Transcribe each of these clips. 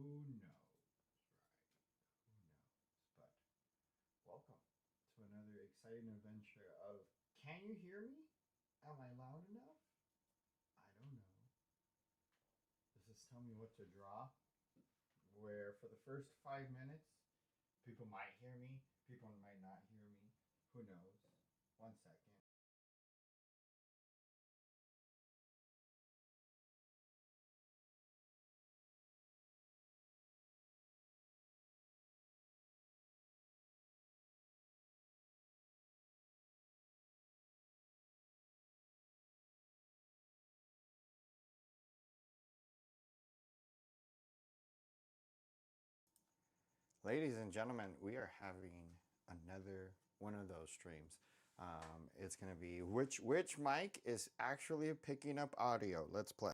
knows, right? Who knows? But welcome to another exciting adventure of Can You Hear Me? Am I loud enough? I don't know. This is Tell Me What to Draw, where for the first 5 minutes, people might hear me, people might not hear me. Who knows? 1 second. Ladies and gentlemen, we are having another one of those streams. It's going to be which mic is actually picking up audio. Let's play.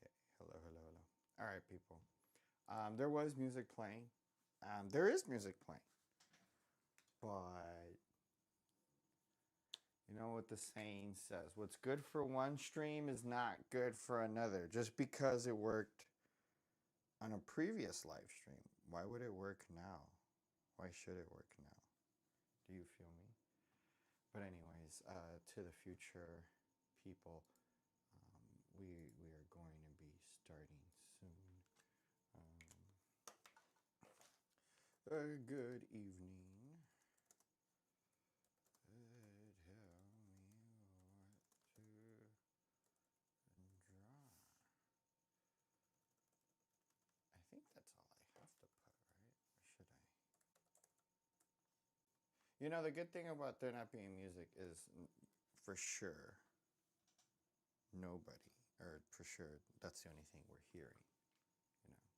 Okay. Hello, hello, hello. All right, people. There was music playing. There is music playing, but you know what the saying says: "What's good for one stream is not good for another." Just because it worked on a previous live stream, why would it work now? Why should it work now? Do you feel me? But anyways, to the future people, we are going to be starting soon. Good evening. Tell me what to draw. I think that's all I have to put, right? Or should I? You know, the good thing about there not being music is for sure nobody, or for sure that's the only thing we're hearing, you know.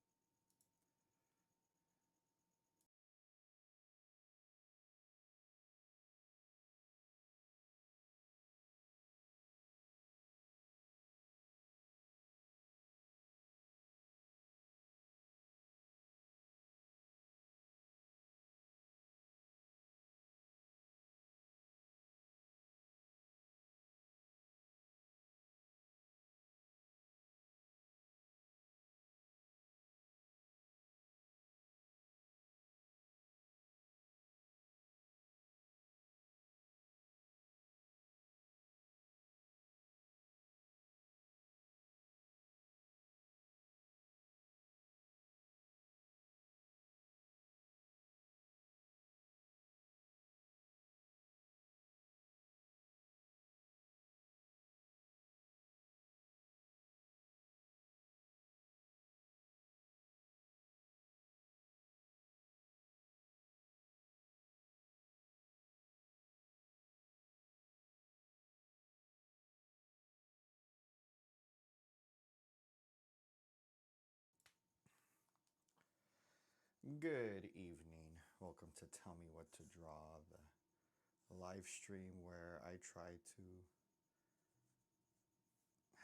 Good evening. Welcome to Tell Me What to Draw, the live stream where I try to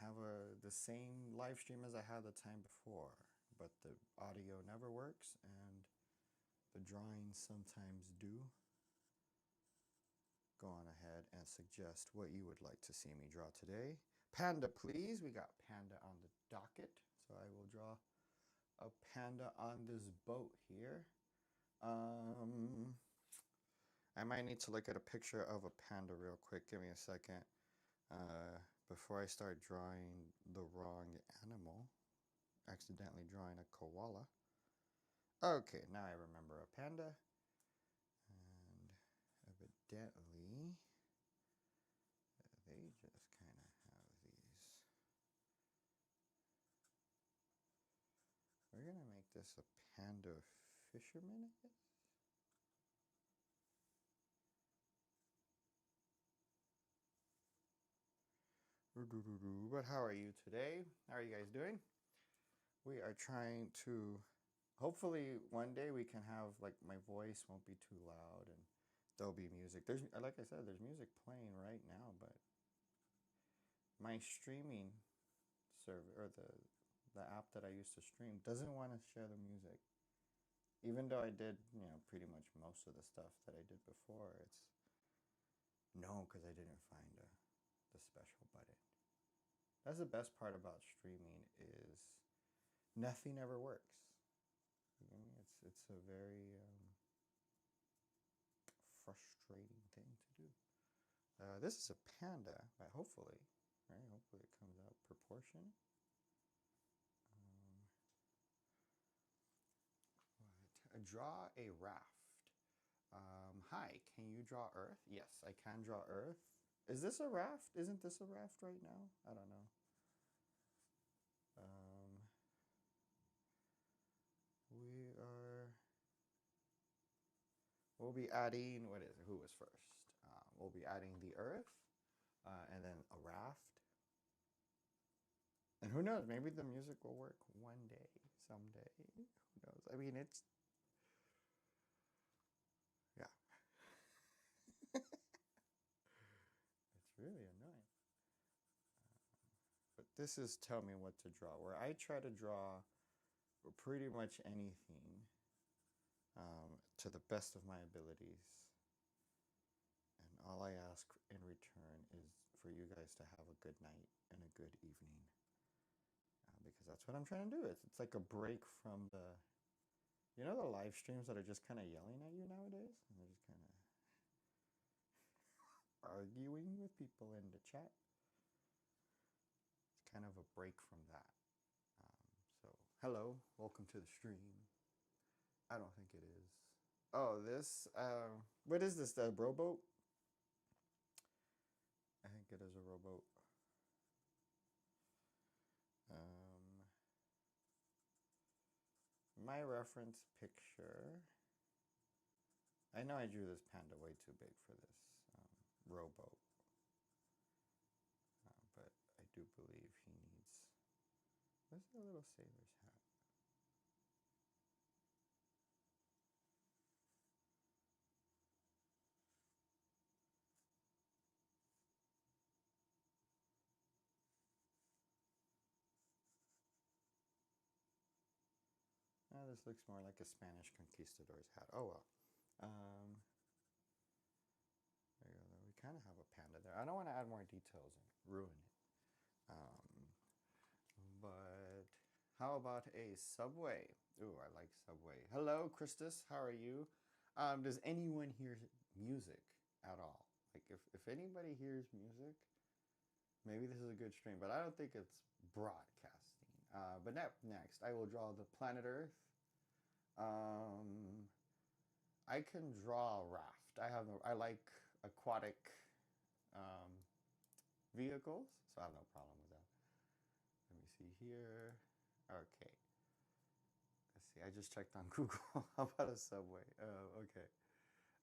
have the same live stream as I had the time before, but the audio never works and the drawings sometimes do. Go on ahead and suggest what you would like to see me draw today. Panda, please. We got Panda on the docket, so I will draw a panda on this boat here. I might need to look at a picture of a panda real quick. Give me a second. Before I start drawing the wrong animal, accidentally drawing a koala. Okay, now I remember a panda. And evidently, they just kind of have these. We're going to make this a panda fisherman, I guess? But how are you today? How are you guys doing? We are trying to, hopefully one day we can have, like, my voice won't be too loud and there'll be music. There's, like I said, there's music playing right now, but my streaming server, or the app that I used to stream, doesn't want to share the music. Even though I did, pretty much most of the stuff that I did before, it's no, because I didn't find the special button. That's the best part about streaming is nothing ever works. I mean, it's a very frustrating thing to do. This is a panda, but hopefully, right? Hopefully it comes out proportionate. Draw a raft. Hi, can you draw Earth? Yes, I can draw Earth. Is this a raft? Isn't this a raft right now? I don't know. We are. We'll be adding. What is it? Who was first? We'll be adding the Earth, and then a raft. And who knows? Maybe the music will work one day, someday. Who knows? I mean, it's yeah. It's really annoying. But this is tell me what to draw. Where I try to draw pretty much anything to the best of my abilities. And all I ask in return is for you guys to have a good night and a good evening. Because that's what I'm trying to do. It's like a break from the live streams that are just kind of yelling at you nowadays? And they're just kind of arguing with people in the chat. It's kind of a break from that. So, hello, welcome to the stream. I don't think it is. Oh, this, what is this, the rowboat? I think it is a rowboat. My reference picture, I know I drew this panda way too big for this rowboat, but I do believe he needs, where's the little sailor's hat? This looks more like a Spanish conquistador's hat. Oh well. There you go. We kind of have a panda there. I don't want to add more details and ruin it. But how about a Subway? Ooh, I like Subway. Hello, Christus. How are you? Does anyone hear music at all? Like, if anybody hears music, maybe this is a good stream, but I don't think it's broadcasting. But next, I will draw the planet Earth. I can draw a raft. I like aquatic vehicles, so I have no problem with that. Let me see here. Okay. Let's see. I just checked on Google. How about a subway? Oh, okay.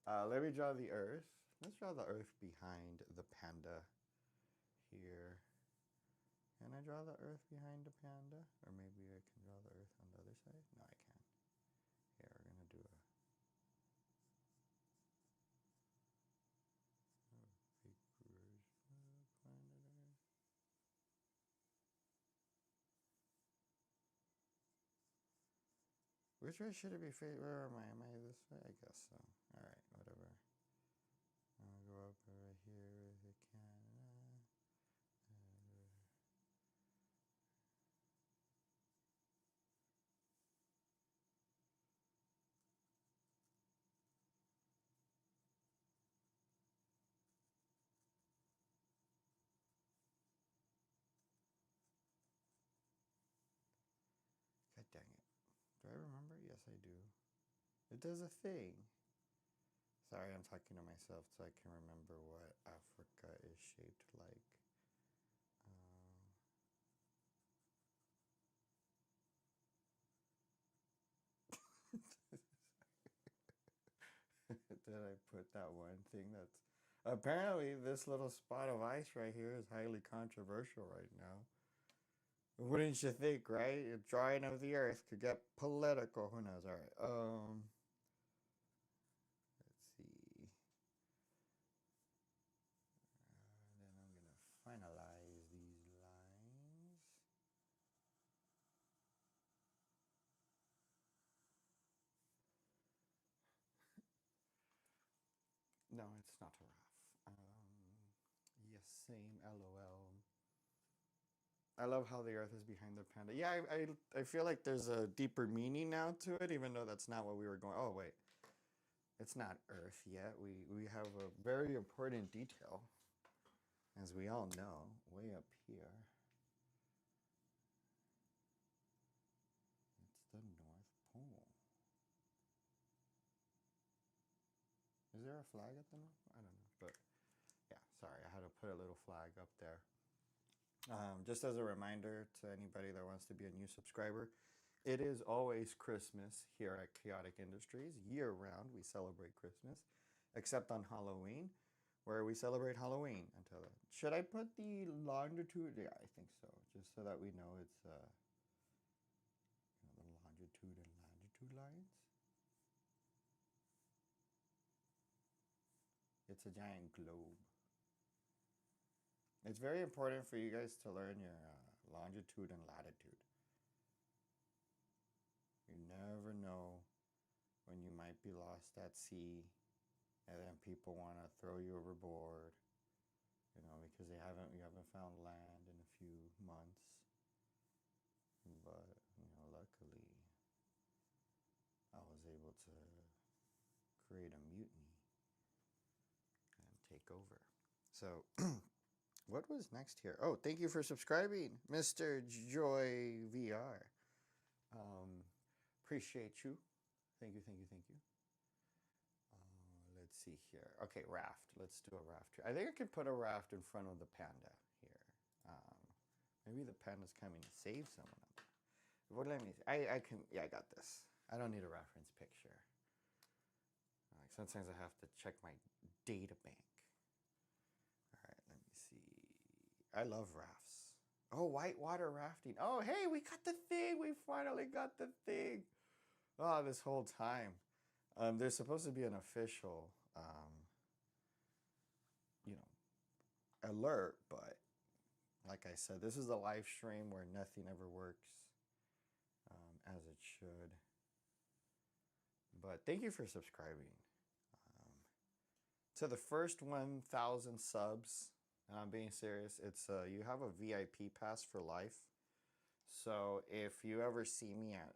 Let me draw the Earth. Let's draw the Earth behind the panda here. Can I draw the Earth behind the panda? Or maybe I can draw the Earth on the other side? No, I can't. Here, we're going to do a big version of planet Earth. Which way should it be facing? Where am I? Am I this way? I guess so. Alright, whatever. I'll go up right here with Canada. God dang it. Do I remember? Yes, I do. It does a thing. Sorry, I'm talking to myself so I can remember what Africa is shaped like. Did I put that one thing that's Apparently, this little spot of ice right here is highly controversial right now. Wouldn't you think, right? A drying of the earth could get political. Who knows? All right. Let's see. Then I'm gonna finalize these lines. No, it's not a raft. Yes, same. LOL. I love how the earth is behind the panda. Yeah, I feel like there's a deeper meaning now to it, even though that's not what we were going. Oh wait, it's not Earth yet. We have a very important detail, as we all know, way up here. It's the North Pole. Is there a flag at the North Pole? I don't know, but yeah, sorry, I had to put a little flag up there. Just as a reminder to anybody that wants to be a new subscriber, it is always Christmas here at Chaotic Industries. Year round, we celebrate Christmas, except on Halloween, where we celebrate Halloween until then. Should I put the longitude? Yeah, I think so, just so that we know it's the longitude and latitude lines. It's a giant globe. It's very important for you guys to learn your longitude and latitude. You never know when you might be lost at sea, and then people want to throw you overboard, because you haven't found land in a few months. But luckily, I was able to create a mutiny and take over. So, what was next here? Oh, thank you for subscribing, Mr. Joy VR. Appreciate you. Thank you, thank you, thank you. Let's see here. Okay, raft. Let's do a raft here. I think I could put a raft in front of the panda here. Maybe the panda's coming to save someone. What let me? I can. Yeah, I got this. I don't need a reference picture. Like sometimes I have to check my data bank. All right, let me see. I love rafts. Oh, whitewater rafting. Oh, hey, we got the thing. We finally got the thing. Oh, this whole time. There's supposed to be an official, you know, alert, but like I said, this is a live stream where nothing ever works as it should. But thank you for subscribing. To the first 1,000 subs, and I'm being serious, it's you have a VIP pass for life. So if you ever see me at,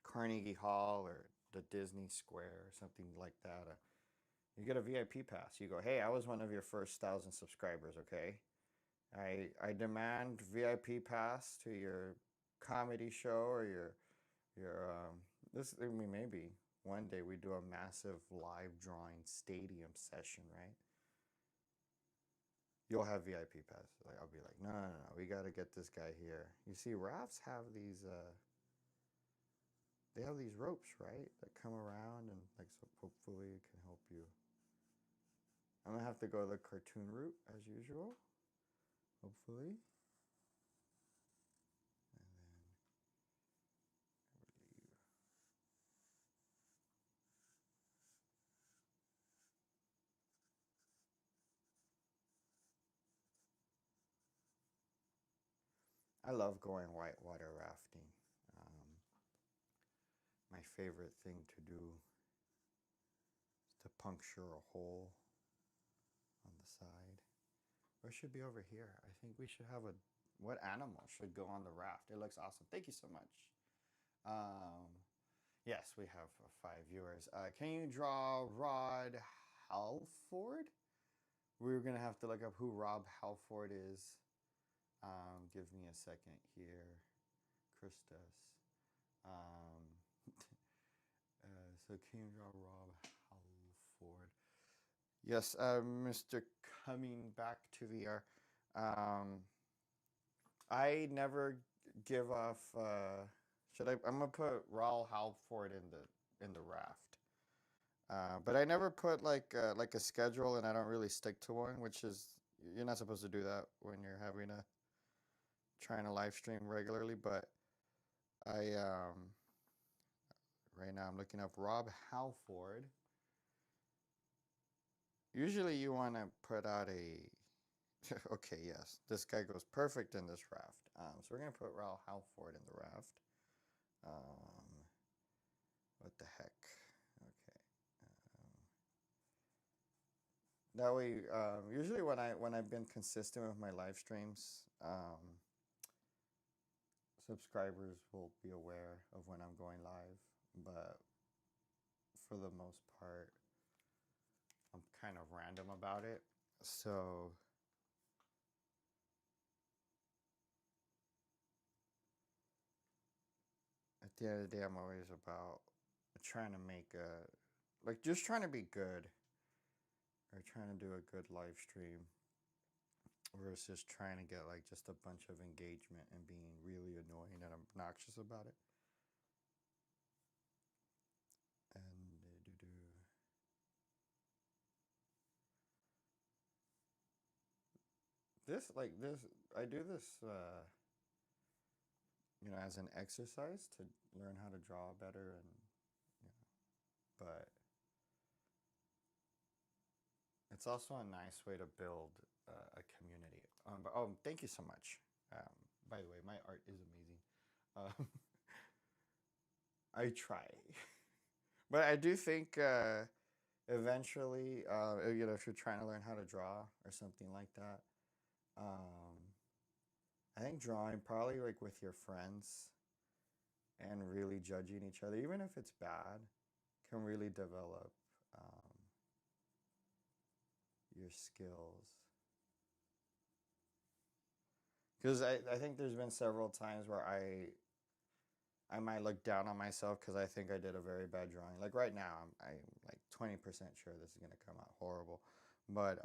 Carnegie Hall or the Disney Square or something like that, you get a VIP pass. You go, hey, I was one of your first 1,000 subscribers, okay? I demand VIP pass to your comedy show or your this. I mean, maybe one day we do a massive live drawing stadium session, right? You'll have VIP pass. Like I'll be like, no, no, no, we got to get this guy here. You see, rafts have these. They have these ropes, right, that come around and like so. Hopefully, it can help you. I'm gonna have to go the cartoon route as usual. Hopefully, and then I believe. I love going whitewater rafting. Um, my favorite thing to do is to puncture a hole on the side. Or it should be over here. I think we should have a. What animal should go on the raft? It looks awesome. Thank you so much. Um, yes, we have 5 viewers. Can you draw Rod Halford? We're gonna have to look up who Rob Halford is. Give me a second here, Christus. Um, so can you draw Rob Halford? Yes, Mr. Coming Back to VR. Um, I never give off. Should I? I'm gonna put Raul Halford in the raft. But I never put like a schedule, and I don't really stick to one, which is you're not supposed to do that when you're having a trying to live stream regularly. But I right now I'm looking up Rob Halford. Usually you want to put out a okay, yes, this guy goes perfect in this raft. So we're gonna put Rob Halford in the raft. Um, what the heck? Okay. That way, usually when I've been consistent with my live streams, subscribers will be aware of when I'm going live. But for the most part, I'm kind of random about it. So at the end of the day, I'm always about trying to make a like just trying to be good or trying to do a good live stream versus trying to get like just a bunch of engagement and being really annoying and obnoxious about it. And this I do this as an exercise to learn how to draw better and you know, but it's also a nice way to build a community. But, oh, thank you so much. By the way, my art is amazing. Um, I try, but I do think eventually, if you're trying to learn how to draw or something like that, um, I think drawing probably like with your friends and really judging each other, even if it's bad, can really develop um, your skills. Because I think there's been several times where I might look down on myself because I think I did a very bad drawing. Like right now, I'm like 20% sure this is gonna come out horrible, but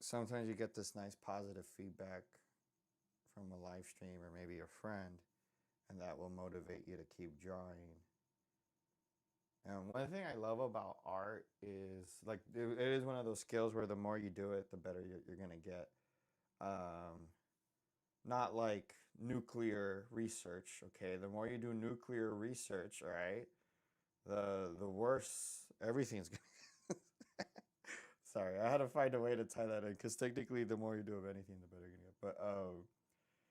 sometimes you get this nice positive feedback from a live stream or maybe a friend, and that will motivate you to keep drawing. And one thing I love about art is like it is one of those skills where the more you do it, the better you're gonna get. Um, Not like nuclear research. Okay, the more you do nuclear research, all right, the worse everything's gonna. Sorry, I had to find a way to tie that in because technically, the more you do of anything, the better you're gonna get. But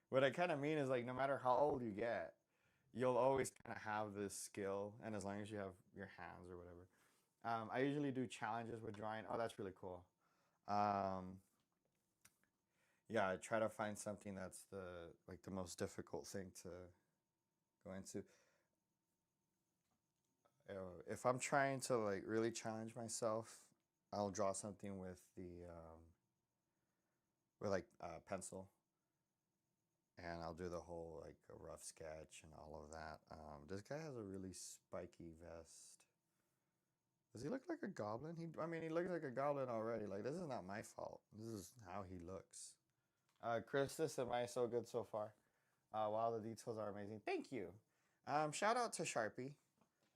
what I kind of mean is like no matter how old you get, you'll always kind of have this skill, and as long as you have your hands or whatever. I usually do challenges with drawing. Oh, that's really cool. Um, yeah, I try to find something that's the most difficult thing to go into. If I'm trying to like really challenge myself, I'll draw something with the with like pencil, and I'll do the whole like a rough sketch and all of that. This guy has a really spiky vest. Does he look like a goblin? I mean, he looks like a goblin already. Like this is not my fault. This is how he looks. Christus, am I so good so far? Wow, the details are amazing. Thank you. Shout out to Sharpie.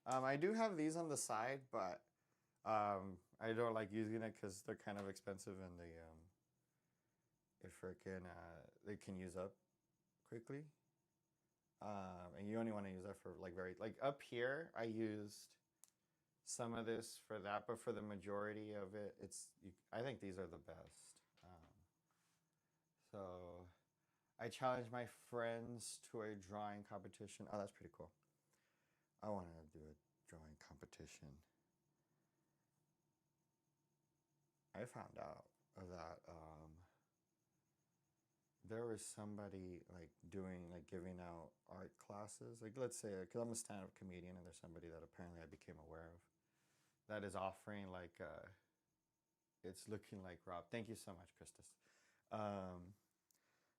I do have these on the side, but I don't like using it because they're kind of expensive and they can use up quickly. And you only want to use that for like very like up here. I used some of this for that, but for the majority of it, I think these are the best. So I challenged my friends to a drawing competition. Oh, that's pretty cool. I want to do a drawing competition. I found out that there was somebody like doing like giving out art classes. Like let's say, because I'm a stand-up comedian, and there's somebody that apparently I became aware of that is offering like it's looking like Rob. Thank you so much, Christus. Um,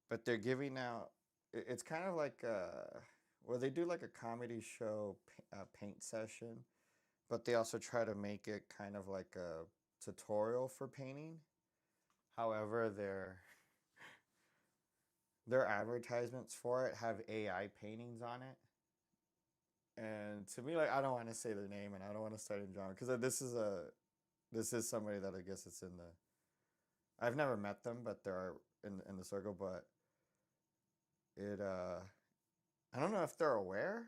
but they're giving out. It's kind of like well, they do like a comedy show paint session, but they also try to make it kind of like a tutorial for painting. However, their advertisements for it have AI paintings on it, And to me, like, I don't want to say their name and I don't want to start in drama because this is somebody that I guess it's in the. I've never met them, but they're in the circle. But it I don't know if they're aware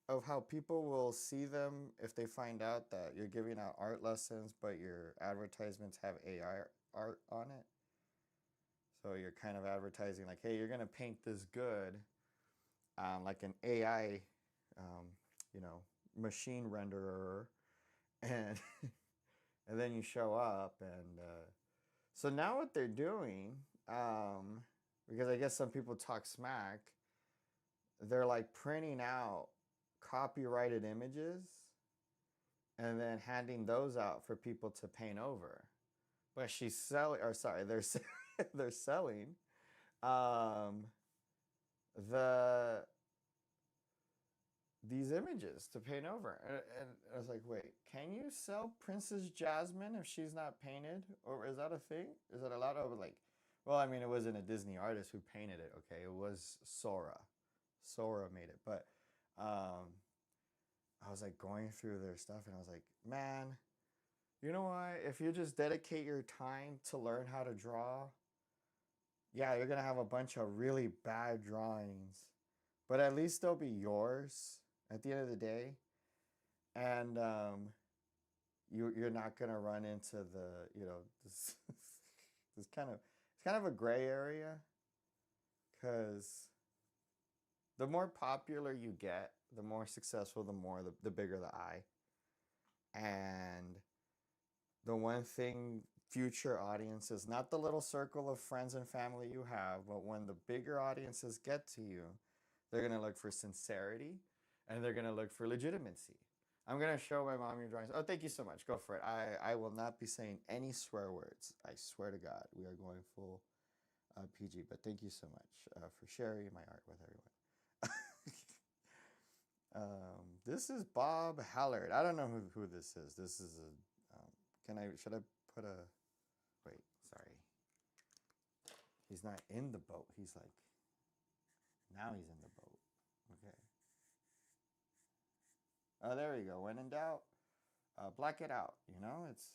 of how people will see them if they find out that you're giving out art lessons, but your advertisements have AI art on it. So you're kind of advertising like, hey, you're gonna paint this good, like an AI, um, you know, machine renderer, and and then you show up, and so now what they're doing, because I guess some people talk smack, they're like printing out copyrighted images and then handing those out for people to paint over. But she's selling, or sorry, they're selling um, the these images to paint over. And I was like, wait, can you sell Princess Jasmine if she's not painted? Or is that a thing? Is that allowed? I was like, well, I mean, it wasn't a Disney artist who painted it, okay? It was Sora. Sora made it. But um, I was like going through their stuff and I was like, man, you know what? If you just dedicate your time to learn how to draw, yeah, you're going to have a bunch of really bad drawings, but at least they'll be yours at the end of the day. And you're not going to run into the, you know, this kind of, it's kind of a gray area because the more popular you get, the more successful, the bigger the eye. And the one thing future audiences, not the little circle of friends and family you have, but when the bigger audiences get to you, they're going to look for sincerity and they're going to look for legitimacy. I'm going to show my mom your drawings. Oh, thank you so much. Go for it. I will not be saying any swear words. I swear to God, we are going full PG. But thank you so much for sharing my art with everyone. This is Bob Hallard. I don't know who this is. This is a. Should I put a. Wait, sorry. He's not in the boat. He's like. Now he's in the boat. Okay. Oh, there we go. When in doubt, black it out. You know, it's.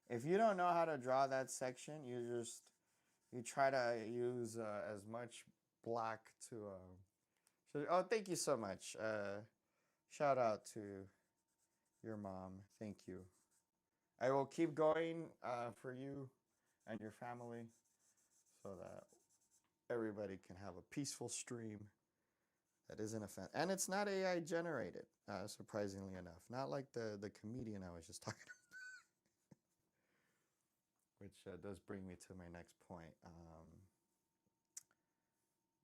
If you don't know how to draw that section, you try to use as much black to. Oh, thank you so much. Shout out to your mom. Thank you. I will keep going for you and your family so that everybody can have a peaceful stream that isn't offensive. And it's not AI generated, surprisingly enough. Not like the comedian I was just talking about. Which does bring me to my next point.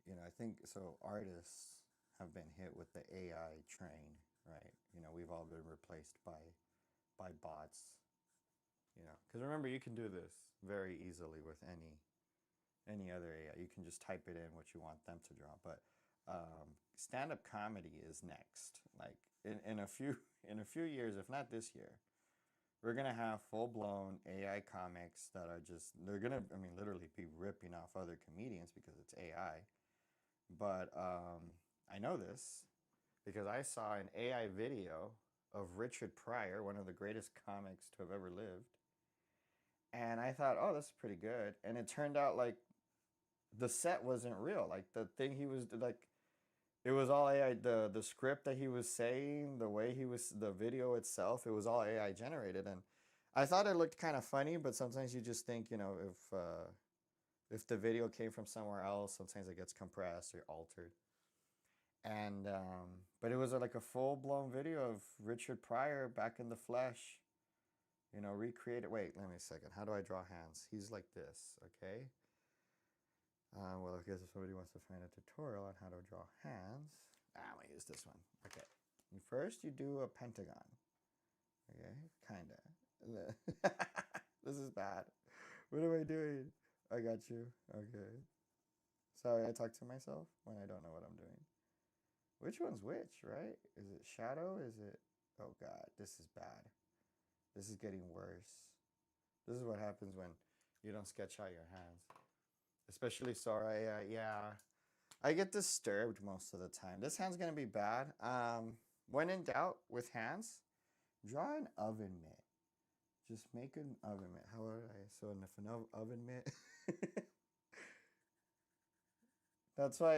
You know, I think so. Artists have been hit with the AI train, right? You know, we've all been replaced by bots. You know, because remember, you can do this very easily with any other AI. You can just type it in what you want them to draw. But stand-up comedy is next. Like in a few in a few years, if not this year, we're gonna have full-blown AI comics that are just they're gonna I mean literally be ripping off other comedians because it's AI. But I know this because I saw an AI video of Richard Pryor, one of the greatest comics to have ever lived. And I thought, oh, that's pretty good. And it turned out like the set wasn't real. Like the thing he was like, it was all AI. The script that he was saying, the way he was, the video itself, it was all AI generated. And I thought it looked kind of funny, but sometimes you just think, you know, if the video came from somewhere else, sometimes it gets compressed or altered. And but it was like a full blown video of Richard Pryor back in the flesh. You know, recreated. Wait, let me a second. How do I draw hands? He's like this, okay? Well, I guess if somebody wants to find a tutorial on how to draw hands, I'm gonna use this one. Okay. First, you do a pentagon. Okay, kinda. This is bad. What am I doing? I got you. Okay. Sorry, I talk to myself when I don't know what I'm doing. Which one's which, right? Is it shadow? Is it... Oh, God. This is bad. This is getting worse. This is what happens when you don't sketch out your hands. Especially, sorry, yeah. I get disturbed most of the time. This hand's gonna be bad. When in doubt with hands, draw an oven mitt. Just make an oven mitt. How would I? So if an oven mitt. That's why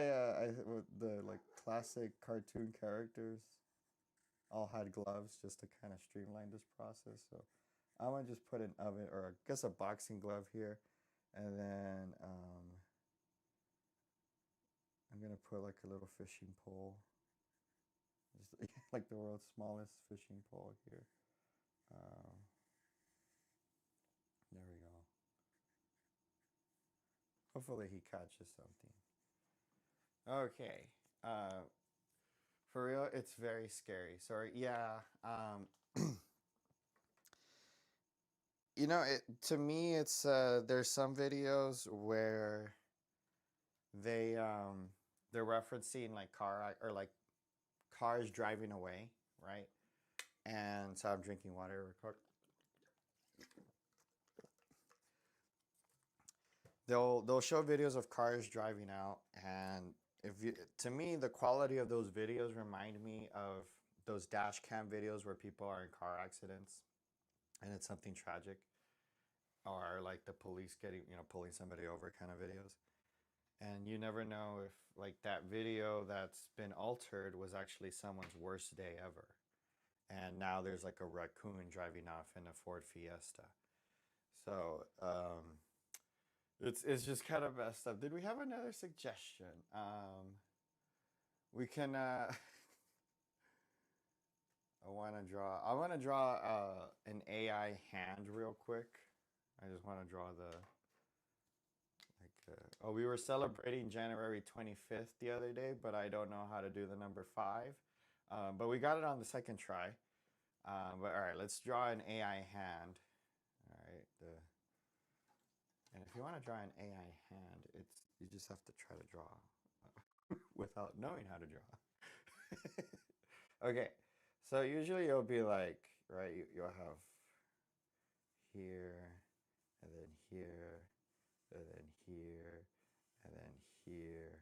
the like classic cartoon characters all had gloves just to kind of streamline this process. So I'm gonna just put an oven or I guess a boxing glove here, and then I'm gonna put like a little fishing pole, just like the world's smallest fishing pole here. Um, there we go. Hopefully he catches something. Okay. For real, it's very scary. Sorry. Yeah. To me, it's there's some videos where they they're referencing like or like cars driving away, right? And so I'm drinking water. Record. They'll show videos of cars driving out, and if you to me the quality of those videos remind me of those dash cam videos where people are in car accidents and it's something tragic, or like the police getting pulling somebody over kind of videos. And you never know if like that video that's been altered was actually someone's worst day ever, and now there's like a raccoon driving off in a Ford Fiesta. So it's just kind of messed up. Did we have another suggestion? We can. I want to draw. I want to draw an AI hand real quick. I just want to draw the like. Oh, we were celebrating January 25th the other day, but I don't know how to do the number 5. But we got it on the second try. But all right, let's draw an AI hand. All right, and if you want to draw an AI hand, it's you just have to try to draw without knowing how to draw. Okay, so usually you'll be like, right, you'll have here, and then here, and then here, and then here,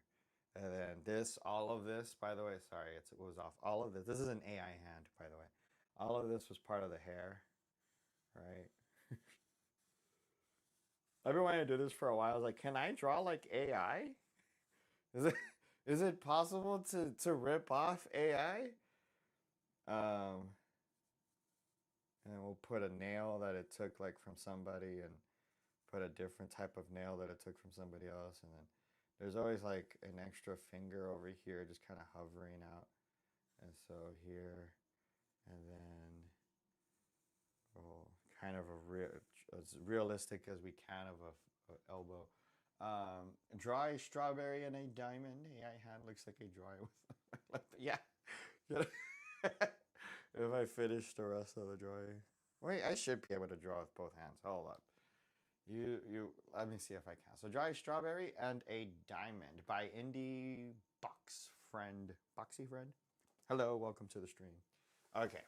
and then this, all of this, by the way, sorry, it was off. All of this is an AI hand, by the way. All of this was part of the hair, right? I've been wanting to do this for a while. I was like, can I draw like AI? Is it is it possible to rip off AI? Um, and we'll put a nail that it took like from somebody and put a different type of nail that it took from somebody else, and then there's always like an extra finger over here just kind of hovering out, and so here, and then well, kind of a as realistic as we can of a elbow. Dry strawberry and a diamond. AI hand looks like a dry with yeah. If I finish the rest of the drawing. Wait, I should be able to draw with both hands. Hold up. Let me see if I can. So dry strawberry and a diamond by Indie Boxy Friend. Hello, welcome to the stream. Okay.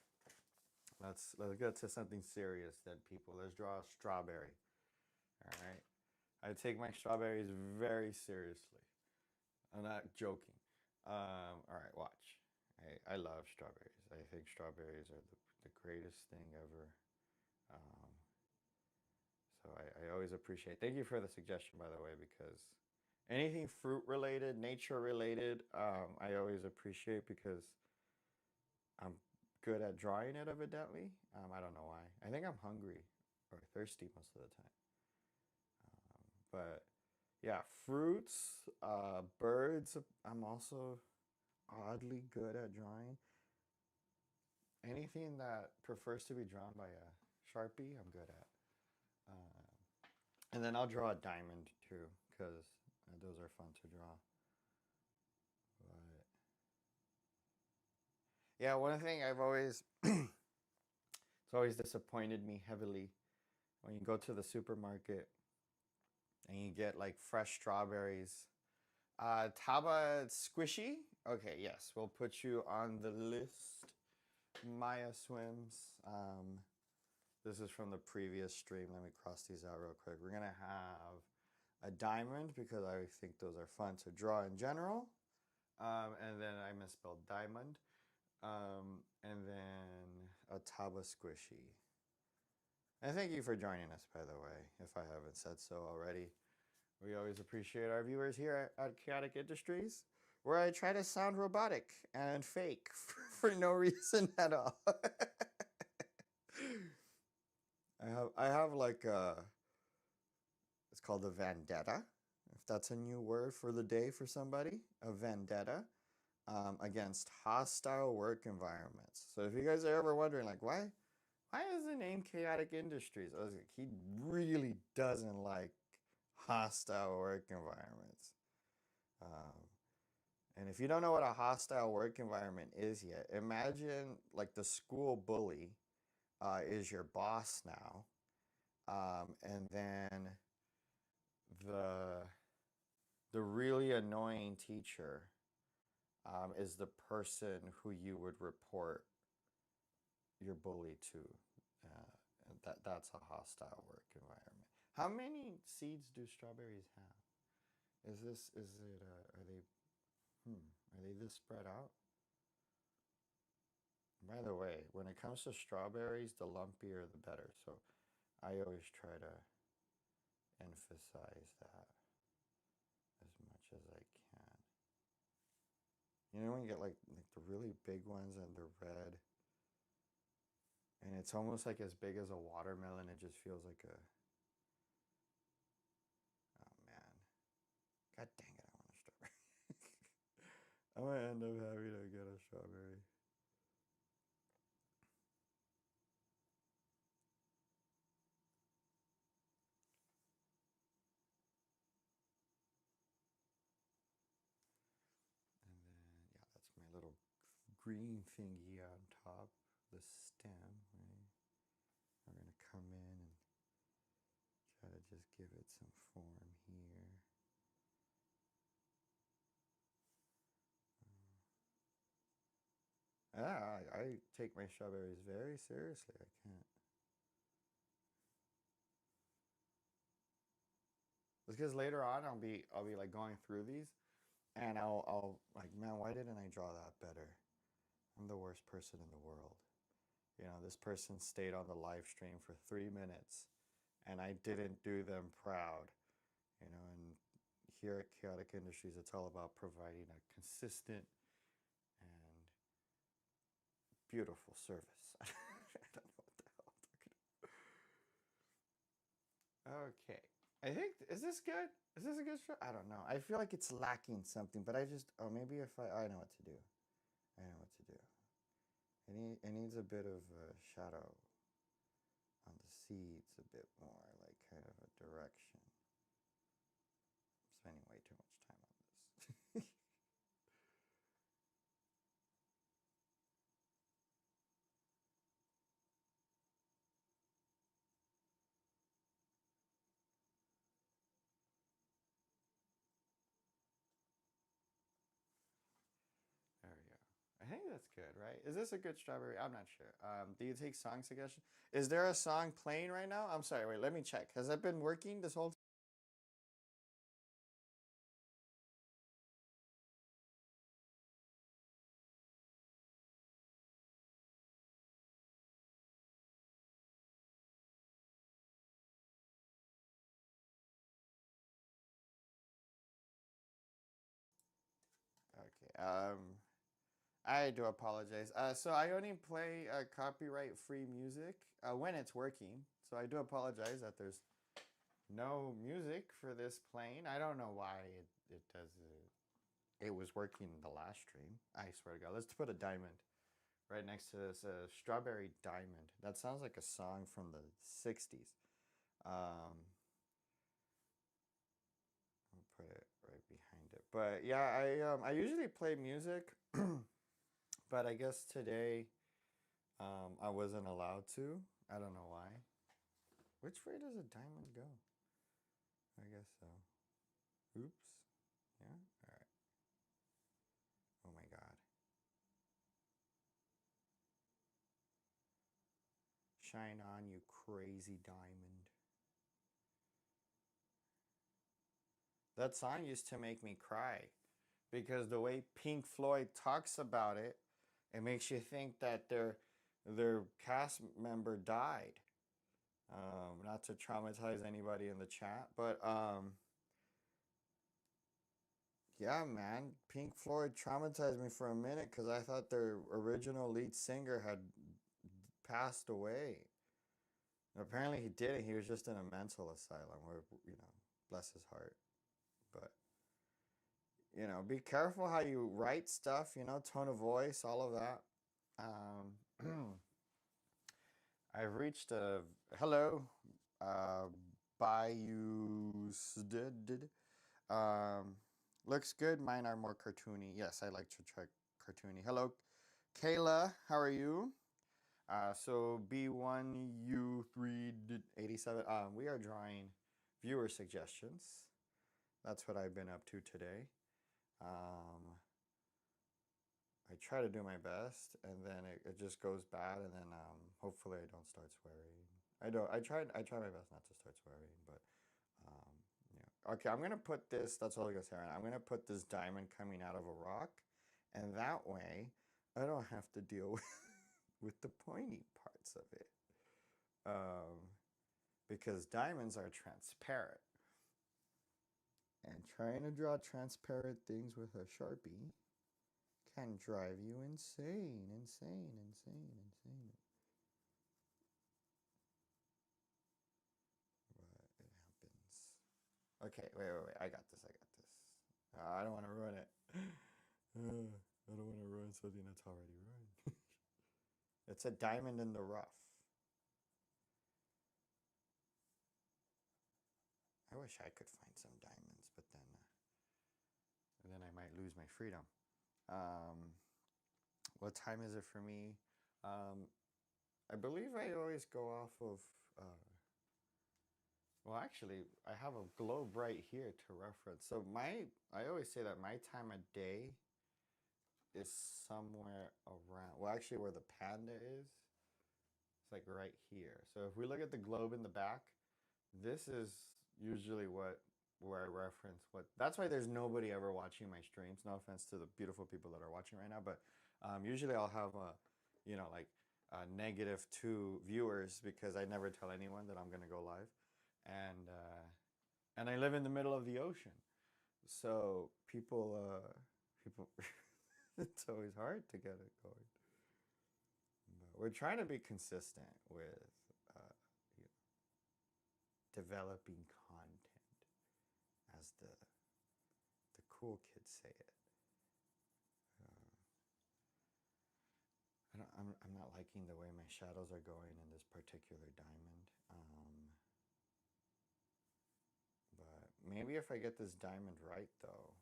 Let's get to something serious then, people. Let's draw a strawberry. All right. I take my strawberries very seriously. I'm not joking. All right, watch. I love strawberries. I think strawberries are the greatest thing ever. Um, so I always appreciate. Thank you for the suggestion, by the way, because anything fruit related, nature related, I always appreciate because I'm good at drawing it, evidently. I don't know why. I think I'm hungry or thirsty most of the time. But yeah, fruits, birds, I'm also oddly good at drawing. Anything that prefers to be drawn by a Sharpie, I'm good at. And then I'll draw a diamond too, because those are fun to draw. But yeah, one thing I've always, it's always disappointed me heavily when you go to the supermarket and you get like fresh strawberries. Taba Squishy? Okay, yes, we'll put you on the list. Maya Swims. This is from the previous stream. Let me cross these out real quick. We're gonna have a diamond because I think those are fun to draw in general. And then I misspelled diamond. And then a Taba squishy. And thank you for joining us, by the way, if I haven't said so already. We always appreciate our viewers here at Chaotic Industries, where I try to sound robotic and fake for no reason at all. I have like it's called a vendetta, if that's a new word for the day for somebody, a vendetta against hostile work environments. So if you guys are ever wondering, like, why is the name Chaotic Industries? I was like, he really doesn't like hostile work environments. Um, and if you don't know what a hostile work environment is yet, imagine like the school bully is your boss now, and then the the really annoying teacher is the person who you would report your bully to. Uh, that's a hostile work environment. How many seeds do strawberries have? Is it are they are they this spread out? By the way, when it comes to strawberries, the lumpier the better. So I always try to emphasize that as much as I can. You know when you get like the really big ones and they're red and it's almost like as big as a watermelon, it just feels like a oh man. God dang it, I want a strawberry. I might end up having to get a strawberry. And then, yeah, that's my little green thingy on top, the stem, right? We're going to come in and try to just give it some form here. Yeah, I take my strawberries very seriously. I can't. It's because later on I'll be like going through these and I'll like, man, why didn't I draw that better? I'm the worst person in the world. You know, this person stayed on the live stream for 3 minutes and I didn't do them proud. You know, and here at Chaotic Industries, it's all about providing a consistent and beautiful service. I don't know what the hell I'm talking about. Okay. I think, is this good? Is this a good show? I don't know. I feel like it's lacking something, but I just, oh, maybe if I know what to do. I know what to do. It needs a bit of a shadow on the seeds, a bit more, like kind of a direction. I'm spending way too much time on this. There we go. I think that's good, right? Is this a good strawberry? I'm not sure. Do you take song suggestions? Is there a song playing right now? I'm sorry, wait, let me check. Has that been working this whole time? Okay. I do apologize. So I only play copyright-free music when it's working. So I do apologize that there's no music for this playing. I don't know why it does it. It was working in the last stream. I swear to God. Let's put a diamond right next to this strawberry diamond. That sounds like a song from the 60s. Um, I'll put it right behind it. But yeah, I usually play music, but I guess today I wasn't allowed to. I don't know why. Which way does a diamond go? I guess so. Oops. Yeah. All right. Oh my God. Shine on, you crazy diamond. That song used to make me cry because the way Pink Floyd talks about it, it makes you think that their cast member died. Not to traumatize anybody in the chat, but yeah, man, Pink Floyd traumatized me for a minute because I thought their original lead singer had passed away. Apparently, he didn't. He was just in a mental asylum, where bless his heart. But be careful how you write stuff. Tone of voice, all of that. Um, I've reached a hello. Uh, Bayou did. Um, looks good. Mine are more cartoony. Yes, I like to try cartoony. Hello, Kayla. How are you? So B1U387. We are drawing viewer suggestions. That's what I've been up to today. I try to do my best, and then it just goes bad, and then hopefully I don't start swearing. I don't. I try my best not to start swearing, but yeah. Okay, I'm gonna put this. That's all I gotta say right now. I'm gonna put this diamond coming out of a rock, and that way I don't have to deal with the pointy parts of it. Because diamonds are transparent, and trying to draw transparent things with a Sharpie can drive you insane, insane, insane, insane. But it happens. Okay, wait. I got this. I don't want to ruin it. I don't want to ruin something that's already ruined. It's a diamond in the rough. I wish I could find some diamonds, but then I might lose my freedom. What time is it for me? Um, I believe I always go off of. Well, actually, I have a globe right here to reference. So I always say that my time of day is somewhere around. Well, actually, where the panda is, it's like right here. So if we look at the globe in the back, this is usually where I reference what. That's why there's nobody ever watching my streams. No offense to the beautiful people that are watching right now, but usually I'll have like -2 viewers because I never tell anyone that I'm gonna go live, and and I live in the middle of the ocean, so people, it's always hard to get it going. But we're trying to be consistent with uh, you know, developing content, as the cool kids say it. I'm not liking the way my shadows are going in this particular diamond. But maybe if I get this diamond right, though,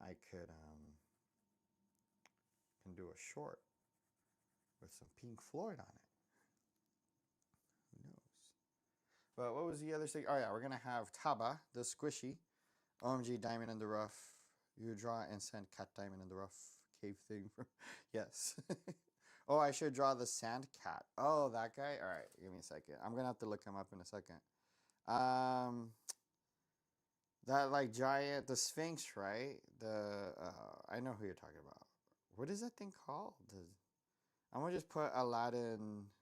I can do a short with some Pink Floyd on it. Who knows? But what was the other thing? Oh yeah, we're gonna have Taba, the squishy, OMG diamond in the rough. You draw and send cat diamond in the rough cave thing from. Yes. Oh, I should draw the sand cat. Oh, that guy. All right, give me a second. I'm gonna have to look him up in a second. Um, that like giant, the Sphinx, right? I know who you're talking about. What is that thing called? I'm gonna just put Aladdin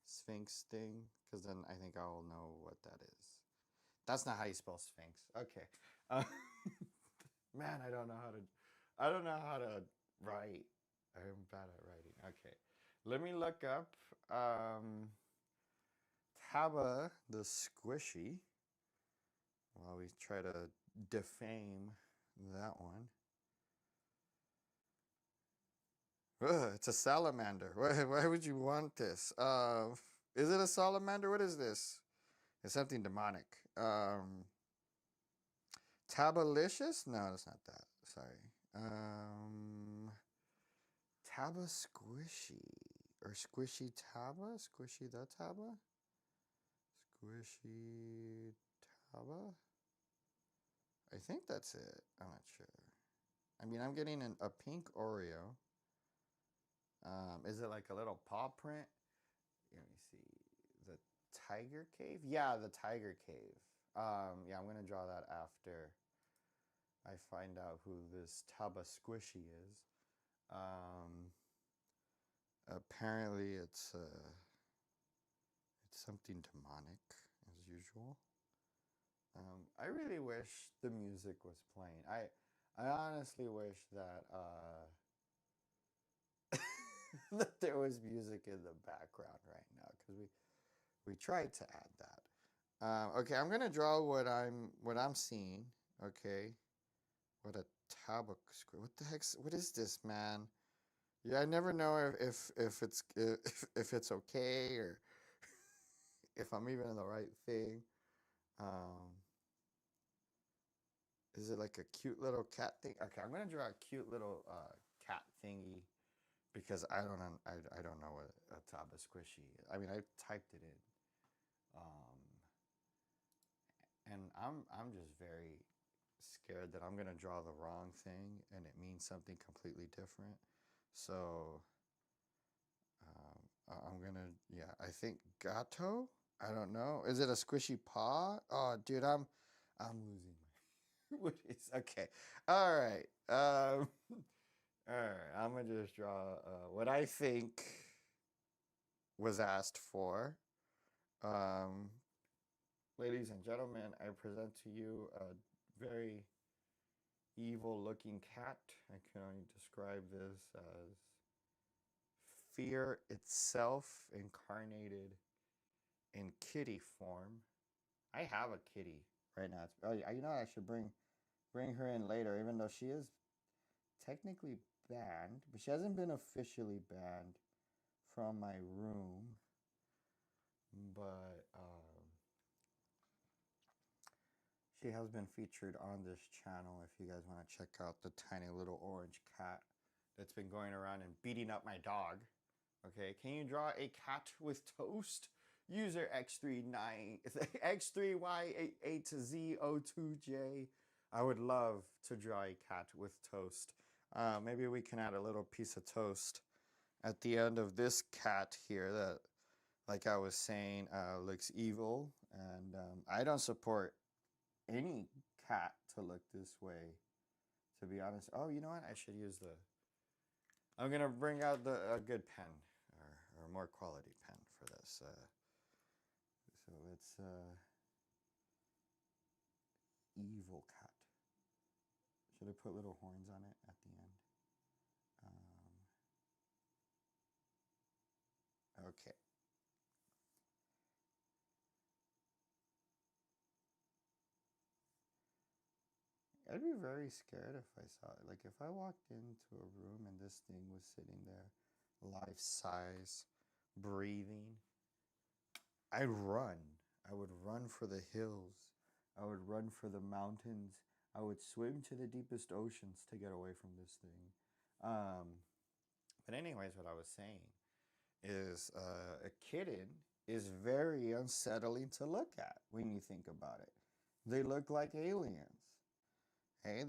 Sphinx thing, because then I think I will know what that is. That's not how you spell Sphinx. Okay. Uh, man, I don't know how to write. I'm bad at writing. Okay. Let me look up Taba the Squishy while we try to defame that one. Ugh, it's a salamander. Why would you want this? Is it a salamander? What is this? It's something demonic. Tabalicious? No, that's not that. Sorry. Taba Squishy. Or Squishy Taba? Squishy the Taba? Squishy Taba? I think that's it. I'm not sure. I mean, I'm getting a pink Oreo. Is it like a little paw print? Let me see. The Tiger Cave? Yeah, the Tiger Cave. Yeah, I'm gonna draw that after I find out who this Taba Squishy is. Um, Apparently, it's something demonic, as usual. I really wish the music was playing. I honestly wish that that there was music in the background right now because we tried to add that. Okay, I'm gonna draw what I'm seeing. Okay, what a tabak square. What the heck's what is this, man? Yeah, I never know if it's okay or if I'm even in the right thing. Um, is it like a cute little cat thing? Okay, I'm gonna draw a cute little cat thingy because I don't know what a taba squishy is. I mean, I typed it in, um, and I'm just very scared that I'm gonna draw the wrong thing and it means something completely different. So I'm gonna, yeah, I think gato. I don't know. Is it a squishy paw? Oh, dude, I'm losing my. What is okay? All right. All right. I'm gonna just draw what I think was asked for. Um, Ladies and gentlemen, I present to you a very evil-looking cat. I can only describe this as fear itself incarnated in kitty form. I have a kitty right now. It's, oh, you know, I should bring her in later, even though she is technically banned, but she hasn't been officially banned from my room. But she has been featured on this channel. If you guys want to check out the tiny little orange cat that's been going around and beating up my dog. Okay, can you draw a cat with toast? User X3Y8Z02J. I would love to draw a cat with toast. Maybe we can add a little piece of toast at the end of this cat here that, like I was saying, looks evil. And I don't support any cat to look this way, to be honest. Oh, you know what? I should use the... I'm going to bring out a good pen or a more quality pen for this. So let's... evil cat. Should I put little horns on it at the end? Okay. I'd be very scared if I saw it. Like if I walked into a room and this thing was sitting there, life size, breathing, I'd run. I would run for the hills. I would run for the mountains. I would swim to the deepest oceans to get away from this thing. Um, but anyways, what I was saying is a kitten is very unsettling to look at when you think about it. They look like aliens. Hey,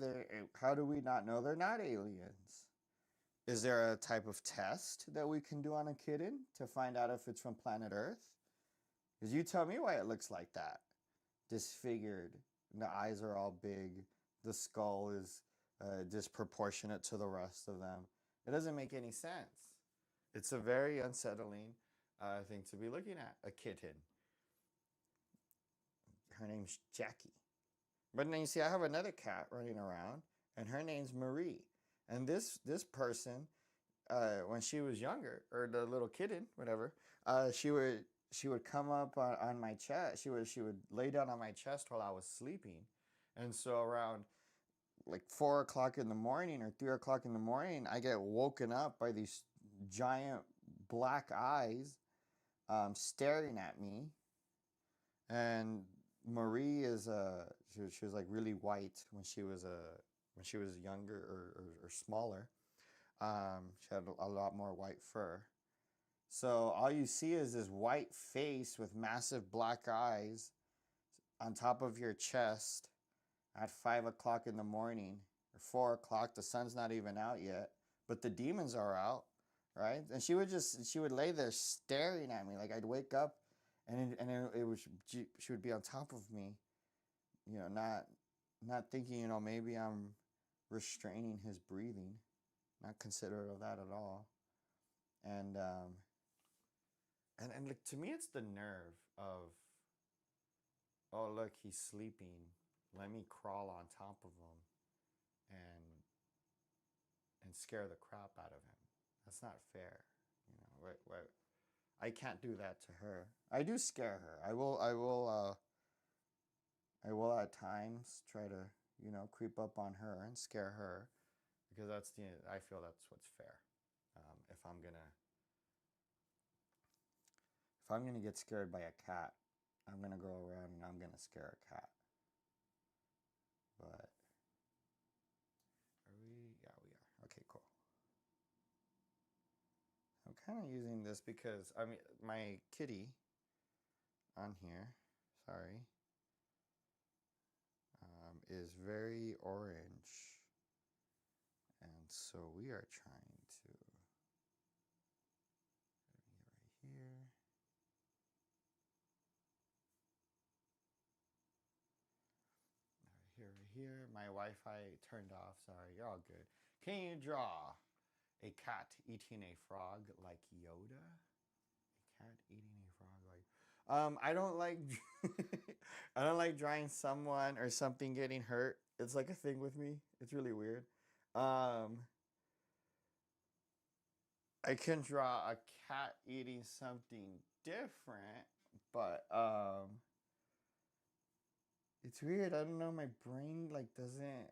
how do we not know they're not aliens? Is there a type of test that we can do on a kitten to find out if it's from planet Earth? Because you tell me why it looks like that. Disfigured. The eyes are all big. The skull is disproportionate to the rest of them. It doesn't make any sense. It's a very unsettling thing to be looking at. A kitten. Her name's Jackie. But then you see, I have another cat running around, and her name's Marie. And this person, when she was younger, or the little kitten, whatever, she would come up on my chest. She would lay down on my chest while I was sleeping, and so around like 4 o'clock in the morning or 3 o'clock in the morning, I get woken up by these giant black eyes staring at me. And Marie is she was like really white when she was younger or smaller. She had a lot more white fur. So all you see is this white face with massive black eyes on top of your chest at 5 o'clock in the morning or 4 o'clock. The sun's not even out yet, but the demons are out, right? And she would lay there staring at me. Like I'd wake up and it was she would be on top of me not thinking, maybe I'm restraining his breathing. Not considerate of that at all. And and like, to me, it's the nerve of, oh look, he's sleeping. Let me crawl on top of him and scare the crap out of him. That's not fair. What I can't do that to her. I do scare her. I will at times try to, creep up on her and scare her, because I feel that's what's fair. If I'm gonna get scared by a cat, I'm gonna go around and I'm gonna scare a cat. But are we? Yeah, we are. Okay, cool. I'm kind of using this because my kitty on here, sorry, is very orange, and so we are trying to right here. Right here. My Wi-Fi turned off. Sorry, you're all good. Can you draw a cat eating a frog like Yoda? A cat eating a frog like. I don't like. I don't like drawing someone or something getting hurt. It's like a thing with me. It's really weird. Um, I can draw a cat eating something different, but it's weird. I don't know. My brain like doesn't.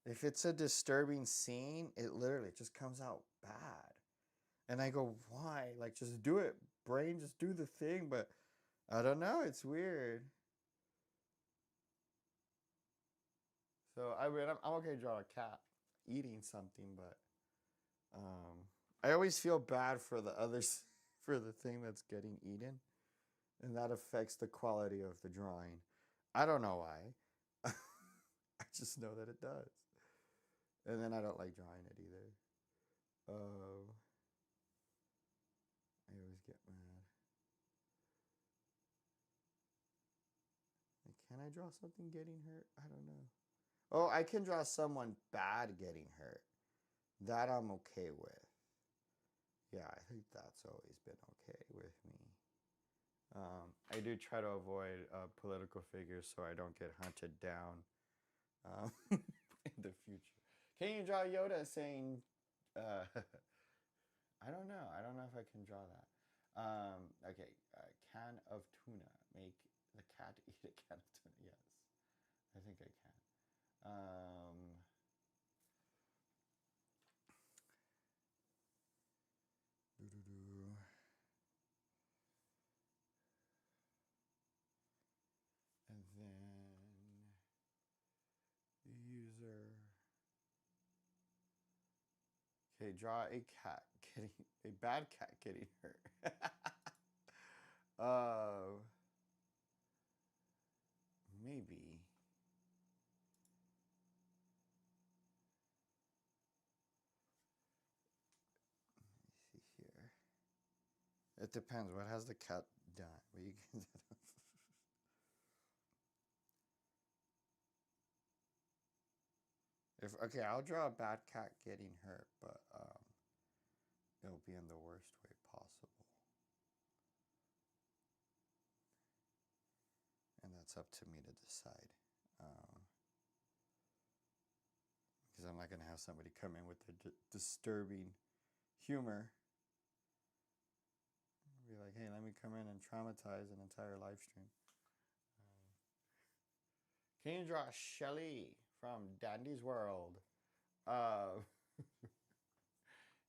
If it's a disturbing scene, it literally just comes out bad. And I go, why? Like, just do it, brain, just do the thing. But I don't know. It's weird. So I'm okay to draw a cat eating something, but I always feel bad for the others, for the thing that's getting eaten, and that affects the quality of the drawing. I don't know why. I just know that it does. And then I don't like drawing it either. Um, I always get mad. Can I draw something getting hurt? I don't know. Oh, I can draw someone bad getting hurt. That I'm okay with. Yeah, I think that's always been okay with me. I do try to avoid political figures so I don't get hunted down in the future. Can you draw Yoda saying, uh, I don't know. I don't know if I can draw that. Okay, can of tuna. Make the cat eat a can of tuna. Yes, I think I can. Doo-doo-doo. And then the user. Okay, draw a cat getting a bad cat getting hurt. uh, maybe. Let me see here. It depends. What has the cat done? What you can. Okay, I'll draw a bad cat getting hurt, but it'll be in the worst way possible, and that's up to me to decide. Because I'm not gonna have somebody come in with their disturbing humor. I'll be like, hey, let me come in and traumatize an entire live stream. Can you draw Shelly from Dandy's World? Uh,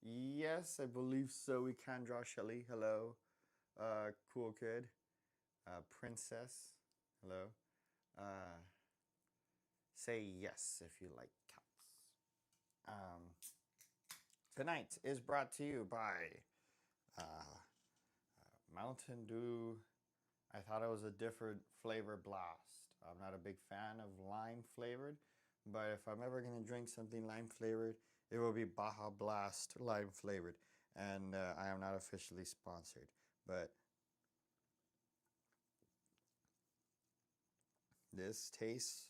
yes, I believe so. We can draw Shelly. Hello. Cool kid. Princess. Hello. Say yes if you like cats. Tonight is brought to you by Mountain Dew. I thought it was a different flavor blast. I'm not a big fan of lime flavored, but if I'm ever going to drink something lime flavored, it will be Baja Blast lime flavored. And I am not officially sponsored, but this tastes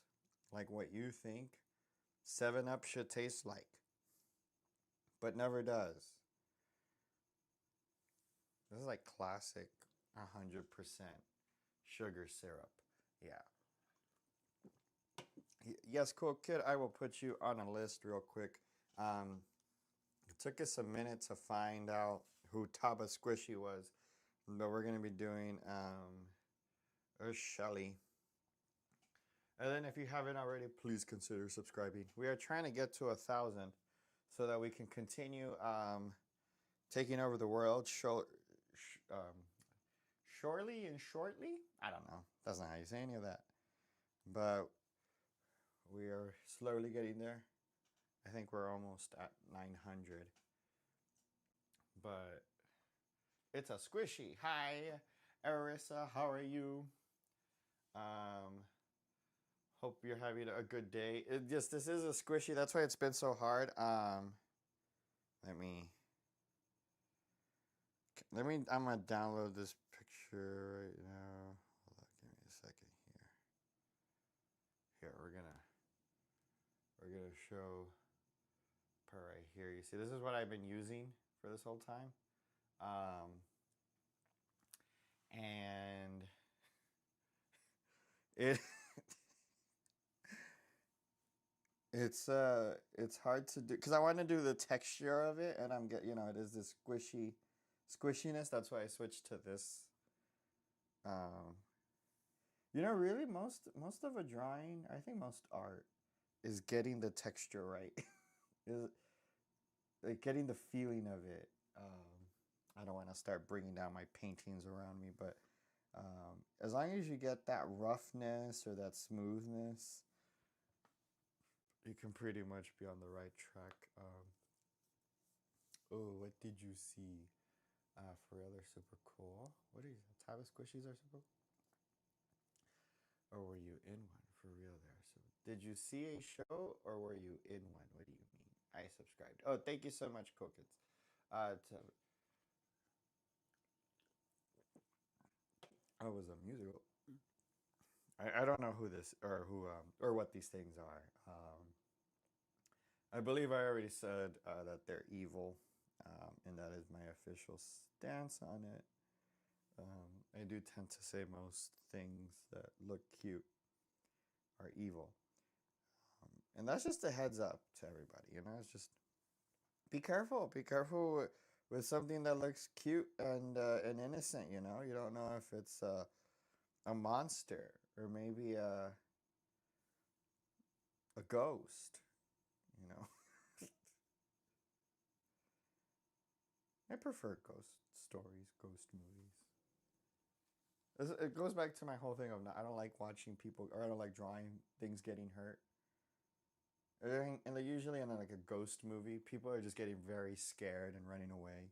like what you think 7-Up should taste like, but never does. This is like classic 100% sugar syrup. Yeah. Yes, cool kid. I will put you on a list real quick. It took us a minute to find out who Taba Squishy was, but we're gonna be doing Shelly. And then if you haven't already, please consider subscribing. We are trying to get to 1,000 so that we can continue taking over the world. Surely and shortly? I don't know. That's not how you say any of that. But we are slowly getting there. I think we're almost at 900. But it's a squishy. Hi, Arissa. How are you? Hope you're having a good day. This is a squishy. That's why it's been so hard. Let me. I'm gonna download this picture right now. Hold on, give me a second here. Here we're gonna show part right here. You see, this is what I've been using for this whole time, and it it's hard to do because I want to do the texture of it, and it is this squishiness. That's why I switched to this. Really, most of a drawing, I think most art, is getting the texture right. Is like getting the feeling of it. I don't want to start bringing down my paintings around me, but as long as you get that roughness or that smoothness, you can pretty much be on the right track. What did you see? For real, they're super cool. What are you? Tyler squishies are super cool? Or were you in one? For real, there. So, did you see a show or were you in one? What do you mean? I subscribed. Oh, thank you so much, Cookits. Oh, it was a musical. I don't know who this or what these things are. I believe I already said that they're evil, and that is my official stance on it. I do tend to say most things that look cute are evil, and that's just a heads up to everybody. It's just be careful. Be careful with something that looks cute and innocent. You don't know if it's a monster or maybe a ghost. You know. I prefer ghost stories, ghost movies. It goes back to my whole thing of I don't like watching people, or I don't like drawing things getting hurt. And like usually in like a ghost movie, people are just getting very scared and running away.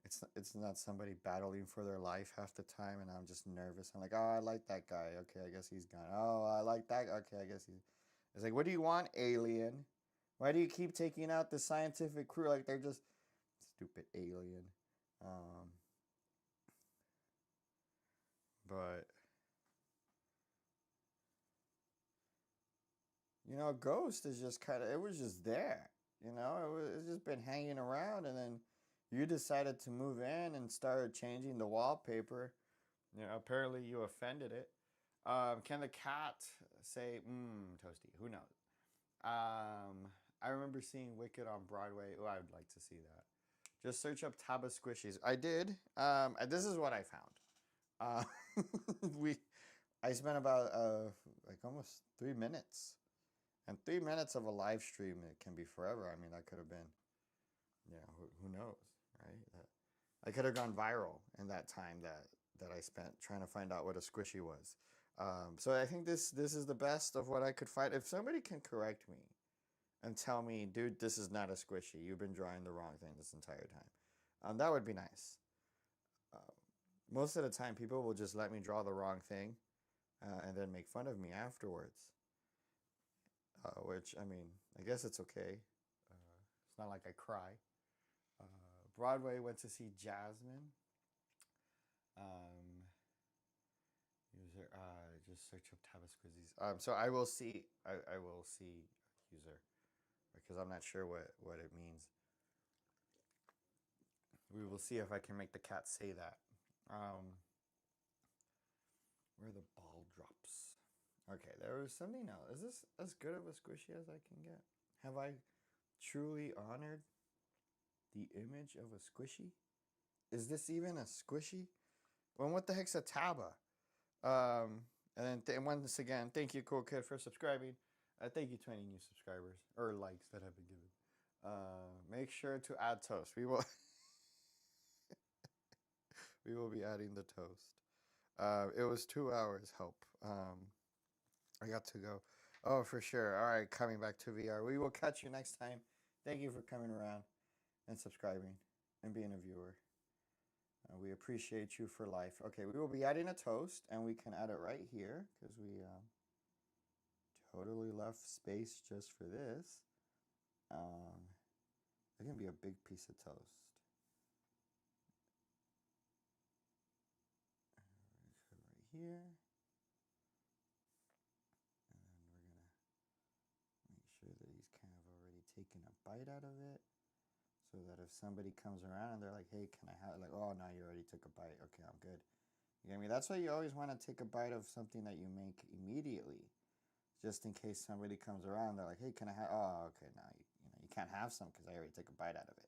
It's not somebody battling for their life half the time, and I'm just nervous. I'm like, oh, I like that guy. Okay, I guess he's gone. Oh, I like that. Okay, I guess he's. It's like, what do you want, alien? Why do you keep taking out the scientific crew like they're just stupid alien? But Ghost is just it was just there. It's just been hanging around, and then you decided to move in and started changing the wallpaper. Apparently you offended it. Can the cat say toasty? Who knows? I remember seeing Wicked on Broadway. Oh, I would like to see that. Just search up Taba Squishies. I did. This is what I found. I spent about like almost 3 minutes, and 3 minutes of a live stream, it can be forever. I mean, that could have been, who knows, right? I could have gone viral in that time that I spent trying to find out what a squishy was. So I think this is the best of what I could find. If somebody can correct me and tell me, dude, this is not a squishy. You've been drawing the wrong thing this entire time. That would be nice. Most of the time, people will just let me draw the wrong thing and then make fun of me afterwards. Which, I mean, I guess it's okay. It's not like I cry. Broadway, went to see Jasmine. just search up Taba Squizzies. So I will see. I will see user because I'm not sure what it means. We will see if I can make the cat say that. Where are the ball drops? Okay, there was something else. Is this as good of a squishy as I can get? Have I truly honored the image of a squishy? Is this even a squishy? Well, what the heck's a Taba? And then once again, thank you, Cool Kid, for subscribing. Thank you to any new subscribers or likes that have been given. Make sure to add toast. We will we will be adding the toast. It was 2 hours help. I got to go. Oh, for sure. All right, coming back to VR. We will catch you next time. Thank you for coming around and subscribing and being a viewer. We appreciate you for life. Okay, we will be adding a toast, and we can add it right here because we totally left space just for this. It can be a big piece of toast. Right here. And then we're going to make sure that he's kind of already taken a bite out of it. So that if somebody comes around and they're like, hey, can I have it? Like, oh, no, you already took a bite. Okay, I'm good. You get me? That's why you always want to take a bite of something that you make immediately. Just in case somebody comes around, they're like, hey, can I have? Oh, okay, now you can't have some because I already took a bite out of it.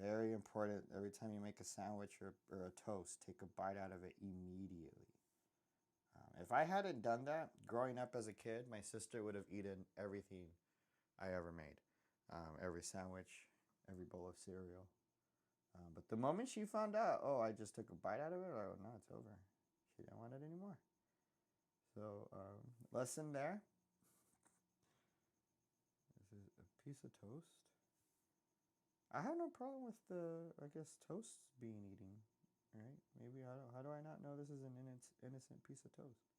Very important. Every time you make a sandwich or a toast, take a bite out of it immediately. If I hadn't done that growing up as a kid, my sister would have eaten everything I ever made. Every sandwich, every bowl of cereal. But the moment she found out, oh, I just took a bite out of it, oh, no, it's over. She didn't want it anymore. So, lesson there. This is a piece of toast. I have no problem with the, I guess, toast being eaten, right? Maybe, how do I not know this is an innocent piece of toast?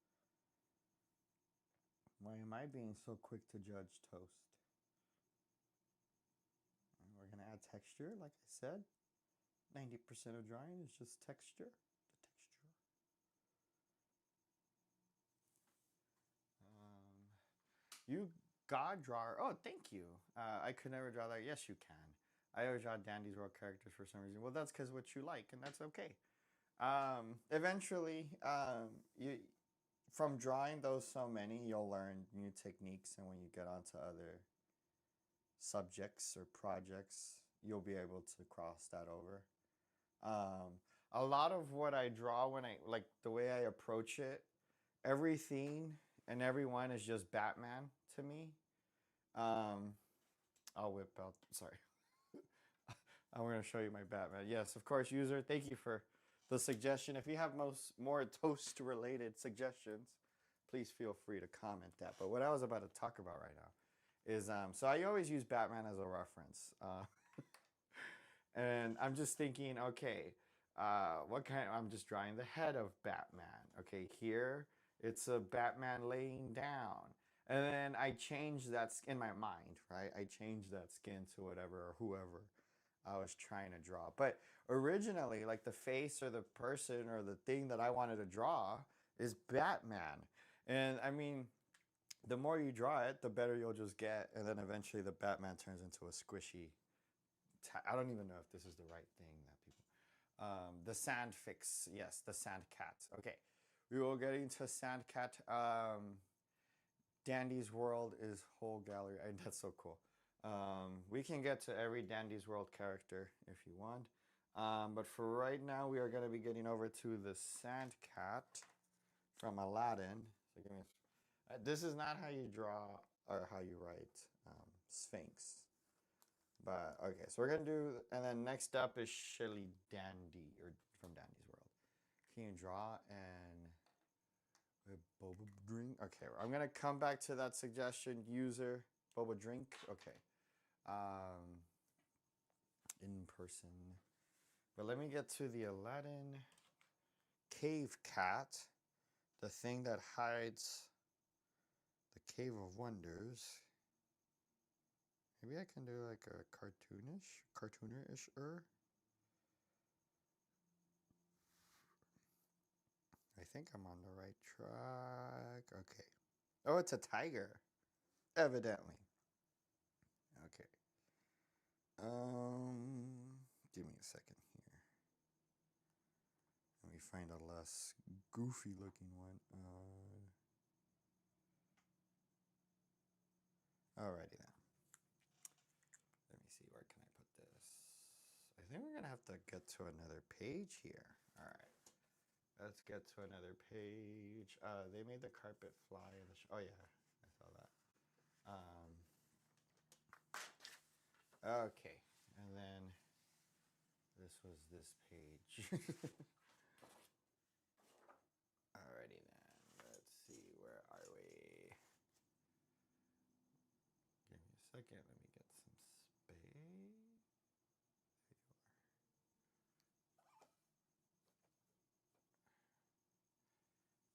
Why am I being so quick to judge toast? We're going to add texture, like I said. 90% of drawing is just texture. The texture. You God drawer. Oh, thank you. I could never draw that. Yes, you can. I always draw Dandy's World characters for some reason. Well, that's because what you like, and that's okay. Eventually, you from drawing those so many, you'll learn new techniques, and when you get onto other subjects or projects, you'll be able to cross that over. A lot of what I draw when I like the way I approach it, everything and everyone is just Batman to me. I'll whip out. Sorry, I'm going to show you my Batman. Yes, of course, user. Thank you for the suggestion. If you have more toast related suggestions, please feel free to comment that. But what I was about to talk about right now is so I always use Batman as a reference. And I'm just thinking, okay, what kind? I'm just drawing the head of Batman. Okay, here it's a Batman laying down, and then I change that in my mind, right? I change that skin to whatever or whoever I was trying to draw. But originally, like the face or the person or the thing that I wanted to draw is Batman, and I mean. The more you draw it, the better you'll just get, and then eventually the Batman turns into a squishy I don't even know if this is the right thing that people. The sand fix, yes, the sand cat. Okay, we will get into sand cat. Dandy's World is whole gallery. That's so cool. We can get to every Dandy's World character if you want. But for right now, we are going to be getting over to the sand cat from Aladdin. So give me this is not how you draw or how you write Sphinx. But okay, so we're gonna do, and then next up is Shelly Dandy, or from Dandy's World. Can you draw and boba drink? Okay, I'm gonna come back to that suggestion. User boba drink. Okay, in person. But let me get to the Aladdin cave cat, the thing that hides the cave of wonders. Maybe I can do like a cartoonish. I think I'm on the right track. Okay. Oh, it's a tiger. Evidently. Okay. Give me a second here. Let me find a less goofy looking one. Alrighty then. Let me see, where can I put this? I think we're gonna have to get to another page here. All right. Let's get to another page. They made the carpet fly in the oh yeah, I saw that. Okay, and then this was this page. Alrighty then. Let's see, where are we? Give me a second. Let me get some space.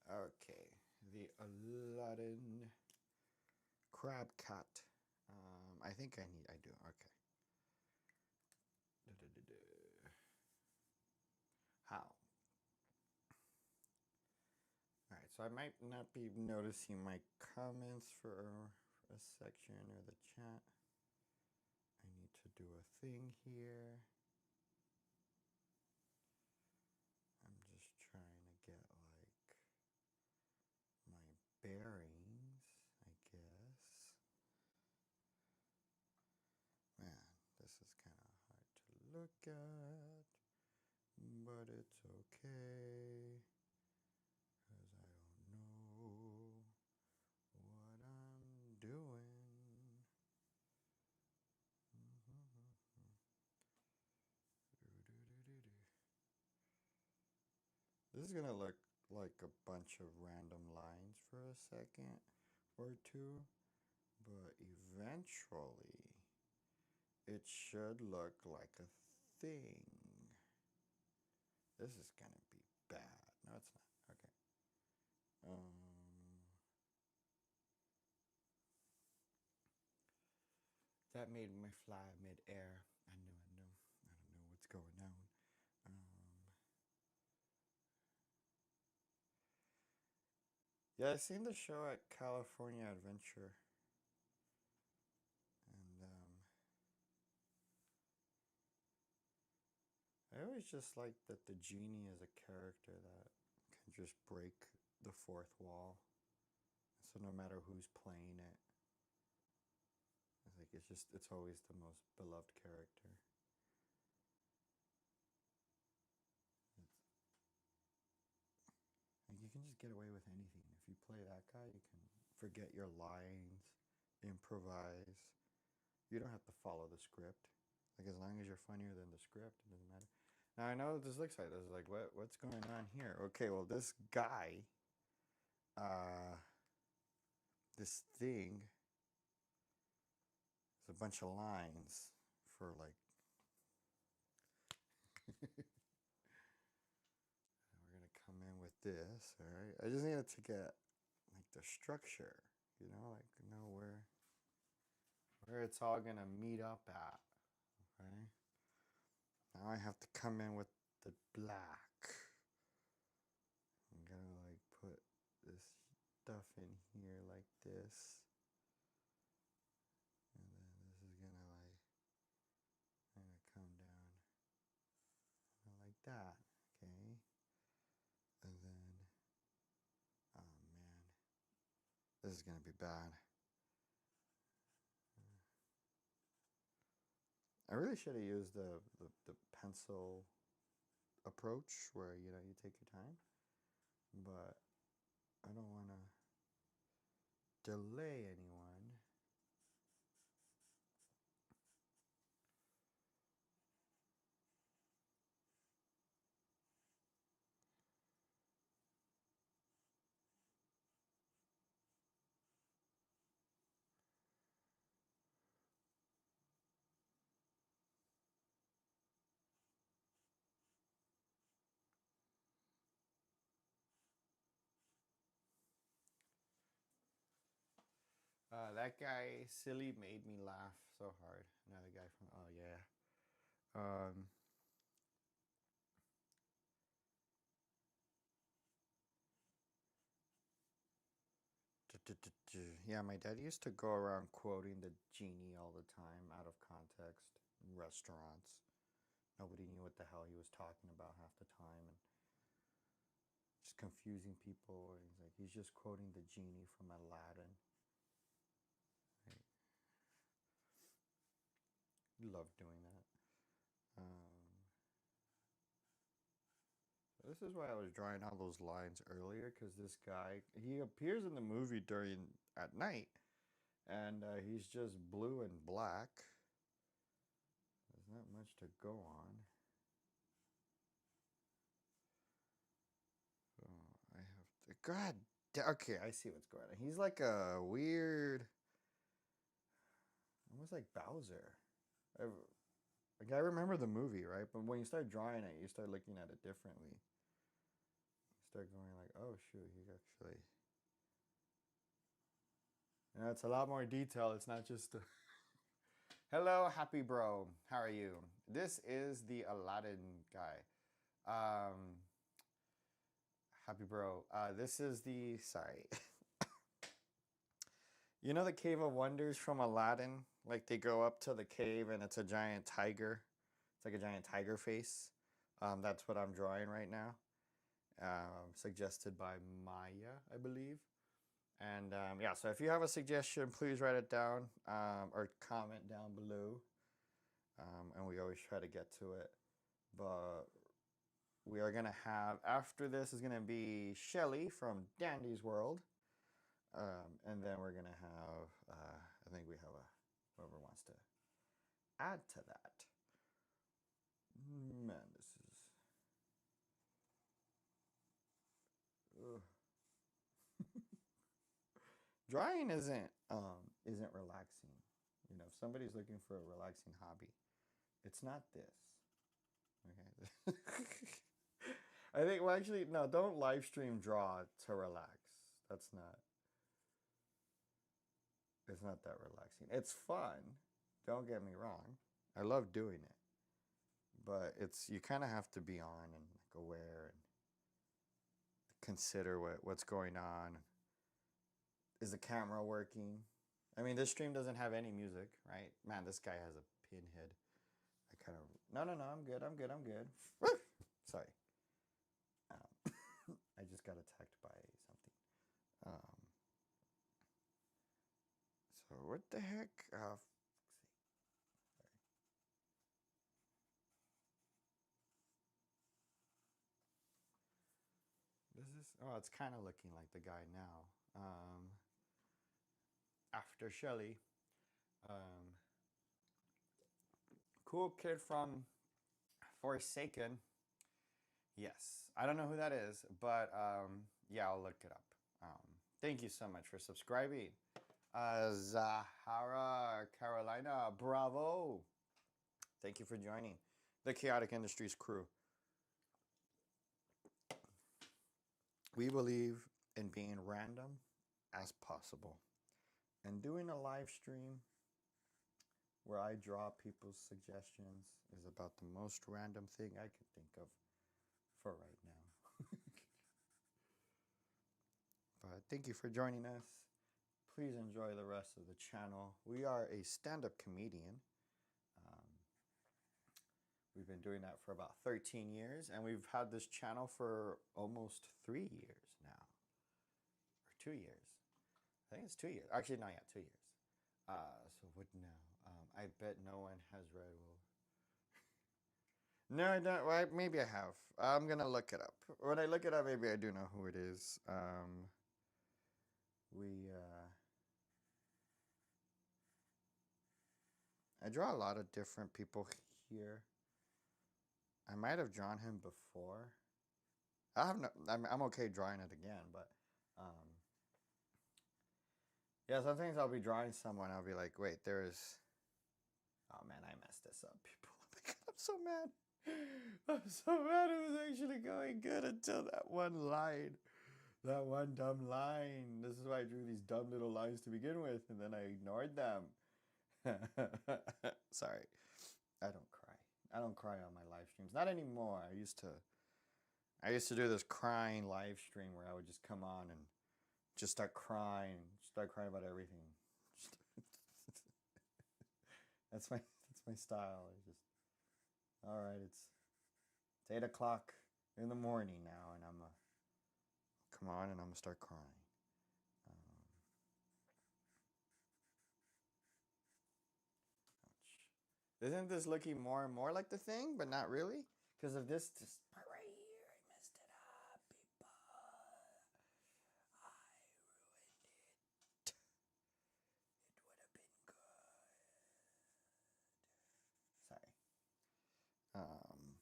Okay, the Aladdin crab cat. I think I do. Okay. How? Alright, so I might not be noticing my comments for a section or the chat. I need to do a thing here. I'm just trying to get like my bearings, I guess. Man, this is kind of hard to look at, but it's okay, because I don't know what I'm doing. This is gonna look like a bunch of random lines for a second or two, but eventually it should look like a thing. This is gonna be bad. No, it's not. Okay. That made me fly mid-air. I know. I don't know what's going on. Yeah, I seen the show at California Adventure. And I always just like that the genie is a character that can just break the fourth wall. So no matter who's playing it, it's always the most beloved character. Like you can just get away with anything. If you play that guy, you can forget your lines, improvise. You don't have to follow the script. Like as long as you're funnier than the script, it doesn't matter. Now I know this looks like this is like what's going on here? Okay, well this guy, this thing, is a bunch of lines for like. We're gonna come in with this. All right. I just needed to get like the structure, like know where it's all gonna meet up at. Okay. Now I have to come in with the black. I'm gonna like put this stuff in here like this. And then this is gonna come down like that. Okay. And then, oh man, this is gonna be bad. I really should have used the pencil approach where you take your time, but I don't want to delay anyone. That guy silly made me laugh so hard. Another guy from oh yeah. Um, Yeah, my dad used to go around quoting the genie all the time out of context in restaurants. Nobody knew what the hell he was talking about half the time, and just confusing people. And he's just quoting the genie from Aladdin. Right? He loved doing that. This is why I was drawing all those lines earlier, because this guy, he appears in the movie during at night, and he's just blue and black. There's not much to go on. Oh, I have to. God. Okay, I see what's going on. He's like a weird, almost like Bowser. Like I remember the movie, right? But when you start drawing it, you start looking at it differently. You start going like, oh shoot, he actually. And it's a lot more detail. It's not just. Hello, happy bro. How are you? This is the Aladdin guy. Um, happy bro. This is the. Sorry. You know the Cave of Wonders from Aladdin? Like they go up to the cave and it's a giant tiger. It's like a giant tiger face. That's what I'm drawing right now. Suggested by Maya, I believe. And yeah, so if you have a suggestion, please write it down or comment down below. And we always try to get to it. But we are going to have, after this is going to be Shelly from Dandy's World. And then we're going to have, I think we have whoever wants to add to that. Man, this is. Ugh. Drawing isn't relaxing. You know, if somebody's looking for a relaxing hobby, it's not this. Okay. I think, well, actually, no, don't live stream draw to relax. It's not that relaxing. It's fun. Don't get me wrong. I love doing it. But you kind of have to be on and like aware and consider what's going on. Is the camera working? I mean, this stream doesn't have any music, right? Man, this guy has a pinhead. I kind of. No, I'm good. Sorry. I just got attacked by something. So what the heck? Sorry. This is. Oh, it's kind of looking like the guy now. After Shelly. Cool kid from Forsaken. Yes. I don't know who that is, but yeah, I'll look it up. Thank you so much for subscribing. Zahara Carolina, bravo. Thank you for joining the Chaotic Industries crew. We believe in being random as possible and doing a live stream where I draw people's suggestions is about the most random thing I could think of for right now. But thank you for joining us. Please enjoy the rest of the channel. We are a stand-up comedian. We've been doing that for about 13 years, and we've had this channel for almost 3 years now. Or 2 years. I think it's 2 years. Actually, not yet, 2 years. So what now? I bet no one has read Will. No, I don't. Well, maybe I have. I'm going to look it up. When I look it up, maybe I do know who it is. I draw a lot of different people here. I might have drawn him before. I'm okay drawing it again, but yeah, sometimes I'll be drawing someone. I'll be like, wait, oh man, I messed this up, people. Oh my God, I'm so mad. I'm so mad. It was actually going good until that one line. That one dumb line. This is why I drew these dumb little lines to begin with, and then I ignored them. Sorry. I don't cry. I don't cry on my live streams. Not anymore. I used to do this crying live stream where I would just come on and just start crying about everything. That's my style. I just all right. It's 8 o'clock in the morning now, and I'm come on, and I'm gonna start crying. Ouch. Isn't this looking more and more like the thing, but not really? Because of this just part right here, I messed it up, people. I ruined it. It would have been good. Sorry. Um,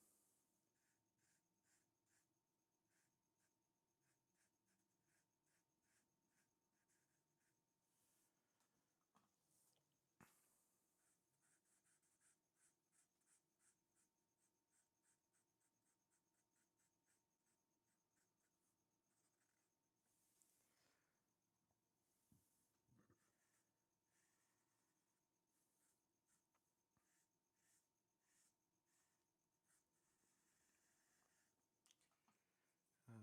um,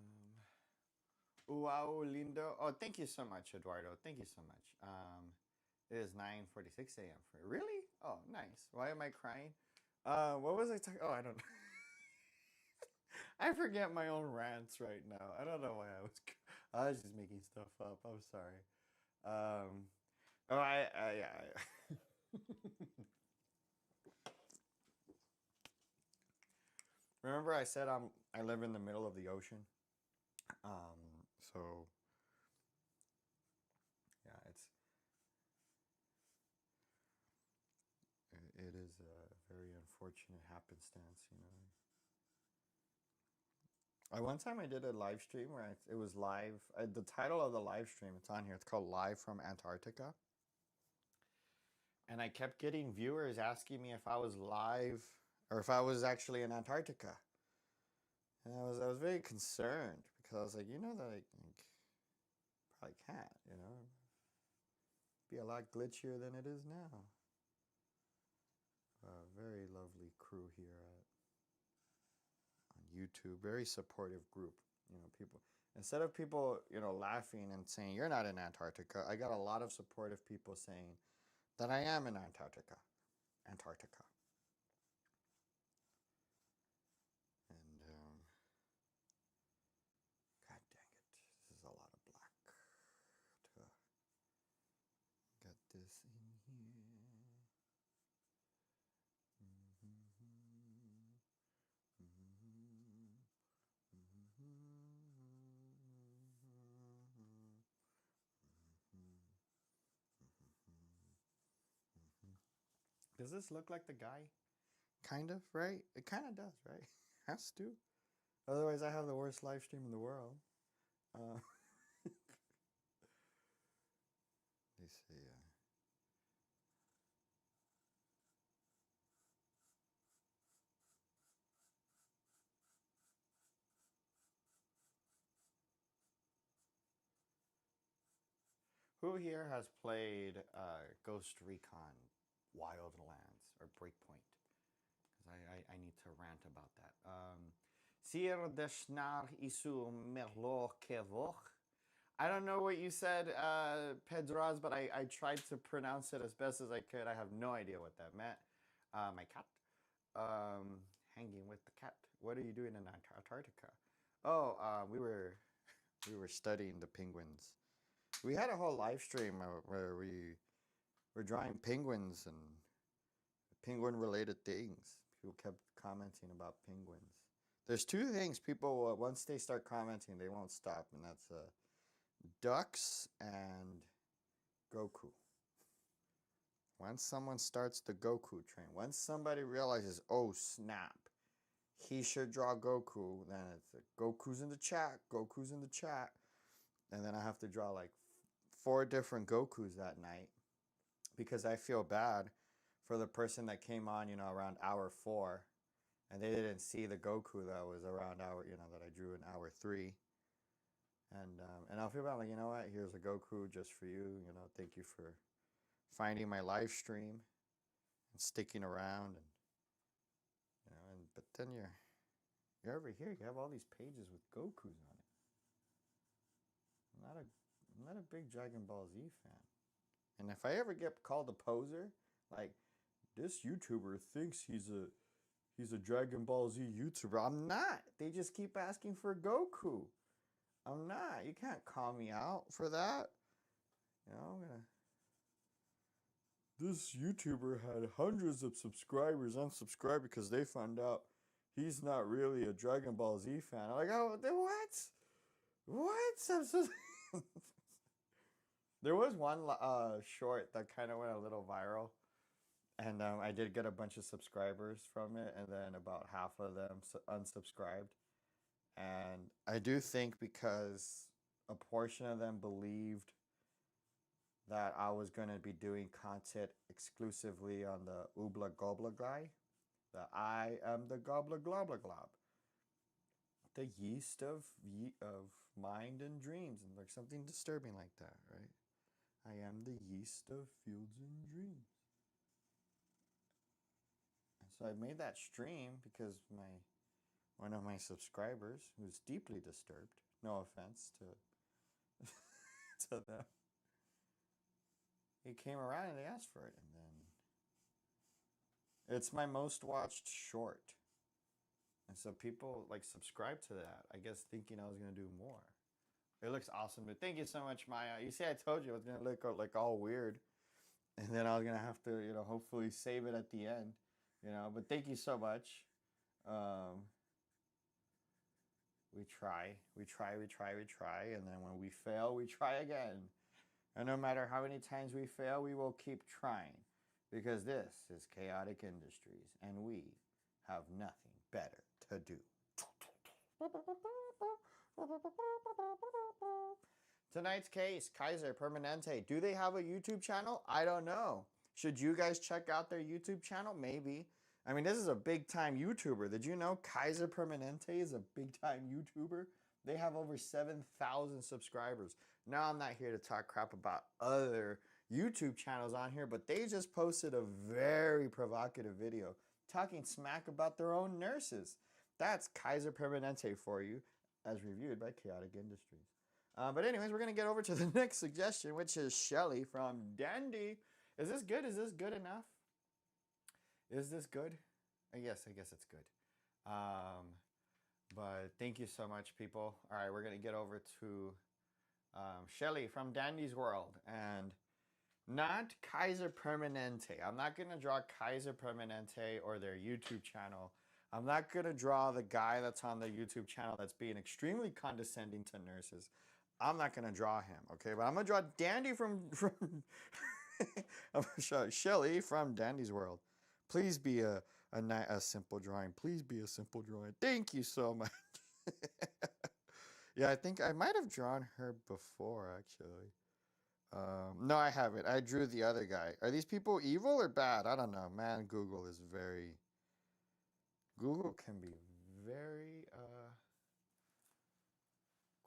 wow, lindo. Oh, thank you so much, Eduardo. Thank you so much. It is 9:46 a.m. for really. Oh, nice. Why am I crying? What was I talking? Oh, I don't know. I forget my own rants right now. I don't know why I was. I was just making stuff up. I'm sorry. Um, oh, yeah. Remember, I said I live in the middle of the ocean. So yeah, it is a very unfortunate happenstance, you know. One time I did a live stream where it was live. The title of the live stream, it's on here. It's called "Live from Antarctica," and I kept getting viewers asking me if I was live or if I was actually in Antarctica. And I was very concerned because I was like, you know that I probably can't, you know. It'd be a lot glitchier than it is now. A very lovely crew here on YouTube. Very supportive group. You know, people instead of people, you know, laughing and saying you're not in Antarctica, I got a lot of supportive people saying that I am in Antarctica. Antarctica. And God dang it. This is a lot of black. Got this in here. Does this look like the guy? Kind of, right? It kind of does, right? Has to. Otherwise, I have the worst live stream in the world. Uh, let's see. Who here has played Ghost Recon Wildlands or Breakpoint? Because I need to rant about that. Sir Deshnar Isu Merlo Kevoch. I don't know what you said, Pedraz, but I tried to pronounce it as best as I could. I have no idea what that meant. My cat. Hanging with the cat. What are you doing in Antarctica? Oh, we were studying the penguins. We had a whole live stream where we were drawing penguins and penguin related things. People kept commenting about penguins. There's two things people once they start commenting, they won't stop, and that's ducks and Goku. Once someone starts the Goku train, once somebody realizes, oh snap, he should draw Goku, then it's Goku's in the chat, Goku's in the chat. And then I have to draw like 4 different Gokus that night because I feel bad for the person that came on, you know, around hour 4 and they didn't see the Goku that was around hour, you know, that I drew in hour 3. And I'll feel bad, like, you know what, here's a Goku just for you, you know, thank you for finding my live stream and sticking around, and you know, and but then you're over here, you have all these pages with Gokus on it. I'm I'm not a big Dragon Ball Z fan. And if I ever get called a poser, like this YouTuber thinks he's a Dragon Ball Z YouTuber. I'm not. They just keep asking for Goku. I'm not. You can't call me out for that. You know, I'm gonna. This YouTuber had hundreds of subscribers unsubscribe because they found out he's not really a Dragon Ball Z fan. I'm like, oh, what? What? There was one short that kind of went a little viral, and I did get a bunch of subscribers from it, and then about half of them unsubscribed. And I do think because a portion of them believed that I was going to be doing content exclusively on the Oobla Gobla guy, the I am the Gobla Globla Glob, the yeast of mind and dreams, and like something disturbing like that, right? I am the yeast of fields and dreams. And so I made that stream because one of my subscribers, who's deeply disturbed, no offense to to them, he came around and they asked for it, and then it's my most watched short. And so people like subscribe to that, I guess thinking I was gonna do more. It looks awesome, but thank you so much, Maya. You see, I told you it was gonna look like all weird, and then I was gonna have to, hopefully save it at the end, But thank you so much. Um, we try, and then when we fail, we try again. And no matter how many times we fail, we will keep trying, because this is Chaotic Industries, and we have nothing better to do. Tonight's case, Kaiser Permanente. Do they have a YouTube channel? I don't know. Should you guys check out their YouTube channel? Maybe. I mean, this is a big time YouTuber. Did you know Kaiser Permanente is a big time YouTuber? They have over 7,000 subscribers. Now, I'm not here to talk crap about other YouTube channels on here, but they just posted a very provocative video talking smack about their own nurses. That's Kaiser Permanente for you, as reviewed by Chaotic Industries. But anyways, we're going to get over to the next suggestion, which is Shelly from Dandy. Is this good? Is this good enough? Is this good? Yes, I guess it's good. But thank you so much, people. All right, we're going to get over to Shelly from Dandy's World. And not Kaiser Permanente. I'm not going to draw Kaiser Permanente or their YouTube channel. I'm not going to draw the guy that's on the YouTube channel that's being extremely condescending to nurses. I'm not going to draw him, okay? But I'm going to draw Dandy from Shelly from Dandy's World. Please be a simple drawing. Please be a simple drawing. Thank you so much. Yeah, I think I might have drawn her before, actually. No, I haven't. I drew the other guy. Are these people evil or bad? I don't know. Man, Google can be very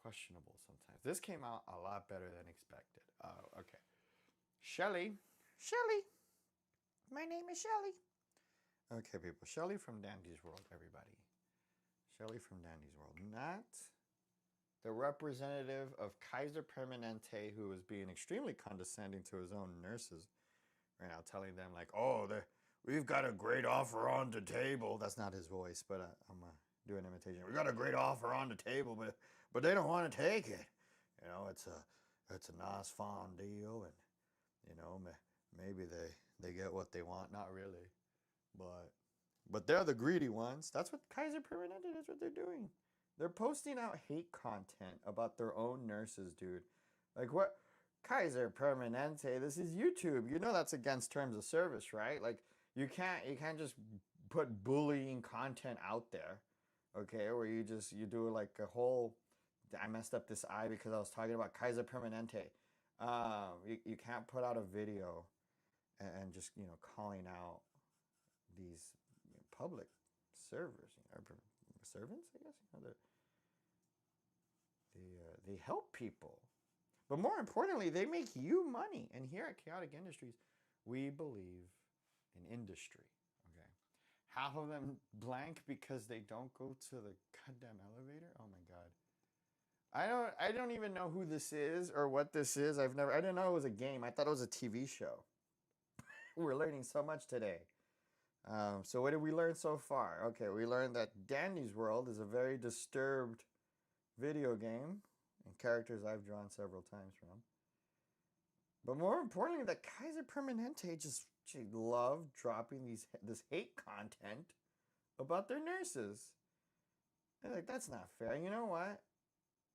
questionable sometimes. This came out a lot better than expected. Oh, okay. Shelly. My name is Shelly. Okay, people. Shelly from Dandy's World, everybody. Shelly from Dandy's World. Not the representative of Kaiser Permanente, who was being extremely condescending to his own nurses right now, telling them like, "Oh, we've got a great offer on the table." That's not his voice, but I'm doing an imitation. We got a great offer on the table, but they don't want to take it. It's a nice fun deal, and maybe they get what they want. Not really, but they're the greedy ones. That's what Kaiser Permanente. That's what they're doing. They're posting out hate content about their own nurses, dude. Like what? Kaiser Permanente, this is YouTube. You know that's against terms of service, right? Like you can't just put bullying content out there, okay? Where you do like a whole. I messed up this eye because I was talking about Kaiser Permanente. You can't put out a video and just calling out these public servers, servants, I guess. They help people, but more importantly, they make you money. And here at Chaotic Industries, we believe in industry. Okay, half of them blank because they don't go to the goddamn elevator. Oh my god, I don't even know who this is or what this is. I didn't know it was a game. I thought it was a TV show. We're learning so much today. So what did we learn so far? Okay, we learned that Dandy's World is a very disturbed video game and characters I've drawn several times from. But more importantly, that Kaiser Permanente just she loved dropping this hate content about their nurses. And like that's not fair. And you know what?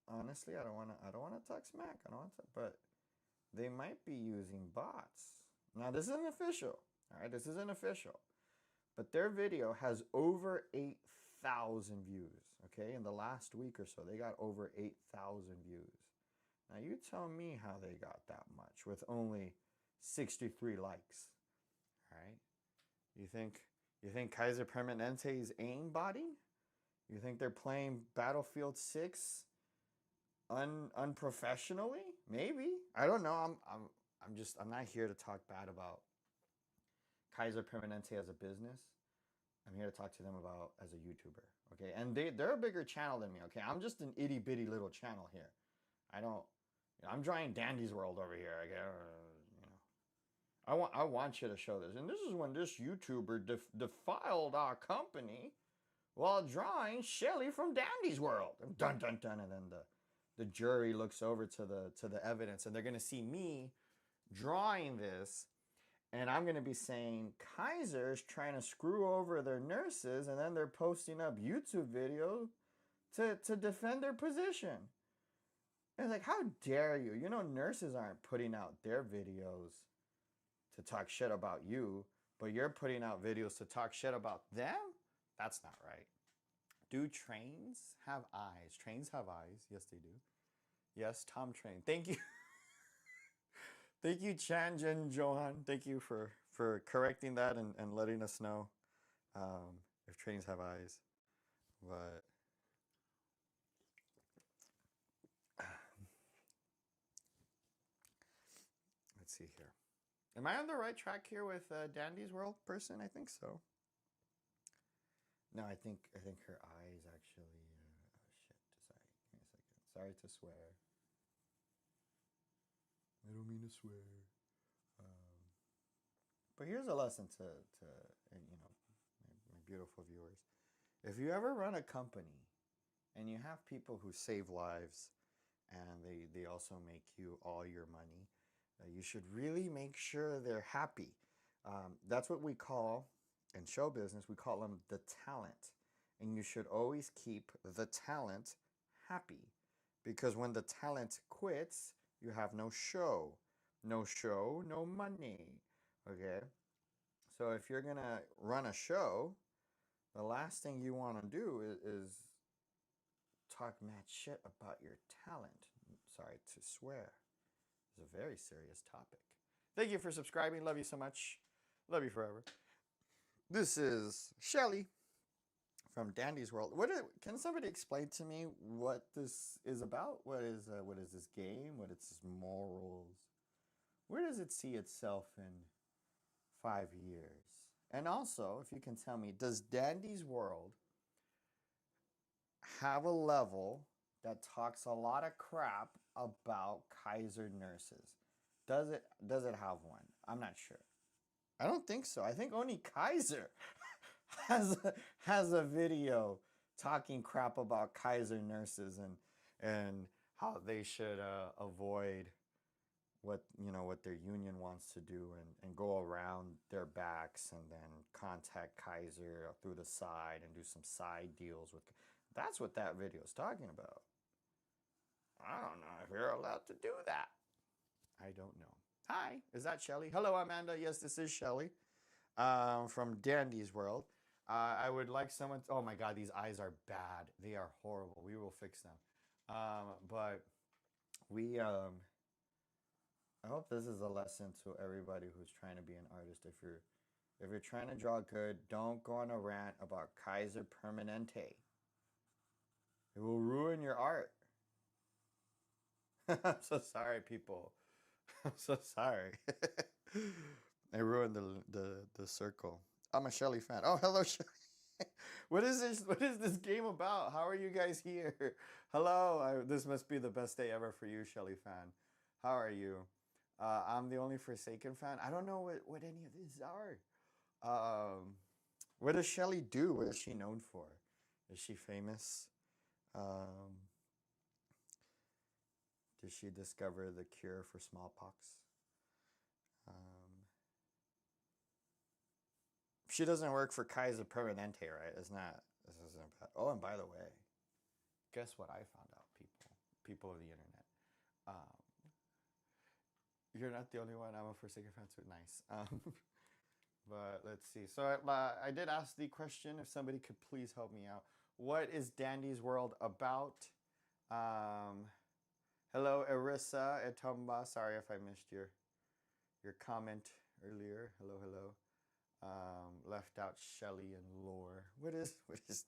Honestly, I don't wanna talk smack. I don't want to, but they might be using bots. Now this isn't official. All right, this isn't official. But their video has over 8,000 views. Okay, in the last week or so, they got over 8,000 views. Now you tell me how they got that much with only 63 likes. All right, you think Kaiser Permanente is aimbotting? You think they're playing Battlefield 6 unprofessionally? Maybe. I don't know. I'm not here to talk bad about Kaiser Permanente as a business. I'm here to talk to them about as a YouTuber. Okay, and they're a bigger channel than me. Okay, I'm just an itty bitty little channel here. I don't. I'm drawing Dandy's World over here. I get, you know. I want you to show this, and this is when this YouTuber defiled our company while drawing Shelly from Dandy's World. Dun dun dun, and then the jury looks over to the evidence, and they're gonna see me drawing this, and I'm gonna be saying Kaiser's trying to screw over their nurses, and then they're posting up YouTube videos to defend their position. And it's like, how dare you? You know, nurses aren't putting out their videos to talk shit about you, but you're putting out videos to talk shit about them? That's not right. Do trains have eyes? Trains have eyes. Yes, they do. Yes, Tom Train. Thank you. Thank you, Chan Jen Johan. Thank you for correcting that and letting us know if trains have eyes. But let's see here. Am I on the right track here with Dandy's World person? I think so. No, I think her eyes actually. Oh shit! Sorry, give me a second. Sorry to swear. I don't mean to swear. But here's a lesson to you know my beautiful viewers. If you ever run a company and you have people who save lives and they also make you all your money, you should really make sure they're happy. That's what we call in show business, we call them the talent. And you should always keep the talent happy. Because when the talent quits, you have no show. No show, no money. Okay? So if you're going to run a show, the last thing you want to do is talk mad shit about your talent. Sorry to swear. It's a very serious topic. Thank you for subscribing. Love you so much. Love you forever. This is Shelly from Dandy's World. Can somebody explain to me what this is about? What is this game? What is its morals? Where does it see itself in 5 years? And also, if you can tell me, does Dandy's World have a level that talks a lot of crap about Kaiser nurses? Does it have one? I'm not sure. I don't think so. I think only Kaiser has a video talking crap about Kaiser nurses and how they should avoid what their union wants to do and go around their backs and then contact Kaiser through the side and do some side deals with. That's what that video is talking about. I don't know if you're allowed to do that. I don't know. Hi, is that Shelly? Hello, Amanda. Yes, this is Shelly from Dandy's World. I would like someone. Oh my God, these eyes are bad. They are horrible. We will fix them. But we. I hope this is a lesson to everybody who's trying to be an artist. If you're trying to draw good, don't go on a rant about Kaiser Permanente. It will ruin your art. I'm so sorry, people. I'm so sorry. I ruined the circle. I'm a Shelly fan. Oh, hello, Shelly. What is this? What is this game about? How are you guys here? Hello. This must be the best day ever for you, Shelly fan. How are you? I'm the only Forsaken fan. I don't know what any of these are. Um, what does Shelly do? What is she known for? Is she famous? Um, did she discover the cure for smallpox? Um, she doesn't work for Kaiser Permanente, right? It's not. This isn't bad. Oh, and by the way, guess what I found out, people of the internet. Um, you're not the only one. I'm a Forsaken fan too. Nice. But let's see. So I did ask the question if somebody could please help me out. What is Dandy's World about? Um, hello, Erissa Etomba. Sorry if I missed your comment earlier. Hello, hello. Left out Shelly and Lore. What is this?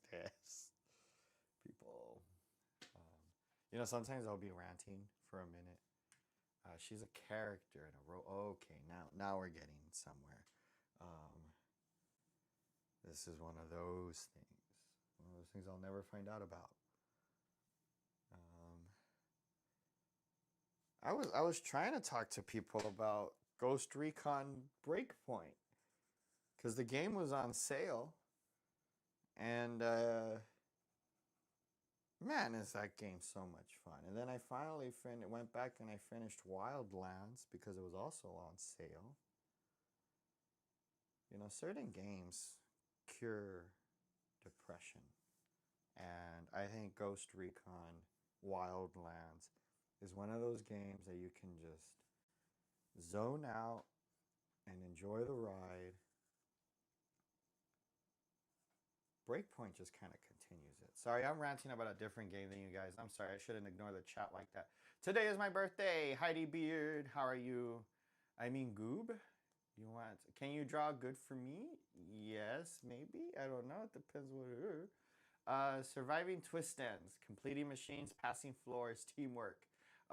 People. Sometimes I'll be ranting for a minute. She's a character in a role. Okay, now we're getting somewhere. Um, this is one of those things. One of those things I'll never find out about. I was trying to talk to people about Ghost Recon Breakpoint because the game was on sale, and man, is that game so much fun. And then I finally went back and I finished Wildlands because it was also on sale. Certain games cure depression. And I think Ghost Recon Wildlands is one of those games that you can just zone out and enjoy the ride. Breakpoint just kind of continues it. Sorry, I'm ranting about a different game than you guys. I'm sorry, I shouldn't ignore the chat like that. Today is my birthday. Heidi Beard, how are you? I mean, Goob, can you draw good for me? Yes, maybe. I don't know. It depends what it is. Surviving twist ends, completing machines, passing floors, teamwork.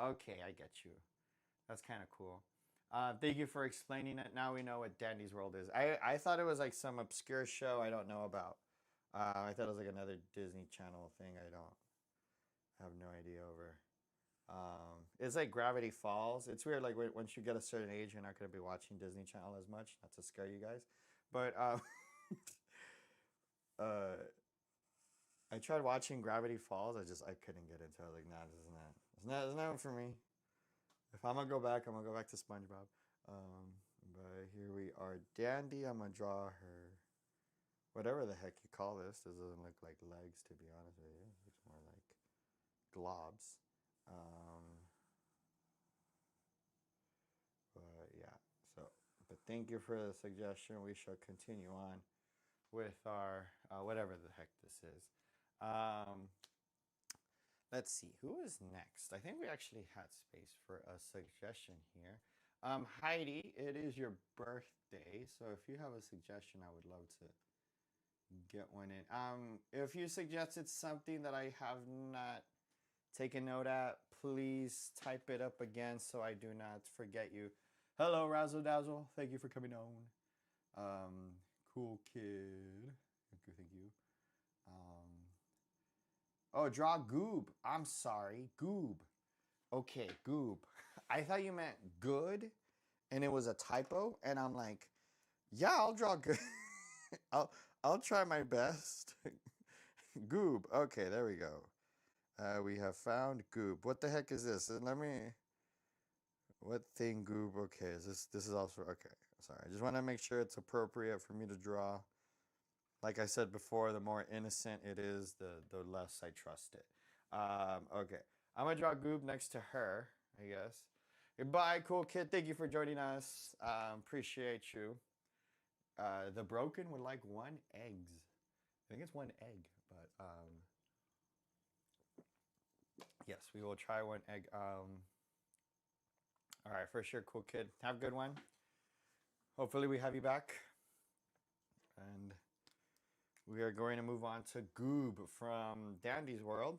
Okay, I get you. That's kind of cool. Thank you for explaining it. Now we know what Dandy's World is. I thought it was like some obscure show I don't know about. I thought it was like another Disney Channel thing. I have no idea over. It's like Gravity Falls. It's weird. Like once you get a certain age, you're not going to be watching Disney Channel as much. Not to scare you guys, but uh, I tried watching Gravity Falls. I couldn't get into it. I was like, nah, this is not for me. If I'm gonna go back, I'm gonna go back to SpongeBob. But here we are, Dandy. I'm gonna draw her. Whatever the heck you call this. This doesn't look like legs, to be honest with you. It looks more like globs. But yeah. But thank you for the suggestion. We shall continue on with our whatever the heck this is. Let's see, who is next? I think we actually had space for a suggestion here. Heidi, it is your birthday, so if you have a suggestion, I would love to get one in. If you suggested something that I have not taken note at, please type it up again so I do not forget you. Hello, Razzle Dazzle. Thank you for coming on. Cool kid. Thank you. Oh, draw Goob. I'm sorry, Goob. Okay, Goob. I thought you meant good, and it was a typo, and I'm like, yeah, I'll draw good. I'll try my best. Goob. Okay, there we go. We have found Goob. What the heck is this? Let me. What thing, Goob? Okay, this is also okay. Sorry, I just want to make sure it's appropriate for me to draw. Like I said before, the more innocent it is, the less I trust it. Okay, I'm gonna draw Goob next to her, I guess. Goodbye, cool kid. Thank you for joining us. Appreciate you. The broken would like 1 eggs. I think it's 1 egg, but yes, we will try 1 egg. All right, for sure, cool kid. Have a good one. Hopefully, we have you back. And we are going to move on to Goob from Dandy's World.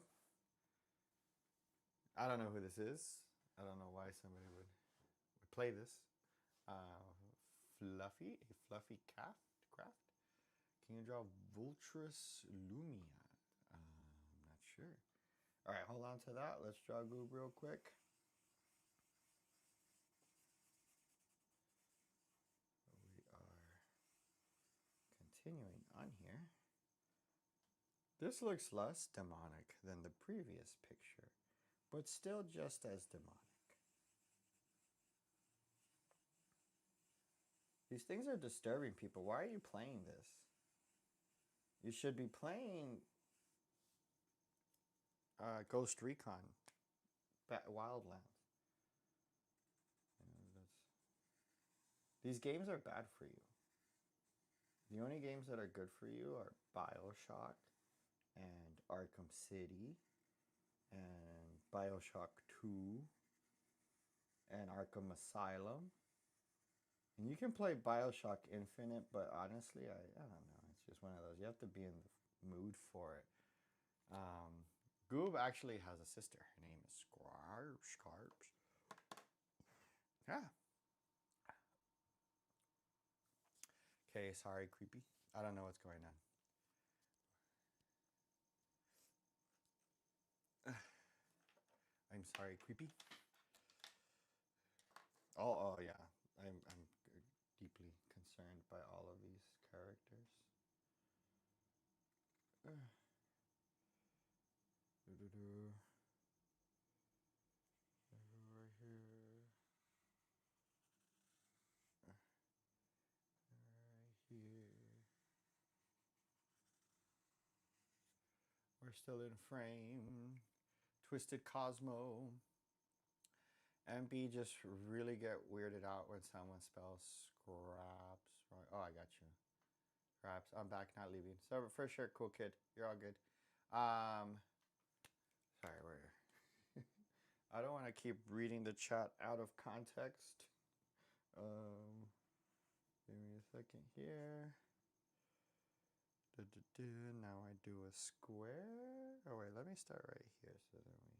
I don't know who this is. I don't know why somebody would play this. Fluffy, a fluffy craft. Can you draw Vulturus Lumia? I'm not sure. All right, hold on to that. Let's draw Goob real quick. We are continuing on here. This looks less demonic than the previous picture, but still just as demonic. These things are disturbing people. Why are you playing this? You should be playing Ghost Recon Wildlands. These games are bad for you. The only games that are good for you are BioShock and Arkham City and BioShock 2 and Arkham Asylum. And you can play BioShock Infinite, but honestly, I don't know. It's just one of those. You have to be in the mood for it. Goob actually has a sister. Her name is Scarps. Yeah. Okay, sorry, creepy. I don't know what's going on. I'm sorry, creepy. Oh yeah. I'm deeply concerned by all of these characters. Right here. Right here. We're still in frame. Twisted Cosmo. MB just really get weirded out when someone spells scraps. Oh, I got you. Scraps. I'm back, not leaving. So for sure, cool kid. You're all good. Sorry, where? I don't want to keep reading the chat out of context. Give me a second here. Now I do a square. Oh wait, let me start right here so then we.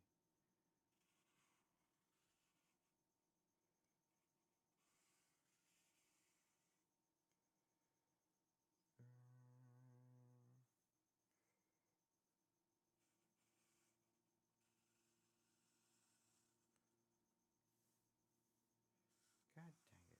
God dang it.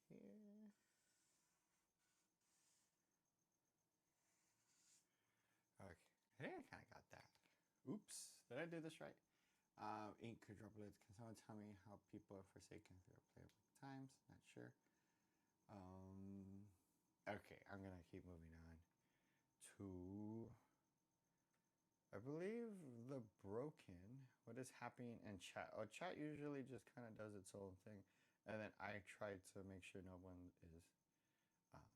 Here. Here. Okay. I think I kind of got that. Oops. Did I do this right? Ink quadruplets. Can someone tell me how people are forsaken through playable times? Not sure. Okay, I'm gonna keep moving on to. I believe the broken. What is happening in chat? Oh, chat usually just kind of does its own thing, and then I try to make sure no one is like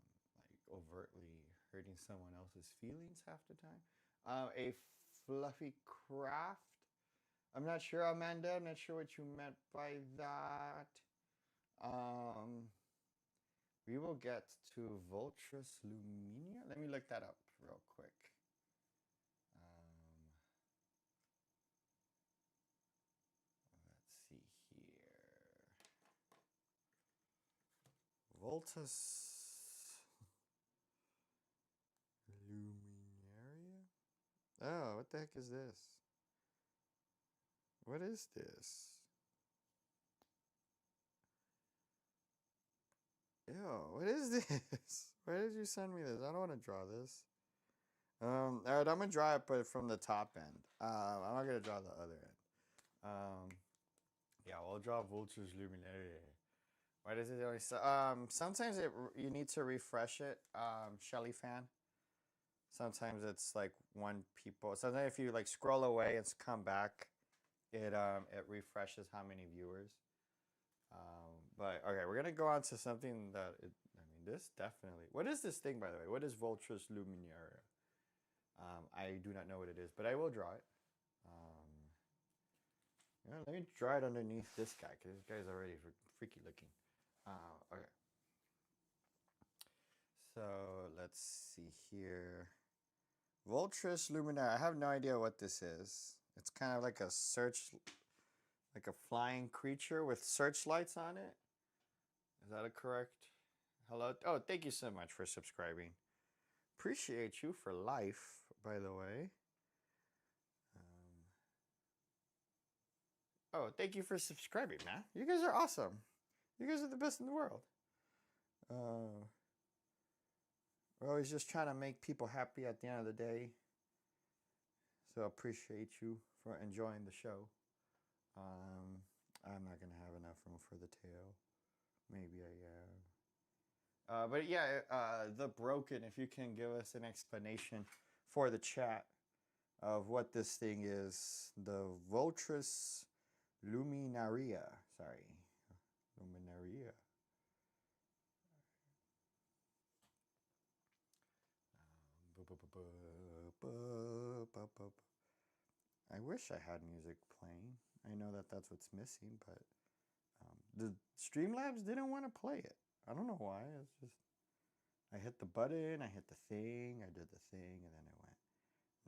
overtly hurting someone else's feelings half the time. A fluffy craft. I'm not sure, Amanda. I'm not sure what you meant by that. We will get to Vultrus Luminia. Let me look that up real quick. Let's see here. Vultus Luminaria? Oh, what the heck is this? What is this? Ew, what is this? Why did you send me this? I don't want to draw this. All right, I'm gonna draw it, but from the top end. I'm not gonna draw the other end. Yeah, we'll draw Vulture's Luminaria. Why does it always? Sometimes you need to refresh it. Shelly fan. Sometimes it's like one people. Sometimes if you like scroll away and come back, it refreshes how many viewers. But okay, we're gonna go on to something that I mean, this definitely. What is this thing, by the way? What is Vultrus Luminaria? I do not know what it is, but I will draw it. Um, let me draw it underneath this guy because this guy's already freaky looking. Okay. So let's see here. Vultrus luminaire. I have no idea what this is. It's kind of like a like a flying creature with searchlights on it. Is that a correct? Hello. Oh, thank you so much for subscribing. Appreciate you for life, by the way. Oh, thank you for subscribing, man. You guys are awesome. You guys are the best in the world. We're always just trying to make people happy at the end of the day. So I appreciate you for enjoying the show. I'm not gonna have enough room for the tail. Maybe I am. But yeah, the broken. If you can give us an explanation for the chat of what this thing is, the Vultrus luminaria. Sorry, luminaria. I wish I had music playing. I know that that's what's missing, but the Streamlabs didn't want to play it. I don't know why. It's just I hit the button, I hit the thing, I did the thing, and then it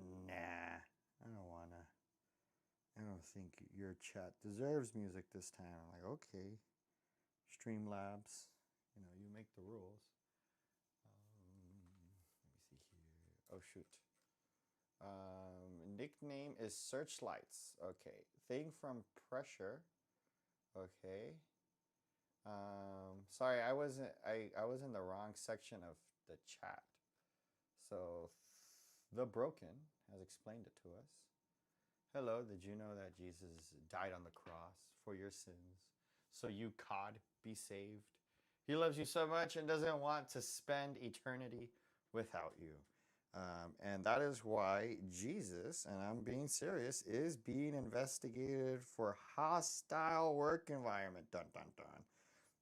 went, nah, I don't wanna. I don't think your chat deserves music this time. I'm like, okay, Streamlabs, you make the rules. Let me see here. Oh shoot. Nickname is Searchlights. Okay. Thing from Pressure. Okay. Sorry, I was in the wrong section of the chat. So the Broken has explained it to us. Hello, did you know that Jesus died on the cross for your sins so you could be saved? He loves you so much and doesn't want to spend eternity without you. And that is why Jesus, and I'm being serious, is being investigated for hostile work environment. Dun dun dun.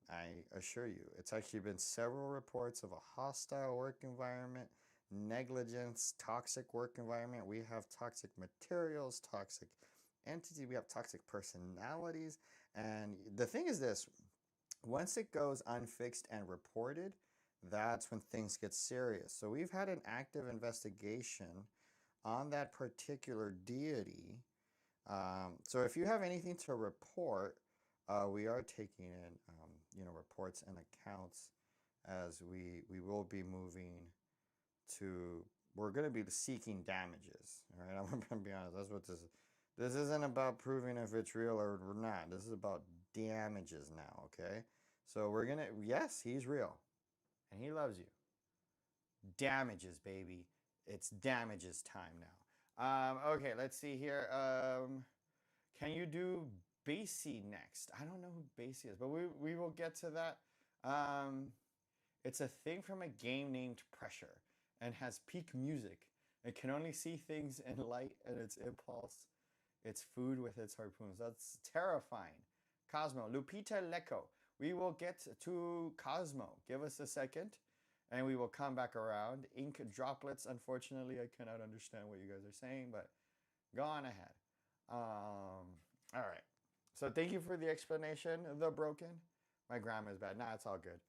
I assure you, it's actually been several reports of a hostile work environment, negligence, toxic work environment. We have toxic materials, toxic entities, we have toxic personalities. And the thing is this, once it goes unfixed and reported, that's when things get serious. So we've had an active investigation on that particular deity. So if you have anything to report, we are taking in, reports and accounts as we will be moving to. We're going to be seeking damages. All right, I'm going to be honest. That's what this is. This isn't about proving if it's real or not. This is about damages now. Okay, so we're gonna. Yes, he's real, and he loves you. Damages, baby. It's damages time now. Okay, let's see here. Can you do Basie next? I don't know who Basie is, but we will get to that. It's a thing from a game named Pressure and has peak music. It can only see things in light and its impulse. It's food with its harpoons. That's terrifying. Cosmo, Lupita Lecco. We will get to Cosmo. Give us a second and we will come back around. Ink droplets. Unfortunately, I cannot understand what you guys are saying, but go on ahead. All right. So thank you for the explanation. The Broken. My grammar is bad. Nah, it's all good.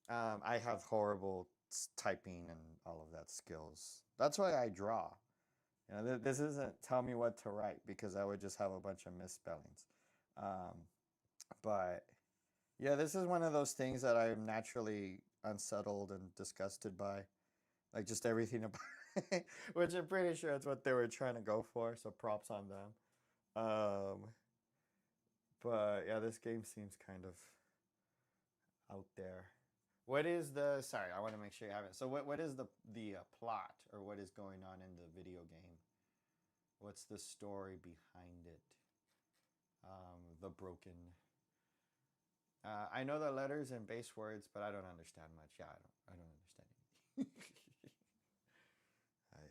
I have horrible typing and all of that skills. That's why I draw. This isn't tell me what to write because I would just have a bunch of misspellings. But yeah, this is one of those things that I'm naturally unsettled and disgusted by. Like just everything about it, which I'm pretty sure that's what they were trying to go for. So props on them. But yeah, this game seems kind of out there. What is the? Sorry, I want to make sure you have it. So what is the plot or what is going on in the video game? What's the story behind it? The Broken. I know the letters and base words, but I don't understand much. Yeah, I don't understand anything. I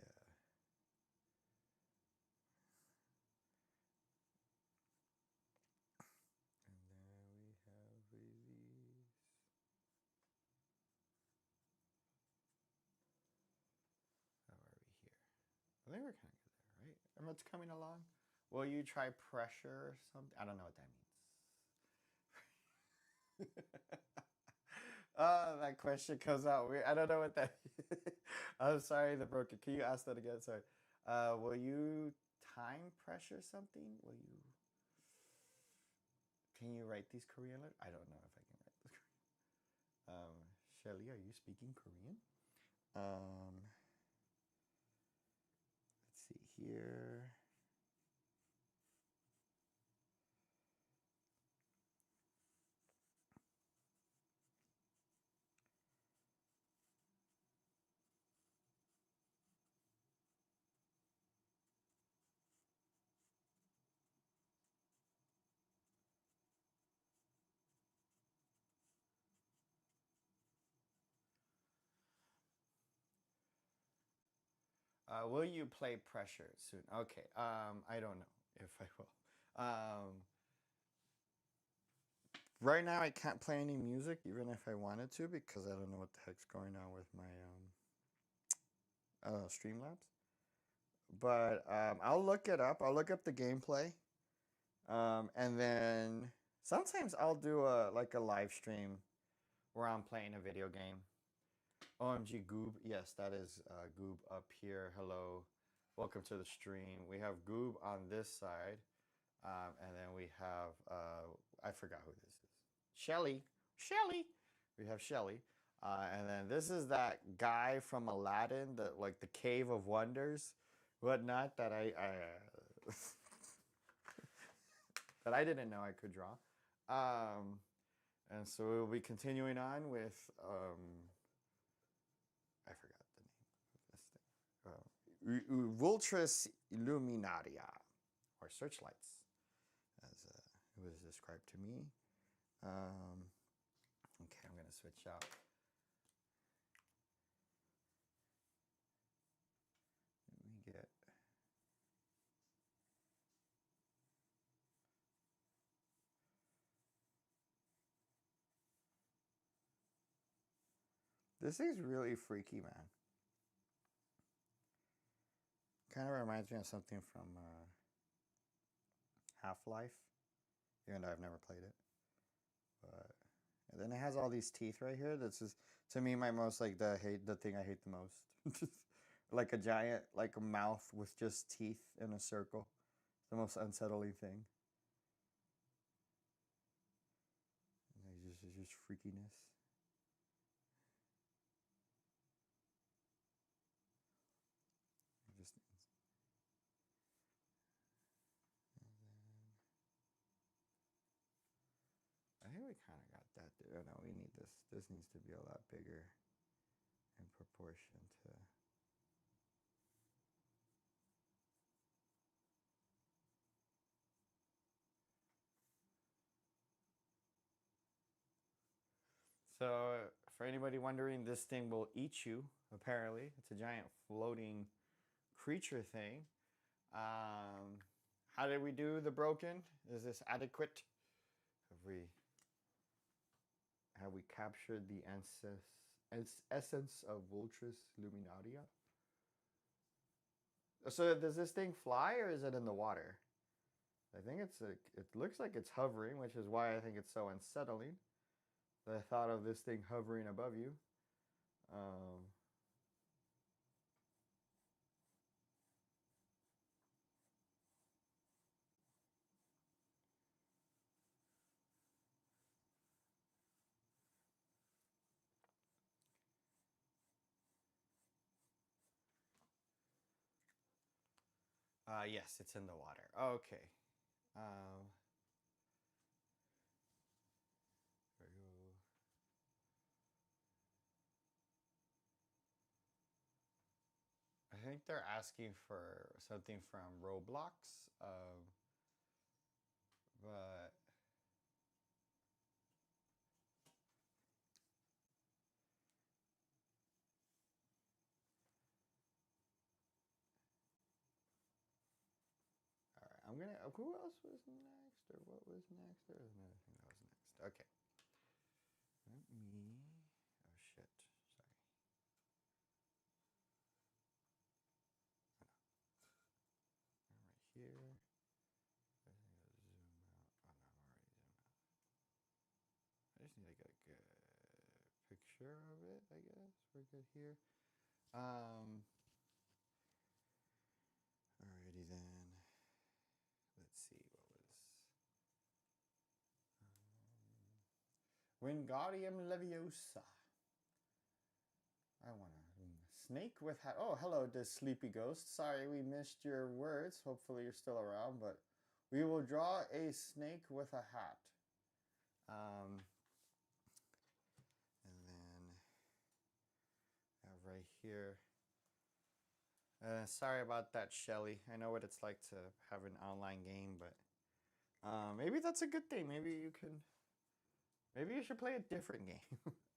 And there we have these. How are we here? think we're kind of good there, right? And it's coming along. Will you try pressure or something? I don't know what that means. That question comes out weird. I don't know what that is. I'm sorry, the broken. Can you ask that again? Sorry. Will you time pressure something? Will you? Can you write these Korean letters? I don't know if I can write this Korean. Shelly, are you speaking Korean? Let's see here. Will you play pressure soon? Okay. I don't know if I will. Right now, I can't play any music, even if I wanted to, because I don't know what the heck's going on with my Streamlabs. But I'll look it up. I'll look up the gameplay, and then sometimes I'll do a live stream where I'm playing a video game. OMG Goob, yes, that is Goob up here. Hello, welcome to the stream. We have Goob on this side, and then we have I forgot who this is. Shelly. We have Shelly. And then this is that guy from Aladdin, like the Cave of Wonders, whatnot, that I that I didn't know I could draw. And so we'll be continuing on with I forgot the name of this thing. Vultris Illuminaria, or searchlights, as it was described to me. Okay, I'm going to switch out. Let me get... This thing's really freaky, man. Kind of reminds me of something from Half-Life, even though I've never played it. But and then it has all these teeth right here. That's just, to me, my most like the thing I hate the most. Like a giant, like a mouth with just teeth in a circle. The most unsettling thing. It's just freakiness. Just I think we kind of got that there. No, we need this. This needs to be a lot bigger in proportion to... So, for anybody wondering, this thing will eat you, apparently. It's a giant floating creature thing. How did we do the broken? Is this adequate? Have we captured the essence of Vultris Luminaria? So does this thing fly, or is it in the water? I think it looks like it's hovering, which is why I think it's so unsettling. The thought of this thing hovering above you. Yes, it's in the water. Okay. I think they're asking for something from Roblox, but all right. I'm gonna. Who else was next, or what was next? There was another thing that was next. Okay. Let me. Oh shit. Sorry. Oh, no. care of it, I guess. We're good here. Alrighty then. Let's see what was Wingardium Leviosa. I want a snake with hat. Oh, hello, this sleepy ghost. Sorry we missed your words. Hopefully you're still around, but we will draw a snake with a hat. And then right here. Sorry about that, Shelly. I know what it's like to have an online game, but maybe that's a good thing. Maybe you should play a different game.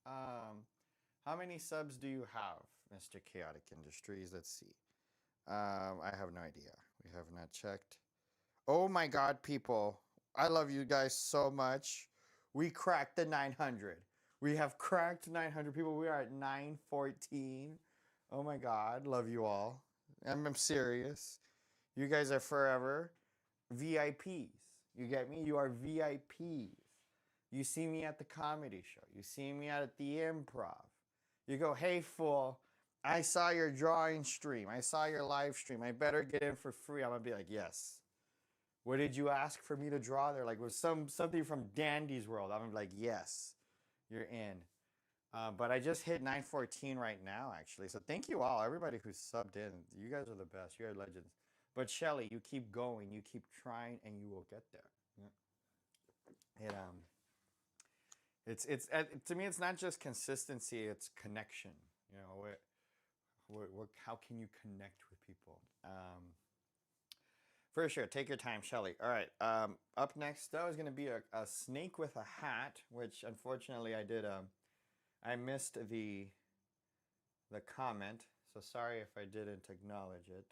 How many subs do you have, Mr. Chaotic Industries? Let's see. I have no idea. We have not checked. Oh my God, people. I love you guys so much. We cracked the 900. We have cracked 900 people. We are at 914. Oh my God. Love you all. I'm serious. You guys are forever VIPs. You get me? You are VIPs. You see me at the comedy show. You see me at the improv. You go, hey, fool, I saw your drawing stream. I saw your live stream. I better get in for free. I'm going to be like, yes. What did you ask for me to draw? They're like, was something from Dandy's World. I'm like, yes, you're in. But I just hit 914 right now, actually. So thank you all, everybody who subbed in. You guys are the best. You are legends. But Shelly, you keep going, you keep trying, and you will get there. Yeah. It's to me, it's not just consistency; it's connection. You know, how can you connect with people? For sure, take your time, Shelly. All right. Up next, though, is going to be a snake with a hat, which unfortunately I did. I missed the comment, so sorry if I didn't acknowledge it.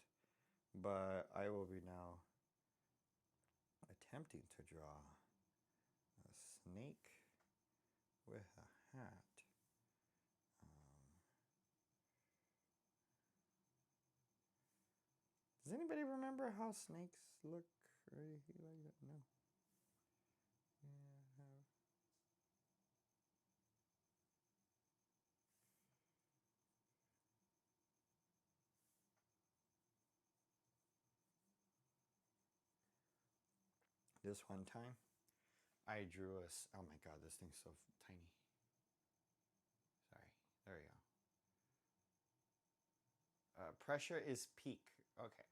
But I will be now attempting to draw a snake with a hat. Does anybody remember how snakes look right here like that? No. Yeah. This one time, I drew a. Oh my God, this thing's so tiny. Sorry. There we go. Pressure is peak. Okay.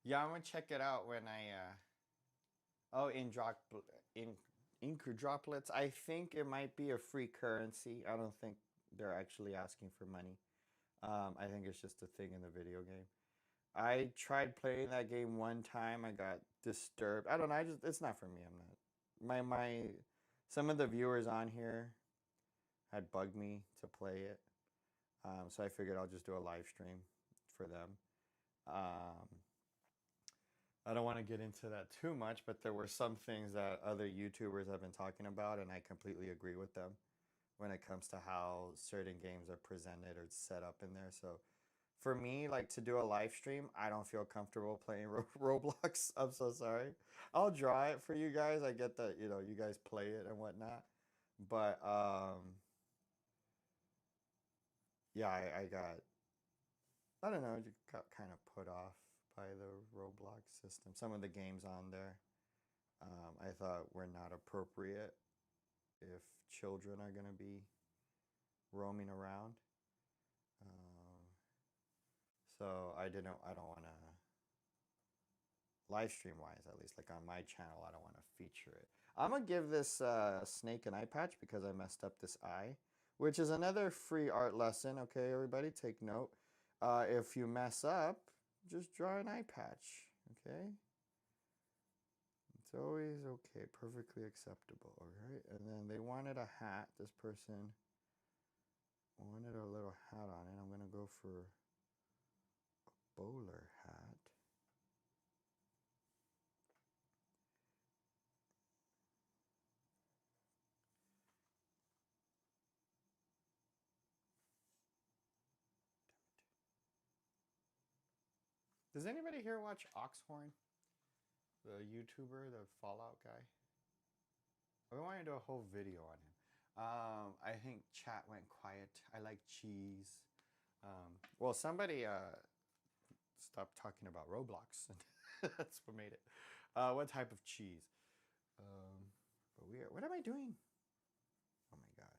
Yeah, I'm gonna check it out when I. Oh, in ink droplets. I think it might be a free currency. I don't think they're actually asking for money. I think it's just a thing in the video game. I tried playing that game one time. I got disturbed. I don't know. It's not for me. I'm not. My some of the viewers on here had bugged me to play it. So I figured I'll just do a live stream for them. I don't want to get into that too much, but there were some things that other YouTubers have been talking about, and I completely agree with them when it comes to how certain games are presented or set up in there. So for me, like to do a live stream, I don't feel comfortable playing Roblox. I'm so sorry. I'll draw it for you guys. I get that, you guys play it and whatnot. But yeah, I don't know, just got kind of put off by the Roblox system. Some of the games on there, I thought were not appropriate if children are going to be roaming around. So I don't want to, live stream wise at least, like on my channel, I don't want to feature it. I'm going to give this snake an eye patch because I messed up this eye, which is another free art lesson. Okay, everybody, take note. If you mess up, just draw an eye patch. Okay. It's always okay, perfectly acceptable, all right? And then they wanted a hat. This person wanted a little hat on it. I'm going to go for a bowler hat. Does anybody here watch Oxhorn? The YouTuber, the Fallout guy? I want to do a whole video on him. I think chat went quiet. I like cheese. Well, somebody stopped talking about Roblox, and that's what made it. What type of cheese? But weird. What am I doing? Oh my god.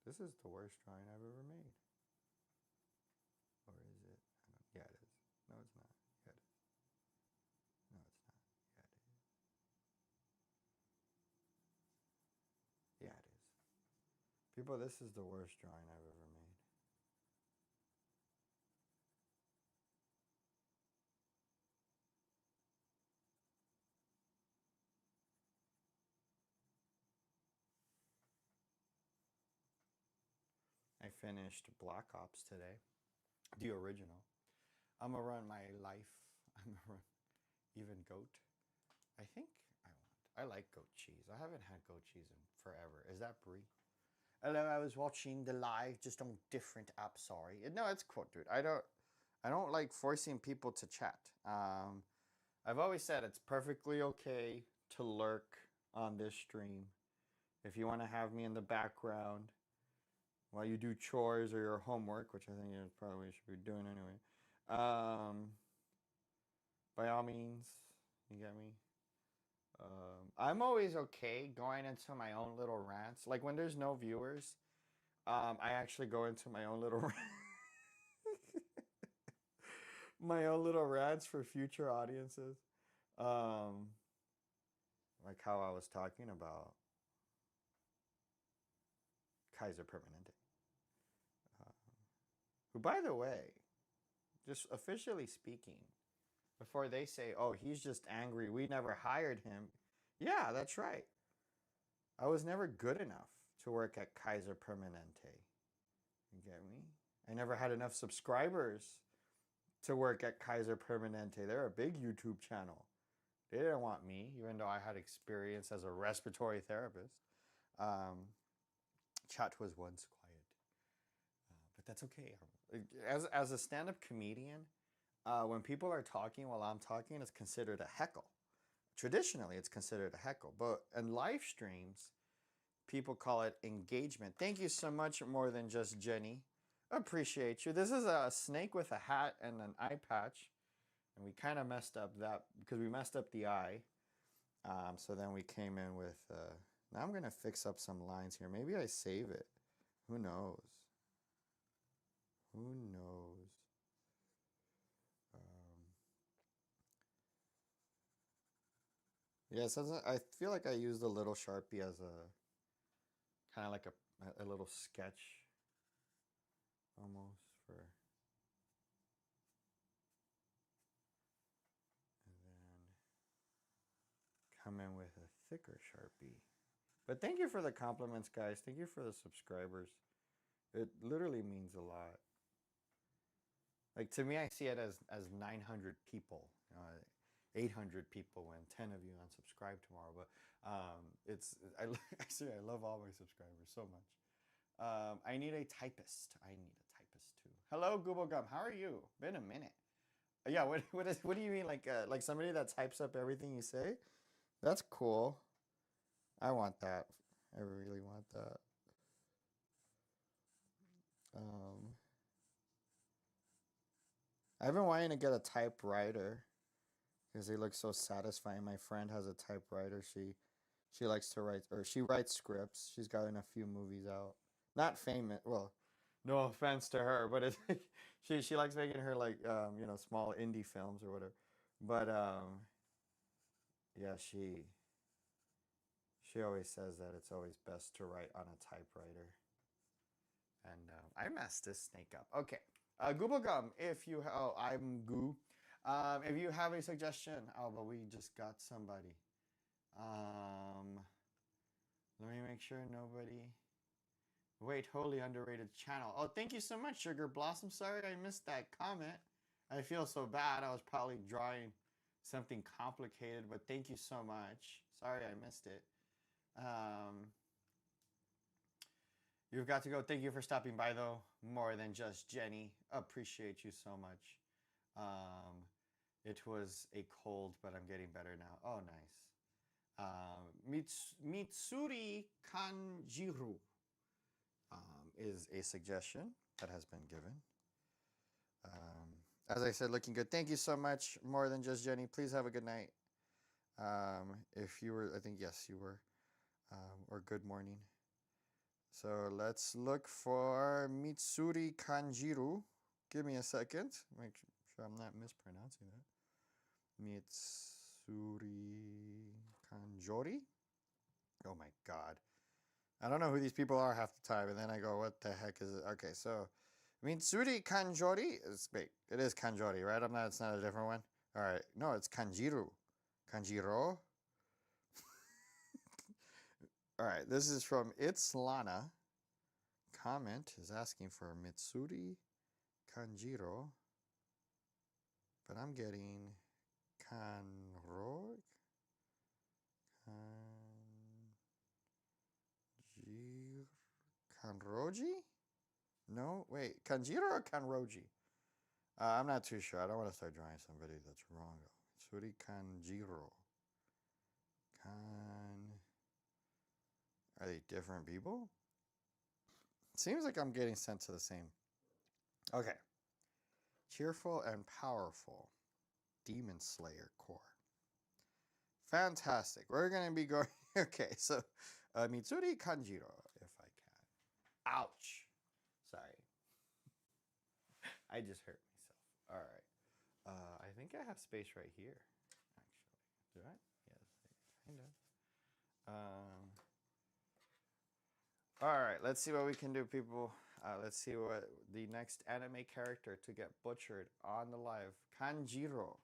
This is the worst drawing I've ever made. Or is it? I don't, yeah, it is. No, it's not. Yeah, it is. No, it's not. Yeah, it is. Yeah, it is. People, this is the worst drawing I've ever made. I finished Black Ops today, the original. I'm gonna run my life. I'm gonna run even goat. I think I want. I like goat cheese. I haven't had goat cheese in forever. Is that brie? Hello, I was watching the live just on different app. Sorry. No, it's cool, dude. I don't like forcing people to chat. I've always said it's perfectly okay to lurk on this stream. If you want to have me in the background while you do chores or your homework, which I think you probably should be doing anyway, um, by all means, you get me. I'm always okay going into my own little rants. Like when there's no viewers, I actually go into my own little my own little rants for future audiences. Um, like how I was talking about Kaiser Permanente, who, by the way, just officially speaking, before they say, "Oh, he's just angry. We never hired him." Yeah, that's right. I was never good enough to work at Kaiser Permanente. You get me? I never had enough subscribers to work at Kaiser Permanente. They're a big YouTube channel. They didn't want me, even though I had experience as a respiratory therapist. Um, Chat was once quiet, but that's okay. As a stand up comedian, when people are talking while I'm talking, it's considered a heckle. Traditionally, it's considered a heckle, but in live streams, people call it engagement. Thank you so much, more than just Jenny. Appreciate you. This is a snake with a hat and an eye patch, and we kind of messed up that because we messed up the eye. So then we came in with. Now I'm gonna fix up some lines here. Maybe I save it. Who knows? Who knows? Yeah, so I feel like I used a little Sharpie as a kind of like a little sketch almost for. And then come in with a thicker Sharpie. But thank you for the compliments, guys. Thank you for the subscribers. It literally means a lot. Like to me, I see it as 900 people, 800 people when 10 of you unsubscribe tomorrow. But it's I love all my subscribers so much. I need a typist. I need a typist too. Hello, Google Gum. How are you? Been a minute. Yeah. What do you mean? Like somebody that types up everything you say? That's cool. I want that. I really want that. Um, I've been wanting to get a typewriter because they look so satisfying. My friend has a typewriter. She likes to write, or she writes scripts. She's gotten a few movies out. Not famous. Well, no offense to her, but it's she likes making her like small indie films or whatever. But yeah, she always says that it's always best to write on a typewriter. And I messed this snake up. Okay. Google Gum, if you, oh, I'm Goo. If you have a suggestion, oh, but we just got somebody. Um, Let me make sure nobody. Wait, wholly underrated channel. Oh, thank you so much, Sugar Blossom. Sorry I missed that comment. I feel so bad. I was probably drawing something complicated, but thank you so much. Sorry I missed it. Um, You've got to go. Thank you for stopping by, though. More than just Jenny. Appreciate you so much. It was a cold, but I'm getting better now. Oh, nice. Mitsuri Kanjiru is a suggestion that has been given. As I said, looking good. Thank you so much. More than just Jenny. Please have a good night. If you were, I think yes, you were, or good morning. So let's look for Mitsuri Kanjiru. Give me a second. Make sure I'm not mispronouncing that. Mitsuri Kanjori? Oh my god. I don't know who these people are half the time, and then I go, what the heck is it? Okay, so Mitsuri Kanjori is, wait, it is Kanjori, right? It's not a different one. All right, no, it's Kanjiru. Kanjiro? All right, this is from It's Lana. Comment is asking for Mitsuri Kanjiro, but I'm getting Kanro. Kanroji? No, wait, Kanjiro or Kanroji? I'm not too sure. I don't want to start drawing somebody that's wrong. Mitsuri Kanjiro. Are they different people? Seems like I'm getting sent to the same. Okay. Cheerful and powerful. Demon Slayer core. Fantastic. We're going to be going. Okay, so Mitsuri Kanjiro, if I can. Ouch. Sorry. I just hurt myself. All right. I think I have space right here, actually. Do I? Yes, kind of. All right, let's see what we can do, people. Let's see what the next anime character to get butchered on the live. Kanjiro.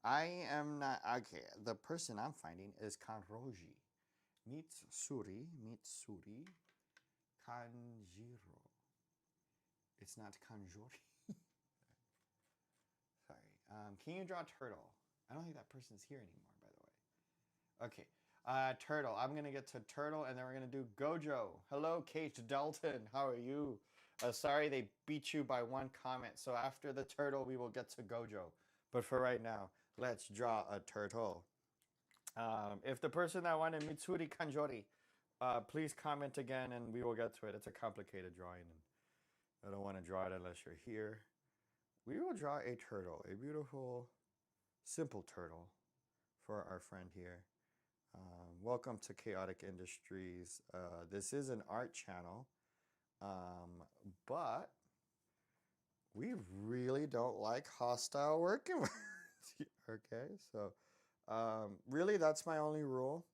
I am not. Okay, the person I'm finding is Kanroji. Mitsuri. Kanjiro. It's not Kanjori. Sorry. Can you draw a turtle? I don't think that person's here anymore, by the way. Okay. Turtle. I'm going to get to Turtle, and then we're going to do Gojo. Hello, Kate Dalton. How are you? Sorry they beat you by one comment. So after the Turtle, we will get to Gojo. But for right now, let's draw a turtle. If the person that wanted Mitsuri Kanjori, please comment again, and we will get to it. It's a complicated drawing, and I don't want to draw it unless you're here. We will draw a turtle, a beautiful, simple turtle for our friend here. Welcome to Chaotic Industries. This is an art channel, but we really don't like hostile work environments. Okay, so really that's my only rule.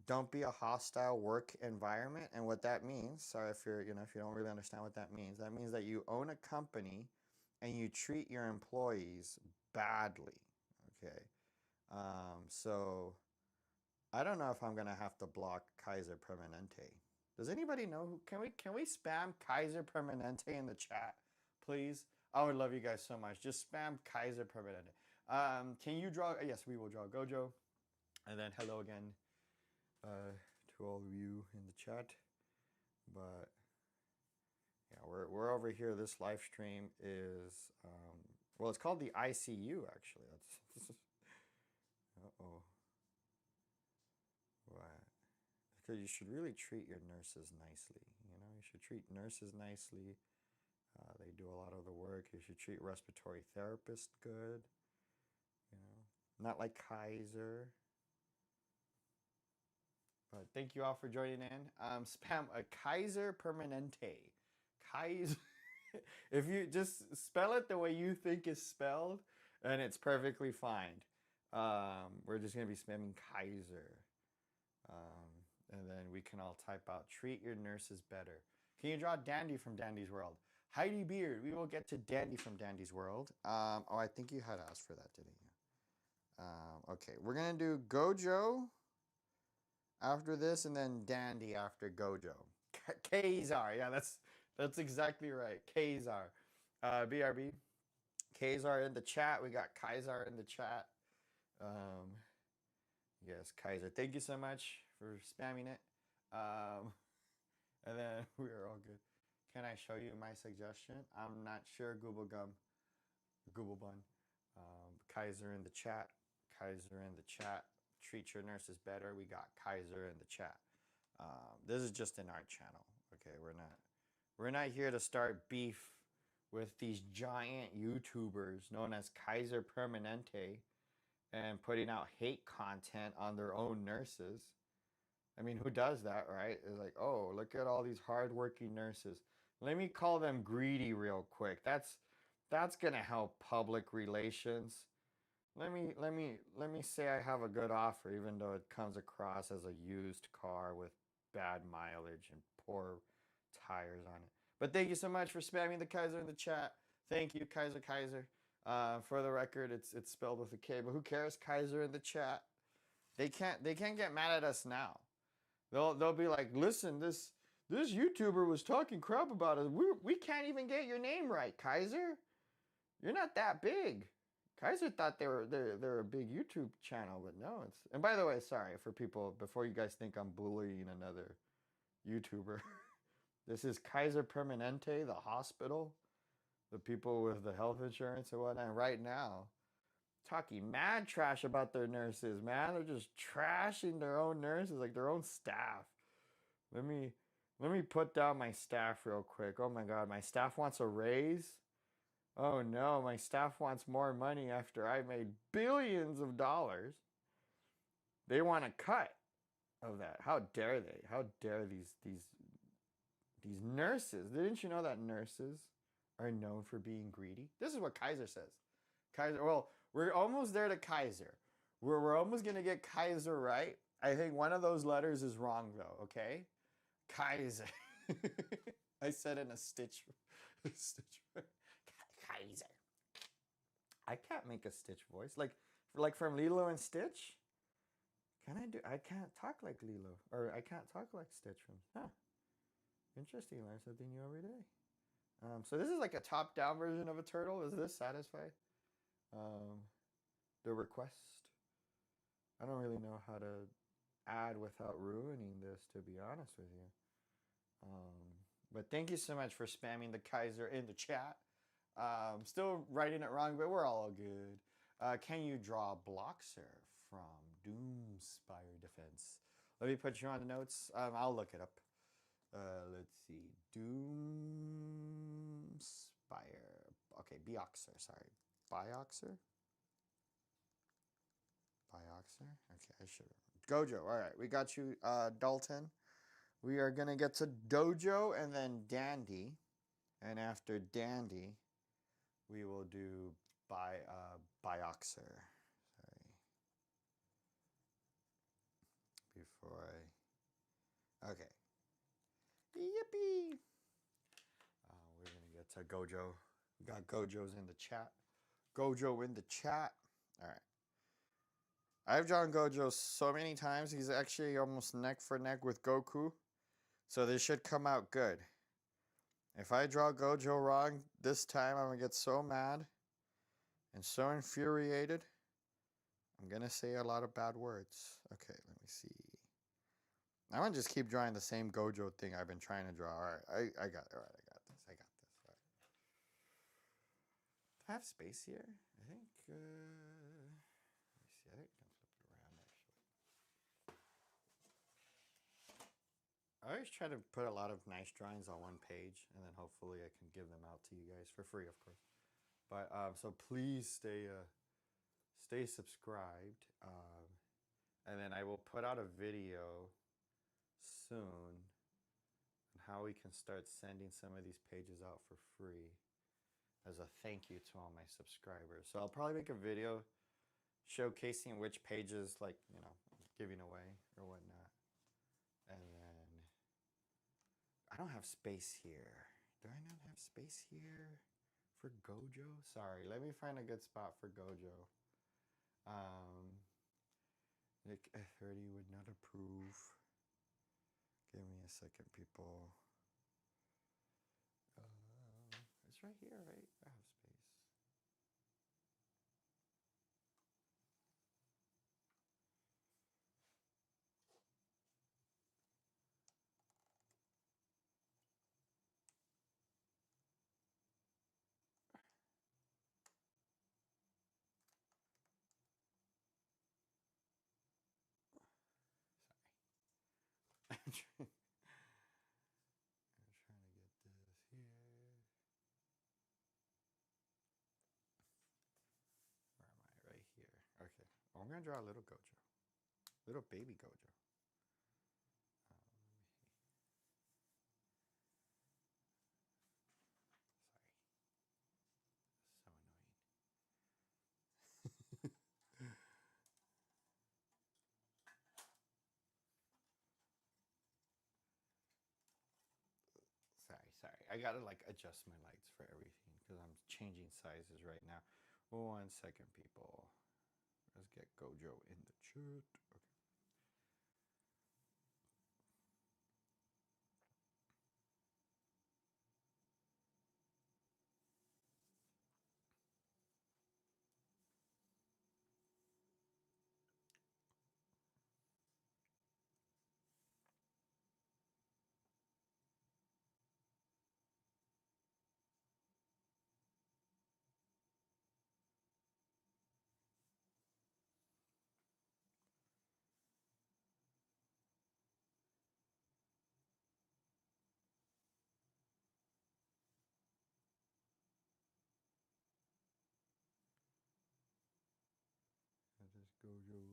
Don't be a hostile work environment, and what that means, sorry if you're, if you don't really understand what that means that you own a company and you treat your employees badly. Okay. So I don't know if I'm gonna have to block Kaiser Permanente. Does anybody know who? Can we spam Kaiser Permanente in the chat, please? I would love you guys so much. Just spam Kaiser Permanente. Can you draw? Yes, we will draw Gojo, and then hello again to all of you in the chat. But yeah, we're over here. This live stream is well, it's called the I.C.U. actually. That's uh-oh. What? Because you should really treat your nurses nicely. You should treat nurses nicely. They do a lot of the work. You should treat respiratory therapists good. Not like Kaiser. But thank you all for joining in. Spam a Kaiser Permanente. Kaiser. If you just spell it the way you think is spelled, and it's perfectly fine. We're just gonna be spamming Kaiser. And then we can all type out, treat your nurses better. Can you draw Dandy from Dandy's World? Heidi Beard, we will get to Dandy from Dandy's World. Oh, I think you had asked for that, didn't you? Okay, we're going to do Gojo after this, and then Dandy after Gojo. Kazar, yeah, that's exactly right. Kazar. BRB. Kazar in the chat. We got Kaiser in the chat. Yes, Kaiser. Thank you so much for spamming it. And then we are all good. Can I show you my suggestion? I'm not sure. Google Gum, Google Bun. Kaiser in the chat. Kaiser in the chat. treat your nurses better, we got Kaiser in the chat. This is just in our channel. Okay, we're not here to start beef with these giant YouTubers known as Kaiser Permanente and putting out hate content on their own nurses. I mean, who does that, right? It's like, oh, look at all these hardworking nurses. Let me call them greedy real quick. That's gonna help public relations. Let me say I have a good offer, even though it comes across as a used car with bad mileage and poor tires on it. But thank you so much for spamming the Kaiser in the chat. Thank you, Kaiser. For the record, it's spelled with a K, but who cares? Kaiser in the chat. They can't get mad at us now. They'll be like, listen, this YouTuber was talking crap about us. We can't even get your name right, Kaiser. You're not that big. Kaiser thought they're a big YouTube channel, but no, it's. And by the way, sorry for people before you guys think I'm bullying another YouTuber. This is Kaiser Permanente, the hospital, the people with the health insurance and whatnot. And right now, talking mad trash about their nurses, man. They're just trashing their own nurses, like their own staff. Let me put down my staff real quick. Oh my god, my staff wants a raise. Oh no, my staff wants more money after I made billions of dollars. They want a cut of that. How dare they? How dare these nurses? Didn't you know that nurses are known for being greedy? This is what Kaiser says. Kaiser, well, we're almost there to Kaiser. We're almost going to get Kaiser right. I think one of those letters is wrong though, okay? Kaiser. I said in a Stitch. Kaiser. I can't make a Stitch voice. Like from Lilo and Stitch? Can I do? I can't talk like Lilo. Or I can't talk like Stitch from. Huh. Interesting. Learn something new every day. So this is like a top-down version of a turtle. Does this satisfy the request? I don't really know how to add without ruining this, to be honest with you. But thank you so much for spamming the Kaiser in the chat. Still writing it wrong, but we're all good. Can you draw Bloxer from Doomspire Defense? Let me put you on the notes. I'll look it up. Let's see. Doomspire. Okay, Bioxer, sorry. Bioxer? Bioxer? Okay, I should. Gojo, all right. We got you, Dalton. We are going to get to Dojo and then Dandy. And after Dandy, we will do Bioxer. Sorry. Before I... Okay. Yippee! We're going to get to Gojo. We got Gojo's in the chat. Gojo in the chat. All right. I've drawn Gojo so many times. He's actually almost neck for neck with Goku. So this should come out good. If I draw Gojo wrong this time, I'm going to get so mad and so infuriated. I'm going to say a lot of bad words. Okay, let me see. I'm going to just keep drawing the same Gojo thing I've been trying to draw. All right, I got it. All right, I got this. All right. Do I have space here? I think, let me see. I think I can flip it around, actually. I always try to put a lot of nice drawings on one page, and then hopefully I can give them out to you guys for free, of course. But so please stay subscribed, and then I will put out a video soon on how we can start sending some of these pages out for free as a thank you to all my subscribers. So I'll probably make a video showcasing which pages, like, you know, giving away or whatnot. And then I don't have space here. Do I not have space here for Gojo? Sorry, let me find a good spot for Gojo. Nick 30 would not approve. Give me a second, people. It's right here, right? I have space. trying to get this here. Where am I? Right here. Okay. Oh, I'm gonna draw a little Gojo, little baby Gojo. Sorry, so annoying. Sorry. I gotta like adjust my lights for everything because I'm changing sizes right now. 1 second, people. Let's get Gojo in the chat. Okay. Just Gojo.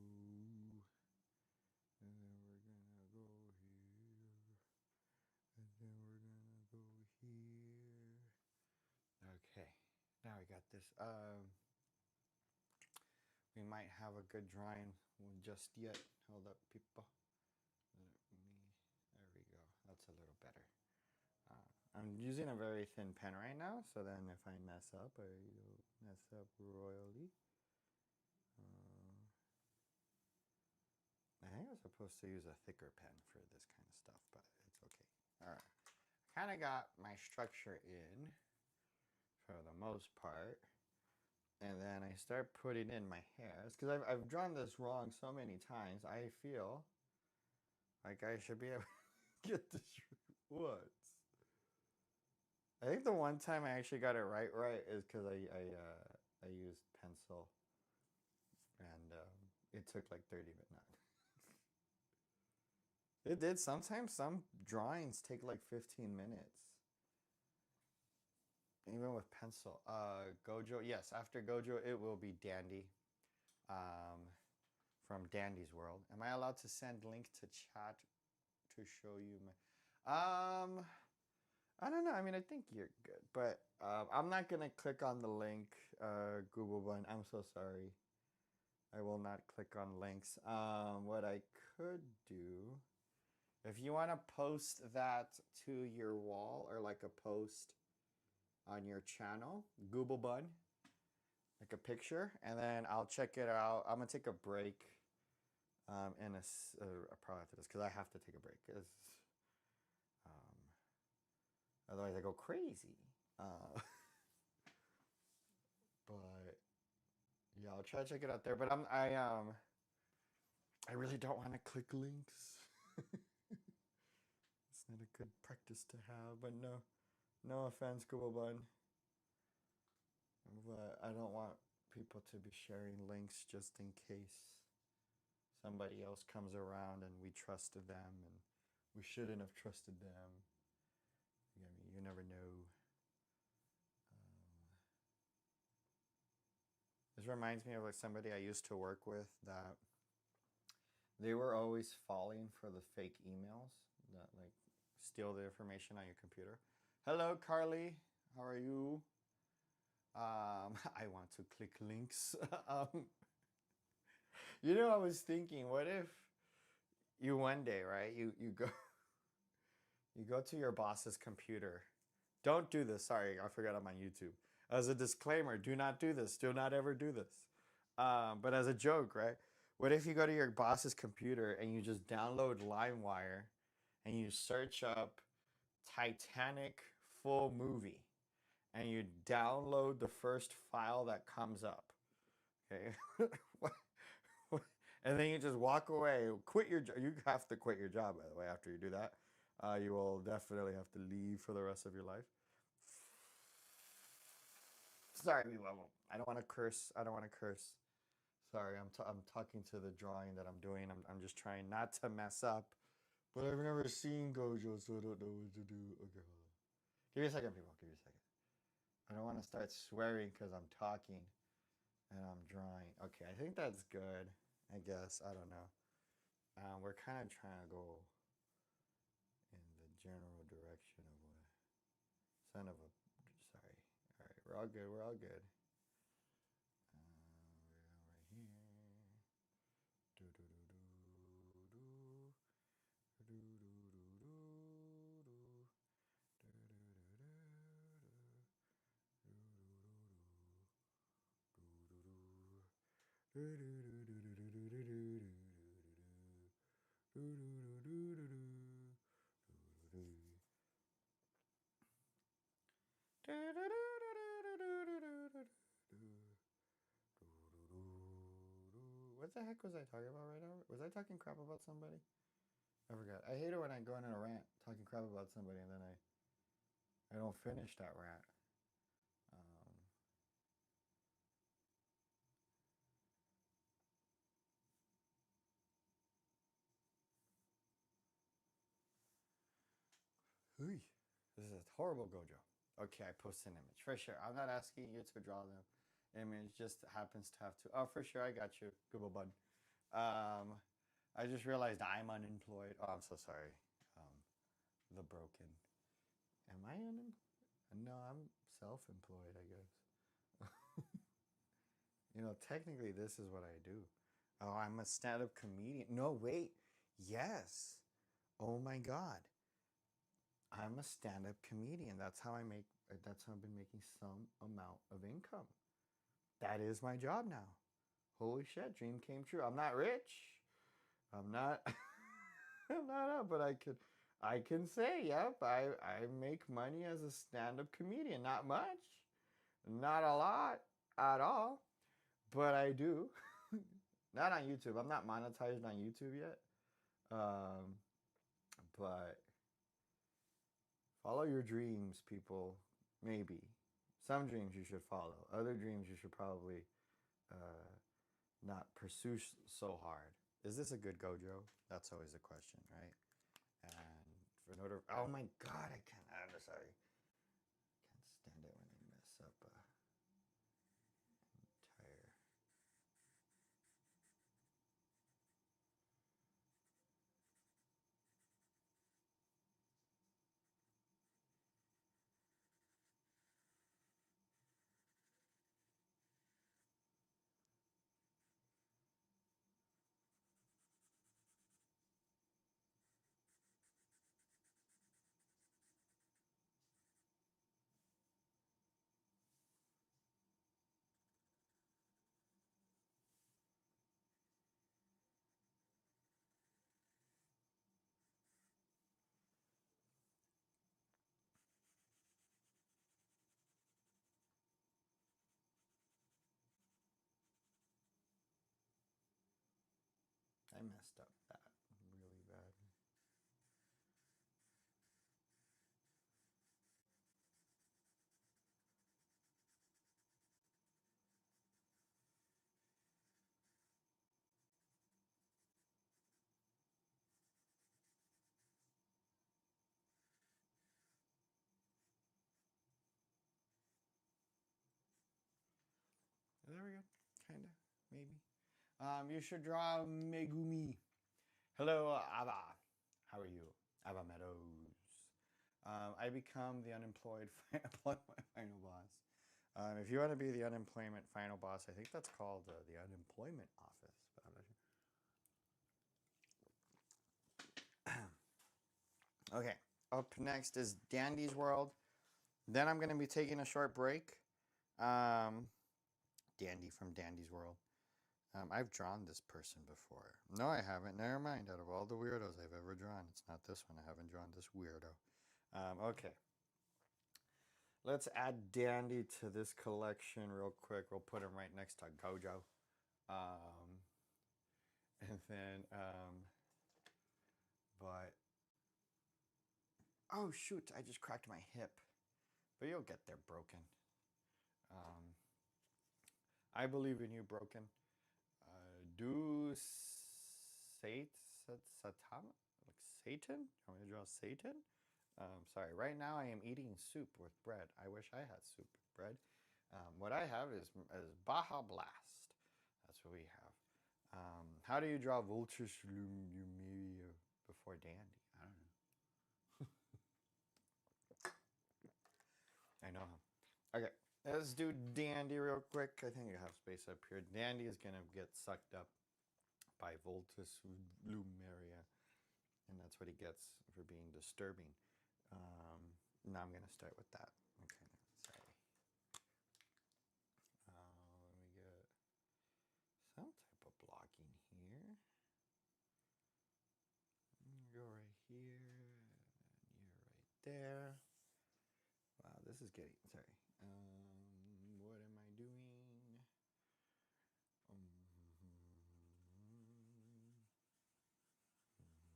And then we're gonna go here. And then we're gonna go here. Okay. Now we got this. We might have a good drawing just yet. Hold up, people. There we go. That's a little better. I'm using a very thin pen right now, so then if I mess up, I don't mess up royally. I think I was supposed to use a thicker pen for this kind of stuff, but it's okay. All right. I kind of got my structure in for the most part. And then I start putting in my hairs because I've drawn this wrong so many times. I feel like I should be able to get this once. I think the one time I actually got it right is because I used pencil, and it took like 30 minutes. Not. It did. Sometimes some drawings take like 15 minutes, even with pencil. Gojo, yes. After Gojo, it will be Dandy, from Dandy's World. Am I allowed to send link to chat to show you my? I don't know. I mean, I think you're good, but I'm not gonna click on the link, Google one. I'm so sorry. I will not click on links. What I could do, if you want to post that to your wall or like a post on your channel, Google bun, like a picture, and then I'll check it out. I'm gonna take a break, in probably after this because I have to take a break. Cause, otherwise I go crazy. But yeah, I'll try to check it out there. But I really don't want to click links. It's not a good practice to have. But no offense, Google Bun. But I don't want people to be sharing links just in case somebody else comes around and we trusted them and we shouldn't have trusted them. I mean, you never know. This reminds me of like somebody I used to work with that they were always falling for the fake emails that like steal the information on your computer. Hello, Carly. How are you? I want to click links. I was thinking, what if you one day, right? You go you go to your boss's computer. Don't do this. Sorry, I forgot I'm on YouTube. As a disclaimer, do not do this. Do not ever do this. But as a joke, right? What if you go to your boss's computer and you just download LimeWire and you search up Titanic full movie and you download the first file that comes up? Okay. And then you just walk away, quit your job. You have to quit your job, by the way, after you do that. You will definitely have to leave for the rest of your life. Sorry, I don't want to curse. I don't want to curse. Sorry, I'm talking to the drawing that I'm doing. I'm just trying not to mess up, But I've never seen Gojo, so I don't know what to do. Okay, hold on. Give me a second, people. Give me a second. I don't want to start swearing because I'm talking and I'm drawing. Okay, I think that's good. I guess. I don't know. We're kind of trying to go in the general direction of what. Son of a. Sorry. All right, we're all good. We're all good. We're right here. Do do do do do do do do do do. What the heck was I talking about right now? Was I talking crap about somebody? I forgot. I hate it when I go in a rant talking crap about somebody and then I don't finish that rant. Um, This is a horrible Gojo. Okay, I post an image. For sure. I'm not asking you to draw them. Image just happens to have to. Oh, for sure. I got you. Google bud. I just realized I'm unemployed. Oh, I'm so sorry. The broken. Am I unemployed? No, I'm self-employed, I guess. Technically, this is what I do. Oh, I'm a stand-up comedian. No, wait. Yes. Oh my God. I'm a stand-up comedian. That's how I make. That's how I've been making some amount of income. That is my job now. Holy shit! Dream came true. I'm not rich. I'm not. I'm not up, but I could. I can say, yep. I make money as a stand-up comedian. Not much. Not a lot at all, but I do. Not on YouTube. I'm not monetized on YouTube yet. But follow your dreams, people. Maybe. Some dreams you should follow. Other dreams you should probably not pursue so hard. Is this a good Gojo? That's always a question, right? And for another, oh my God, I can't. I'm sorry. I can't stand it when I mess up entire. I messed up that really bad. There we go. Kinda, maybe. You should draw Megumi. Hello, Ava. How are you? Ava Meadows. I become the unemployed final boss. If you want to be the unemployment final boss, I think that's called the unemployment office. But I'm not sure. Okay, up next is Dandy's World. Then I'm going to be taking a short break. Dandy from Dandy's World. I've drawn this person before. No, I haven't. Never mind. Out of all the weirdos I've ever drawn, it's not this one. I haven't drawn this weirdo. Okay. Let's add Dandy to this collection real quick. We'll put him right next to Gojo. And then, but, oh shoot, I just cracked my hip. But you'll get there, Broken. I believe in you, Broken. Do Sate Satama? Like Satan? You want me to draw Satan? Sorry, right now I am eating soup with bread. I wish I had soup with bread. What I have is Baja Blast. That's what we have. How do you draw Vultus Lumiere before Dandy? I don't know. I know. Okay, let's do Dandy real quick. I think I have space up here. Dandy is going to get sucked up by Vultus Lumeria, and that's what he gets for being disturbing. Now I'm going to start with that. Okay, sorry. Let me get some type of blocking here. Go right here, and you're right there. Wow, this is getting, sorry. What am I doing? So we are going. Let me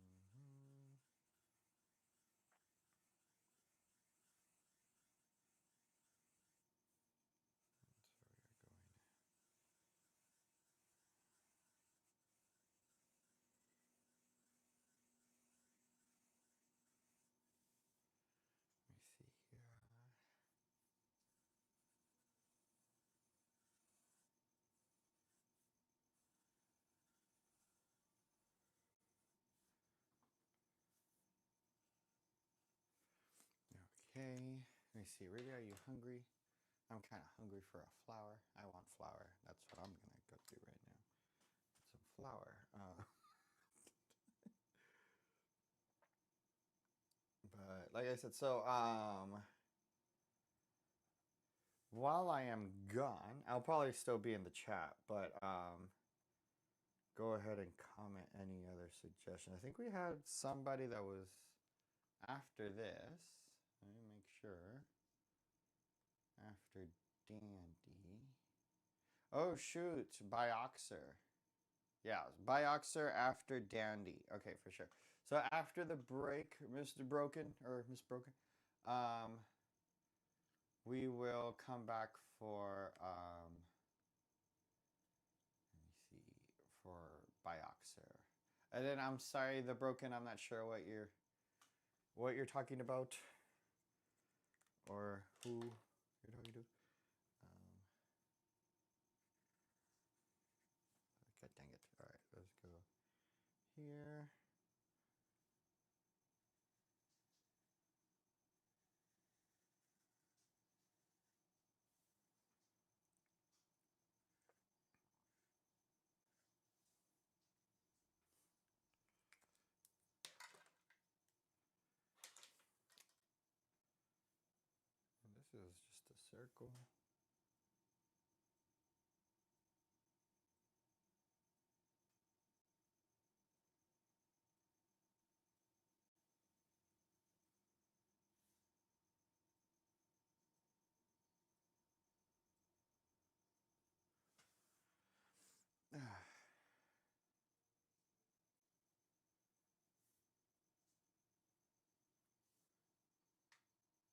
see here. Okay. Let me see. Really, are you hungry? I'm kind of hungry for a flower. I want flour. That's what I'm gonna go do right now. Get some flour. But like I said, so while I am gone, I'll probably still be in the chat, but go ahead and comment any other suggestion. I think we had somebody that was after this. Let me make sure. After Dandy. Oh shoot, Bioxer. Yeah, Bioxer after Dandy. Okay, for sure. So after the break, Mr. Broken or Miss Broken, um, we will come back for let me see, for Bioxer. And then I'm sorry, the Broken. I'm not sure what you're talking about or who you're talking to. Um, God dang it! All right, let's go here. And this is just a circle.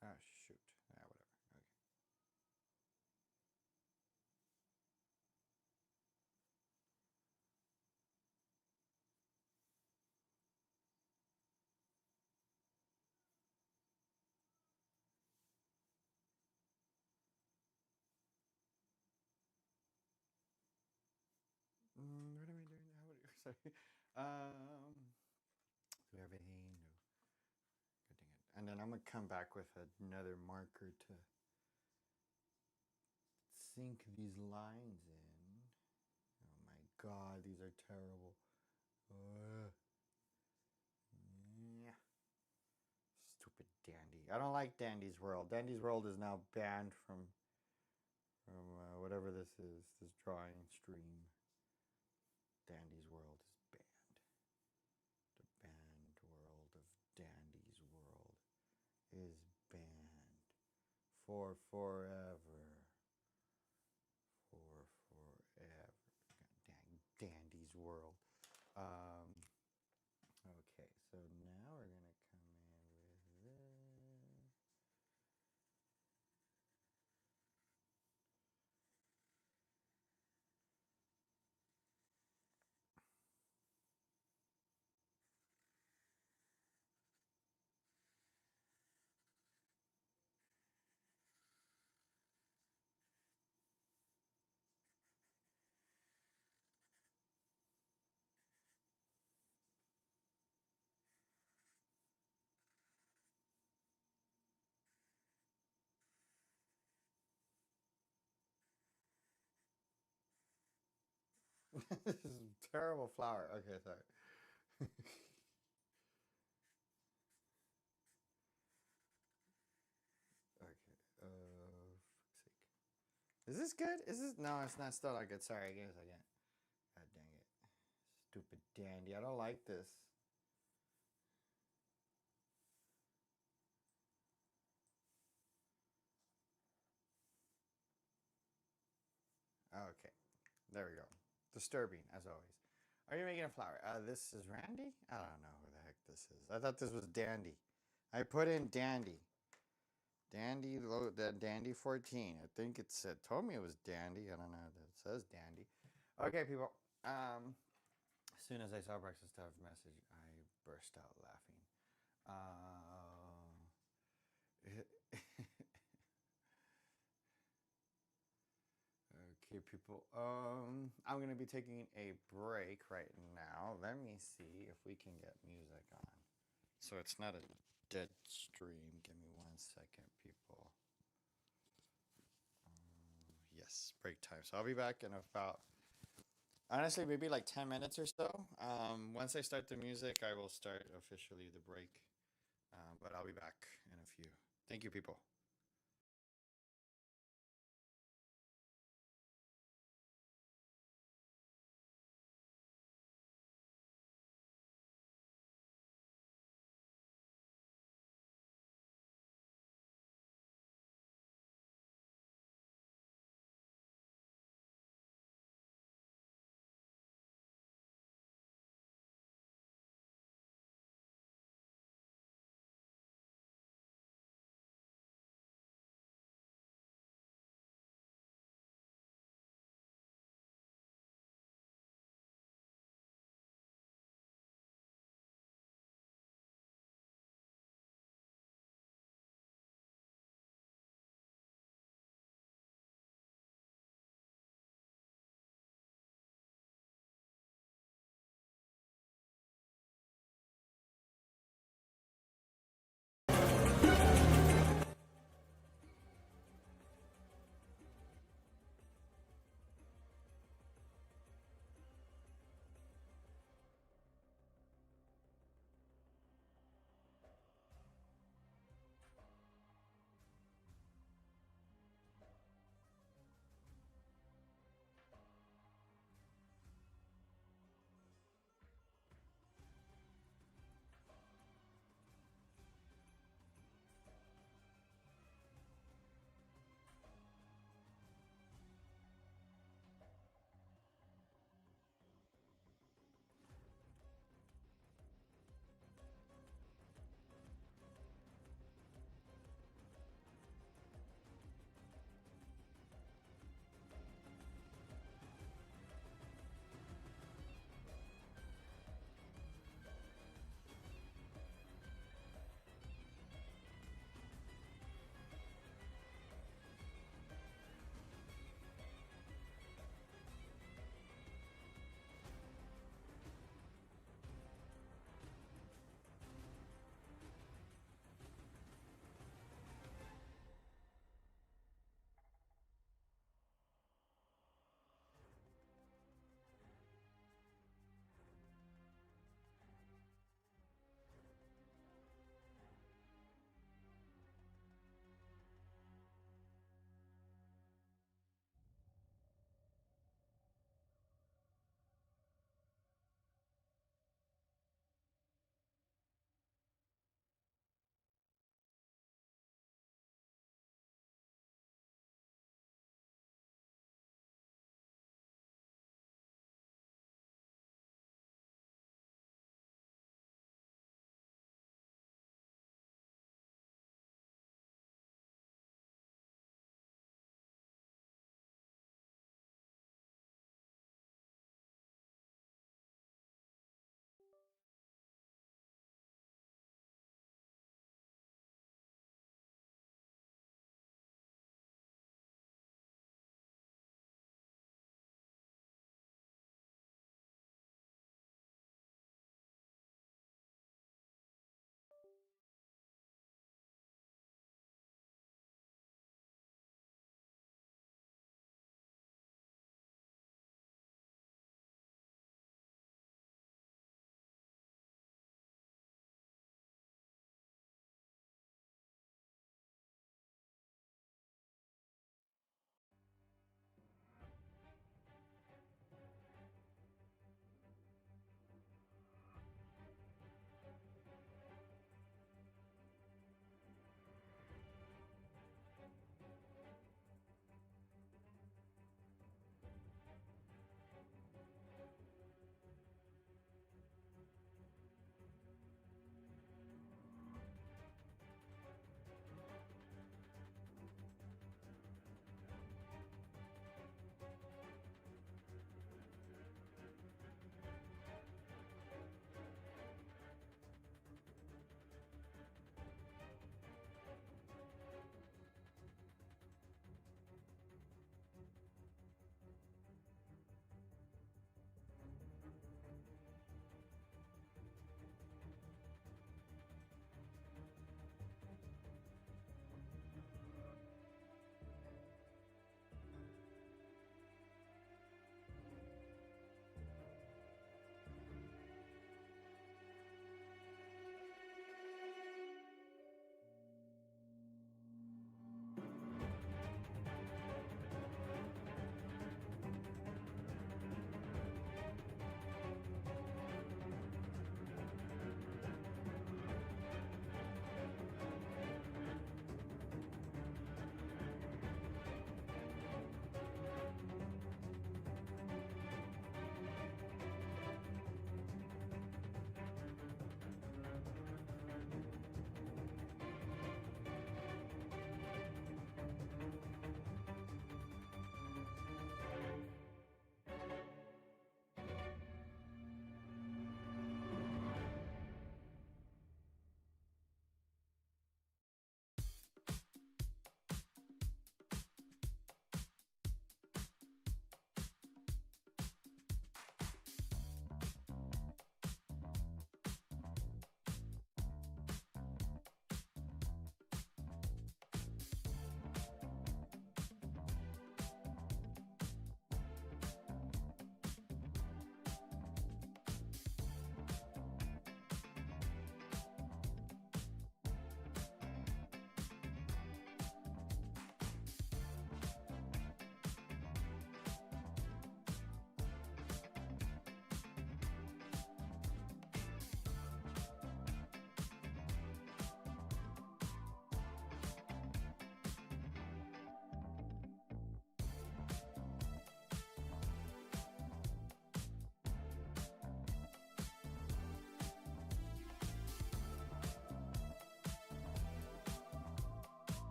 Ah, shoot. Ah, whatever. Okay. What am I doing now? Sorry. Do everything. No. Good dang it. And then I'm going to come back with another marker to sink these lines in. Oh my god, these are terrible. Yeah. Stupid Dandy. I don't like Dandy's World. Dandy's World is now banned from whatever this is, this drawing stream. Dandy's World is banned. The banned world of Dandy's World is banned for forever. For forever. God dang, Dandy's World. Okay, so now we're gonna come in with this. This is terrible flower. Okay, sorry. Okay. For sake. Is this good? Is this? No, it's not still not good. Sorry, give me a second. God dang it. Stupid dandy. I don't like this. Okay. There we go. Disturbing, as always. Are you making a flower? This is Randy? I don't know who the heck this is. I thought this was Dandy. I put in Dandy. The Dandy 14. I think it told me it was Dandy. I don't know. It says Dandy. Okay, people. As soon as I saw Breakfast Stuff message, I burst out laughing. Uh, okay, people. I'm gonna be taking a break right now. Let me see if we can get music on, so it's not a dead stream. Give me 1 second, people. Yes, break time. So I'll be back in about, honestly, maybe like 10 minutes or so. Once I start the music, I will start officially the break. But I'll be back in a few. Thank you, people.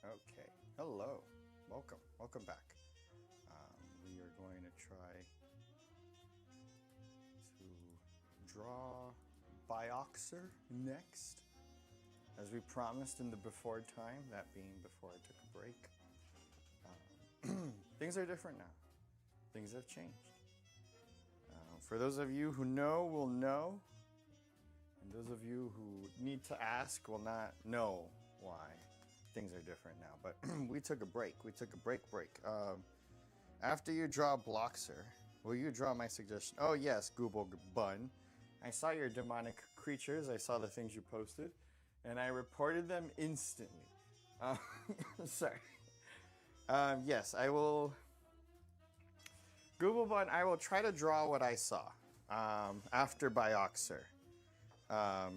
Okay, hello, welcome back. We are going to try to draw Bioxer next, as we promised in the before time, that being before I took a break. Things are different now. Things have changed. For those of you who know will know, and those of you who need to ask will not know why things are different now. But we took a break. We took a break. After you draw Bloxer, will you draw my suggestion? Oh yes, Google Bun. I saw your demonic creatures. I saw the things you posted, and I reported them instantly. Sorry. Yes, I will. Google Bun, I will try to draw what I saw after Bioxer.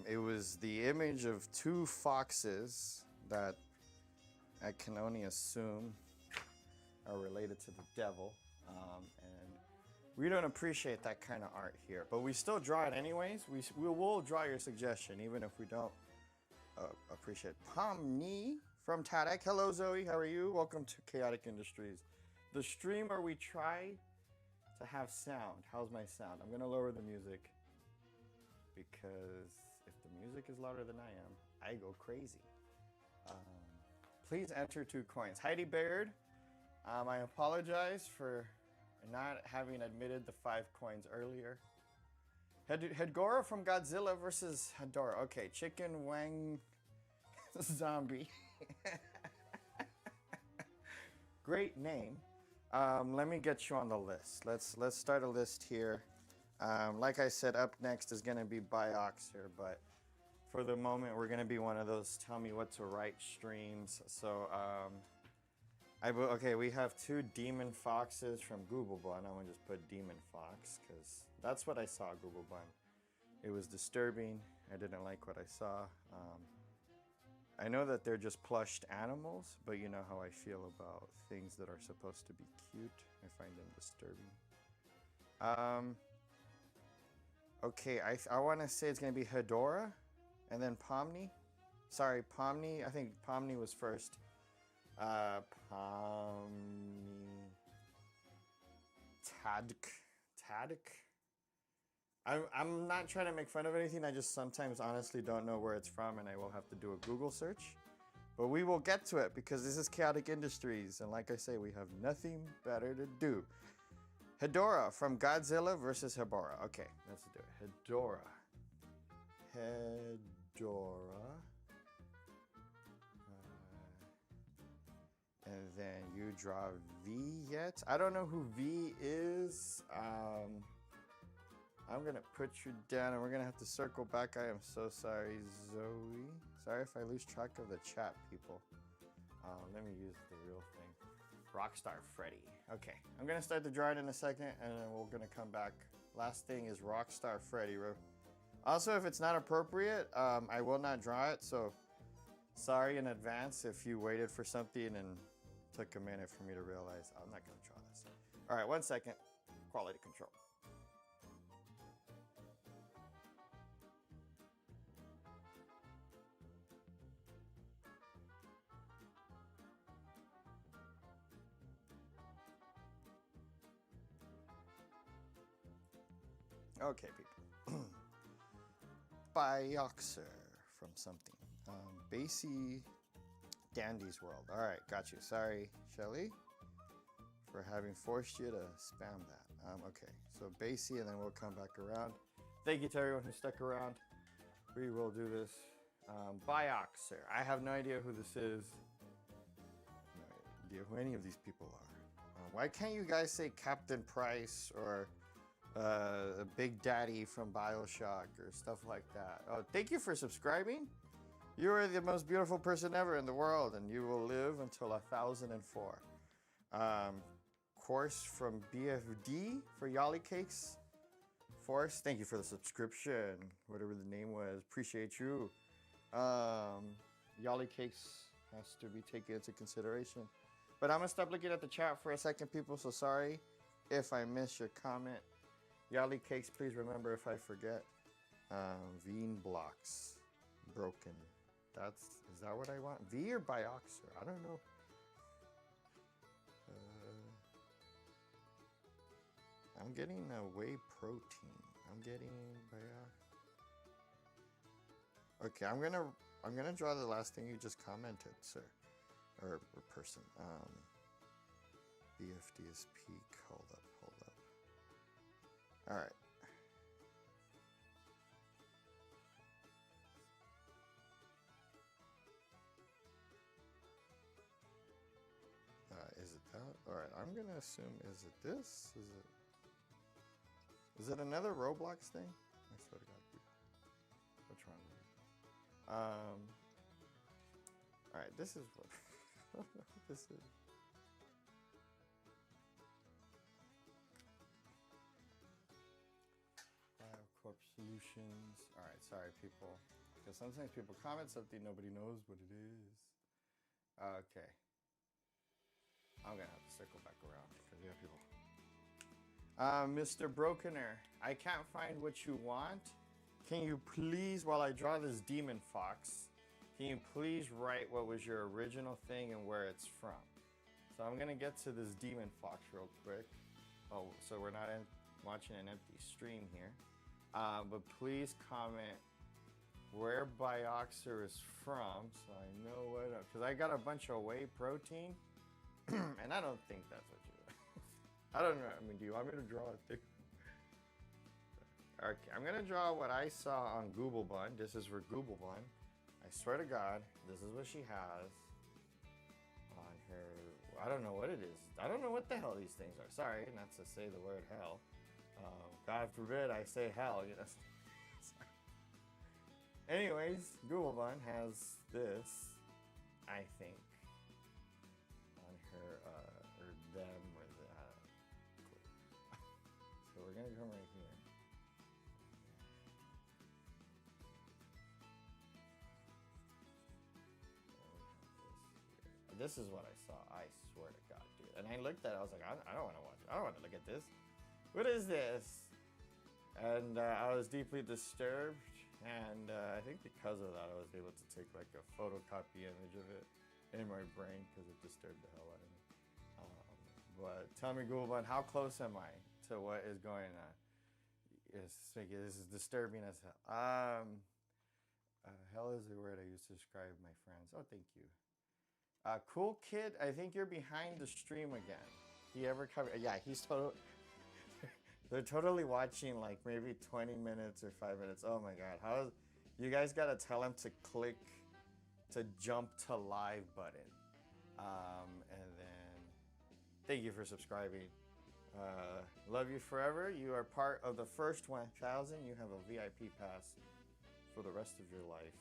It was the image of two foxes that I can only assume are related to the devil. And we don't appreciate that kind of art here, but we still draw it anyways. We will draw your suggestion, even if we don't appreciate it. Pomni from Tadek. Hello, Zoe. How are you? Welcome to Chaotic Industries, the stream where we try to have sound. How's my sound? I'm going to lower the music because if the music is louder than I am, I go crazy. Please enter 2 coins. Heidi Baird, I apologize for not having admitted the 5 coins earlier. Hedgora from Godzilla versus Hedora. Okay, Chicken Wang Zombie. Great name. Let me get you on the list. Let's start a list here. Like I said, up next is going to be Bioxer, but for the moment, we're going to be one of those tell me what to write streams. So, okay, we have 2 Demon Foxes from Google Bun. I'm going to just put Demon Fox because that's what I saw, Google Bun. It was disturbing. I didn't like what I saw. I know that they're just plushed animals, but you know how I feel about things that are supposed to be cute. I find them disturbing. Okay, I want to say it's going to be Hedora and then Pomni. Sorry, Pomni. I think Pomni was first. Pomni. Tadk. I'm not trying to make fun of anything. I just sometimes honestly don't know where it's from, and I will have to do a Google search. But we will get to it because this is Chaotic Industries, and like I say, we have nothing better to do. Hedora from Godzilla versus Hebora. Okay, let's do it. Hedora. And then you draw V yet. I don't know who V is. I'm gonna put you down and we're gonna have to circle back. I am so sorry, Zoe. Sorry if I lose track of the chat, people. Let me use the real thing. Rockstar Freddy. Okay, I'm gonna start the drawing in a second and then we're gonna come back. Last thing is Rockstar Freddy. Also, if it's not appropriate, I will not draw it, so sorry in advance if you waited for something and took a minute for me to realize I'm not gonna draw this. All right, 1 second. Quality control. Okay, people. Bioxer from something. Basie Dandy's World. All right, got you. Sorry, Shelly, for having forced you to spam that. Okay, so Basie, and then we'll come back around. Thank you to everyone who stuck around. We will do this. Bioxer. I have no idea who this is. No idea who any of these people are. Why can't you guys say Captain Price or Big Daddy from BioShock or stuff like that? Oh, thank you for subscribing. You are the most beautiful person ever in the world, and you will live until 1004. Course from BFD for Yali Cakes. Force, thank you for the subscription, whatever the name was. Appreciate you. Yali Cakes has to be taken into consideration. But I'm gonna stop looking at the chat for a second, people, so sorry if I miss your comment. Yali Cakes, please remember if I forget. Veen blocks. Broken. is that what I want? V or Bioxer? I don't know. I'm getting a whey protein. I'm getting Okay, I'm gonna draw the last thing you just commented, sir, or person. BFD is peak. Hold up. All right. Is it that? All right. I'm gonna assume. Is it this? Is it another Roblox thing? I swear to God. What's wrong with it? All right. This is what. I don't know what this is. BioCorp Solutions. All right. Sorry, people. Because sometimes people comment something nobody knows what it is. Okay. I'm gonna have to circle back around because we have people. Mr. Brokener, I can't find what you want. Can you please, while I draw this demon fox, can you please write what was your original thing and where it's from? So I'm gonna get to this demon fox real quick. Oh, so we're not watching an empty stream here. But please comment where Bioxer is from so I know what, because I got a bunch of whey protein. And I don't think that's what you I don't know. I mean, do you want me to draw a thing? Okay, I'm gonna draw what I saw on Google Bun. This is for Google Bun. I swear to God, this is what she has on her. I don't know what it is. I don't know what the hell these things are. Sorry, not to say the word hell. God forbid I say hell. You know. Anyways, Google Bun has this, I think, on her or them or the. So we're gonna come right here. This is what I saw. I swear to God, dude. And I looked at it. I was like, I don't want to watch it. I don't want to look at this. What is this? And I was deeply disturbed. And I think because of that, I was able to take like a photocopy image of it in my brain because it disturbed the hell out of me. But tell me, Google Bun, how close am I to what is going on? Yes, this is disturbing as hell. Hell is the word I use to describe my friends. Oh, thank you. Cool Kid, I think you're behind the stream again. He ever covered? Yeah, he's totally. They're totally watching like maybe 20 minutes or 5 minutes. Oh my God, how is? You guys gotta tell him to click to jump to live button, and then thank you for subscribing. Love you forever. You are part of the first 1,000. You have a VIP pass for the rest of your life.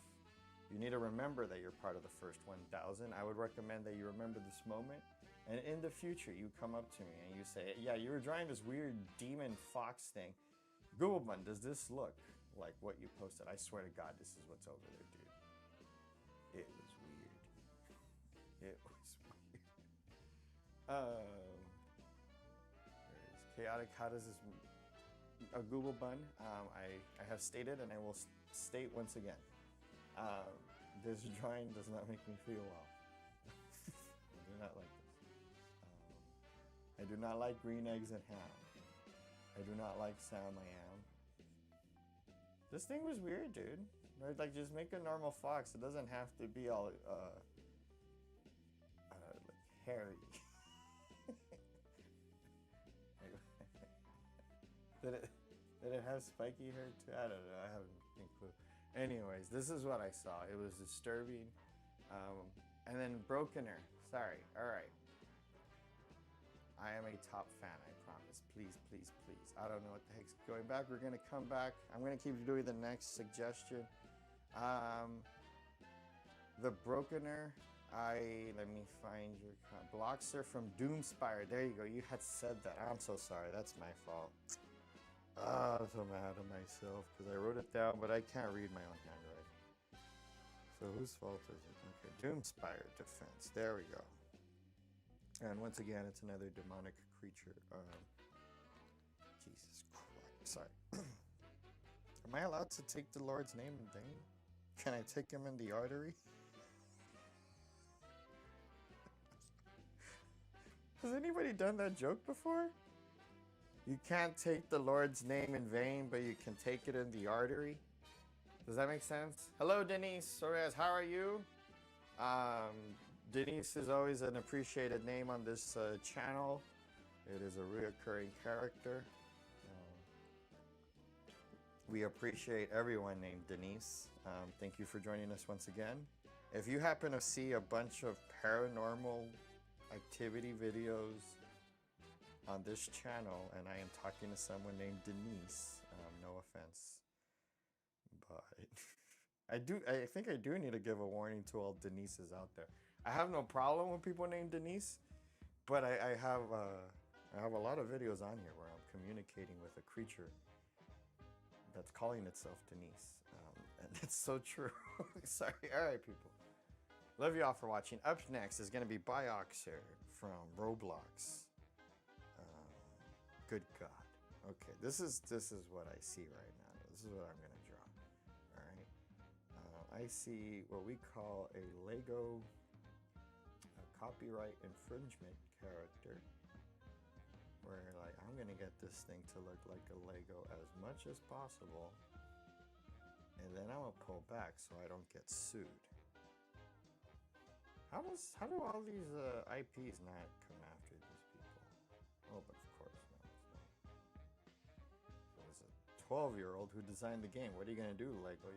You need to remember that you're part of the first 1,000. I would recommend that you remember this moment. And in the future, you come up to me and you say, yeah, you were drawing this weird demon fox thing. Google Bun, does this look like what you posted? I swear to God, this is what's over there, dude. It was weird. It was weird. Chaotic, how does this, a Google Bun, I have stated and I will state once again. This drawing does not make me feel well. I do not like this. I do not like green eggs and ham. I do not like Sam I Am. This thing was weird, dude. Right? Like, just make a normal fox. It doesn't have to be all like hairy. Did it have spiky hair too? I don't know. I haven't a clue. Anyways, this is what I saw. It was disturbing. And then Brokener. Sorry. All right. I am a top fan, I promise. Please, please, please. I don't know what the heck's going back. We're going to come back. I'm going to keep doing the next suggestion. The Brokener. Let me find your Bloxer from Doomspire. There you go. You had said that. I'm so sorry. That's my fault. I'm so mad at myself because I wrote it down, but I can't read my own handwriting. So whose fault is it? Okay, Doomspire Defense. There we go. And once again, it's another demonic creature. Jesus Christ. Sorry. Am I allowed to take the Lord's name in vain? Can I take him in the artery? Has anybody done that joke before? You can't take the Lord's name in vain, but you can take it in the artery. Does that make sense? Hello, Denise Soares. How are you? Denise is always an appreciated name on this channel. It is a reoccurring character. We appreciate everyone named Denise. Thank you for joining us once again. If you happen to see a bunch of paranormal activity videos on this channel and I am talking to someone named Denise, no offense, but I think I do need to give a warning to all Denises out there. I have no problem with people named Denise, but I have a lot of videos on here where I'm communicating with a creature that's calling itself Denise, and it's so true. Sorry. All right, people. Love you all for watching. Up next is going to be Bioxer from Roblox. Good God. Okay, this is what I see right now. This is what I'm going to draw. All right. I see what we call a Lego copyright infringement character. Where like I'm gonna get this thing to look like a Lego as much as possible, and then I'm gonna pull back so I don't get sued. How do all these IPs not come after these people? Oh, but of course no, it's not. It was a 12-year-old who designed the game. What are you gonna do, Lego?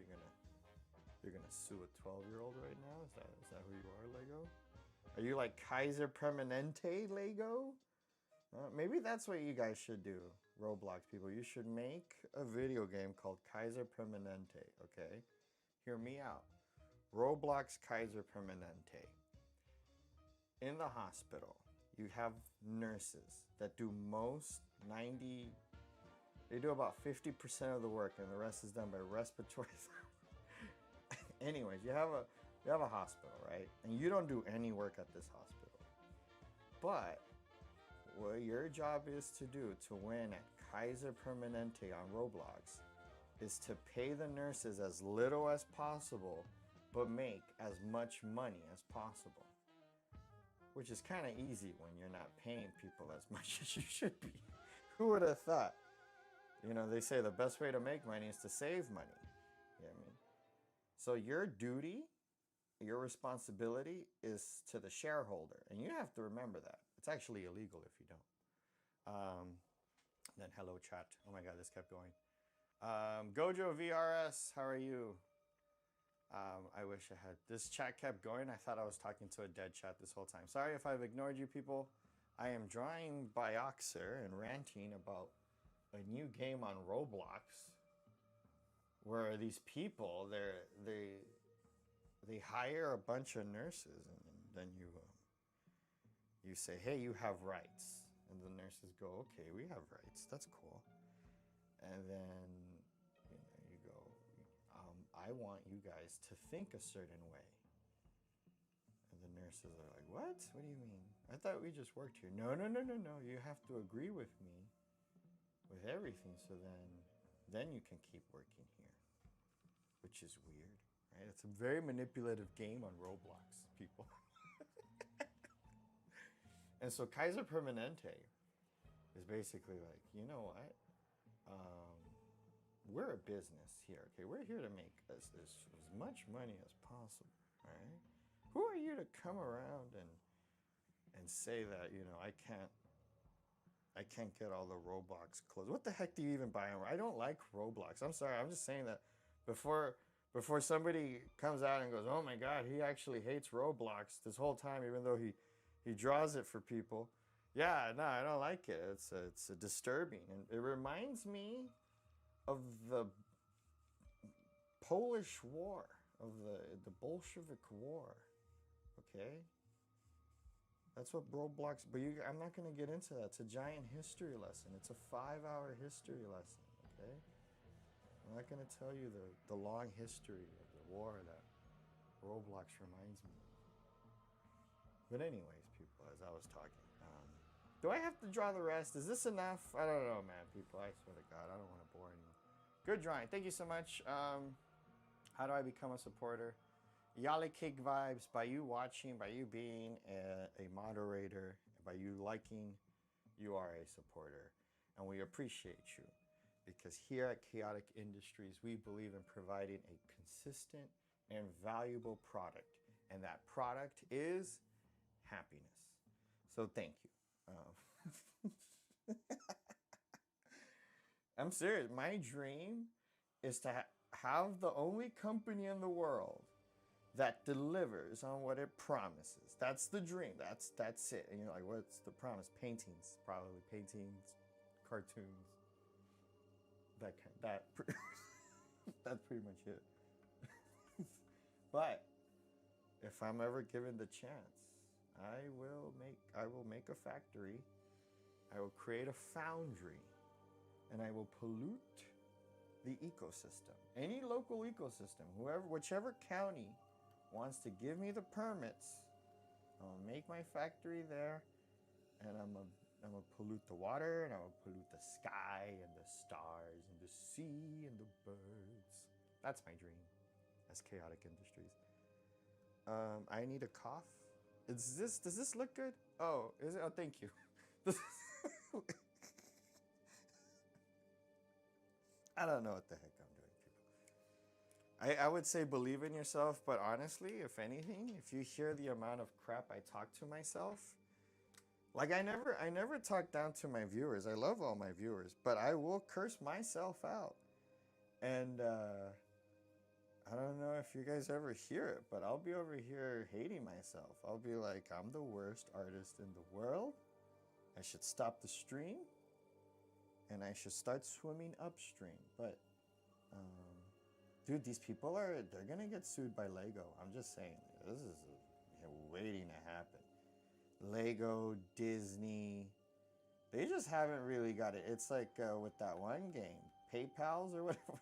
You're gonna sue a 12-year-old right now? Is that who you are, Lego? Are you like Kaiser Permanente, Lego? Maybe that's what you guys should do, Roblox people. You should make a video game called Kaiser Permanente, okay? Hear me out. Roblox Kaiser Permanente. In the hospital, you have nurses that do they do about 50% of the work and the rest is done by respiratory. Anyways, you have a hospital, right? And you don't do any work at this hospital. But what your job is to do to win at Kaiser Permanente on Roblox is to pay the nurses as little as possible, but make as much money as possible. Which is kind of easy when you're not paying people as much as you should be. Who would have thought? You know, they say the best way to make money is to save money. You know what I mean? So your duty, your responsibility is to the shareholder. And you have to remember that. It's actually illegal if you don't. Then hello chat. Oh my God, this kept going. Gojo VRS, how are you? I wish I had, this chat kept going. I thought I was talking to a dead chat this whole time. Sorry if I've ignored you people. I am drawing Bioxer and ranting about a new game on Roblox where these people, they hire a bunch of nurses and then you say, hey, you have rights. And the nurses go, okay, we have rights. That's cool. And then you go, I want you guys to think a certain way. And the nurses are like, what? What do you mean? I thought we just worked here. No. You have to agree with me with everything. So then you can keep working here, which is weird, right? It's a very manipulative game on Roblox, people. And so Kaiser Permanente is basically like, you know what? We're a business here, okay? We're here to make as much money as possible, all right? Who are you to come around and say that, you know, I can't get all the Roblox clothes? What the heck do you even buy? I don't like Roblox. I'm sorry. I'm just saying that before somebody comes out and goes, oh my God, he actually hates Roblox this whole time, even though he draws it for people. Yeah, no, I don't like it. It's disturbing. And it reminds me of the Polish War, of the Bolshevik War, okay? That's what Roblox, but I'm not going to get into that. It's a giant history lesson. It's a 5-hour history lesson, okay? I'm not going to tell you the long history of the war that Roblox reminds me of. But anyways, people, as I was talking, do I have to draw the rest? Is this enough? I don't know, man, people. I swear to God, I don't want to bore anyone. Good drawing. Thank you so much. How do I become a supporter? Yali Cake Vibes, by you watching, by you being a moderator, by you liking, you are a supporter. And we appreciate you. Because here at Chaotic Industries, we believe in providing a consistent and valuable product. And that product is happiness. So thank you. I'm serious. My dream is to have the only company in the world that delivers on what it promises. That's the dream. That's it. And you're like, what's the promise? Paintings, probably paintings, cartoons, that kind. That's pretty much it. But if I'm ever given the chance, I will make a factory. I will create a foundry, and I will pollute the ecosystem. Any local ecosystem, whichever county wants to give me the permits, I'll make my factory there, and I'm gonna pollute the water, and I'll pollute the sky and the stars and the sea and the birds. That's my dream as Chaotic Industries. I need a cough. Does this look good? Oh, is it? Oh, thank you. I don't know what the heck I'm doing, people. I would say believe in yourself, but honestly, if anything, if you hear the amount of crap I talk to myself, like I never talk down to my viewers. I love all my viewers, but I will curse myself out. And I don't know if you guys ever hear it, but I'll be over here hating myself. I'll be like, I'm the worst artist in the world. I should stop the stream, and I should start swimming upstream. But dude, these people they're gonna get sued by Lego. I'm just saying, this is waiting to happen. Lego, Disney, they just haven't really got it. It's like with that one game, PayPal's or whatever.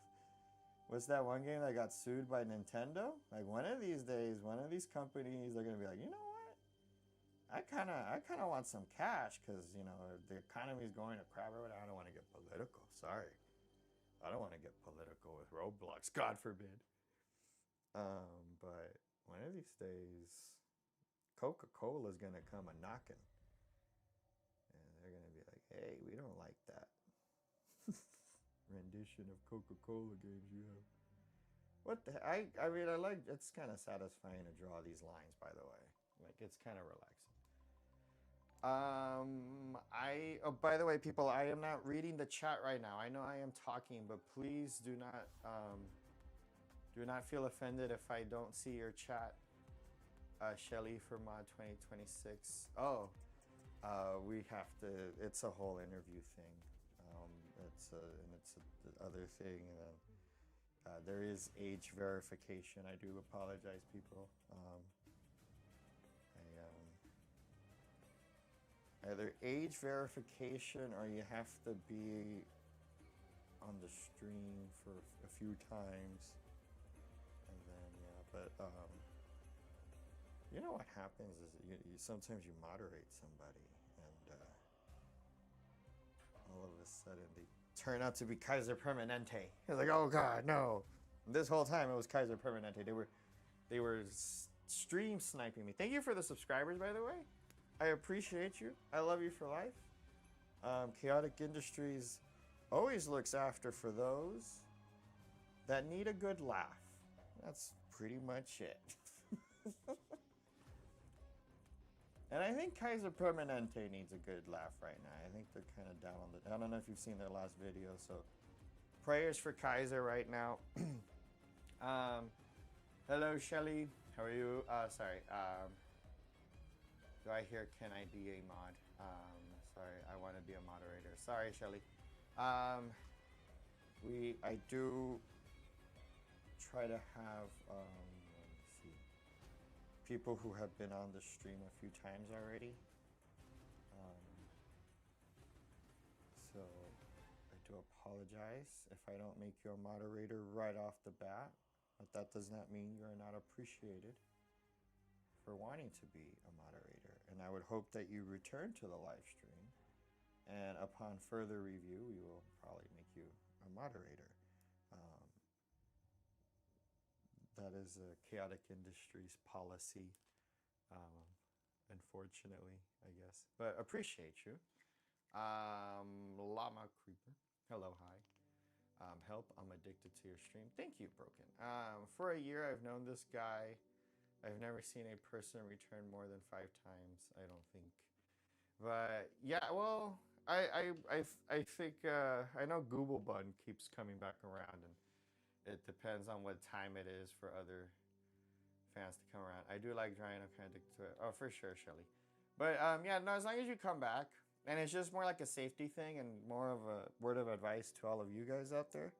What's that one game that got sued by Nintendo? Like one of these days, one of these companies, they're gonna be like, you know what? I kind of want some cash because you know the economy is going to crap. I don't want to get political. Sorry, I don't want to get political with Roblox. God forbid. But one of these days, Coca-Cola is gonna come a knocking, and they're gonna be like, "Hey, we don't like that rendition of Coca-Cola games you have." What the? I mean, I like. It's kind of satisfying to draw these lines. By the way, like it's kind of relaxing. Oh, by the way, people, I am not reading the chat right now. I know I am talking, but please do not feel offended if I don't see your chat. Shelly for Mod 2026. Oh, we have to. It's a whole interview thing. It's the other thing, and then there is age verification. I do apologize, people. Either age verification or you have to be on the stream for a few times, and then but you know what happens is you sometimes you moderate somebody, and all of a sudden they turn out to be Kaiser Permanente. It's like, oh god, no! And this whole time it was Kaiser Permanente. They were stream sniping me. Thank you for the subscribers, by the way. I appreciate you. I love you for life. Chaotic Industries always looks after for those that need a good laugh. That's pretty much it. And I think Kaiser Permanente needs a good laugh right now. I think they're kind of down on the... I don't know if you've seen their last video, so... Prayers for Kaiser right now. Hello, Shelly. How are you? Sorry. Do I hear can I be a mod? Sorry, I want to be a moderator. Sorry, Shelly. I do try to have let me see, people who have been on the stream a few times already. So I do apologize if I don't make you a moderator right off the bat, but that does not mean you are not appreciated for wanting to be a moderator, and I would hope that you return to the live stream, and upon further review we will probably make you a moderator. that is a chaotic industry's policy, um, unfortunately, I guess. But appreciate you. Llama Creeper. Hello, hi. Help, I'm addicted to your stream. Thank you, Broken. For a year, I've known this guy. I've never seen a person return more than 5 times, I don't think. But yeah, well, I think I know Google Bun keeps coming back around, and it depends on what time it is for other fans to come around. I do like drawing. I'm kind of addicted to it. Oh, for sure, Shelly. But yeah, no, as long as you come back, and it's just more like a safety thing and more of a word of advice to all of you guys out there.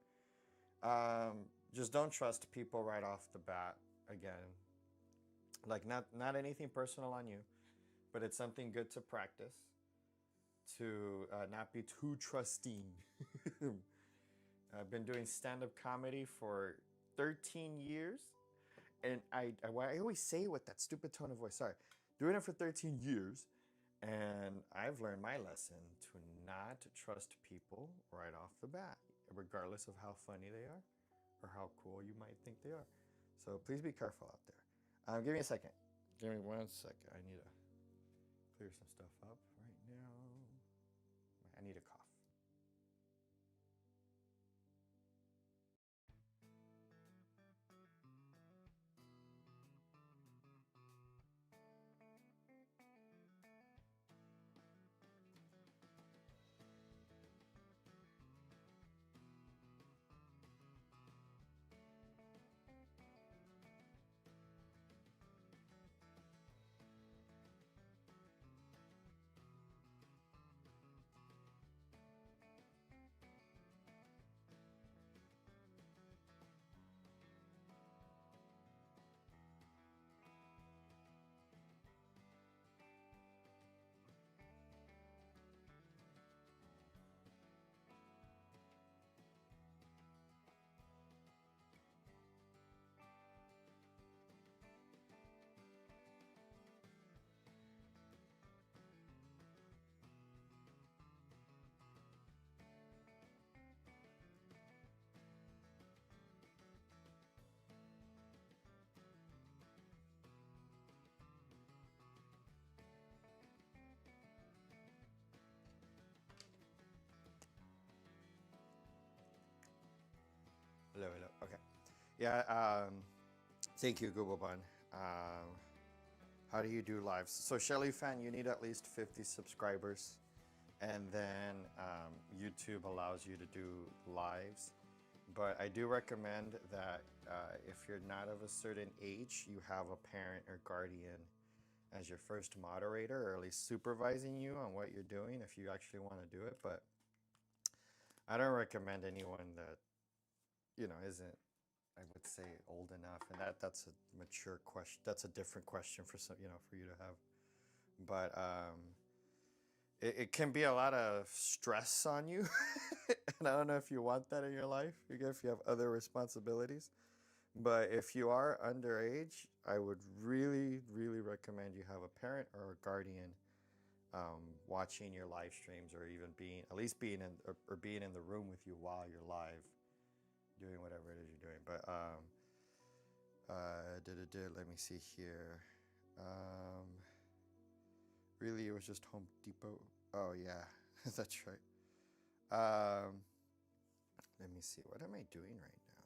Just don't trust people right off the bat. Again, like not anything personal on you, but it's something good to practice to not be too trusting. I've been doing stand-up comedy for 13 years, and I always say it with that stupid tone of voice. Sorry, doing it for 13 years, and I've learned my lesson to not trust people right off the bat, regardless of how funny they are or how cool you might think they are. So please be careful out there. Give me a second. Give me 1 second. I need to clear some stuff up right now. I need a cough. Hello, hello. Okay. Yeah. Thank you, Google Bun. How do you do lives? So, Shelly fan, you need at least 50 subscribers, and then YouTube allows you to do lives. But I do recommend that if you're not of a certain age, you have a parent or guardian as your first moderator, or at least supervising you on what you're doing if you actually want to do it. But I don't recommend anyone that isn't, I would say, old enough, and that's a mature question. That's a different question for some, for you to have. But it can be a lot of stress on you, and I don't know if you want that in your life. If you have other responsibilities, but if you are underage, I would really, really recommend you have a parent or a guardian watching your live streams, or even being in the room with you while you're live, doing whatever it is you're doing. But let me see here. Really, it was just Home Depot. Oh yeah, that's right. Let me see. What am I doing right now?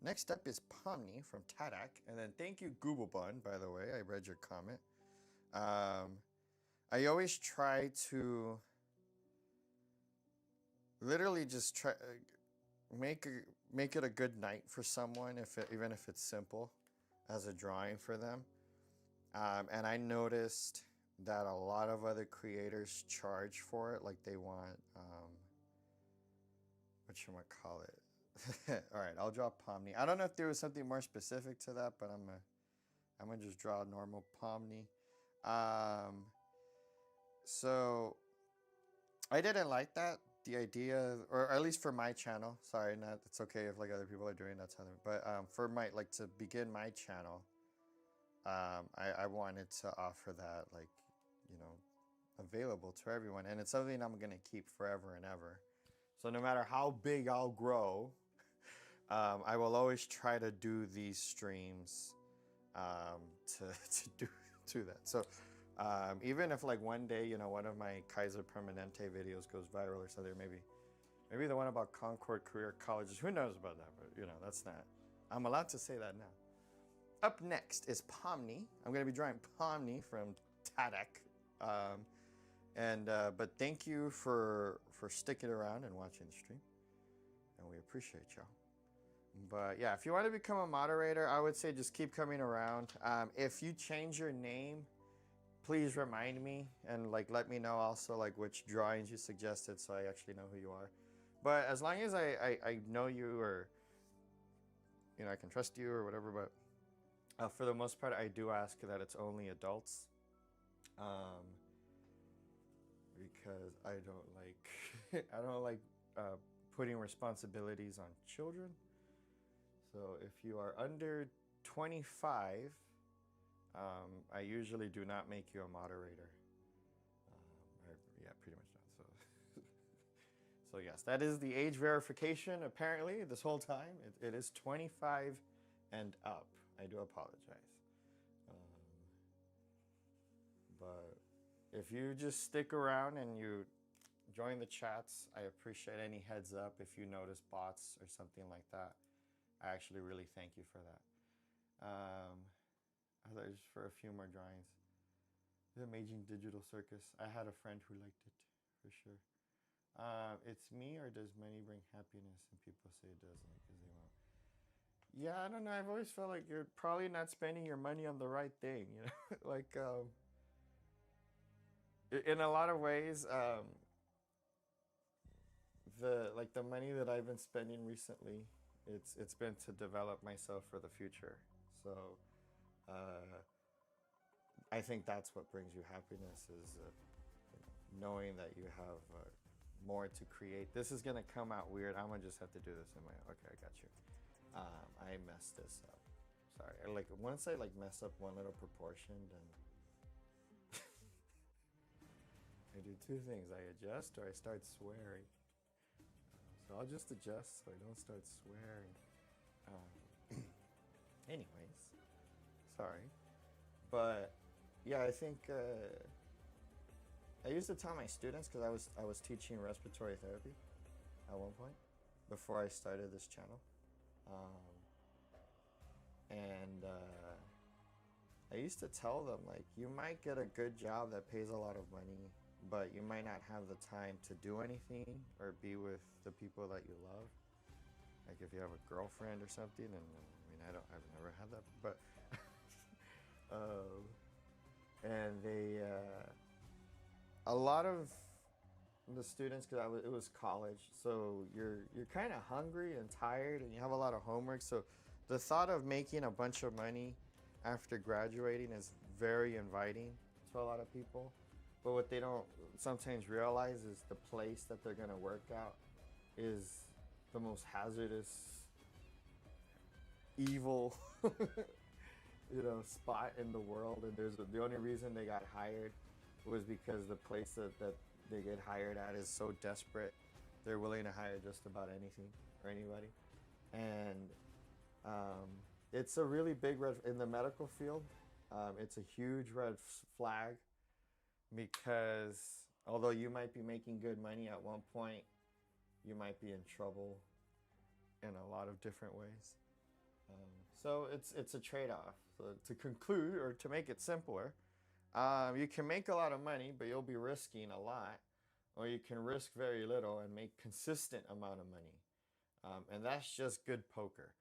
Next up is Pomni from Tadak, and then thank you, Google Bun. By the way, I read your comment. I always try to literally just try make it a good night for someone, even if it's simple, as a drawing for them. And I noticed that a lot of other creators charge for it, like they want whatchamacallit. All right, I'll draw Pomni. I don't know if there was something more specific to that, but I'm gonna just draw a normal Pomni. So I didn't like that. The idea, or at least for my channel. Sorry, not. It's okay if like other people are doing that. But for my to begin my channel, I wanted to offer that available to everyone, and it's something I'm gonna keep forever and ever. So no matter how big I'll grow, I will always try to do these streams to do that. So even if like one day, you know, one of my Kaiser Permanente videos goes viral or something, maybe the one about Concord Career Colleges, who knows about that, but you know, that's not, I'm allowed to say that now. Up next is Pomni. I'm going to be drawing Pomni from Tadek. But thank you for sticking around and watching the stream, and we appreciate y'all. But yeah, if you want to become a moderator, I would say just keep coming around. If you change your name, please remind me and like let me know also like which drawings you suggested, so I actually know who you are. But as long as I know you, or you know, I can trust you or whatever. But for the most part, I do ask that it's only adults, because I don't like I don't like putting responsibilities on children. So if you are under 25, I usually do not make you a moderator. Yeah, pretty much not. So, so yes, that is the age verification. Apparently, this whole time it is 25 and up. I do apologize, but if you just stick around and you join the chats, I appreciate any heads up if you notice bots or something like that. I actually really thank you for that. Others for a few more drawings. The Amazing Digital Circus. I had a friend who liked it, for sure. It's me, or does money bring happiness? And people say it doesn't because they won't. Yeah, I don't know. I've always felt like you're probably not spending your money on the right thing. You know, like in a lot of ways, the money that I've been spending recently, it's been to develop myself for the future. So I think that's what brings you happiness, is knowing that you have more to create. This is gonna come out weird. I'm gonna just have to do this in my. Okay, I got you. I messed this up. Sorry. Like once I like mess up one little proportion, then I do two things. I adjust or I start swearing. So I'll just adjust so I don't start swearing. Anyways, sorry. But yeah, I think I used to tell my students, because I was teaching respiratory therapy at one point before I started this channel, and I used to tell them, like, you might get a good job that pays a lot of money, but you might not have the time to do anything or be with the people that you love. Like if you have a girlfriend or something, and I mean, I've never had that, but and they, a lot of the students, because it was college, so you're kind of hungry and tired, and you have a lot of homework. So the thought of making a bunch of money after graduating is very inviting to a lot of people. But what they don't sometimes realize is the place that they're gonna work out is the most hazardous, evil, spot in the world. And the only reason they got hired was because the place that they get hired at is so desperate, they're willing to hire just about anything or anybody. And it's a really big red in the medical field. It's a huge red flag, because although you might be making good money at one point, you might be in trouble in a lot of different ways. So it's a trade-off. So to conclude, or to make it simpler, you can make a lot of money, but you'll be risking a lot, or you can risk very little and make consistent amount of money. And that's just good poker.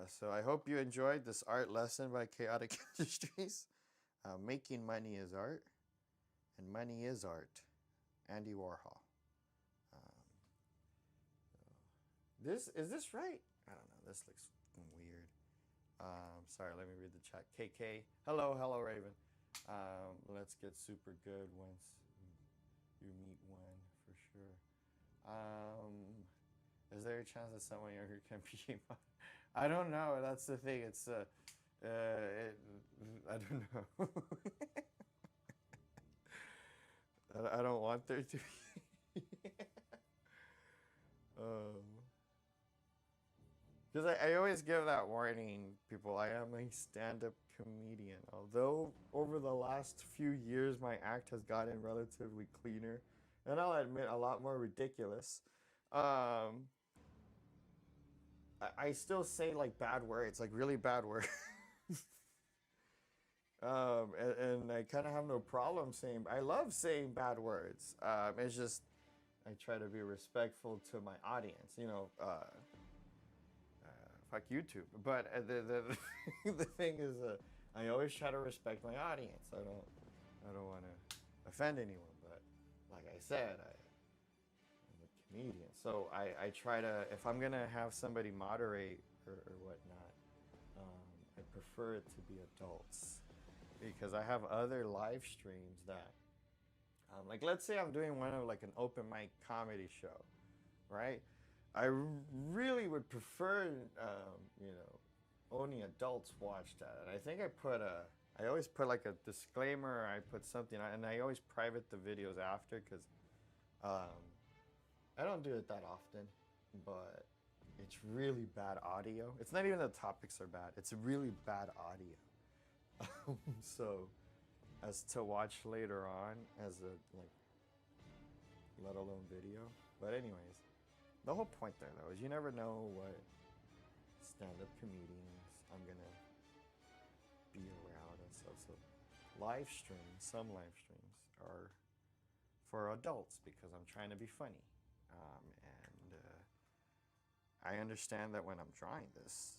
So I hope you enjoyed this art lesson by Chaotic Industries. Making money is art, and money is art. Andy Warhol. Is this right? I don't know. This looks weird. Sorry, let me read the chat. KK, hello, Raven. Let's get super good once you meet one, for sure. Is there a chance that someone younger can be? I don't know. That's the thing. It's I don't know. I don't want there to be. Because I always give that warning, people. I am a stand-up comedian. Although over the last few years my act has gotten relatively cleaner, and I'll admit a lot more ridiculous. Um, I still say like bad words, like really bad words. And I kind of have no problem saying. I love saying bad words. It's just I try to be respectful to my audience. Fuck YouTube. But the thing is, I always try to respect my audience. I don't want to offend anyone. But like I said, I'm a comedian, so I try to, if I'm gonna have somebody moderate or whatnot, I prefer it to be adults because I have other live streams that, like let's say I'm doing one of like an open mic comedy show, right? I really would prefer, only adults watch that. And I think I always put like a disclaimer. I put something, and I always private the videos after because um, I don't do it that often, but it's really bad audio. It's not even the topics are bad. It's really bad audio. So, as to watch later on as a like, let alone video. But anyways, the whole point there though is you never know what stand-up comedians I'm gonna be around and stuff. So, some live streams are for adults because I'm trying to be funny, and I understand that when I'm trying this,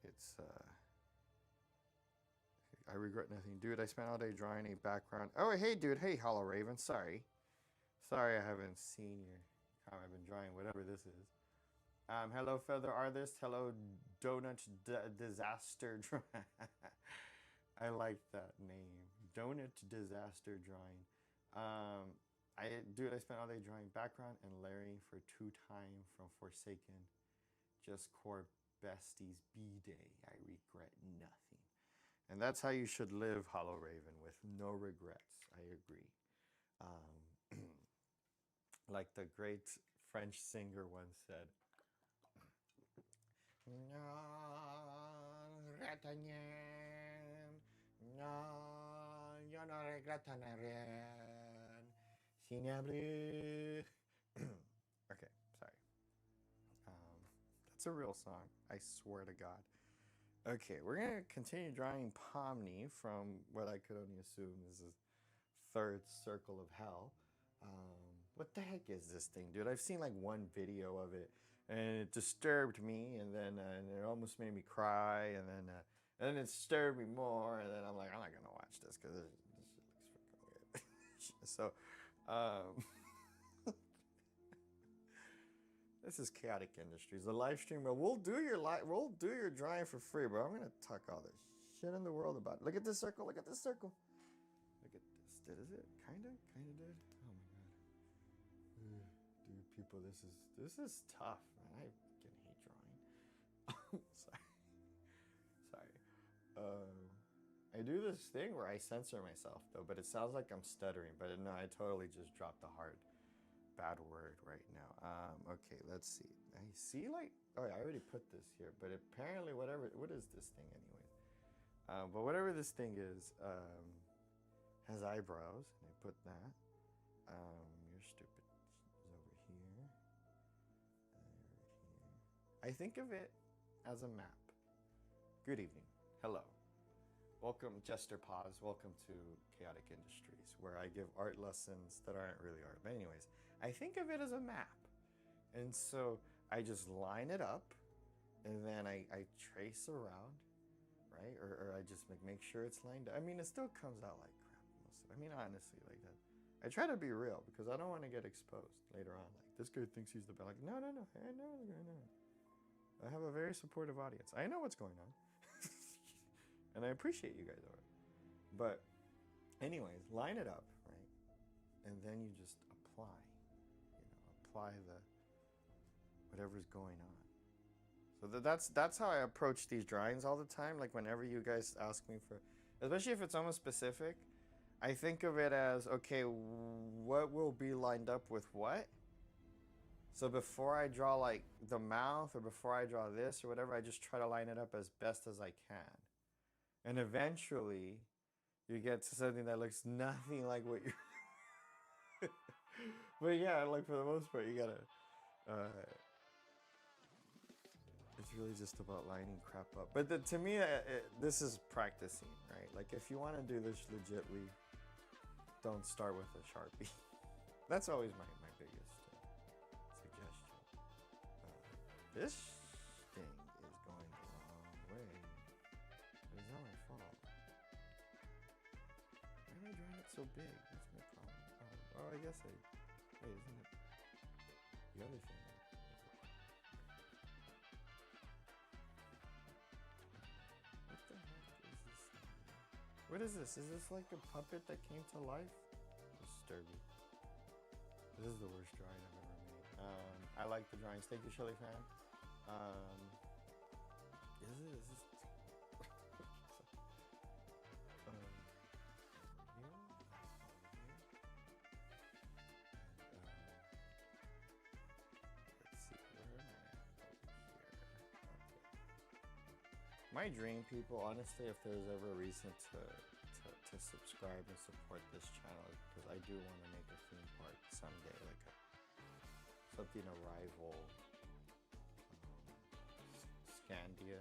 it's I regret nothing, dude. I spent all day drawing a background. Oh, hey, dude. Hey, Hollow Raven. Sorry, I haven't seen your comment. I've been drawing whatever this is. Hello, Feather Artist. Hello, Disaster Drawing. I like that name, Donut Disaster Drawing. I spent all day drawing background and layering for 2 time from Forsaken. Just core besties B-Day. I regret nothing. And that's how you should live, Hollow Raven, with no regrets. I agree. Like the great French singer once said, "Non retenir, non, je ne regrette rien. Signable." Okay, sorry. Um, that's a real song. I swear to God. Okay, we're gonna continue drawing Pomni from what I could only assume is the third circle of hell. What the heck is this thing, dude? I've seen like one video of it, and it disturbed me, and then and it almost made me cry, and then it disturbed me more, and then I'm like, I'm not gonna watch this because this shit looks freaking weird. So, um, this is Chaotic Industries, the live stream. But we'll do your drawing for free, bro. I'm gonna talk all this shit in the world about it. Look at this circle. Look at this circle. Look at this. Is it? Kinda did. Oh my god. Dude, people, this is tough, man. I fucking hate drawing. Sorry. I do this thing where I censor myself though, but it sounds like I'm stuttering. But no, I totally just dropped a hard bad word right now. Okay, let's see. I see like, oh, I already put this here, but apparently what is this thing anyways? But whatever this thing is, has eyebrows, and I put that. You're stupid. Is over here. I think of it as a map. Good evening. Hello. Welcome, Jester Paz. Welcome to Chaotic Industries, where I give art lessons that aren't really art. But anyways, I think of it as a map. And so I just line it up, and then I trace around, right? Or I just make sure it's lined up. I mean, it still comes out like crap. I mean, honestly, like that. I try to be real because I don't want to get exposed later on. Like, this guy thinks he's the best. Like, no. I know what's going on. I have a very supportive audience. I know what's going on. And I appreciate you guys are. But anyways, line it up, right? And then you just apply the whatever's going on. So that's how I approach these drawings all the time. Like whenever you guys ask me for, especially if it's almost specific, I think of it as, okay, what will be lined up with what? So before I draw like the mouth or before I draw this or whatever, I just try to line it up as best as I can. And eventually you get to something that looks nothing like what you but yeah, like for the most part you gotta it's really just about lining crap up. But to me, this is practicing, right? Like if you want to do this legitly, don't start with a Sharpie. That's always my biggest suggestion. This thing is going the wrong way. But it's not my fault. Why am I drawing it so big? What's my problem? Oh, I guess wait, isn't it the other thing? What the heck is this thing? What is this? Is this like a puppet that came to life? Disturbing. This is the worst drawing I've ever made. I like the drawings. Thank you, Shelly fan. Is this? Here? Let's see. Where am I? Over here. Okay. My dream, people, honestly, if there's ever a reason to subscribe and support this channel, because I do want to make a theme park someday, like something to rival Scandia.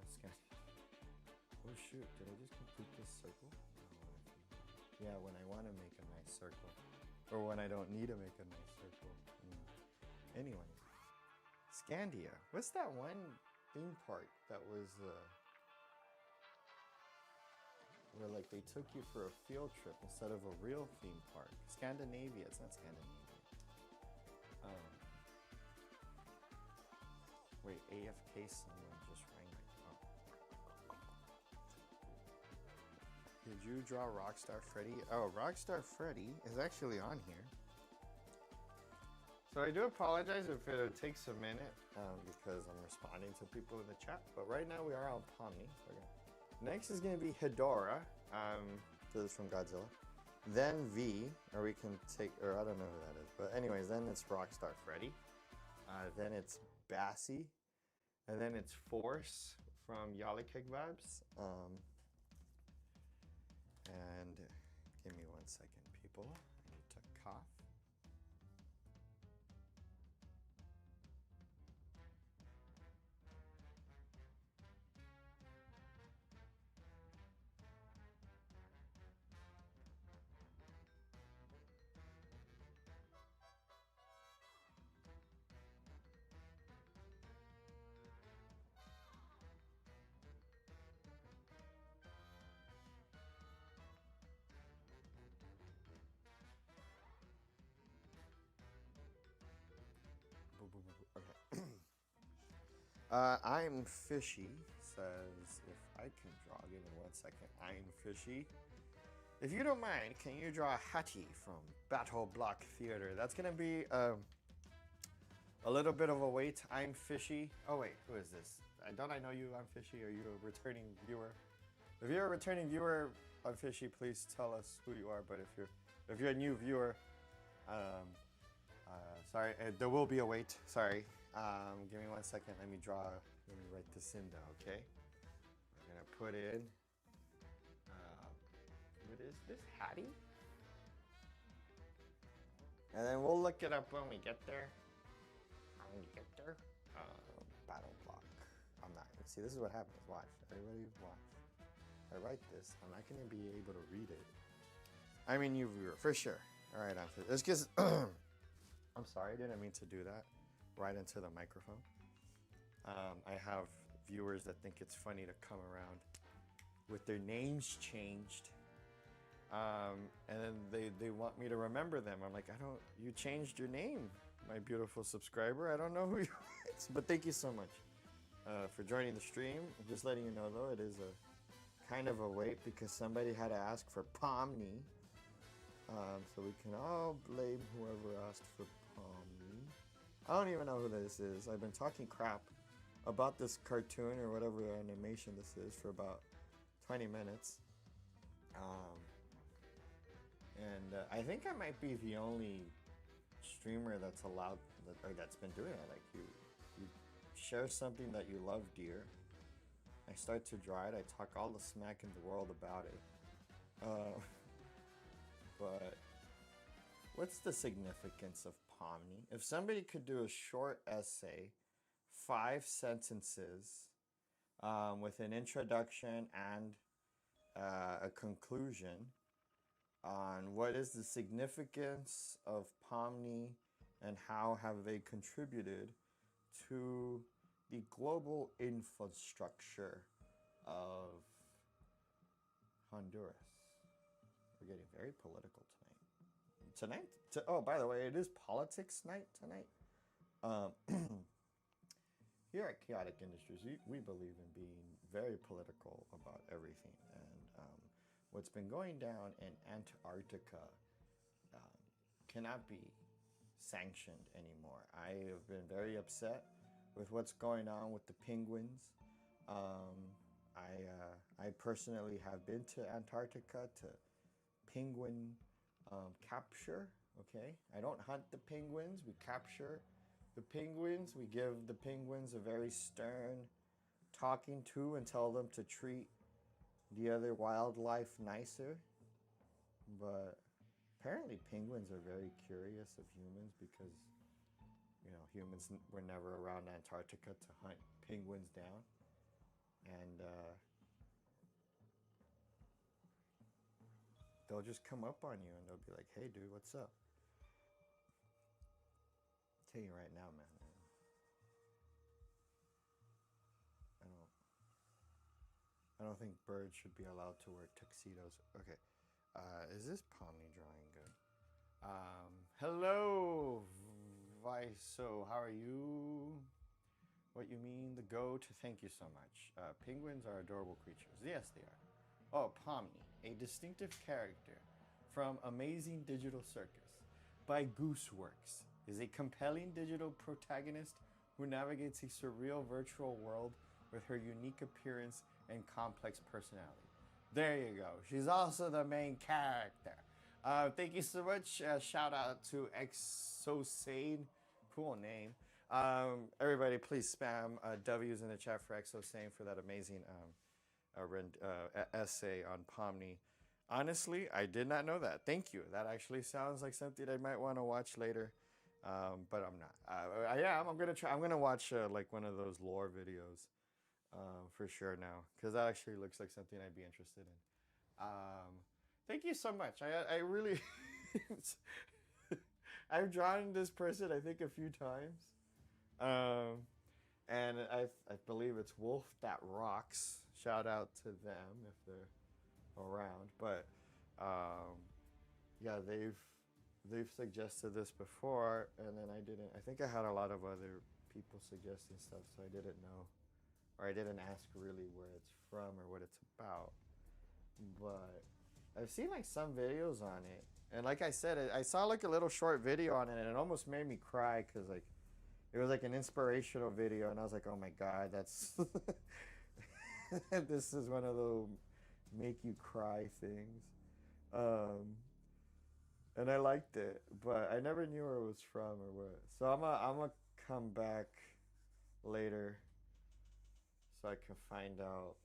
Oh shoot, did I just complete this circle? Yeah, when I want to make a nice circle. Or when I don't need to make a nice circle. Anyway, Scandia. What's that one theme park that was where like they took you for a field trip instead of a real theme park? Scandinavia. It's not Scandinavia. Wait, AFK someone just rang my phone. Did you draw Rockstar Freddy? Oh, Rockstar Freddy is actually on here. So I do apologize if it takes a minute because I'm responding to people in the chat. But right now we are on Pomni. Okay. Next is going to be Hedora. This is from Godzilla. Then V, or we can take, or I don't know who that is. But anyways, then it's Rockstar Freddy. Then it's Bassie. And then it's Force from Yalakig Vibes. And give me 1 second, people. I need to cough. Okay. I'm Fishy says, if I can draw, give me 1 second. I'm Fishy. If you don't mind, can you draw Hattie from Battle Block Theater? That's gonna be a little bit of a wait. I'm Fishy. Oh wait, who is this? Don't I know you? I'm Fishy. Are you a returning viewer? If you're a returning viewer, I'm Fishy. Please tell us who you are. But if you're a new viewer, sorry, there will be a wait. Sorry. Give me 1 second. Let me write this in down, okay? We're gonna put in, what is this, Hattie? And then we'll look it up when we get there. Battle block. I'm not, see, this is what happens. Watch, everybody watch. I write this, I'm not gonna be able to read it. I mean, you viewer, for sure. All right, after this, because I'm sorry, I didn't mean to do that right into the microphone. I have viewers that think it's funny to come around with their names changed. And then they want me to remember them. I'm like, you changed your name, my beautiful subscriber. I don't know who you are. But thank you so much for joining the stream. I'm just letting you know though, it is a kind of a wait because somebody had to ask for Pomni. So we can all blame whoever asked for Pomni. I don't even know who this is. I've been talking crap about this cartoon or whatever animation this is for about 20 minutes. And I think I might be the only streamer that's allowed that's been doing it. Like you share something that you love dear. I start to draw it. I talk all the smack in the world about it. Uh, but what's the significance of Pomni? If somebody could do a short essay, 5 sentences, with an introduction and a conclusion on what is the significance of Pomni and how have they contributed to the global infrastructure of Honduras. We're getting very political tonight. Oh, by the way, it is politics night tonight. Here at Chaotic Industries, we believe in being very political about everything. And what's been going down in Antarctica cannot be sanctioned anymore. I have been very upset with what's going on with the penguins. I personally have been to Antarctica to penguin capture. Okay, I don't hunt the penguins. We capture the penguins. We give the penguins a very stern talking to and tell them to treat the other wildlife nicer. But apparently penguins are very curious of humans because, you know, humans were never around Antarctica to hunt penguins down. And they'll just come up on you and they'll be like, hey, dude, what's up? I'll tell you right now, man. I don't think birds should be allowed to wear tuxedos. Okay. Is this Pomni drawing good? Hello, Viso. How are you? What you mean? The goat? Thank you so much. Penguins are adorable creatures. Yes, they are. Oh, Pomni, a distinctive character from Amazing Digital Circus by Gooseworks, is a compelling digital protagonist who navigates a surreal virtual world with her unique appearance and complex personality. There you go. She's also the main character. Thank you so much. Shout out to Exosane. Cool name. Everybody, please spam W's in the chat for Exosane for that amazing essay on Pomni. Honestly, I did not know that. Thank you. That actually sounds like something I might want to watch later. But I'm not. Yeah, I'm gonna try. I'm gonna watch like one of those lore videos for sure now, because that actually looks like something I'd be interested in. Thank you so much. I really I've drawn this person I think a few times, and I believe it's Wolf That Rocks. Shout out to them if they're around. But yeah, they've suggested this before, and then I didn't. I think I had a lot of other people suggesting stuff, so I didn't know, or I didn't ask really where it's from or what it's about. But I've seen like some videos on it, and like I said, I saw like a little short video on it, and it almost made me cry because like it was like an inspirational video, and I was like, oh my god, that's this is one of those make you cry things. And I liked it, but I never knew where it was from or what. So I'm gonna come back later so I can find out,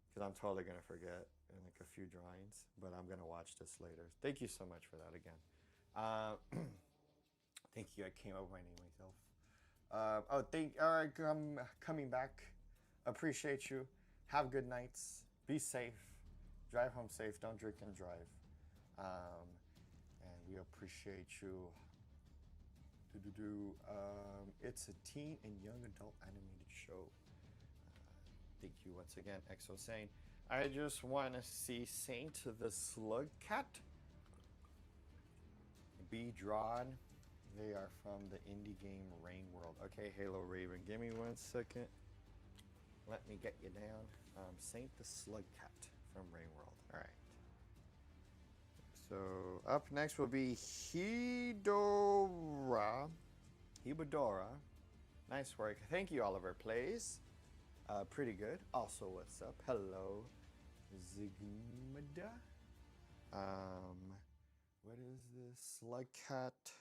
because I'm totally gonna forget in like a few drawings. But I'm gonna watch this later. Thank you so much for that again. Thank you. I came up with my name myself. All right, I'm coming back. Appreciate you. Have good nights. Be safe. Drive home safe. Don't drink and drive. And we appreciate you. It's a teen and young adult animated show. Thank you once again, Exosane. I just want to see Saint the Slug Cat be drawn. They are from the indie game Rain World. Okay, Halo Raven, give me 1 second. Let me get you down. Saint the Slug Cat from Rain World. All right. So up next will be Hibodora. Nice work. Thank you, Oliver Plays. Pretty good. Also, what's up? Hello, Zigmada. What is this? Slug Cat.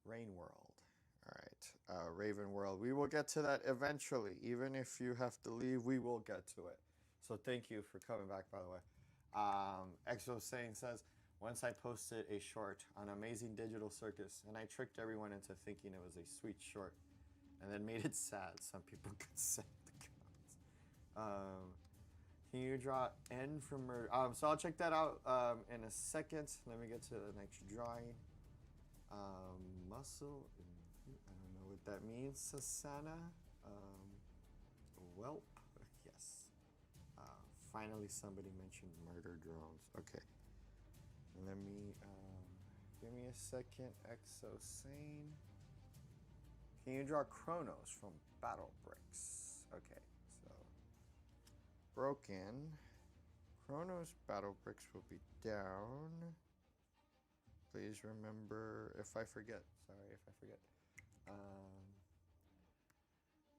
Rain World. All right. Raven World. We will get to that eventually. Even if you have to leave, we will get to it. So thank you for coming back, by the way. Exo Saying says, once I posted a short on Amazing Digital Circus, and I tricked everyone into thinking it was a sweet short, and then made it sad. Some people could set the comments. Can you draw N from murder? So I'll check that out in a second. Let me get to the next drawing. Muscle. I don't know what that means. Sasana. Whelp. Yes. Finally, somebody mentioned murder drones. Okay. Let me. Give me a second. Exo Sane. Can you draw Chronos from Battle Bricks? Okay. So. Broken. Chronos Battle Bricks will be down. Please remember if I forget. Sorry if I forget.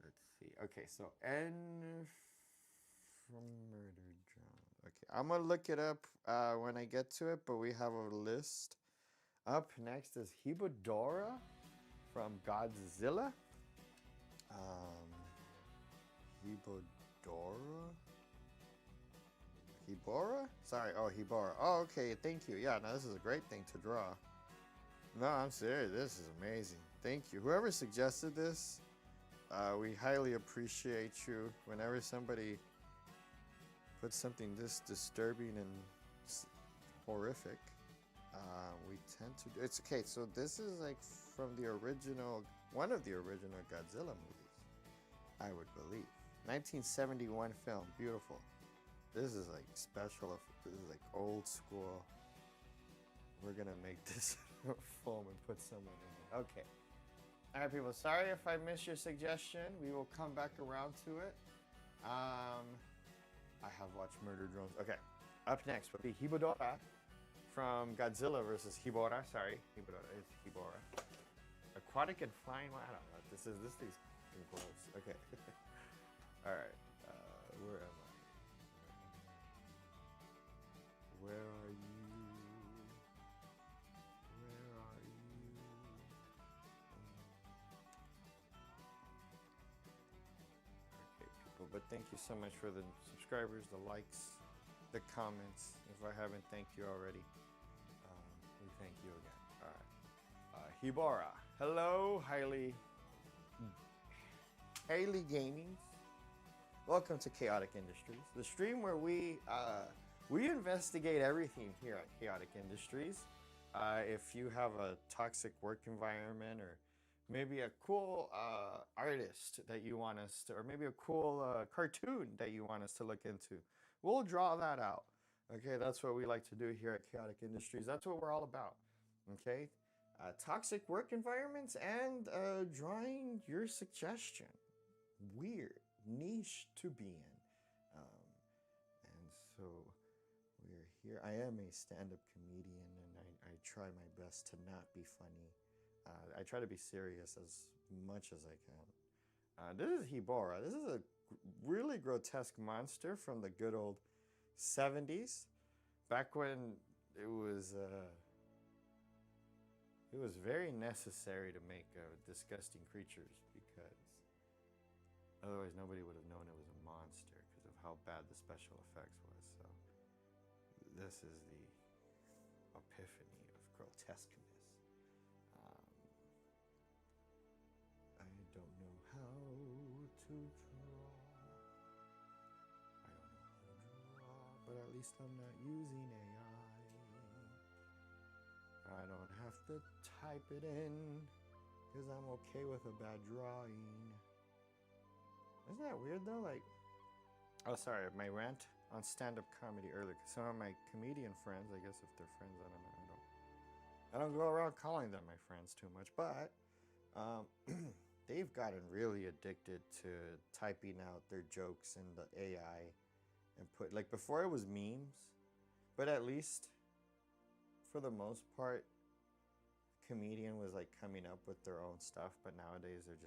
Let's see. Okay, so N from Murder Drone. Okay, I'm gonna look it up when I get to it, but we have a list. Up next is Hibodora from Godzilla. Hibodora? Hibora? Sorry, oh, Hibora. Oh, okay, thank you. Yeah, no, this is a great thing to draw. No, I'm serious. This is amazing. Thank you. Whoever suggested this, we highly appreciate you. Whenever somebody puts something this disturbing and horrific, we tend to do. It's okay. So this is like from the original, one of the original Godzilla movies, I would believe. 1971 film. Beautiful. This is like special. This is like old school. We're gonna make this foam and put someone in it. Okay. All right, people. Sorry if I missed your suggestion. We will come back around to it. I have watched Murder Drones. Okay. Up next will be Hibodora from Godzilla versus Hibora. Sorry, Hibodora is Hibora. Aquatic and flying. I don't know. This thing's close. Okay. All right. Where am I? Where are you? Where are you? Okay, people, but thank you so much for the subscribers, the likes, the comments. If I haven't thanked you already, we thank you again. All right. Hibora. Hello, Hailey Gaming. Welcome to Chaotic Industries, the stream where we investigate everything here at Chaotic Industries. If you have a toxic work environment, or maybe a cool artist that you want us to, or maybe a cool cartoon that you want us to look into, we'll draw that out. Okay, that's what we like to do here at Chaotic Industries. That's what we're all about. Okay, toxic work environments and drawing your suggestion. Weird niche to be in. And so we're here. I am a stand-up comedian, and I try my best to not be funny. I try to be serious as much as I can. This is Hibora. This is a really grotesque monster from the good old 70s, back when it was very necessary to make disgusting creatures, because otherwise nobody would have known it was a monster because of how bad the special effects was. So this is the epiphany of grotesqueness. I don't know how to draw. I don't know how to draw, but at least I'm not using AI. I don't have to type it in because I'm okay with a bad drawing. Isn't that weird though? Like, oh, sorry, my rant on stand-up comedy earlier. Cause some of my comedian friends, I guess if they're friends, I don't know. I don't go around calling them my friends too much, but they've gotten really addicted to typing out their jokes in the AI and put, like, before it was memes, but at least for the most part, comedian was like coming up with their own stuff. But nowadays they're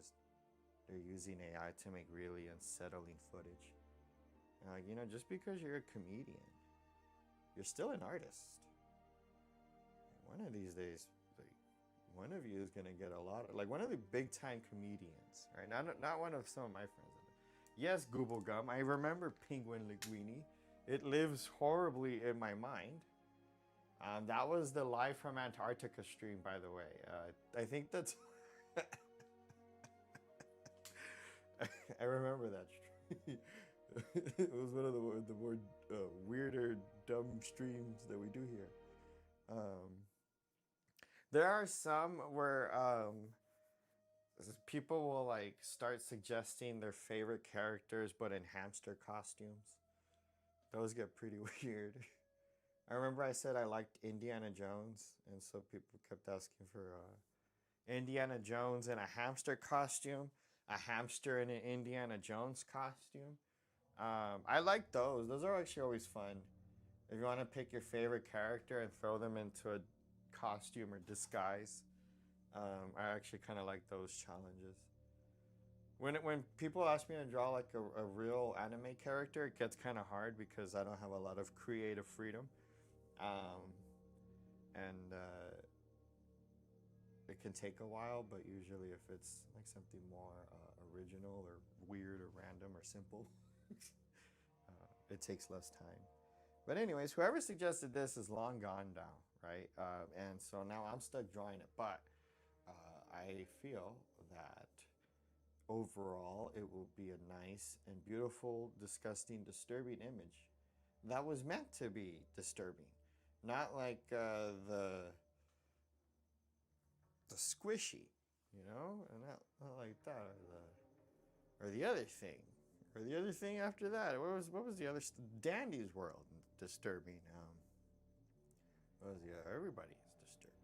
using AI to make really unsettling footage. And like, just because you're a comedian, you're still an artist. One of these days, like, one of you is gonna get a lot of, like, one of the big time comedians, right? Not one of some of my friends. Yes, Google Gum. I remember Penguin Linguini. It lives horribly in my mind. That was the Live from Antarctica stream, by the way. I think that's. I remember that stream. It was one of the more weirder, dumb streams that we do here. There are some where people will like start suggesting their favorite characters, but in hamster costumes. Those get pretty weird. I remember I said I liked Indiana Jones, and so people kept asking for Indiana Jones in a hamster costume, a hamster in an Indiana Jones costume. I like those. Those are actually always fun. If you want to pick your favorite character and throw them into a costume or disguise, I actually kind of like those challenges. When people ask me to draw like a real anime character, it gets kind of hard because I don't have a lot of creative freedom, um, and it can take a while. But usually, if it's like something more original or weird or random or simple, it takes less time. But anyways, whoever suggested this is long gone now, right? And so now I'm stuck drawing it. But I feel that overall it will be a nice and beautiful, disgusting, disturbing image that was meant to be disturbing, not like the squishy, and not like that, or the other thing, or the other thing after that. What was the other Dandy's World disturbing? What was the everybody is disturbed.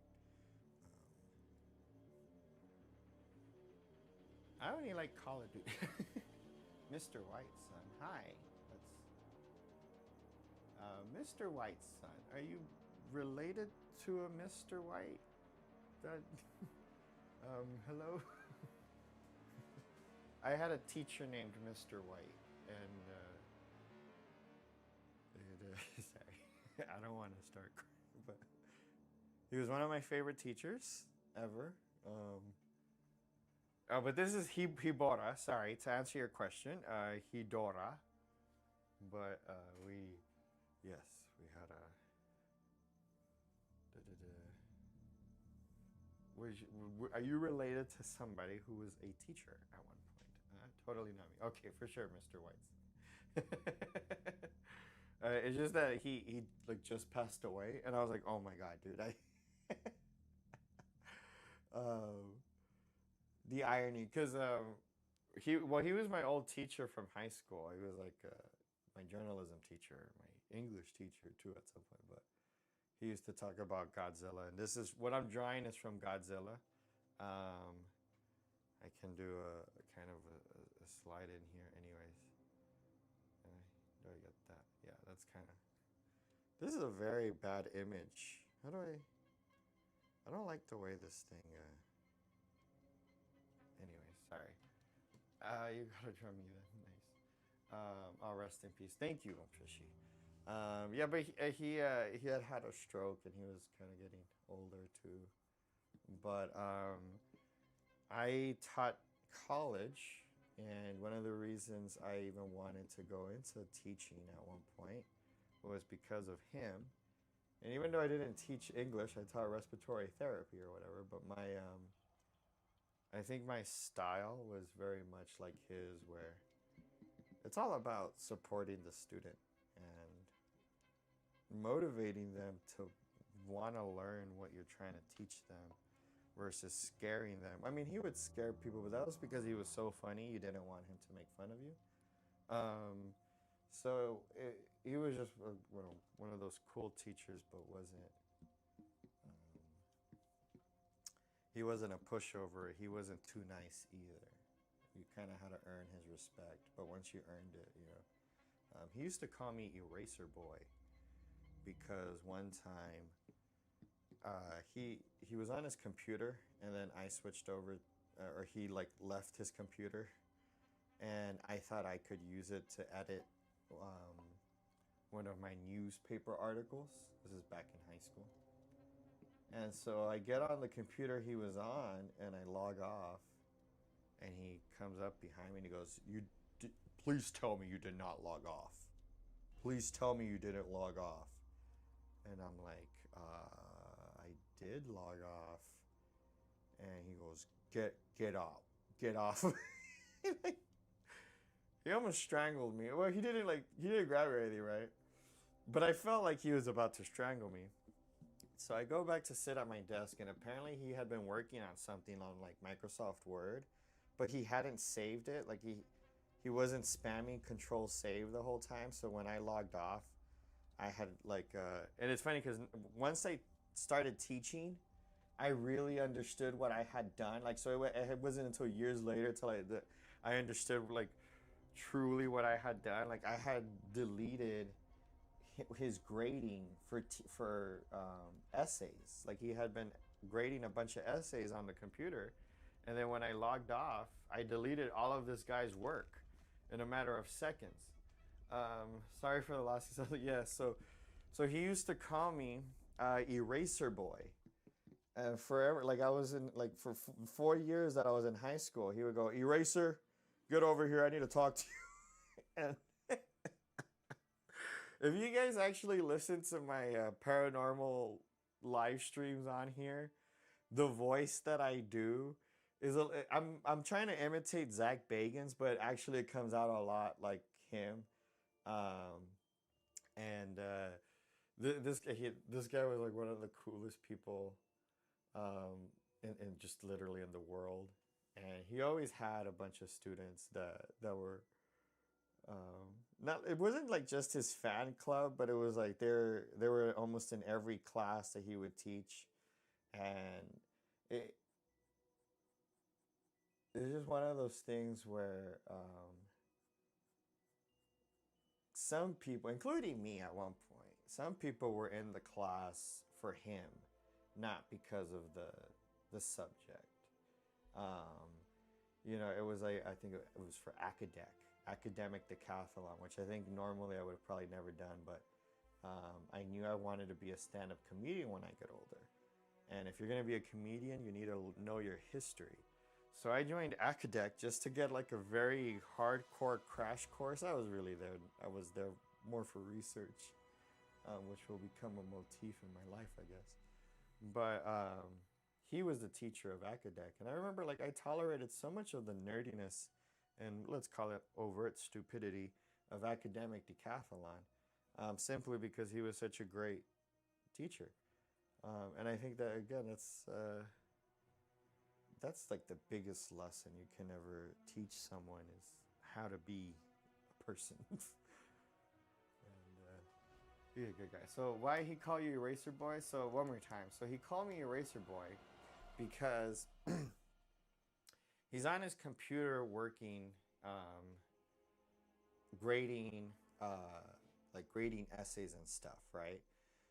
I only like Call of Duty. Mr. White Son, hi. That's Mr. White Son. Are you related to a Mr. White? That hello. I had a teacher named Mr. White, and sorry, I don't want to start crying, but he was one of my favorite teachers ever. But this is Hibora. Sorry, to answer your question, Hidora. But we had a. Are you related to somebody who was a teacher at one point? Totally not me. Okay, for sure, Mr. White's. It's just that he like just passed away, and I was like, oh my god, dude, um, the irony, because he was my old teacher from high school. He was like my journalism teacher, my English teacher too at some point. But he used to talk about Godzilla, and this is what I'm drawing is from Godzilla. I can do a kind of a slide in here, anyways. Do I get that? Yeah, that's kind of. This is a very bad image. How do I? I don't like the way this thing. Anyways, sorry. You gotta draw me that. Nice. I'll rest in peace. Thank you, Trishy. Yeah, but he had a stroke and he was kind of getting older too. But I taught college, and one of the reasons I even wanted to go into teaching at one point was because of him. And even though I didn't teach English, I taught respiratory therapy or whatever. But I think my style was very much like his, where it's all about supporting the student and motivating them to want to learn what you're trying to teach them versus scaring them. I mean, he would scare people, but that was because he was so funny, you didn't want him to make fun of you. He was just one of those cool teachers, but he wasn't a pushover. He wasn't too nice either. You kind of had to earn his respect, but once you earned it, he used to call me Eraser Boy because one time he was on his computer, and then I switched over, or he like left his computer, and I thought I could use it to edit one of my newspaper articles. This is back in high school. And so I get on the computer he was on and I log off. And he comes up behind me and he goes, Please tell me you did not log off. Please tell me you didn't log off. And I'm like, I did log off. And he goes, get off. Get off. He almost strangled me. Well, he didn't grab me or anything, right? But I felt like he was about to strangle me. So I go back to sit at my desk, and apparently he had been working on something on like Microsoft Word, but he hadn't saved it. Like he wasn't spamming Control Save the whole time. So when I logged off, I had like and it's funny because once I started teaching, I really understood what I had done. Like so, it wasn't until years later till I understood like truly what I had done. Like I had deleted his grading for essays. Like he had been grading a bunch of essays on the computer, and then when I logged off, I deleted all of this guy's work in a matter of seconds. Sorry for the loss. Yeah, so he used to call me Eraser Boy. Forever, like I was in like for 4 years that I was in high school, he would go, Eraser, get over here. I need to talk to you. And if you guys actually listen to my paranormal live streams on here, the voice that I do is I'm trying to imitate Zach Bagans, but actually it comes out a lot like him. Um, and this guy was like one of the coolest people in just literally in the world, and he always had a bunch of students that were not it wasn't like just his fan club, but it was like they were almost in every class that he would teach, and it it's just one of those things where some people, including me at one point, some people were in the class for him, not because of the subject. Um, it was like I think it was for academic decathlon, which I think normally I would have probably never done, but I knew I wanted to be a stand-up comedian when I get older. And if you're going to be a comedian, you need to know your history. So I joined Acadec just to get like a very hardcore crash course. I was there more for research, which will become a motif in my life, I guess. But he was the teacher of Acadec, and I remember like I tolerated so much of the nerdiness and let's call it overt stupidity of academic decathlon, simply because he was such a great teacher. And I think that again, that's like the biggest lesson you can ever teach someone is how to be a person. And be a good guy. So why he call you Eraser Boy? So one more time. So he called me Eraser Boy because he's on his computer working, grading, like grading essays and stuff, right?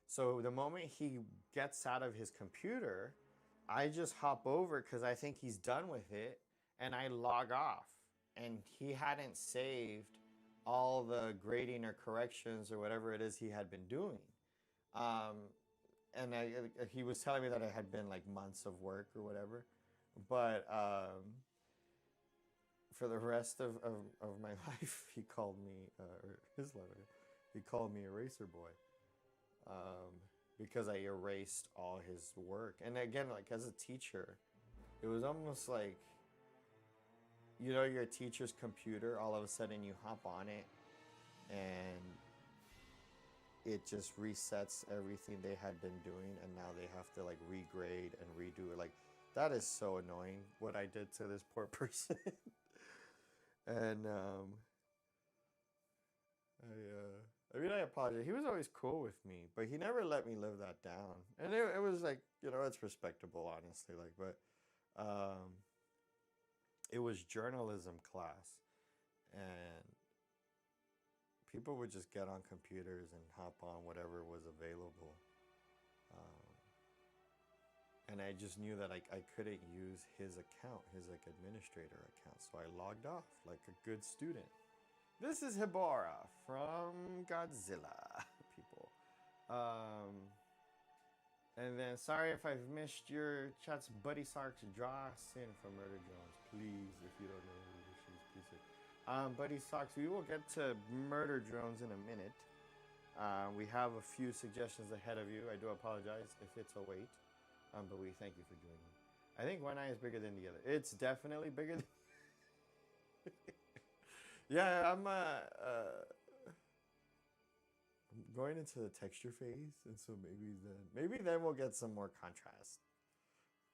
So the moment he gets out of his computer, I just hop over because I think he's done with it, and I log off. And he hadn't saved all the grading or corrections or whatever it is he had been doing. Um, and he was telling me that it had been like months of work or whatever. But for the rest of my life, he called me, or his letter, he called me Eraser Boy. Because I erased all his work. And again, like as a teacher, it was almost like, your teacher's computer, all of a sudden you hop on it and it just resets everything they had been doing, and now they have to like regrade and redo it. Like that is so annoying what I did to this poor person. And I apologize. He was always cool with me, but he never let me live that down. And it was like, it's respectable, honestly. Like, but it was journalism class, and people would just get on computers and hop on whatever was available. Um, and I just knew that I couldn't use his account, his like administrator account, so I logged off like a good student. This is Hibara from Godzilla, people. Um, And then sorry if I've missed your chats. Buddy Sarks, draw us in for Murder Jones, please. If you don't know who she is, please. Buddy Sarks, we will get to Murder Drones in a minute. We have a few suggestions ahead of you. I do apologize if it's a wait, but we thank you for joining. I think one eye is bigger than the other. It's definitely bigger than. Yeah, I'm going into the texture phase, and so maybe then we'll get some more contrast.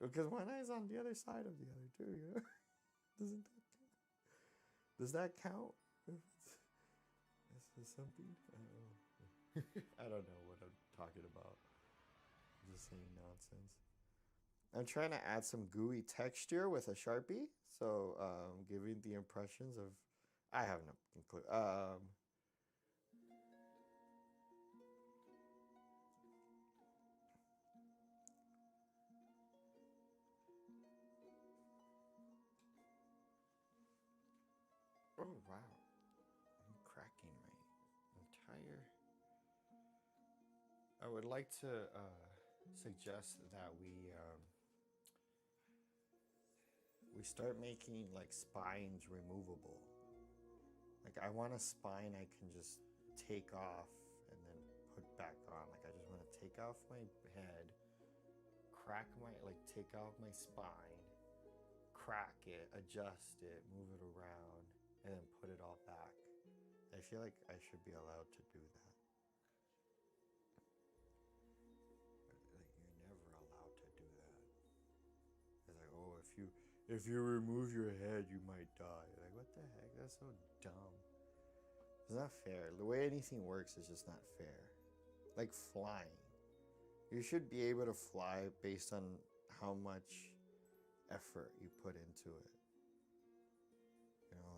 Because one eye's on the other side of the other too. You know? Does that count? If it's something? I don't know. I don't know what I'm talking about. I'm just saying nonsense. I'm trying to add some gooey texture with a Sharpie, so giving the impressions of. I have no clue. Oh wow, I'm cracking my entire. I would like to suggest that we start making like spines removable. Like I want a spine I can just take off and then put back on. Like I just want to take off my head, take off my spine, crack it, adjust it, move it around, and then put it all back. I feel like I should be allowed to do that. Like you're never allowed to do that. It's like, oh, if you remove your head, you might die. Like, what the heck? That's so dumb. It's not fair. The way anything works is just not fair. Like flying. You should be able to fly based on how much effort you put into it. You know,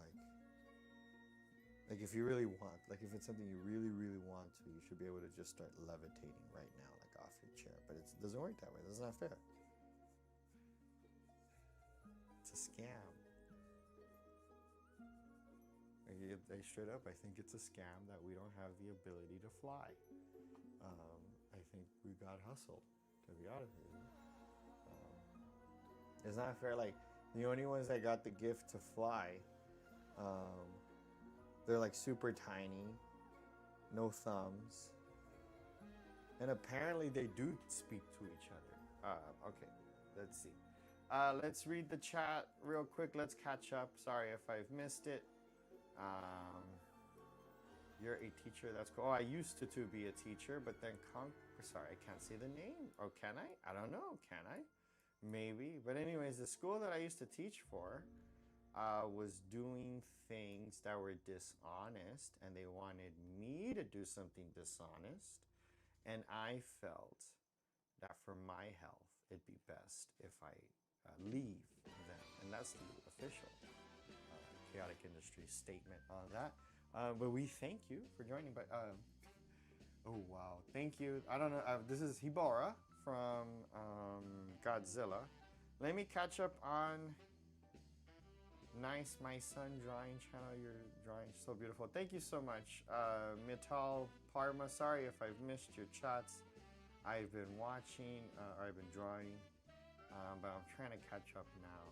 like if you really want, like if it's something you really, really want to, you should be able to just start levitating right now, like off your chair. But it doesn't work that way. That's not fair. It's a scam. I straight up, I think it's a scam that we don't have the ability to fly. I think we got hustled, to be honest with you. It's not fair. Like the only ones that got the gift to fly, they're like super tiny, no thumbs, and apparently they do speak to each other. Okay, let's see. Let's read the chat real quick. Let's catch up. Sorry if I've missed it. You're a teacher. That's cool. Oh, I used to be a teacher, but then sorry, I can't say the name. Oh, can I? I don't know. Can I? Maybe. But anyways, the school that I used to teach for was doing things that were dishonest, and they wanted me to do something dishonest, and I felt that for my health, it'd be best if I leave them, and that's the official Chaotic Industry statement on that. But we thank you for joining. But oh wow, thank you. I don't know. This is Hibora from Godzilla. Let me catch up on Nice My Son Drawing channel. Your drawing so beautiful. Thank you so much, Metal Parma. Sorry if I've missed your chats. I've been watching, or I've been drawing, but I'm trying to catch up now.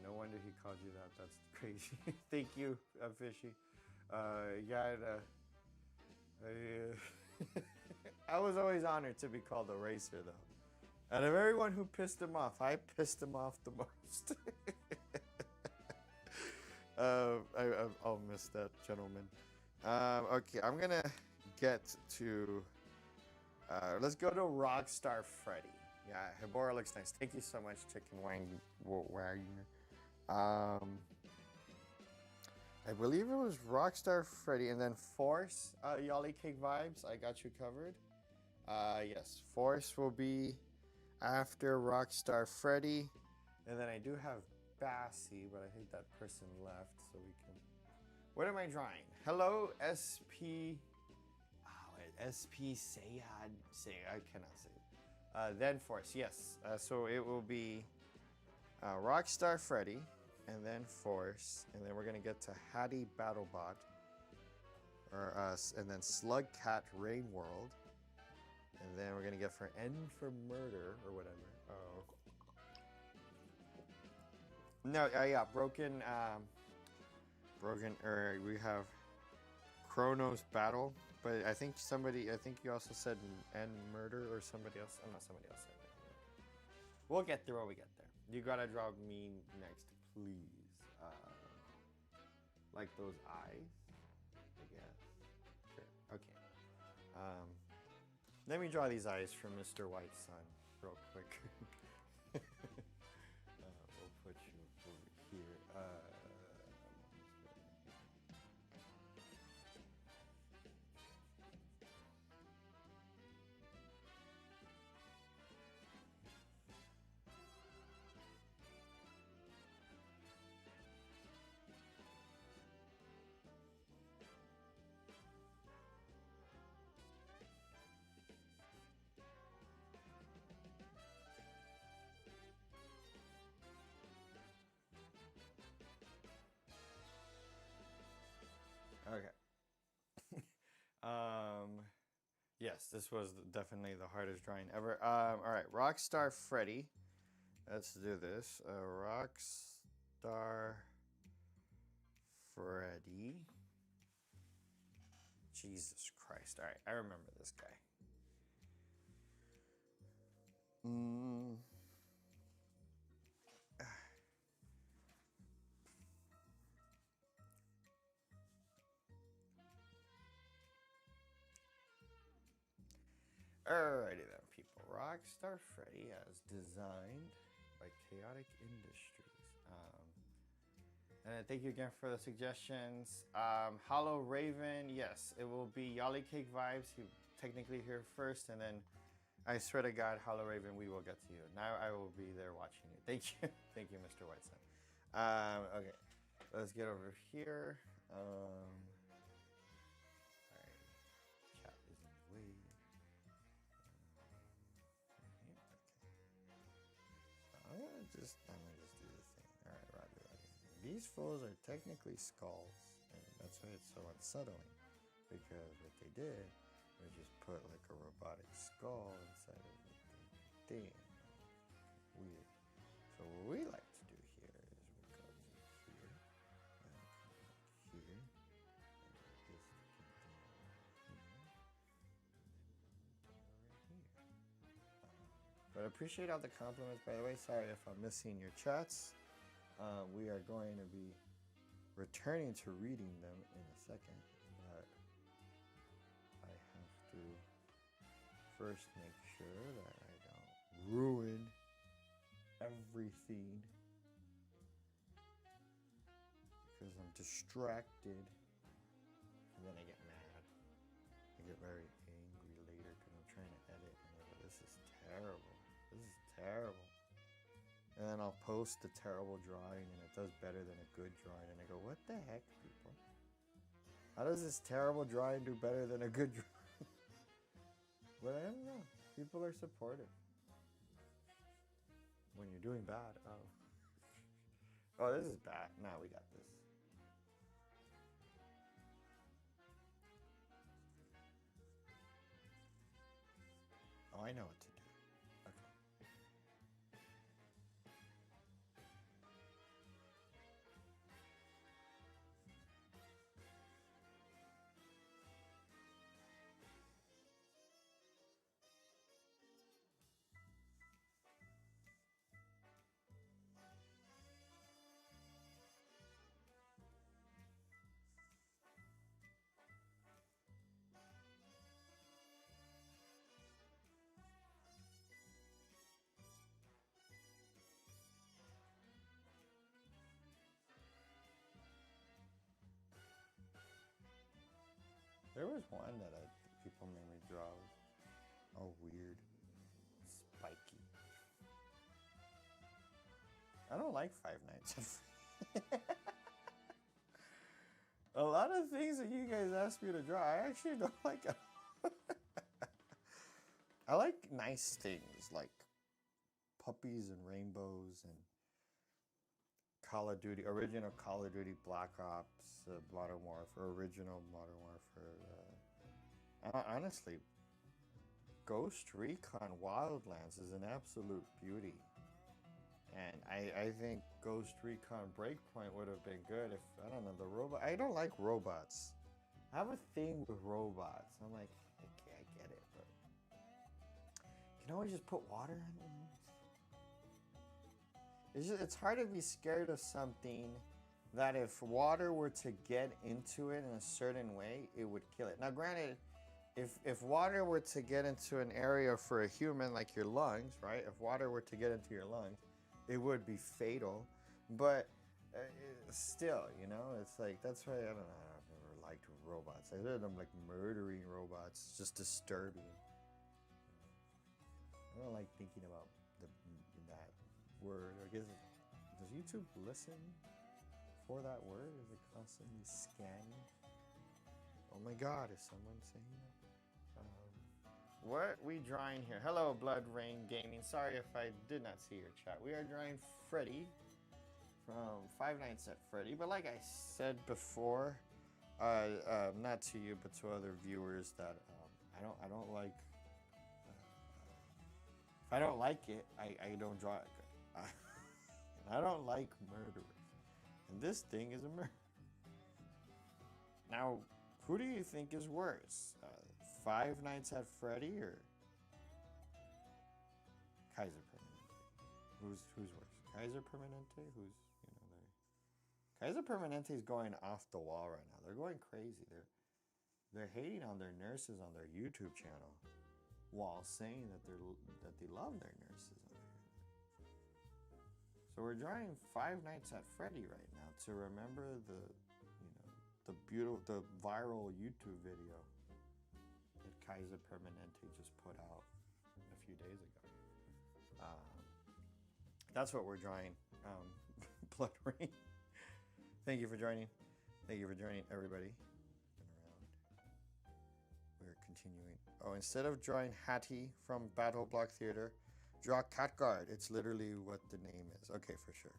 No wonder he called you that. That's crazy. Thank you, Fishy. I was always honored to be called a racer, though. Out of everyone who pissed him off, I pissed him off the most. I'll miss that, gentleman. Okay, I'm gonna get to. Let's go to Rockstar Freddy. Yeah, Hibora looks nice. Thank you so much, Chicken Wagner. I believe it was Rockstar Freddy, and then Force, Yali Cake Vibes. I got you covered. Yes, Force will be after Rockstar Freddy, and then I do have Bassy, but I think that person left, so we can. What am I drawing? Hello, SP. SP Sayad. I cannot say it. Then Force, yes. So it will be Rockstar Freddy, and then Force, and then we're gonna get to Hattie Battlebot, or and then Slug Cat Rain World, And then we're gonna get for N for murder or whatever. Oh. No, yeah, broken. Or we have Chronos battle, but I think you also said N murder or somebody else. I'm not somebody else said that. We'll get there when we get there. You gotta draw me next, please. Like those eyes, I guess. Sure. Okay. Let me draw these eyes for Mr. White Sun real quick. We'll put you over here. Okay. Yes, this was definitely the hardest drawing ever. All right, Rockstar Freddy. Let's do this. Rockstar Freddy. Jesus Christ. All right, I remember this guy. Alrighty then, people. Rockstar Freddy, as designed by Chaotic Industries. And thank you again for the suggestions. Hollow Raven, yes, it will be Yali Cake Vibes. He technically here first, and then I swear to God, Hollow Raven, we will get to you. Now I will be there watching you. Thank you. Thank you, Mr. Whiteside. Okay, let's get over here. Alright, chat is in the way. I'm gonna just do the thing. All right, Roger. These fools are technically skulls, and that's why it's so unsettling. Because what they did was just put like a robotic skull inside of the thing. Weird. So what we like to do here is we come here, and come here, and this thing right here. But I appreciate all the compliments, by the way. Sorry if I'm missing your chats. We are going to be returning to reading them in a second, but I have to first make sure that I don't ruin everything because I'm distracted, and then I get mad. I get very angry later because I'm trying to edit and I go, this is terrible. This is terrible. And then I'll post a terrible drawing and it does better than a good drawing. And I go, what the heck, people? How does this terrible drawing do better than a good drawing? But I don't know. People are supportive. When you're doing bad, oh. Oh, this is bad. Nah, we got this. Oh, I know what to do. Okay. There was one that people made me draw. Oh, weird. Spiky. I don't like Five Nights. A lot of things that you guys ask me to draw, I actually don't like it. I like nice things like puppies and rainbows and Call of Duty, original Call of Duty Black Ops, Modern Warfare, original Modern Warfare. Honestly, Ghost Recon Wildlands is an absolute beauty. And I think Ghost Recon Breakpoint would have been good if, I don't know, the robot. I don't like robots. I have a thing with robots. I'm like, okay, I get it, but you can always just put water in it. It's hard to be scared of something that if water were to get into it in a certain way, it would kill it. Now, granted, if water were to get into an area for a human, like your lungs, right? If water were to get into your lungs, it would be fatal. But still, it's like, that's why, I don't know, I've never liked robots. I heard them like murdering robots. It's just disturbing. I don't like thinking about that word. I guess, does YouTube listen for that word? Is it constantly scanning? Oh my God, is someone saying that? What we drawing here? Hello, Blood Rain Gaming. Sorry if I did not see your chat. We are drawing Freddy from Five Nights at Freddy. But like I said before, not to you, but to other viewers, that I don't like. If I don't like it, I don't draw it. I don't like murderers, and this thing is a murder. Now, who do you think is worse, Five Nights at Freddy or Kaiser Permanente? Who's worse? Kaiser Permanente? Kaiser Permanente is going off the wall right now. They're going crazy. They're hating on their nurses on their YouTube channel, while saying that they love their nurses. So we're drawing Five Nights at Freddy right now to remember the viral YouTube video that Kaiser Permanente just put out a few days ago. That's what we're drawing. Blood Rain. Thank you for joining. Thank you for joining, everybody. We're continuing. Oh, instead of drawing Hattie from Battle Block Theater, draw Catguard. It's literally what the name is. Okay, for sure.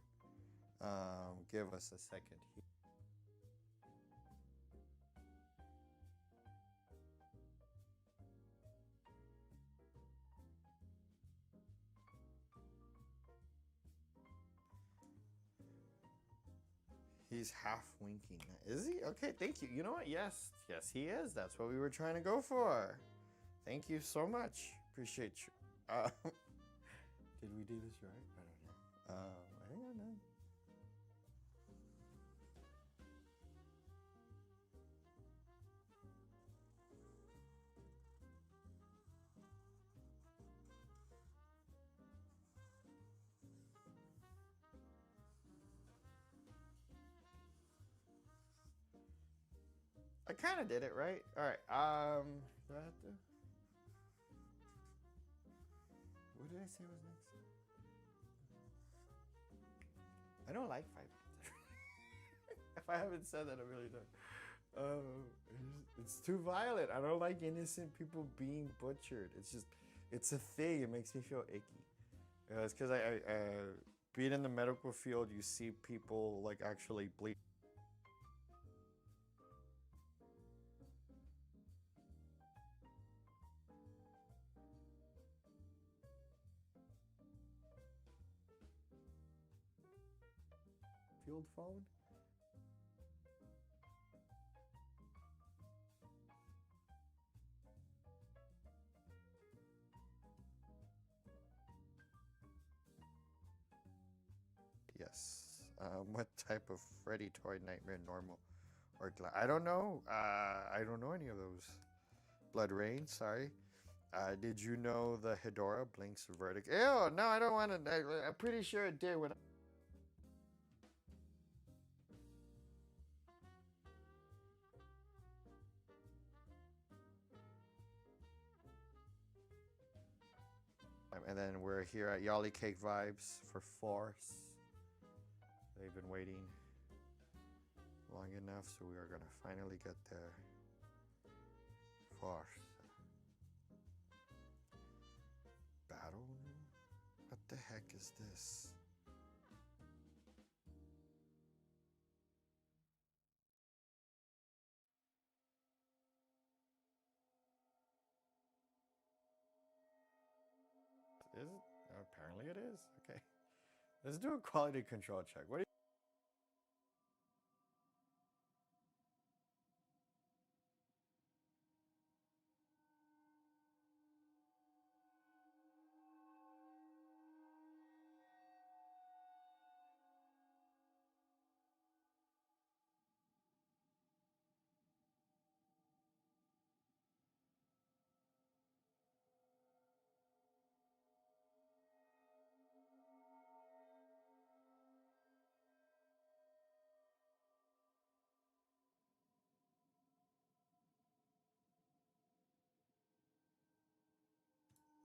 Give us a second here. He's half winking. Is he? Okay, thank you. You know what? Yes, he is. That's what we were trying to go for. Thank you so much. Appreciate you. Did we do this right? I don't know. I think I'm done. I kind of did it right. All right. Do I have to? What did I say was next? I don't like Five Nights. If I haven't said that, I'm really done. It's too violent. I don't like innocent people being butchered. It's a thing. It makes me feel icky. It's because I being in the medical field, you see people like actually bleed. Field phone. Yes. What type of Freddy toy nightmare, normal or I don't know. I don't know any of those. Blood Rain. Sorry. Did you know the Hedora blinks verdict? Ew, no, I don't want to. I'm pretty sure it did when. And then we're here at Yali Cake Vibes for Force. They've been waiting long enough, so we are going to finally get there. Force. Battle? What the heck is this? Is it? Apparently it is. Okay. Let's do a quality control check. What do you?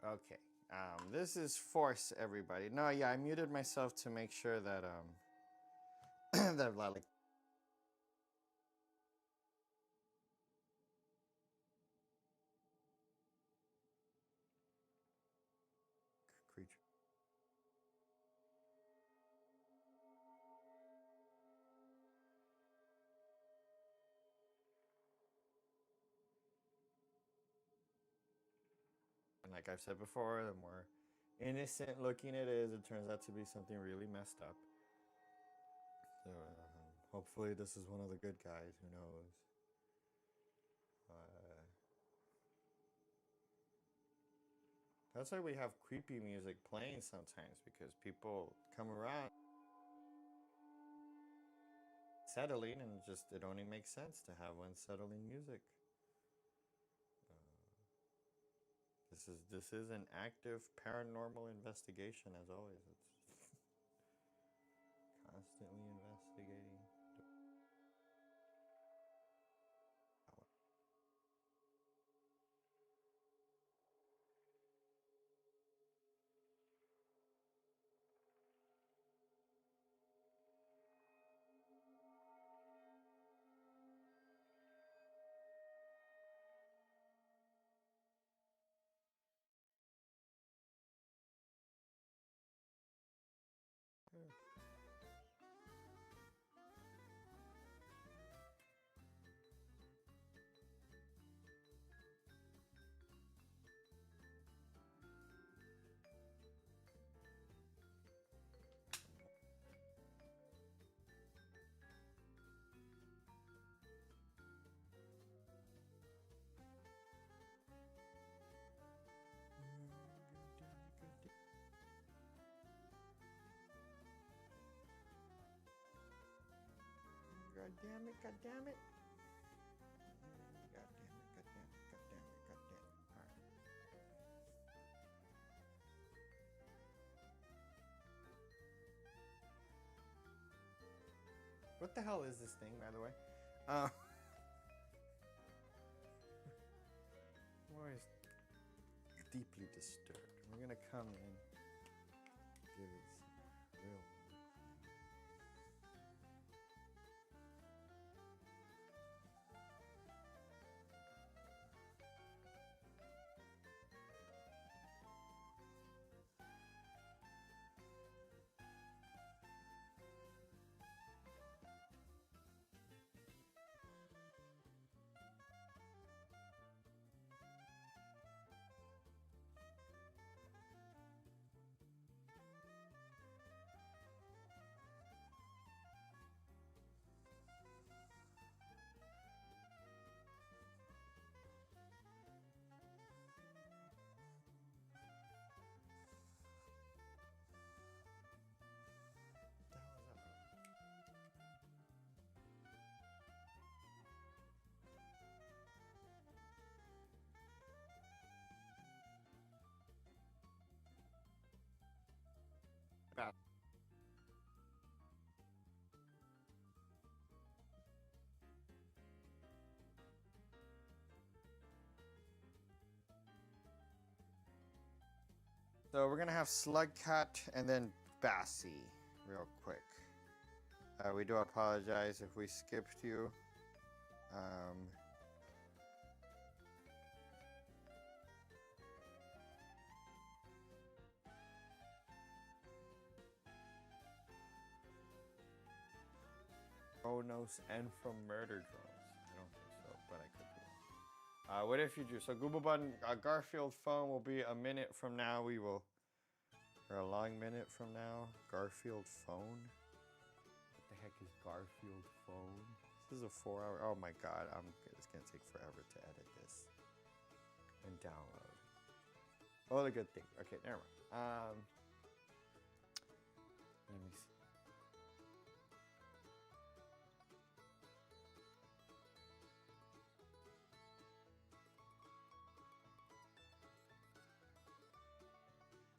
Okay. This is force, everybody. No, yeah, I muted myself to make sure that that like creature. And like I've said before, the more innocent looking it is, it turns out to be something really messed up. So hopefully this is one of the good guys. Who knows? That's why we have creepy music playing sometimes, because people come around settling, and just it only makes sense to have unsettling music. This is an active paranormal investigation, as always. It's constantly investigating. God damn it, god damn it. God damn it, god damn it, god damn it, god damn it. Alright. What the hell is this thing, by the way? I'm always deeply disturbed. We're gonna come in, give it some real. What the hell is that? So we're gonna have Slugcat and then Bassy, real quick. We do apologize if we skipped you. Um, Kronos and from Murder Drones. I don't think so, but I could be. What if you do? So Google button, Garfield phone will be a minute from now. We will or a long minute from now. Garfield phone. What the heck is Garfield phone? This is a 4-hour. Oh my god! It's gonna take forever to edit this and download. Oh, the good thing. Okay, never mind. Let me see.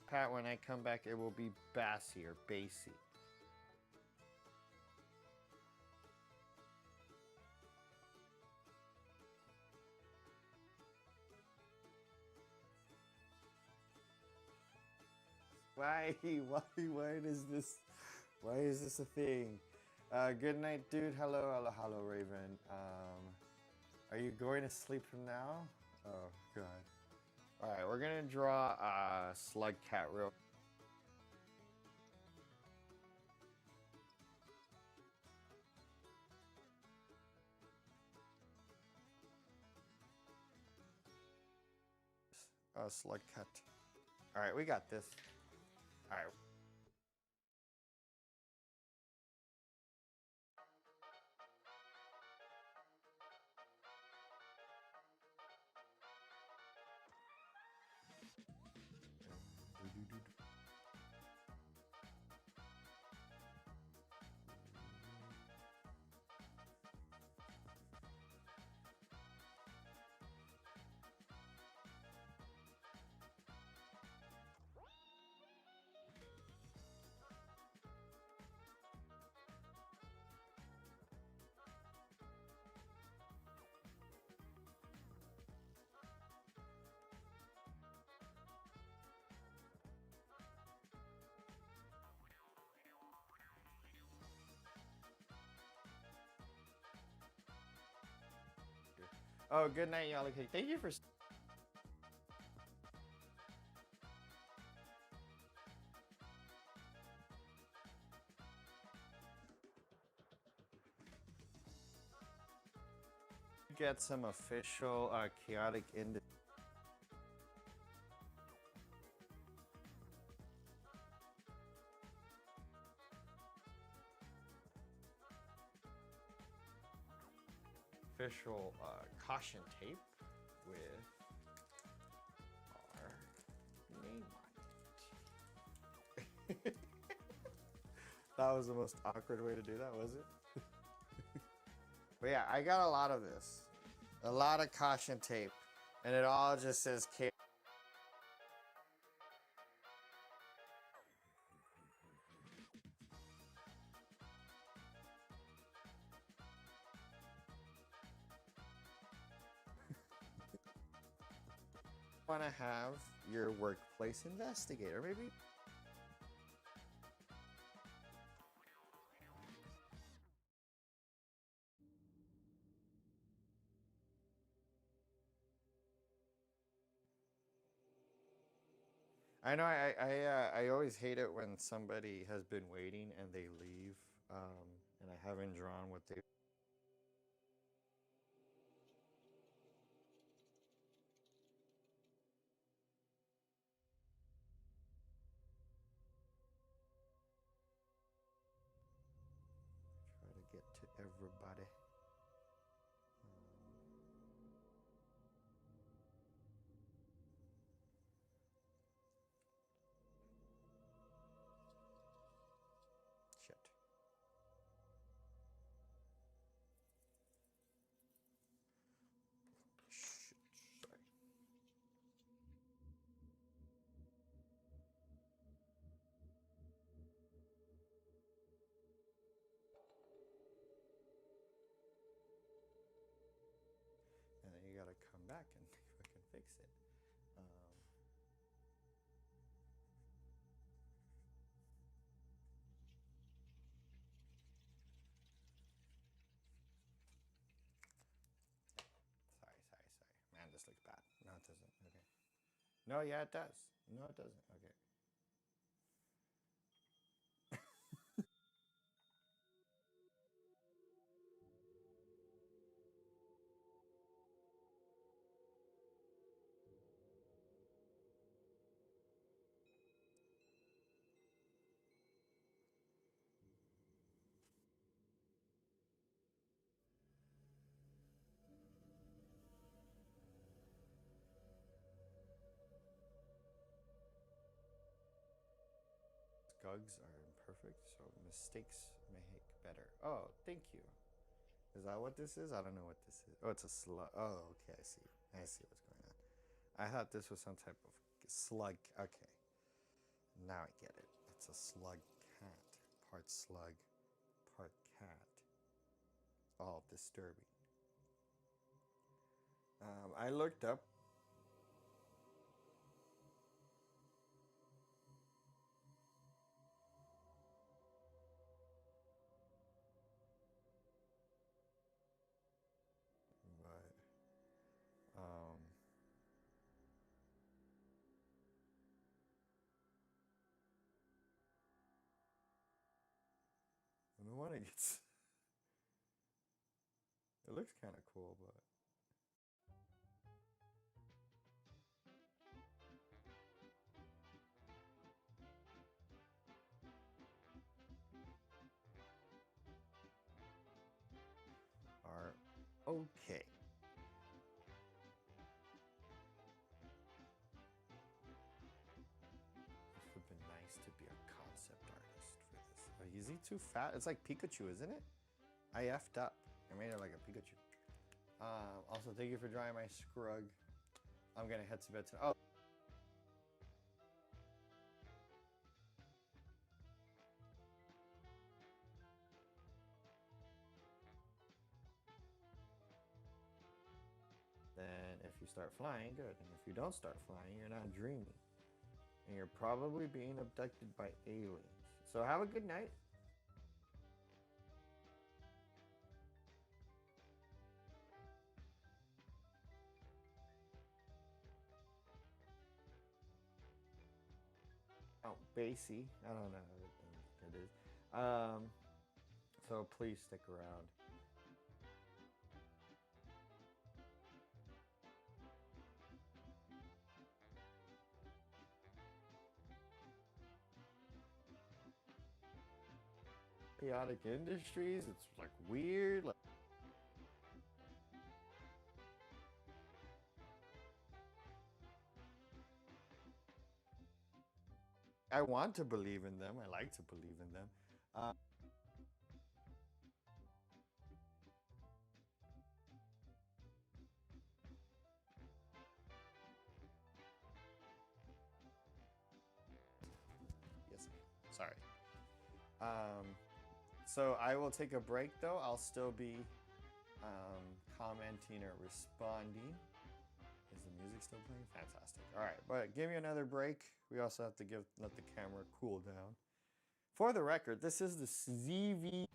Pat, when I come back, it will be Bassy or Bassy. Why? Why is this a thing? Good night, dude. Hello, Raven. Are you going to sleep now? Oh, God. All right, we're gonna draw a slug cat real. Slug cat. All right, we got this. All right. Oh, good night, y'all. Okay, thank you for. Get some official chaotic end. Official caution tape with our name on it. That was the most awkward way to do that, was it? But yeah, I got a lot of this. A lot of caution tape. And it all just says K. Want to have your workplace investigator, maybe? I know. I always hate it when somebody has been waiting and they leave, and I haven't drawn what they. Try to get to everybody. Shit. Shit. Sorry. And then you gotta come back and fucking fix it. Sorry. Man, this looks bad. No, it doesn't. Okay. No, yeah, it does. No, it doesn't. Okay. bugs are imperfect, so mistakes make better. Oh, thank you. Is that what this is? I don't know what this is. Oh, it's a slug. Oh, okay, I see. I see what's going on. I thought this was some type of slug. Okay. Now I get it. It's a slug cat. Part slug, part cat. All disturbing. I looked up. But I don't want to get. It looks kind of cool, but are okay. It would have been nice to be a concept artist for this. Oh, is he too fat? It's like Pikachu, isn't it? I effed up. I made it like a Pikachu. Also, thank you for drying my scrug. I'm gonna head to bed tonight. Oh. Then if you start flying, good. And if you don't start flying, you're not dreaming. And you're probably being abducted by aliens. So have a good night. Oh, Basie. I don't know what it is. So please stick around. Chaotic Industries. It's like weird. Like, I want to believe in them. I like to believe in them. Yes, sorry. So I will take a break though. I'll still be commenting or responding. Is the music still playing? Fantastic. All right, but give me another break. We also have to let the camera cool down. For the record, this is the ZV.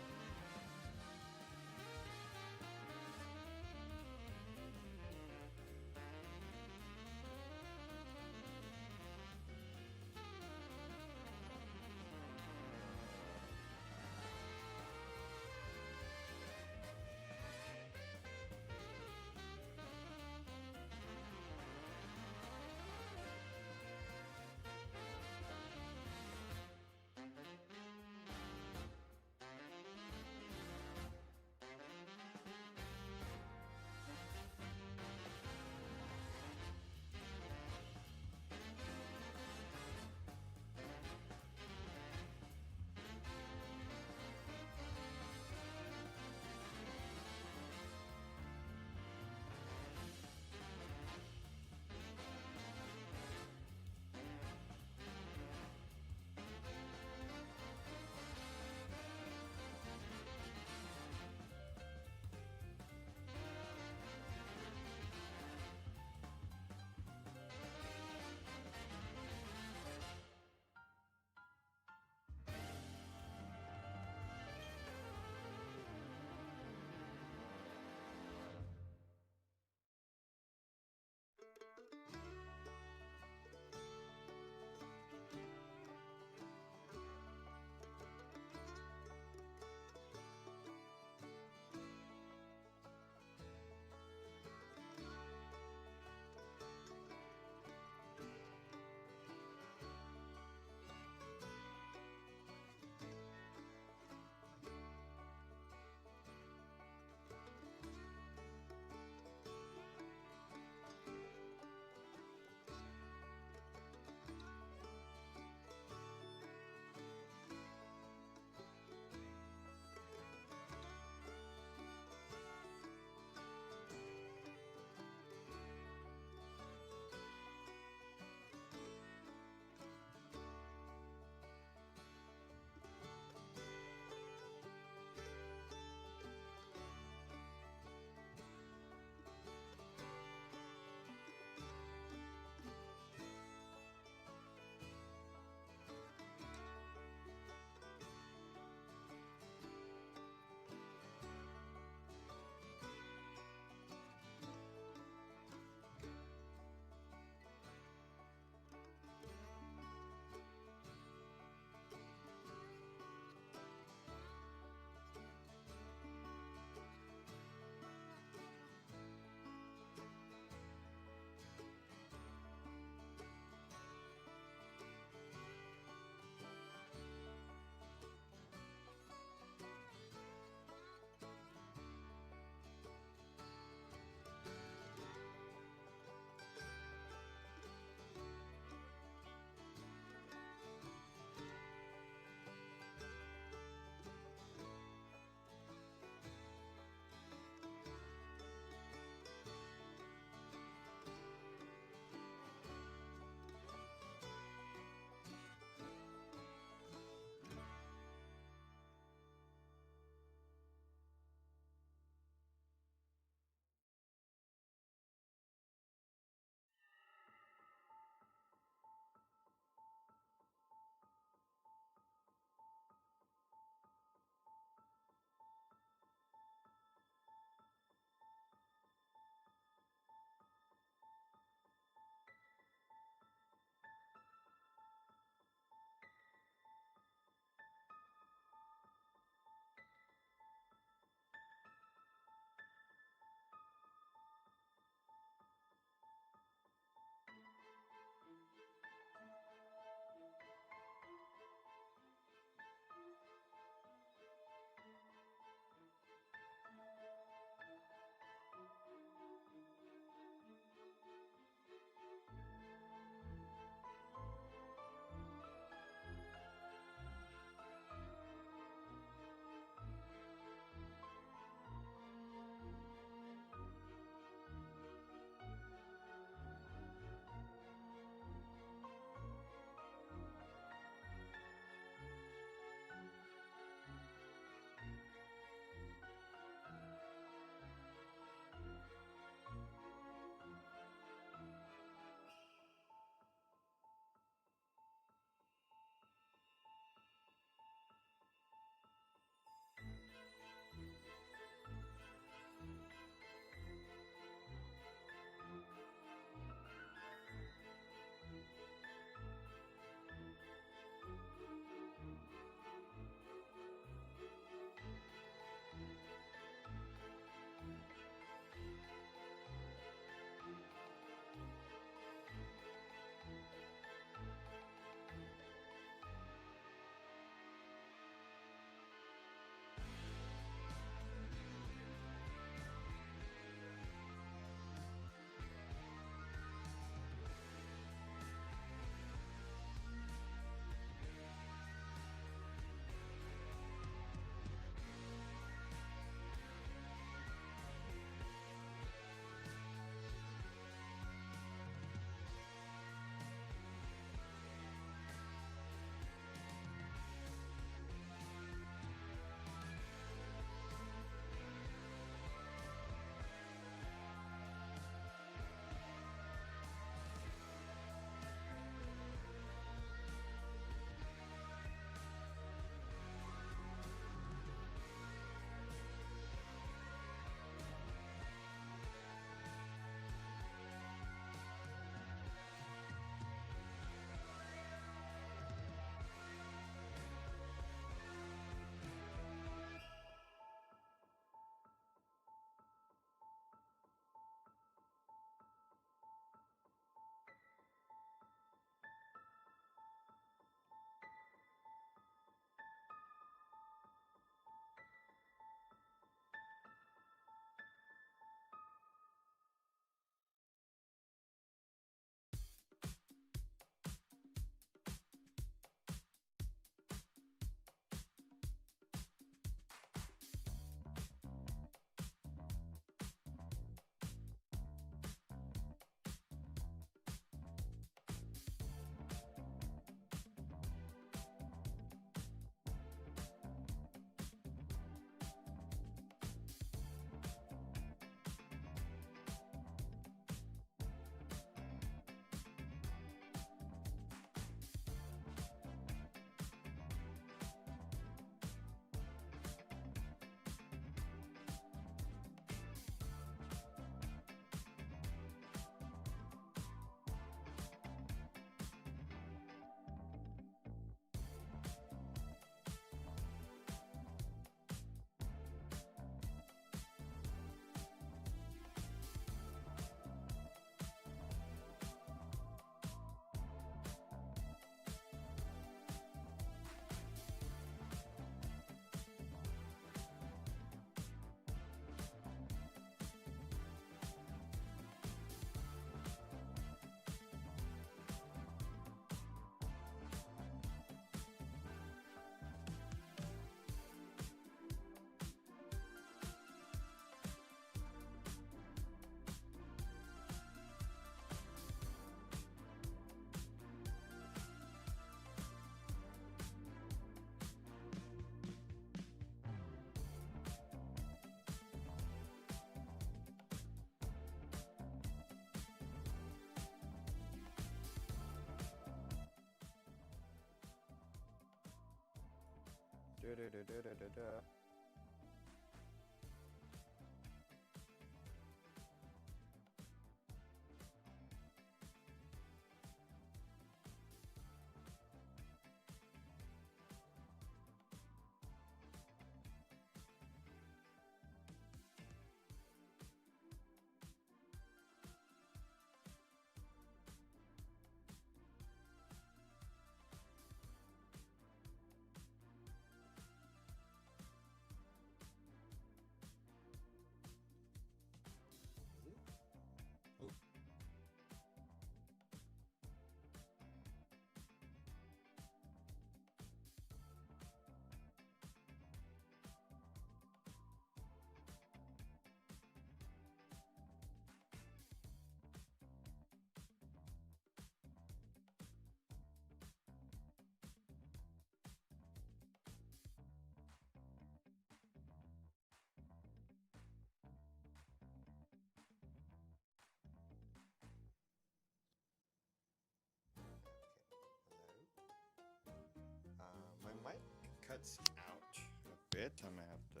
My mic cuts out a bit. I'm gonna have to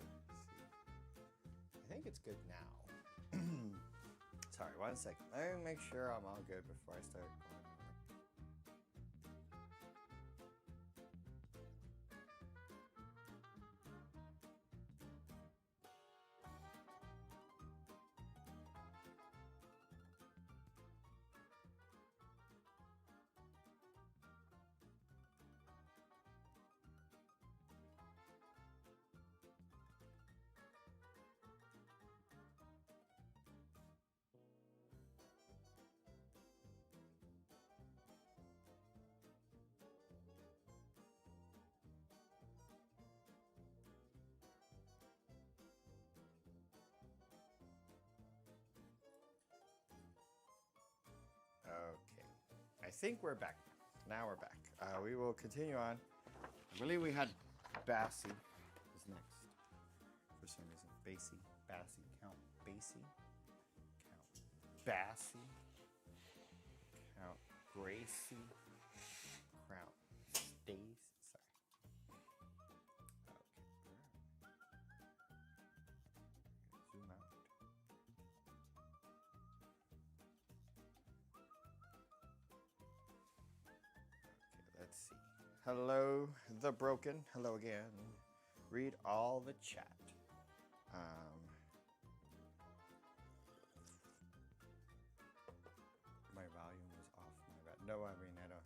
see. I think it's good now. Sorry, 1 second. Let me make sure I'm all good before I start going. Okay, I think we're back. Now we're back. We will continue on. I believe we had Bassy is next for some reason. Bassy, Count Bassy, Count Bassy, Count Gracie, Count Stace. Sorry. Okay. Zoom out. Let's see. Hello, the broken. Hello again. Read all the chat. My volume was off. My bad. No, I mean I don't.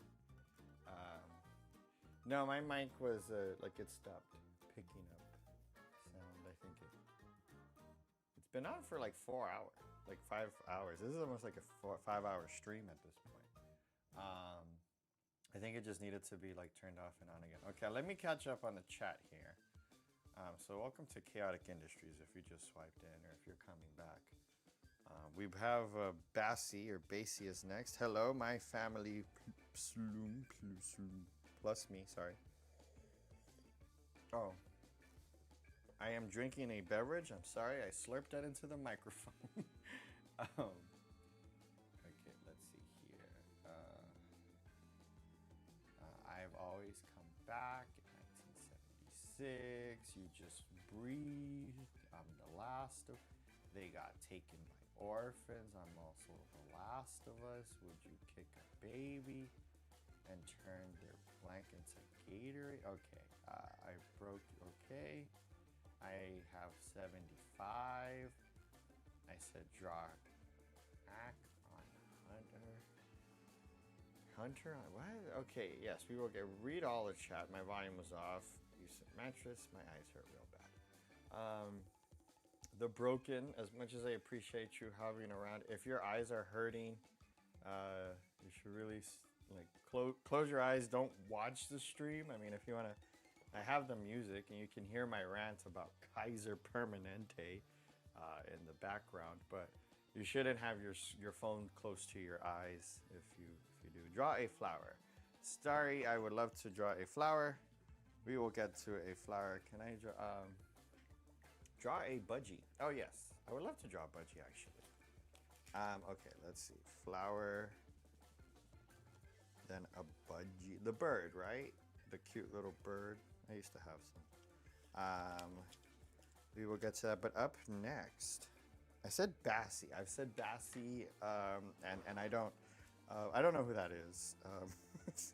No, my mic was like it stopped picking up sound. I think it's been on for like 4 hours, like 5 hours. This is almost like a 5 hour stream at this point. I think it just needed to be like turned off and on again. Okay, let me catch up on the chat here. So welcome to Chaotic Industries if you just swiped in or if you're coming back. We have Bassy or Bassy is next. Hello, my family plus me, sorry. Oh, I am drinking a beverage. I'm sorry, I slurped that into the microphone. Okay, let's see here. I've always come back in 1976. You just breathed. I'm the last of. They got taken by orphans. I'm also the last of us. Would you kick a baby and turn their blankets into Gatorade? Okay, I broke. Okay, I have 75. I said draw back on Hunter. Hunter on what? Okay, yes, we will read all the chat. My volume was off. You said mattress. My eyes hurt real bad. The broken. As much as I appreciate you hovering around, if your eyes are hurting, you should really like close your eyes. Don't watch the stream. I mean, if you wanna, I have the music and you can hear my rant about Kaiser Permanente in the background, but you shouldn't have your phone close to your eyes if you do. Draw a flower. Starry, I would love to draw a flower. We will get to a flower. Can I draw a budgie? Oh yes, I would love to draw a budgie actually. Okay, let's see. Flower, then a budgie. The bird, right? The cute little bird. I used to have some. We will get to that. But up next, I said Bassie. I've said Bassie, and I don't know who that is.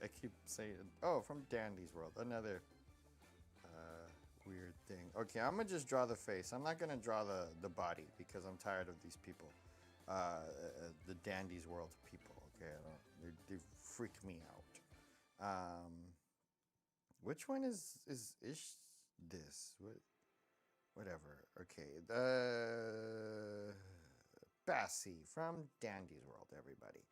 I keep saying, oh, from Dandy's World, another weird thing. Okay, I'm gonna just draw the face. I'm not gonna draw the body because I'm tired of these people, the Dandy's World people. Okay, they freak me out. Which one is this? Whatever. Okay, the Bassie from Dandy's World. Everybody,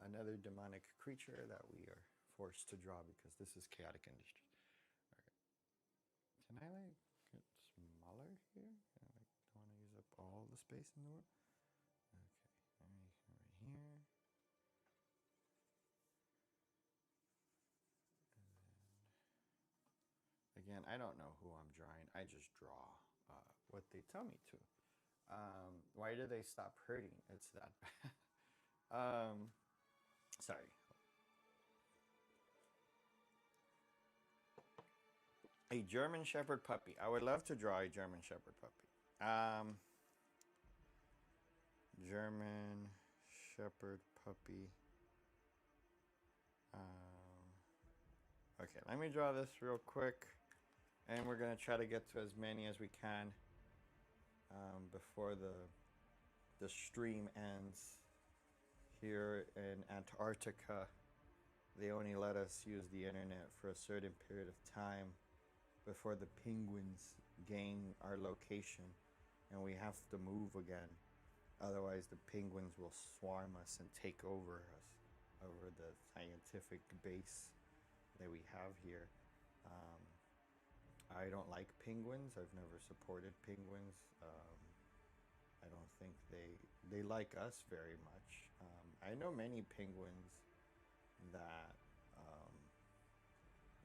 another demonic creature that we are forced to draw because this is chaotic industry. Can I like get smaller here? I like don't want to use up all the space in the world. Okay, right here. Again, I don't know who I'm drawing. I just draw what they tell me to. Why do they stop hurting? It's that bad. Sorry. A German Shepherd puppy. I would love to draw a German Shepherd puppy. German Shepherd puppy. Okay, let me draw this real quick. And we're going to try to get to as many as we can before the stream ends. Here in Antarctica, they only let us use the internet for a certain period of time before the penguins gain our location and we have to move again. Otherwise, the penguins will swarm us and take over us, over the scientific base that we have here. I don't like penguins. I've never supported penguins. I don't think they like us very much. I know many penguins that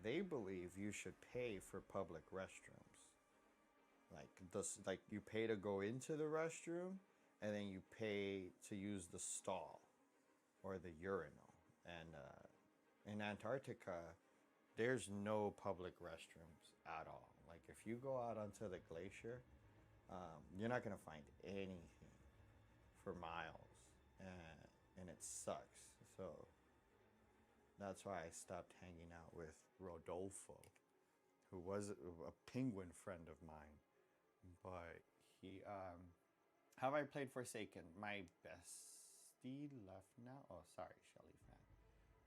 they believe you should pay for public restrooms. Like you pay to go into the restroom, and then you pay to use the stall or the urinal. And in Antarctica, there's no public restrooms at all. Like if you go out onto the glacier, you're not gonna find anything for miles, and it sucks. So that's why I stopped hanging out with Rodolfo, who was a penguin friend of mine. But he, have I played Forsaken? My bestie left now. Oh, sorry, Shelly fan.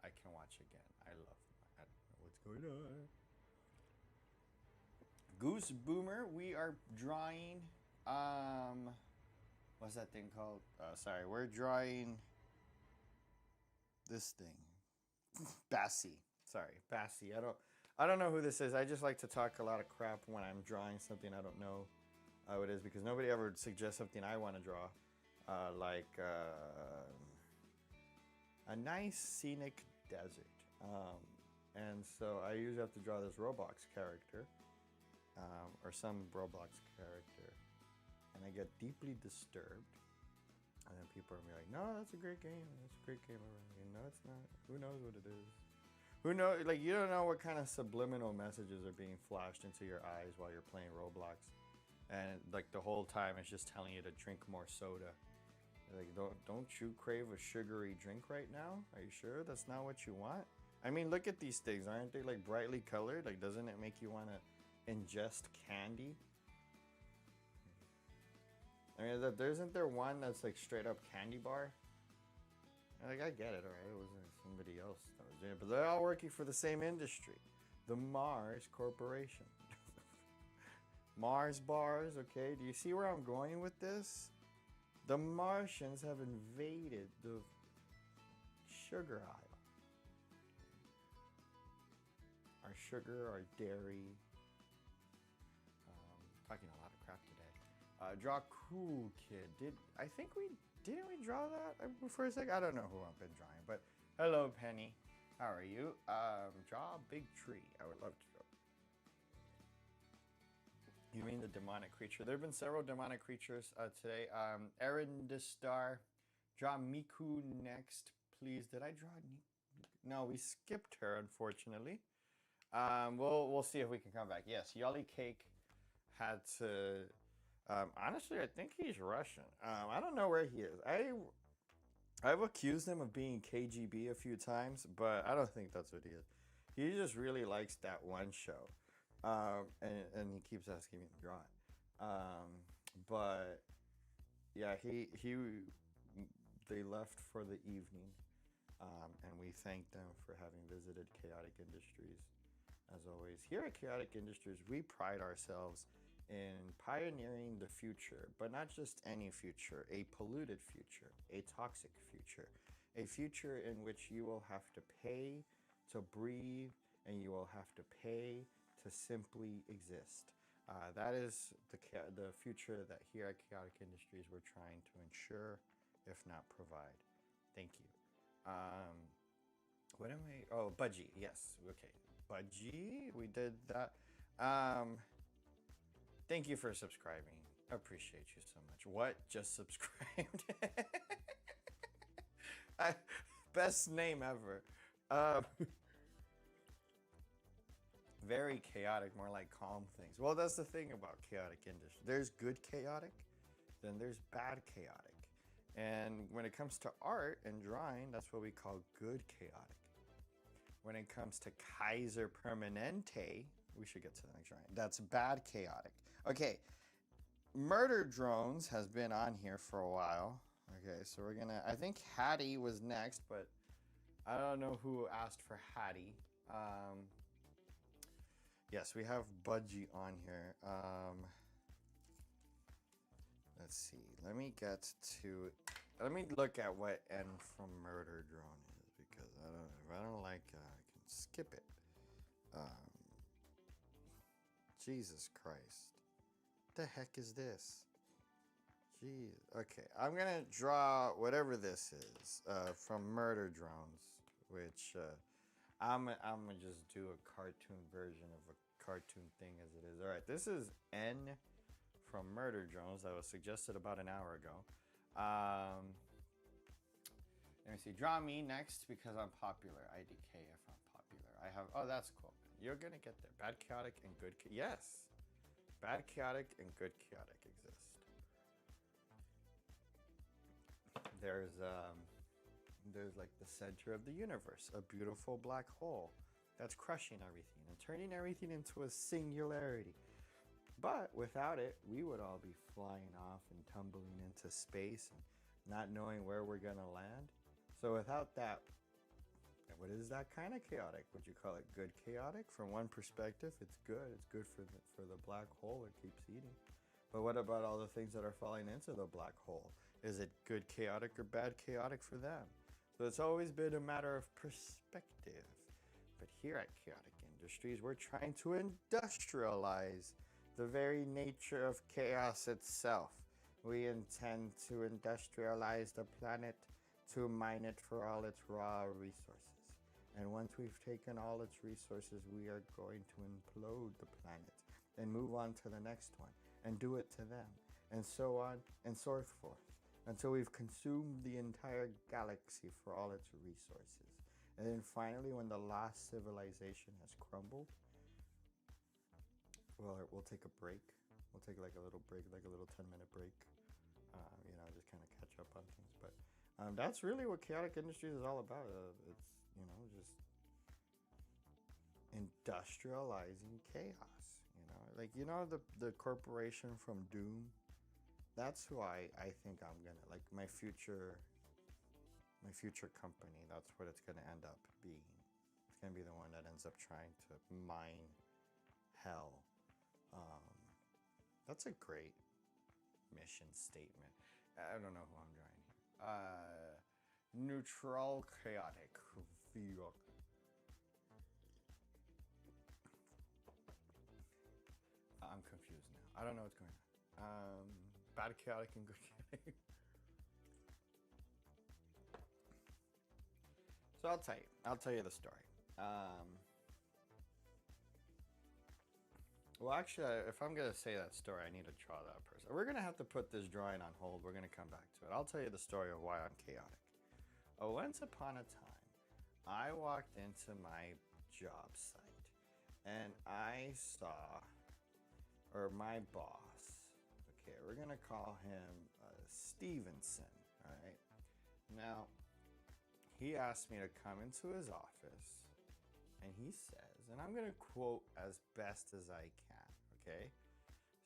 I can watch again. I don't know what's going on. Goose Boomer, we are drawing. What's that thing called? Sorry, we're drawing this thing. Bassie. Sorry, Bassie. I don't know who this is. I just like to talk a lot of crap when I'm drawing something I don't know how it is because nobody ever suggests something I want to draw. Like a nice scenic desert. And so I usually have to draw this Roblox character. Or some Roblox character. And I get deeply disturbed. And then people are like, no, that's a great game. That's a great game. No, it's not. Who knows what it is? Who knows? Like, you don't know what kind of subliminal messages are being flashed into your eyes while you're playing Roblox. And, like, the whole time it's just telling you to drink more soda. Like, don't you crave a sugary drink right now? Are you sure that's not what you want? I mean, look at these things. Aren't they, like, brightly colored? Like, doesn't it make you want to ingest candy? I mean, isn't there one that's like straight up candy bar? Like, I get it, alright, it wasn't somebody else that was doing it, but they're all working for the same industry, the Mars Corporation. Mars bars, okay? Do you see where I'm going with this? The Martians have invaded the sugar aisle. Our sugar, our dairy. Talking a lot of crap today. Draw Cool Kid. Didn't we draw that for a sec? I don't know who I've been drawing, but hello, Penny. How are you? Draw a big tree. I would love to draw. You mean the demonic creature? There have been several demonic creatures today. Erin the Star. Draw Miku next, please. Did I draw? No, we skipped her, unfortunately. We'll see if we can come back. Yes, Yali Cake had to. Honestly, I think he's Russian. I don't know where he is. I've accused him of being KGB a few times, but I don't think that's what he is. He just really likes that one show, and he keeps asking me to draw it. But yeah, he they left for the evening, and we thank them for having visited Chaotic Industries. As always, here at Chaotic Industries, we pride ourselves in pioneering the future, but not just any future, a polluted future, a toxic future, a future in which you will have to pay to breathe and you will have to pay to simply exist. That is the future that here at Chaotic Industries we're trying to ensure, if not provide. Thank you. What am I? Oh, Budgie. Yes. Okay. Budgie. We did that. Um, Thank you for subscribing. I appreciate you so much. What? Just subscribed? I, best name ever. Very chaotic, more like calm things. Well, that's the thing about chaotic industry. There's good chaotic, then there's bad chaotic. And when it comes to art and drawing, that's what we call good chaotic. When it comes to Kaiser Permanente, we should get to the next drawing. That's bad chaotic. Okay, Murder Drones has been on here for a while. Okay, so we're gonna. I think Hattie was next, but I don't know who asked for Hattie. Yes, we have Budgie on here. Let's see. Let me get to. Let me look at what N from Murder Drone is because I don't. If I don't like, I can skip it. Jesus Christ. What the heck is this? Jeez. Okay, I'm gonna draw whatever this is from Murder Drones, which I'm gonna just do a cartoon version of a cartoon thing as it is. All right, this is N from Murder Drones that was suggested about an hour ago. Let me see. Draw me next because I'm popular. IDK if I'm popular. I have. Oh, that's cool. You're gonna get there. Bad chaotic and good. Yes. Bad chaotic and good chaotic exist. There's like the center of the universe, a beautiful black hole that's crushing everything and turning everything into a singularity. But without it, we would all be flying off and tumbling into space and not knowing where we're gonna land. So without that, what is that kind of chaotic? Would you call it good chaotic? From one perspective, it's good. It's good for the black hole it keeps eating. But what about all the things that are falling into the black hole? Is it good chaotic or bad chaotic for them? So it's always been a matter of perspective. But here at Chaotic Industries, we're trying to industrialize the very nature of chaos itself. We intend to industrialize the planet to mine it for all its raw resources. And once we've taken all its resources, we are going to implode the planet and move on to the next one and do it to them, and so on and so forth, until we've consumed the entire galaxy for all its resources. And then finally, when the last civilization has crumbled, well, we'll take a break. We'll take like a little break, like a little 10-minute break. Just kind of catch up on things. But that's really what Chaotic Industries is all about. It's, just industrializing chaos. The corporation from Doom. That's who I think I'm gonna like my future company. That's what it's gonna end up being. It's gonna be the one that ends up trying to mine hell. That's a great mission statement. I don't know who I'm drawing here. Neutral chaotic. I'm confused now. I don't know what's going on. Bad chaotic and good chaotic. So I'll tell you the story. Well, actually, if I'm going to say that story, I need to draw that person. We're going to have to put this drawing on hold. We're going to come back to it. I'll tell you the story of why I'm chaotic. Once upon a time, I walked into my job site and I saw, or my boss, okay, we're gonna call him Stevenson, all right? Now, he asked me to come into his office, and he says, and I'm gonna quote as best as I can, okay?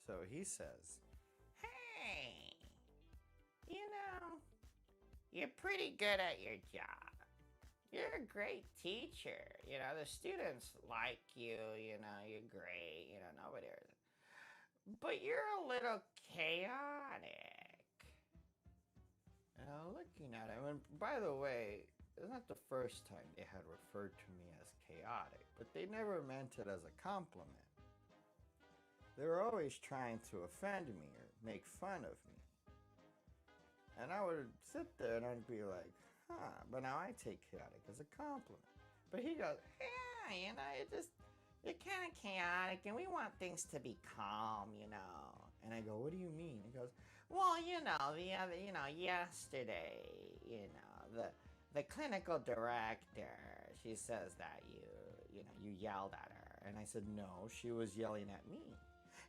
So he says, "Hey, you know, you're pretty good at your job. You're a great teacher. You know, the students like you. You know, you're great. You know, nobody. But you're a little chaotic." And I'm looking at him, and by the way, it's not the first time they had referred to me as chaotic, but they never meant it as a compliment. They were always trying to offend me or make fun of me. And I would sit there and I'd be like, huh, but now I take chaotic as a compliment. But he goes, yeah, you know, you're kind of chaotic and we want things to be calm, you know. And I go, what do you mean? He goes, well, you know, yesterday, you know, the clinical director, she says that you yelled at her. And I said, no, she was yelling at me.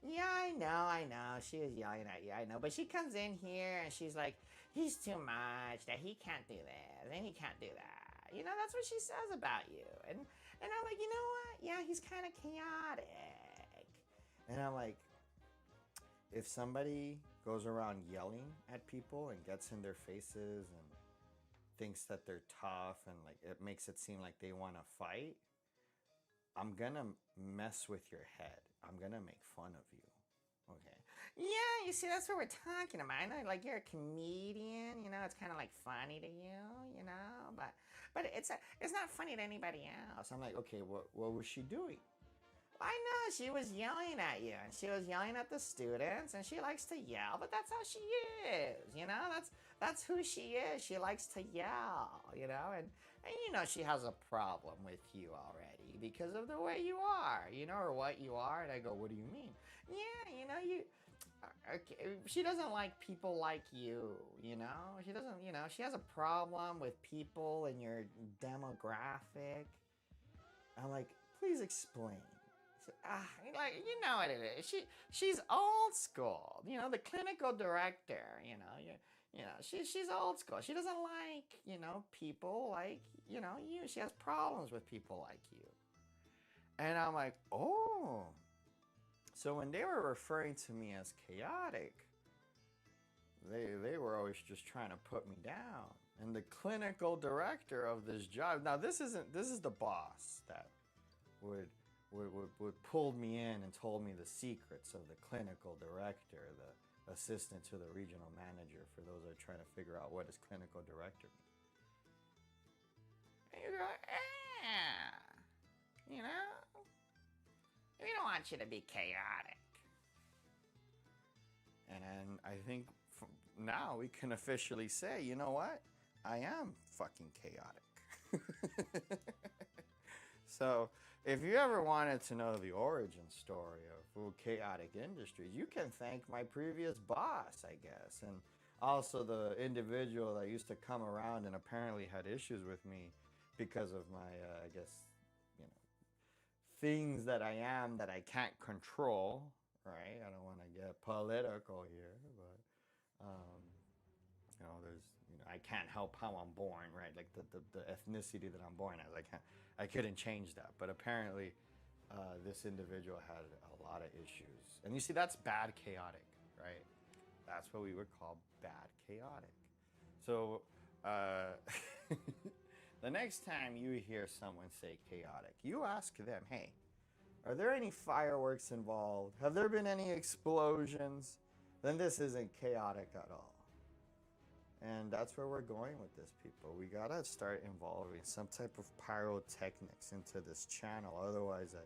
Yeah, I know. She was yelling at you, I know. But she comes in here and she's like, he's too much, that he can't do this, and he can't do that. You know, that's what she says about you. And I'm like, you know what? Yeah, he's kind of chaotic. And I'm like, if somebody goes around yelling at people and gets in their faces and thinks that they're tough and like it makes it seem like they want to fight, I'm gonna mess with your head. I'm gonna make fun of you. Okay. Yeah, you see, that's what we're talking about. I know, like, you're a comedian. You know, it's kind of like funny to you. You know, but it's not funny to anybody else. I'm like, okay, what was she doing? I know she was yelling at you, and she was yelling at the students, and she likes to yell, but that's how she is, you know. That's who she is. She likes to yell, you know, and you know she has a problem with you already because of the way you are, you know, or what you are. And I go, what do you mean? Yeah, you know, okay, she doesn't like people like you, you know. She doesn't, you know, she has a problem with people in your demographic. I'm like, please explain. Like, you know what it is. She's old school. You know, the clinical director. She's old school. She doesn't like people like you. She has problems with people like you. And I'm like, oh. So when they were referring to me as chaotic, they were always just trying to put me down. And the clinical director of this job. Now this is the boss that would pulled me in and told me the secrets of the clinical director, the assistant to the regional manager, for those that are trying to figure out what does clinical director mean. And you go, you know, we don't want you to be chaotic. And then I think now we can officially say, you know what? I am fucking chaotic. So, if you ever wanted to know the origin story of chaotic industries, you can thank my previous boss, I guess, and also the individual that used to come around and apparently had issues with me because of my, I guess, things that I am that I can't control, right? I don't want to get political here, but I can't help how I'm born, right? Like the ethnicity that I'm born as, I couldn't change that. But apparently, this individual had a lot of issues, and you see, that's bad chaotic, right? That's what we would call bad chaotic. So, the next time you hear someone say chaotic, you ask them, hey, are there any fireworks involved? Have there been any explosions? Then this isn't chaotic at all. And that's where we're going with this, people. We gotta start involving some type of pyrotechnics into this channel. Otherwise,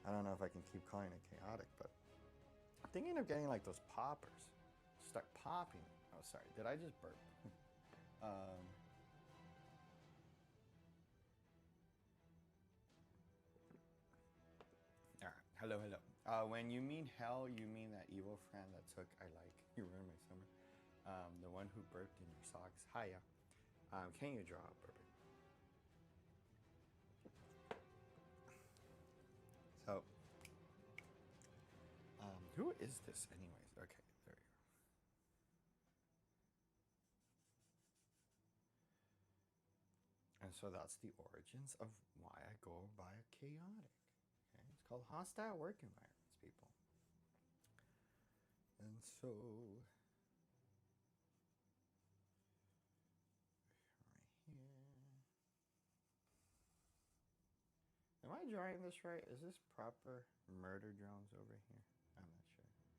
I don't know if I can keep calling it chaotic, but I'm thinking of getting like those poppers. Start popping. Oh, sorry. Did I just burp? All right. Hello, hello. When you mean hell, you mean that evil friend that took I like you ruined my summer. The one who burped in your socks. Hiya. Can you draw a burping? So, who is this, anyways? Okay, there you go. And so that's the origins of why I go by chaotic. Okay, it's called hostile work environments, people. And so, right here. Am I drawing this right? Is this proper murder drones over here? I'm not sure. Let me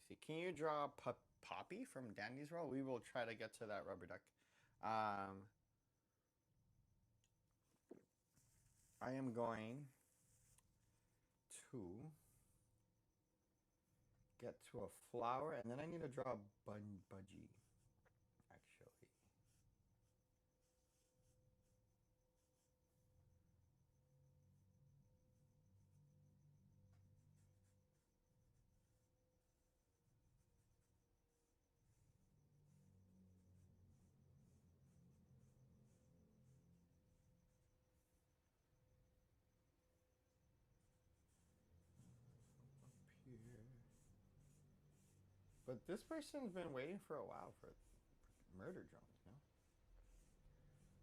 see. Can you draw Poppy from Dandy's Roll? We will try to get to that rubber duck. I am going to get to a flower, and then I need to draw a budgie, actually. Up here. But this person's been waiting for a while for murder drones, no?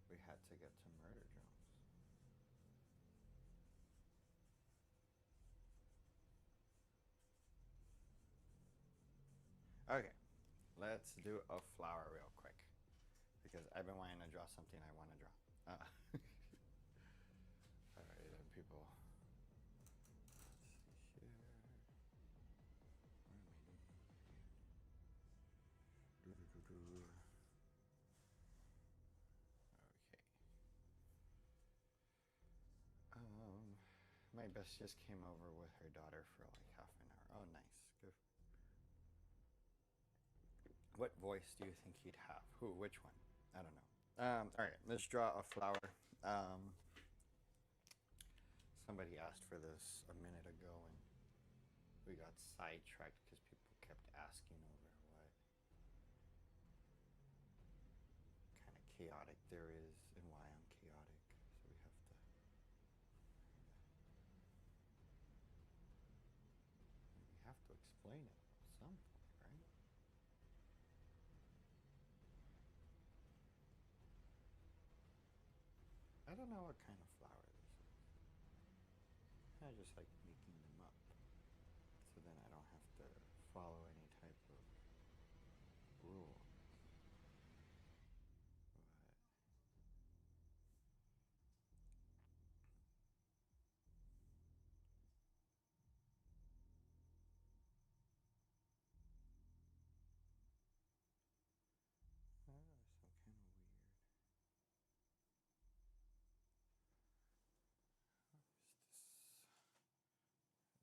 We had to get to murder drones. Okay, let's do a flower real quick, because I've been wanting to draw something I want to draw. Alright, then people. Let's see here. What am I doing? Okay. My best just came over with her daughter for like half an hour. Oh, nice. Good. What voice do you think he'd have? Who? Which one? I don't know. All right, let's draw a flower. Somebody asked for this a minute ago, and we got sidetracked because people kept asking over what kind of chaotic there is and why I'm chaotic. So we have to explain it at some point, right? I don't know what kind of flower this is. I just like making them up, so then I don't have to follow any type of rule. But some kind of weird.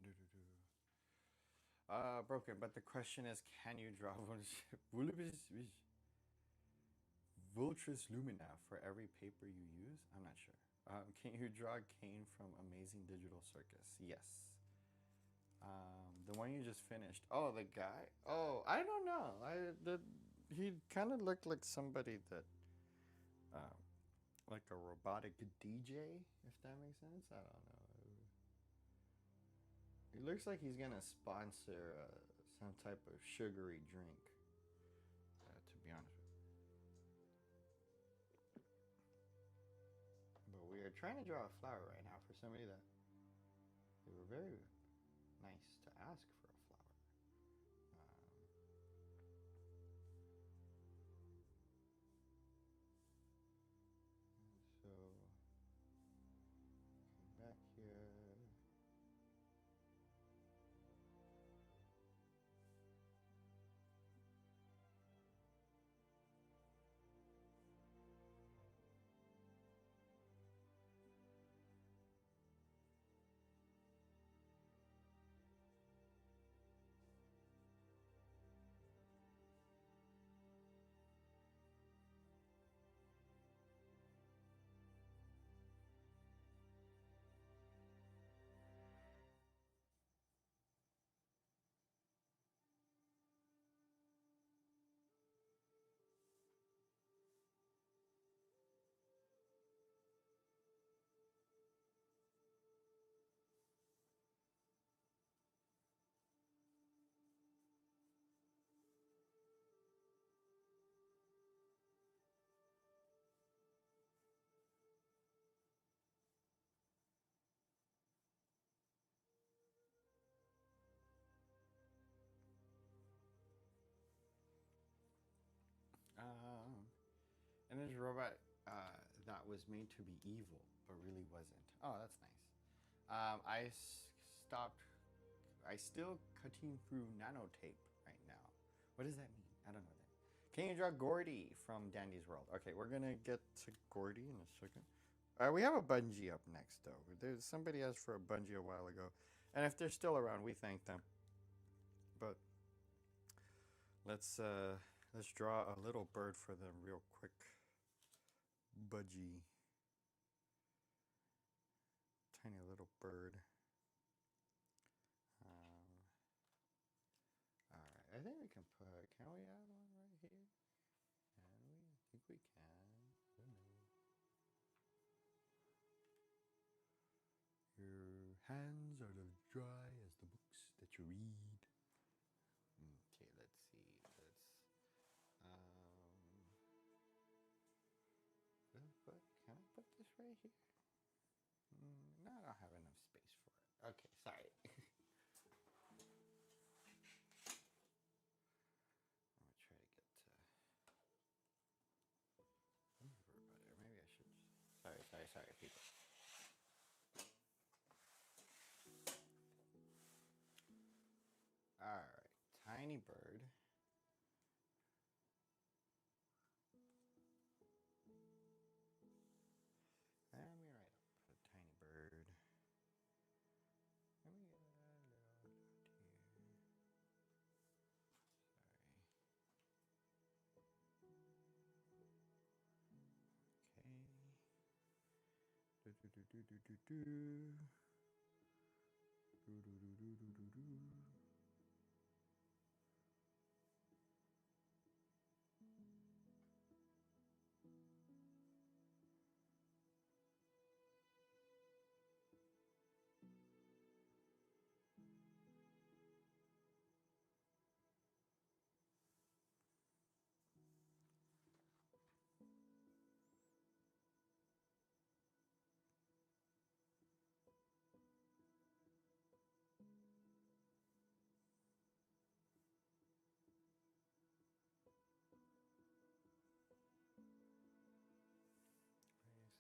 Is this? Broken. But the question is, can you draw Vultris Lumina for every paper you use? I'm not sure. Can you draw Kane from Amazing Digital Circus? Yes. The one you just finished. Oh, the guy. Oh, I don't know. He kind of looked like somebody that, like a robotic DJ, if that makes sense. I don't know. It looks like he's gonna sponsor some type of sugary drink. To be honest with you. But we are trying to draw a flower right now for somebody that they were very nice to ask for a flower. So come back here. And there's a robot that was made to be evil, but really wasn't. Oh, that's nice. Stopped. I still cutting through nanotape right now. What does that mean? I don't know that. Can you draw Gordy from Dandy's World? Okay, we're gonna get to Gordy in a second. We have a bungee up next, though. There's somebody asked for a bungee a while ago, and if they're still around, we thank them. But let's draw a little bird for them real quick. Budgie, tiny little bird. All right, I think we can put. Can we add one right here? Can we? I think we can. Who knows? Your hands are as dry as the books that you read. Okay, let's see. Can I put this right here? No, I don't have enough space for it. Okay, sorry. I'm gonna try to get to. Maybe I should. Sorry, people. All right, tiny bird. Let me write up a tiny bird. Let me get a little dot here. Sorry. Okay. Do do do do do do do. Do do do do do do do.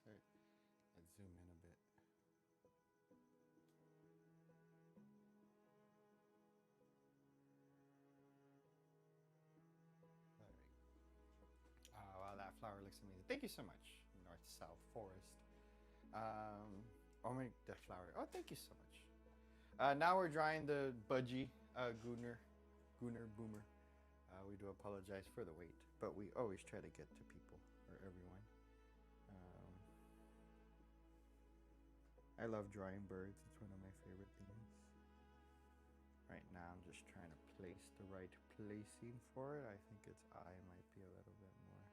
Sorry. Let's zoom in a bit. Oh, wow, that flower looks amazing. Thank you so much, North-South Forest. Oh my, the flower. Oh, thank you so much. Now we're drawing the budgie, Gunner Boomer. We do apologize for the wait, but we always try to get to people or everyone. I love drawing birds. It's one of my favorite things. Right now, I'm just trying to place the right placing for it. I think its eye might be a little bit more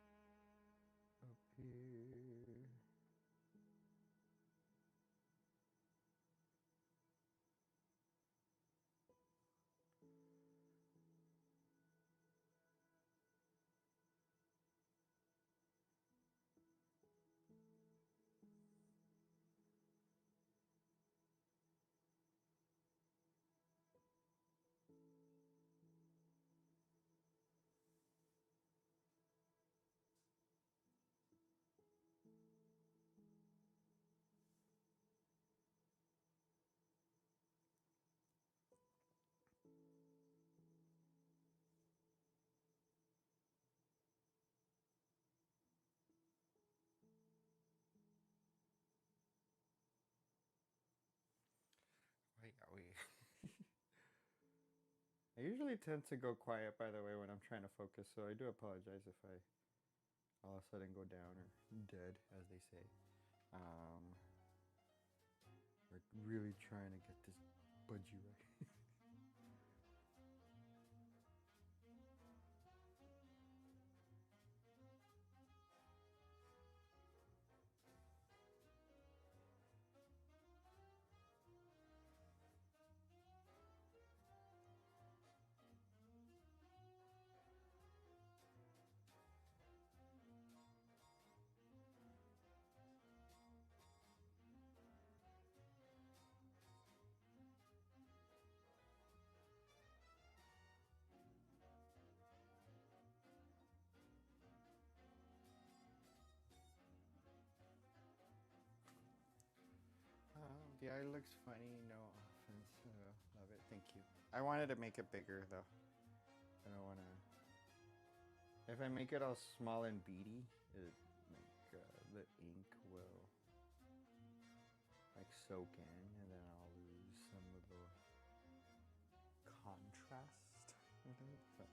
up here. Wait, are we? I usually tend to go quiet, by the way, when I'm trying to focus, so I do apologize if I all of a sudden go down or dead, as they say. We're really trying to get this budgie right. The eye looks funny. No offense. Love it. Thank you. I wanted to make it bigger though. I don't want to. If I make it all small and beady, it like the ink will like soak in, and then I'll lose some of the contrast with it. But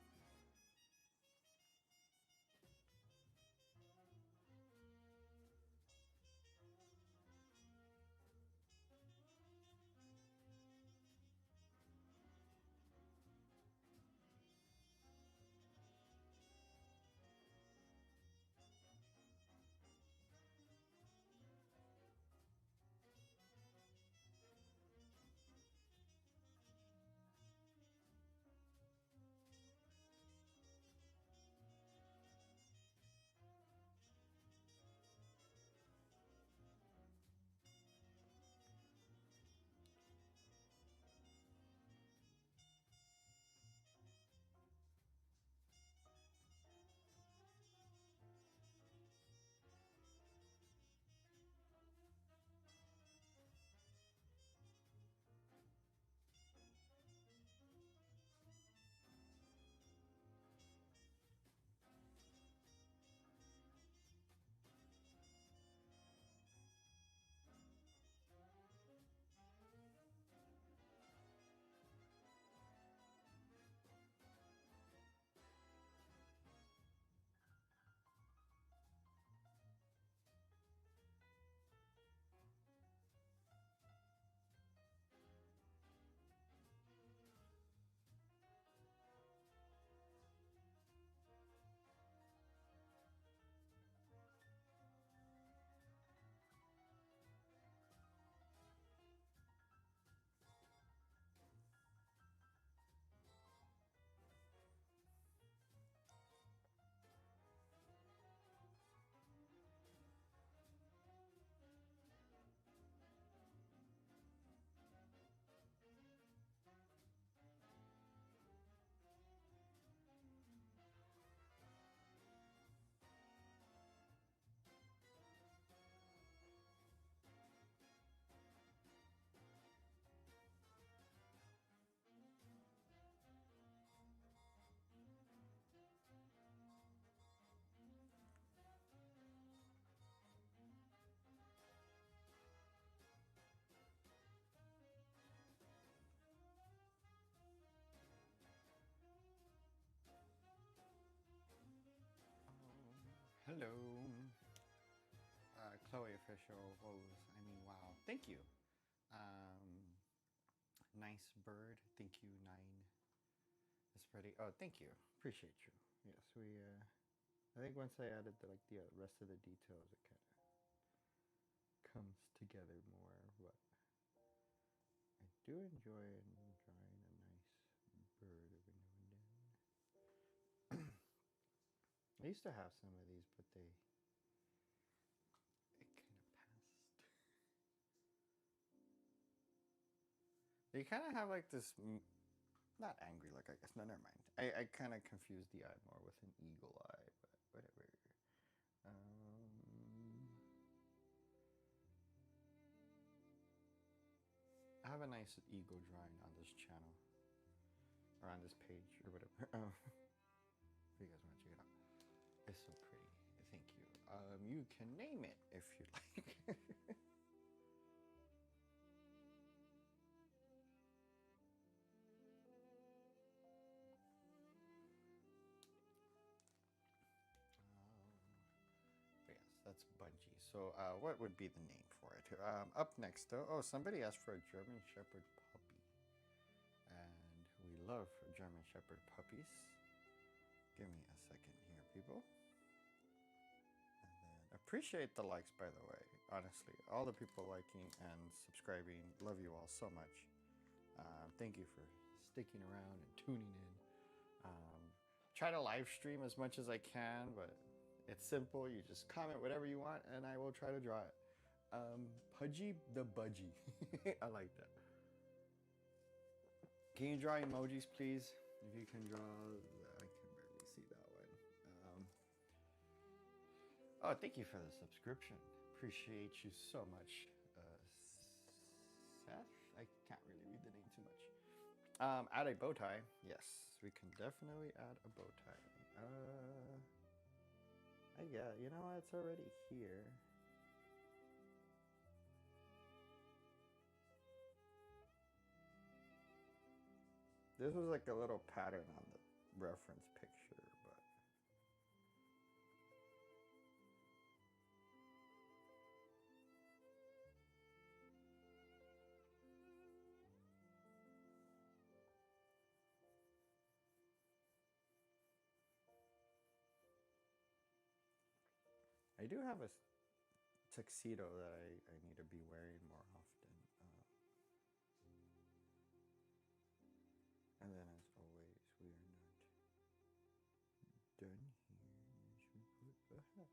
hello, Chloe official. I mean, wow. Thank you. Um, nice bird. Thank you, 9. It's pretty. Oh, thank you. Appreciate you. Yes, we. I think once I added the rest of the details, it kind of comes together more. But I do enjoy drawing a nice bird every now and then. I used to have some of these, but it kind of passed. They kind of have like this, not angry look, I guess. No, never mind. I kind of confused the eye more with an eagle eye, but whatever. I have a nice eagle drawing on this channel, or on this page, or whatever. If you guys want to check it out, it's so pretty. Thank you. You can name it if you'd like. But yes, that's Bungie. So what would be the name for it? Up next, though, oh, somebody asked for a German Shepherd puppy. And we love German Shepherd puppies. Give me a second here, people. And then appreciate the likes, by the way. Honestly, all the people liking and subscribing. Love you all so much. Thank you for sticking around and tuning in. Try to live stream as much as I can, but it's simple. You just comment whatever you want, and I will try to draw it. Pudgy the Budgie. I like that. Can you draw emojis, please? If you can draw, I can barely see that one. Oh, thank you for the subscription. Appreciate you so much, Add a bow tie. Yes, we can definitely add a bow tie. Yeah, you know, it's already here. This was like a little pattern on the reference picture, but I do have a tuxedo that I need to be wearing more often. And then, as always, we are not done here. Should we put a hat?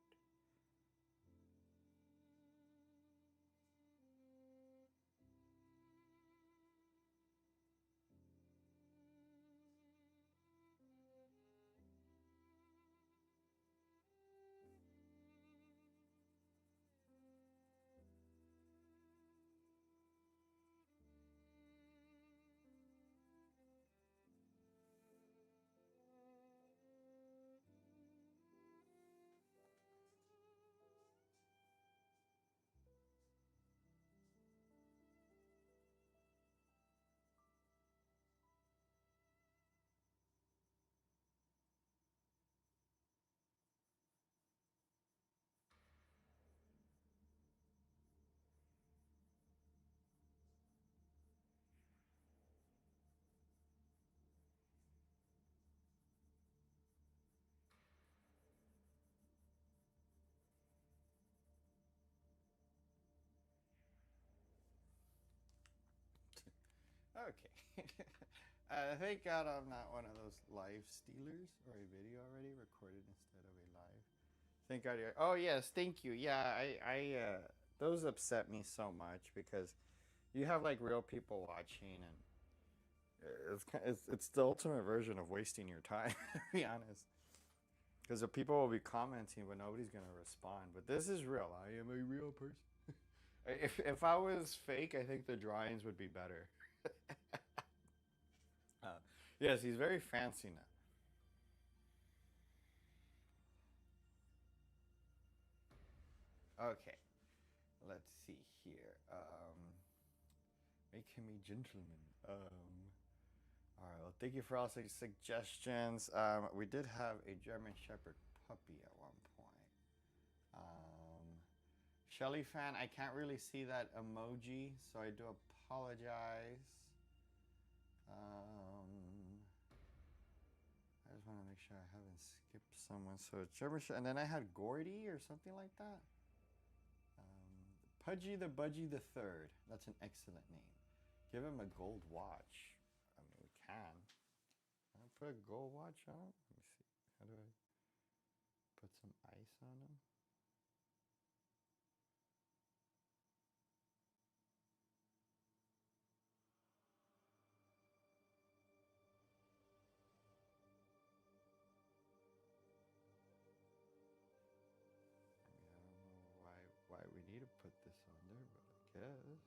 Okay. Thank God I'm not one of those live stealers or a video already recorded instead of a live. Thank God you're. Oh yes, thank you. Yeah, those upset me so much because you have like real people watching, and it's the ultimate version of wasting your time. To be honest, because the people will be commenting, but nobody's gonna respond. But this is real. I am a real person. If I was fake, I think the drawings would be better. Yes, he's very fancy now. Okay, let's see here. Make him a gentleman. All right. Well, thank you for all the suggestions. We did have a German Shepherd puppy at one point. Um, Shelly fan, I can't really see that emoji, so I do apologize. I just want to make sure I haven't skipped someone. So it's German Shepherd, and then I had Gordy or something like that. Pudgy the Budgie the Third. That's an excellent name. Give him a gold watch. I mean, we can. Can I put a gold watch on him? Let me see. How do I put some ice on him? I mean, I don't know why we need to put this on there, but I guess.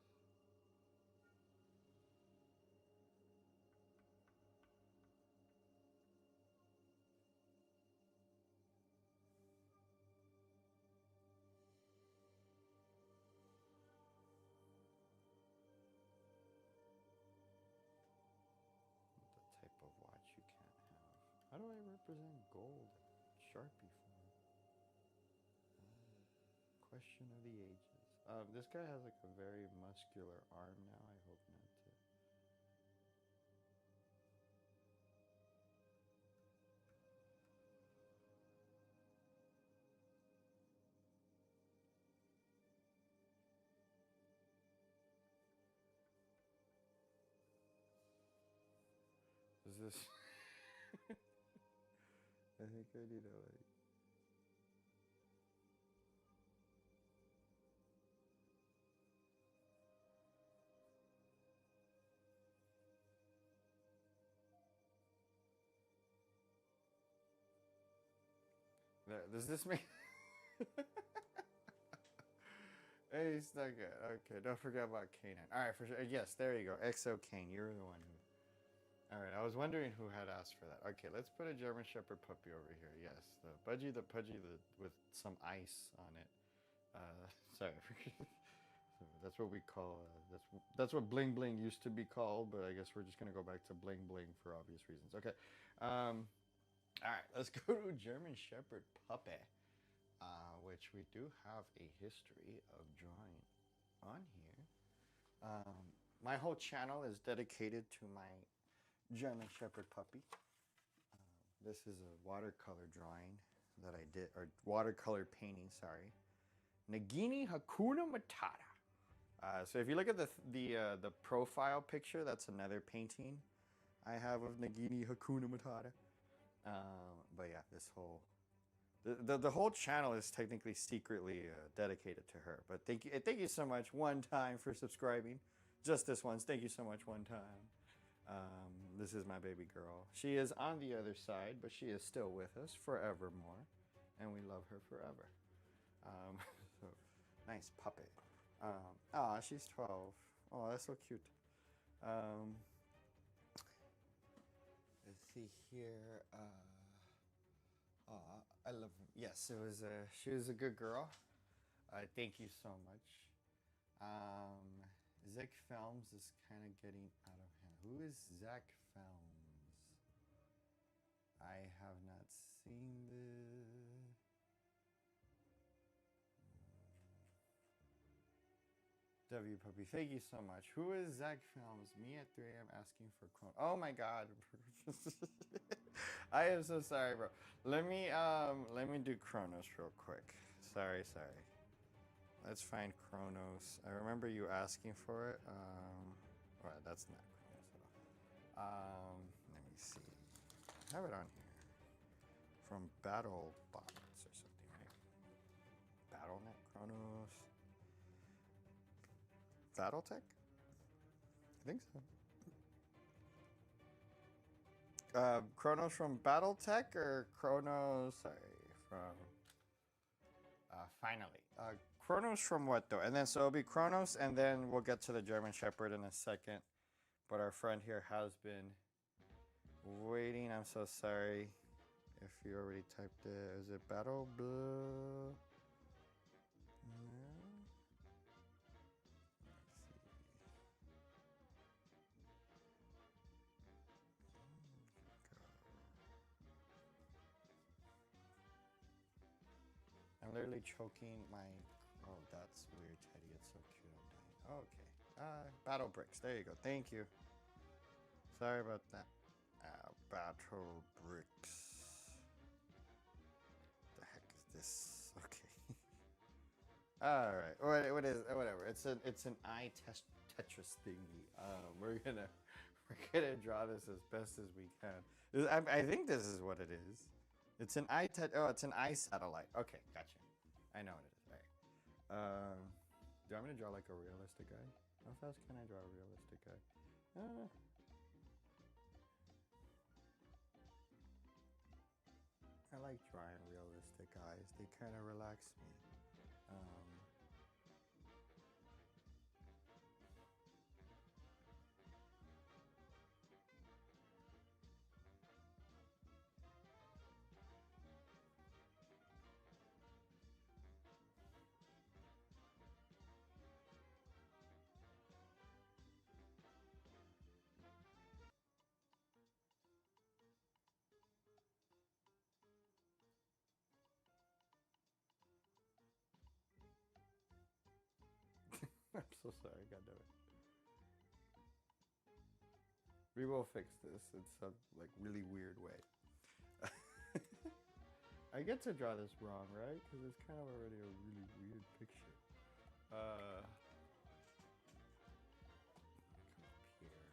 The type of watch you can't have. How do I represent gold in Sharpie form? Question of the ages. This guy has like a very muscular arm now. I hope not to. Is this? I think I need to like. Does this make? Hey, it's not good. Okay, don't forget about Kanan. All right, for sure. Yes, there you go. Exo Kane, you're the one who All right, I was wondering who had asked for that. Okay, let's put a German Shepherd puppy over here. Yes, the Budgie, the Pudgy, with some ice on it. Sorry, that's what we call. That's what bling bling used to be called, but I guess we're just gonna go back to bling bling for obvious reasons. Okay, all right, let's go to German Shepherd puppy, which we do have a history of drawing on here. My whole channel is dedicated to my German Shepherd puppy. This is a watercolor drawing that I did, or watercolor painting, sorry. Nagini Hakuna Matata. So if you look at the profile picture, that's another painting I have of Nagini Hakuna Matata. But yeah, this whole the whole channel is technically secretly dedicated to her. But thank you so much one time for subscribing. Just this once. Thank you so much one time. This is my baby girl. She is on the other side, but she is still with us forevermore, and we love her forever. Um, so nice puppet. She's 12. Oh, that's so cute. Um, let's see here. I love him. Yes, it was she was a good girl. Thank you so much. Um, Zach Films is kind of getting out of hand. Who is Zach Films? I have not seen the. W Puppy, thank you so much. Who is Zach Films? Me at 3 a.m. asking for Chrono. Oh my god. I am so sorry, bro. Let me do Chronos real quick. Sorry. Let's find Chronos. I remember you asking for it. Well, that's not Chronos at all. Let me see. I have it on here. From Battle Bots or something, right? BattleNet Chronos. Battletech? I think so. Chronos from Battletech or Chronos? Sorry, from. Finally. Chronos from what though? And then so it'll be Chronos, and then we'll get to the German Shepherd in a second. But our friend here has been waiting. I'm so sorry if you already typed it. Is it Battle Blue? Yeah. Let's see. I'm literally choking my. Oh, that's weird, Teddy. It's so cute. I'm dying. Okay. Battle bricks. There you go. Thank you. Sorry about that. Battle bricks. The heck is this? Okay. All right. What is whatever? It's an eye Tetris thingy. We're gonna draw this as best as we can. I think this is what it is. It's an eye Oh, it's an eye satellite. Okay, gotcha. I know what it is. All right. Do you want me to draw like a realistic guy? How fast can I draw a realistic guy? I like drawing realistic guys. They kind of relax me. I'm so sorry, goddammit. We will fix this in some like really weird way. I get to draw this wrong, right? Because it's kind of already a really weird picture. Come up here.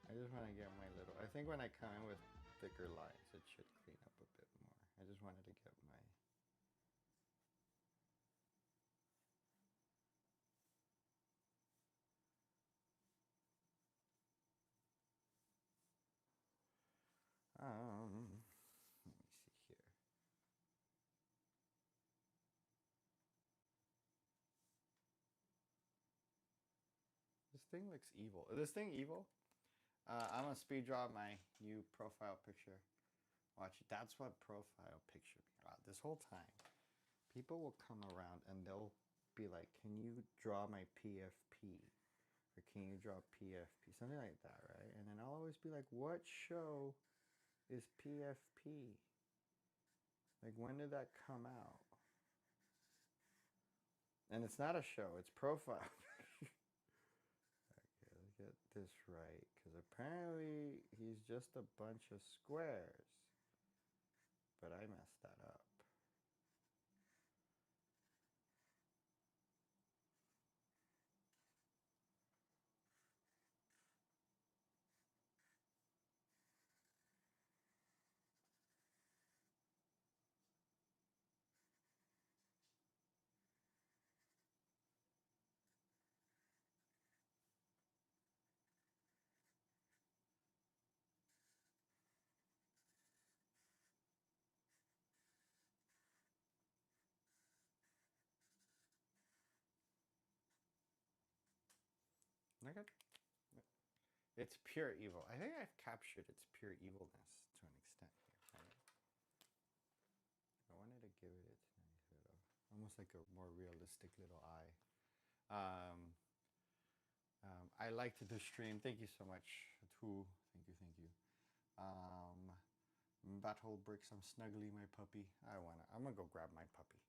I just want to get my little. I think when I come in with thicker lines, it should clean up a bit more. I just wanted to get my. Let me see here. thing looks evil. Is this thing evil? I'm gonna speed draw my new profile picture. Watch it. That's what profile picture means. This whole time, people will come around and they'll be like, "Can you draw my PFP?" Or "Can you draw PFP?" Something like that, right? And then I'll always be like, "What show is PFP? Like, when did that come out?" And it's not a show, it's profile. Okay, let's get this right, because apparently he's just a bunch of squares. But I messed that up. It's pure evil. I think I've captured its pure evilness to an extent here. Right? I wanted to give it its nice little, almost like a more realistic little eye. I liked the stream. Thank you so much, Too. Thank you. Battle bricks. I'm snuggling my puppy. I'm gonna go grab my puppy.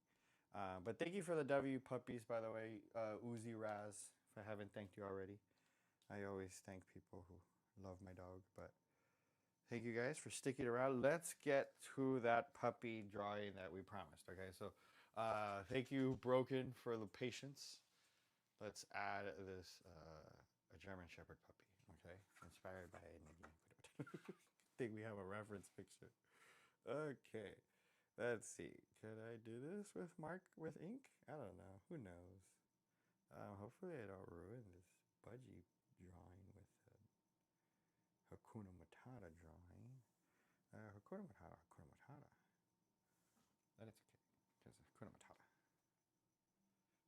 But thank you for the W puppies, by the way. Uzi Raz, if I haven't thanked you already. I always thank people who love my dog, but thank you guys for sticking around. Let's get to that puppy drawing that we promised. Okay, so thank you, Broken, for the patience. Let's add this a German Shepherd puppy. Okay, inspired by Nagini. I think we have a reference picture. Okay, let's see. Could I do this with ink? I don't know. Who knows? Hopefully I don't ruin this budgie drawing with Hakuna Matata drawing. Hakuna Matata. That it's okay, because Hakuna Matata.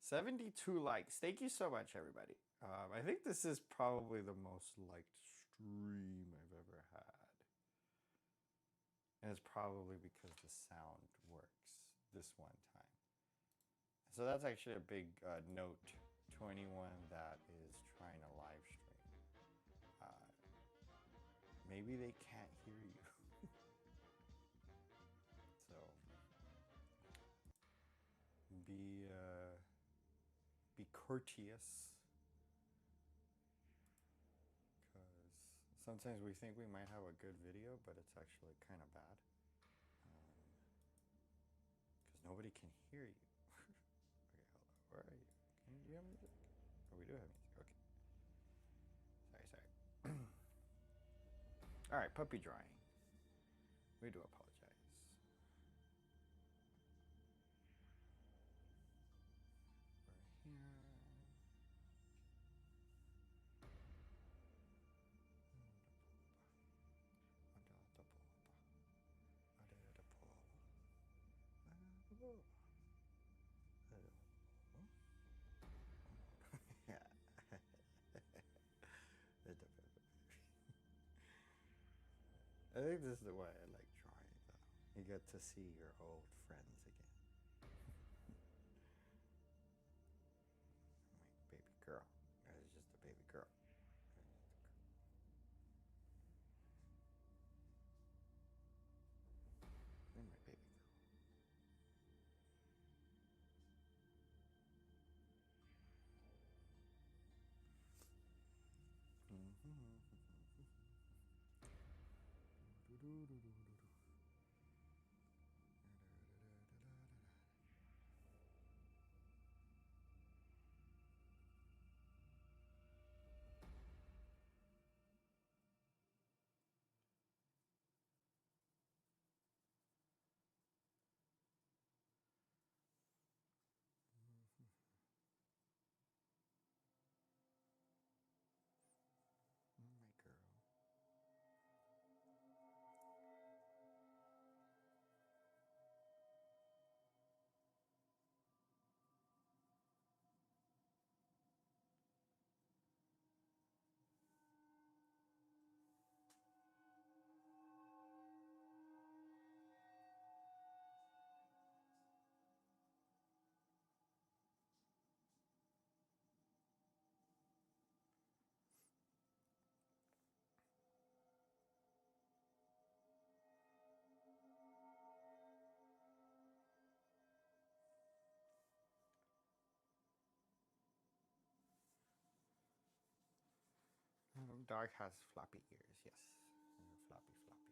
72 likes. Thank you so much, everybody. I think this is probably the most liked stream I've ever had. And it's probably because the sound works this one time. So that's actually a big note to anyone that is trying to live stream. Maybe they can't hear you. So be courteous, because sometimes we think we might have a good video, but it's actually kind of bad. Because nobody can hear you. Okay, hold on. Where are you? Do you have music? Oh, we do have music. Okay. Sorry. All right, puppy drawing. We do apologize. We're here. I think this is the way I like drawing, though. You get to see your old friends again. My baby girl. That is just a baby girl. And my baby girl. My girl. Dog has floppy ears, yes. Floppy, floppy.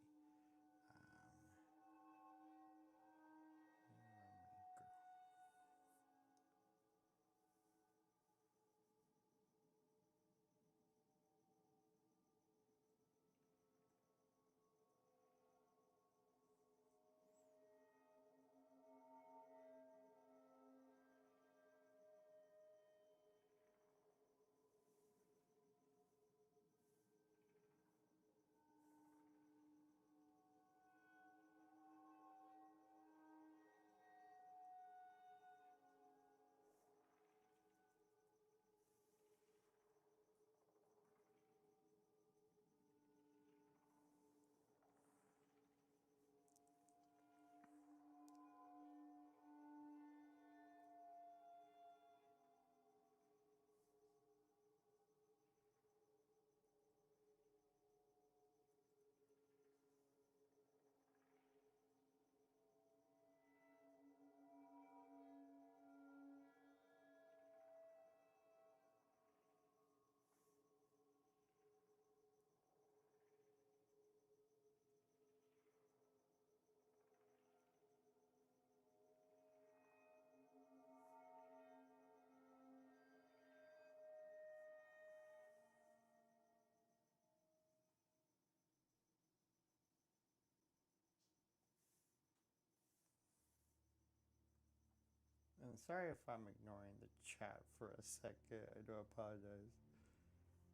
And sorry if I'm ignoring the chat for a second. I do apologize.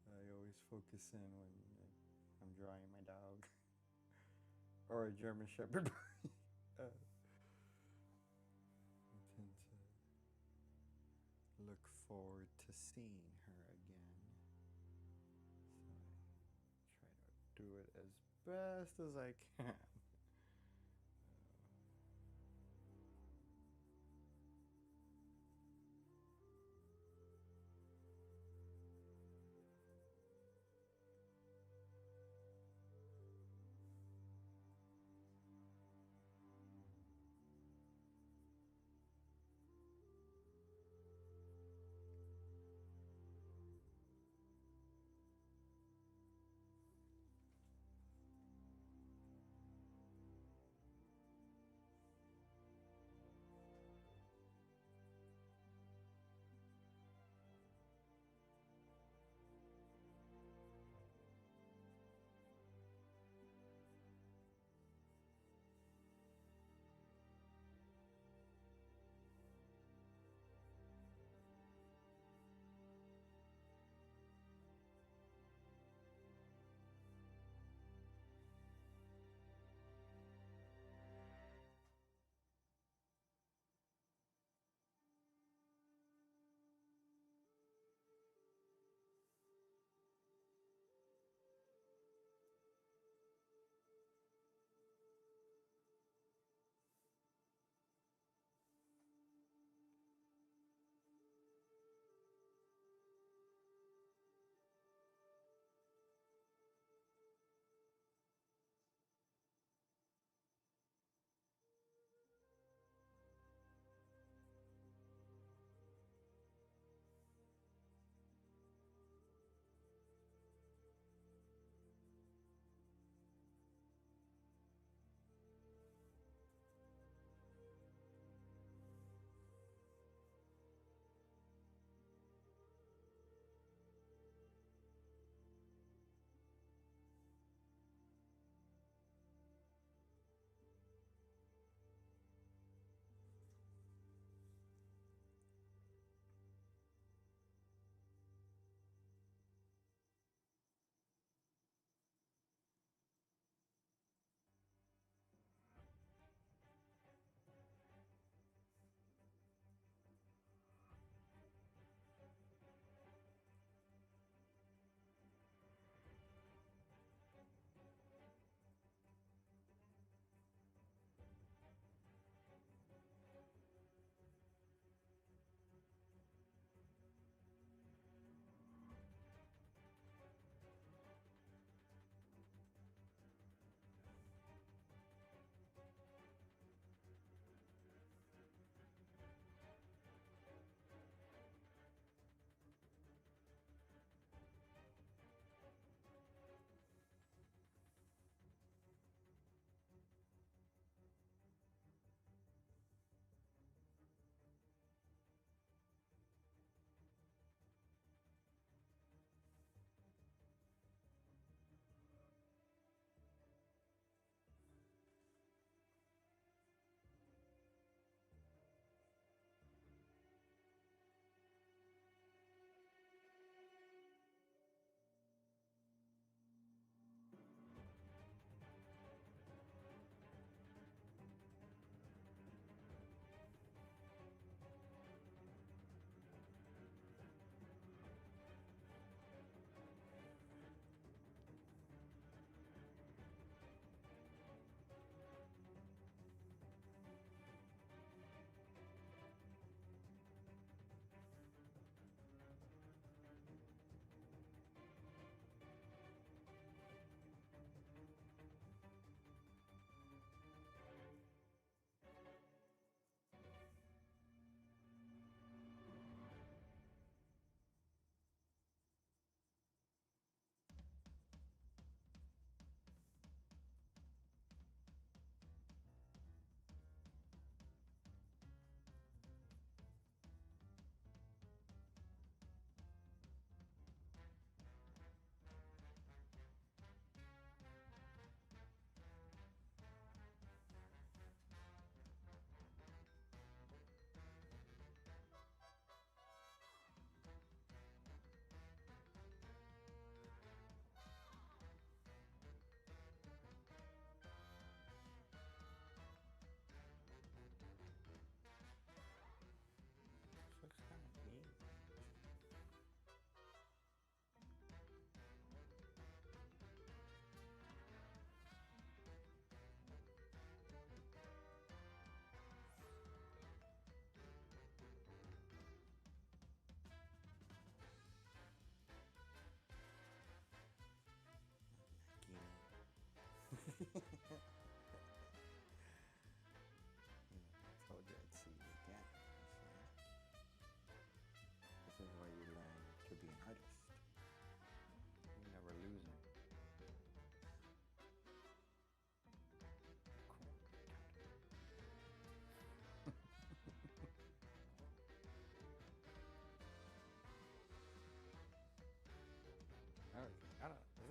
I always focus in when I'm drawing my dog or a German Shepherd. I tend to look forward to seeing her again. So I try to do it as best as I can.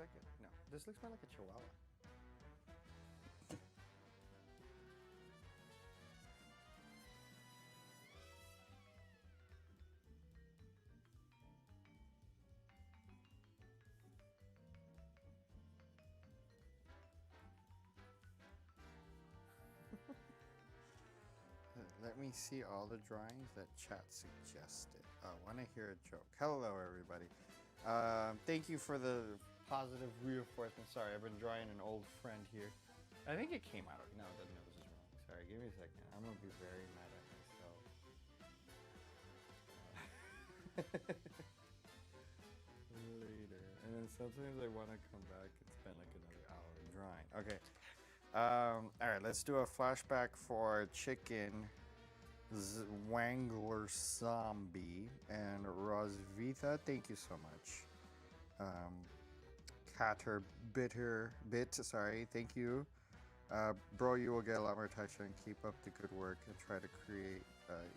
that good? No, this looks more like a chihuahua. Let me see all the drawings that chat suggested. I want to hear a joke. Hello, everybody. Thank you for the positive reinforcement. Sorry, I've been drawing an old friend here. I think it came out. No, it doesn't. It was just wrong. Sorry, give me a second. I'm going to be very mad at myself. Later. And then sometimes I want to come back and spend like another hour drawing. Okay. All right, let's do a flashback for Chicken Wangler Zombie and Rosvita. Thank you so much. Catter Bitter Bit. Sorry. Thank you. Bro, you will get a lot more attention. Keep up the good work and try to create.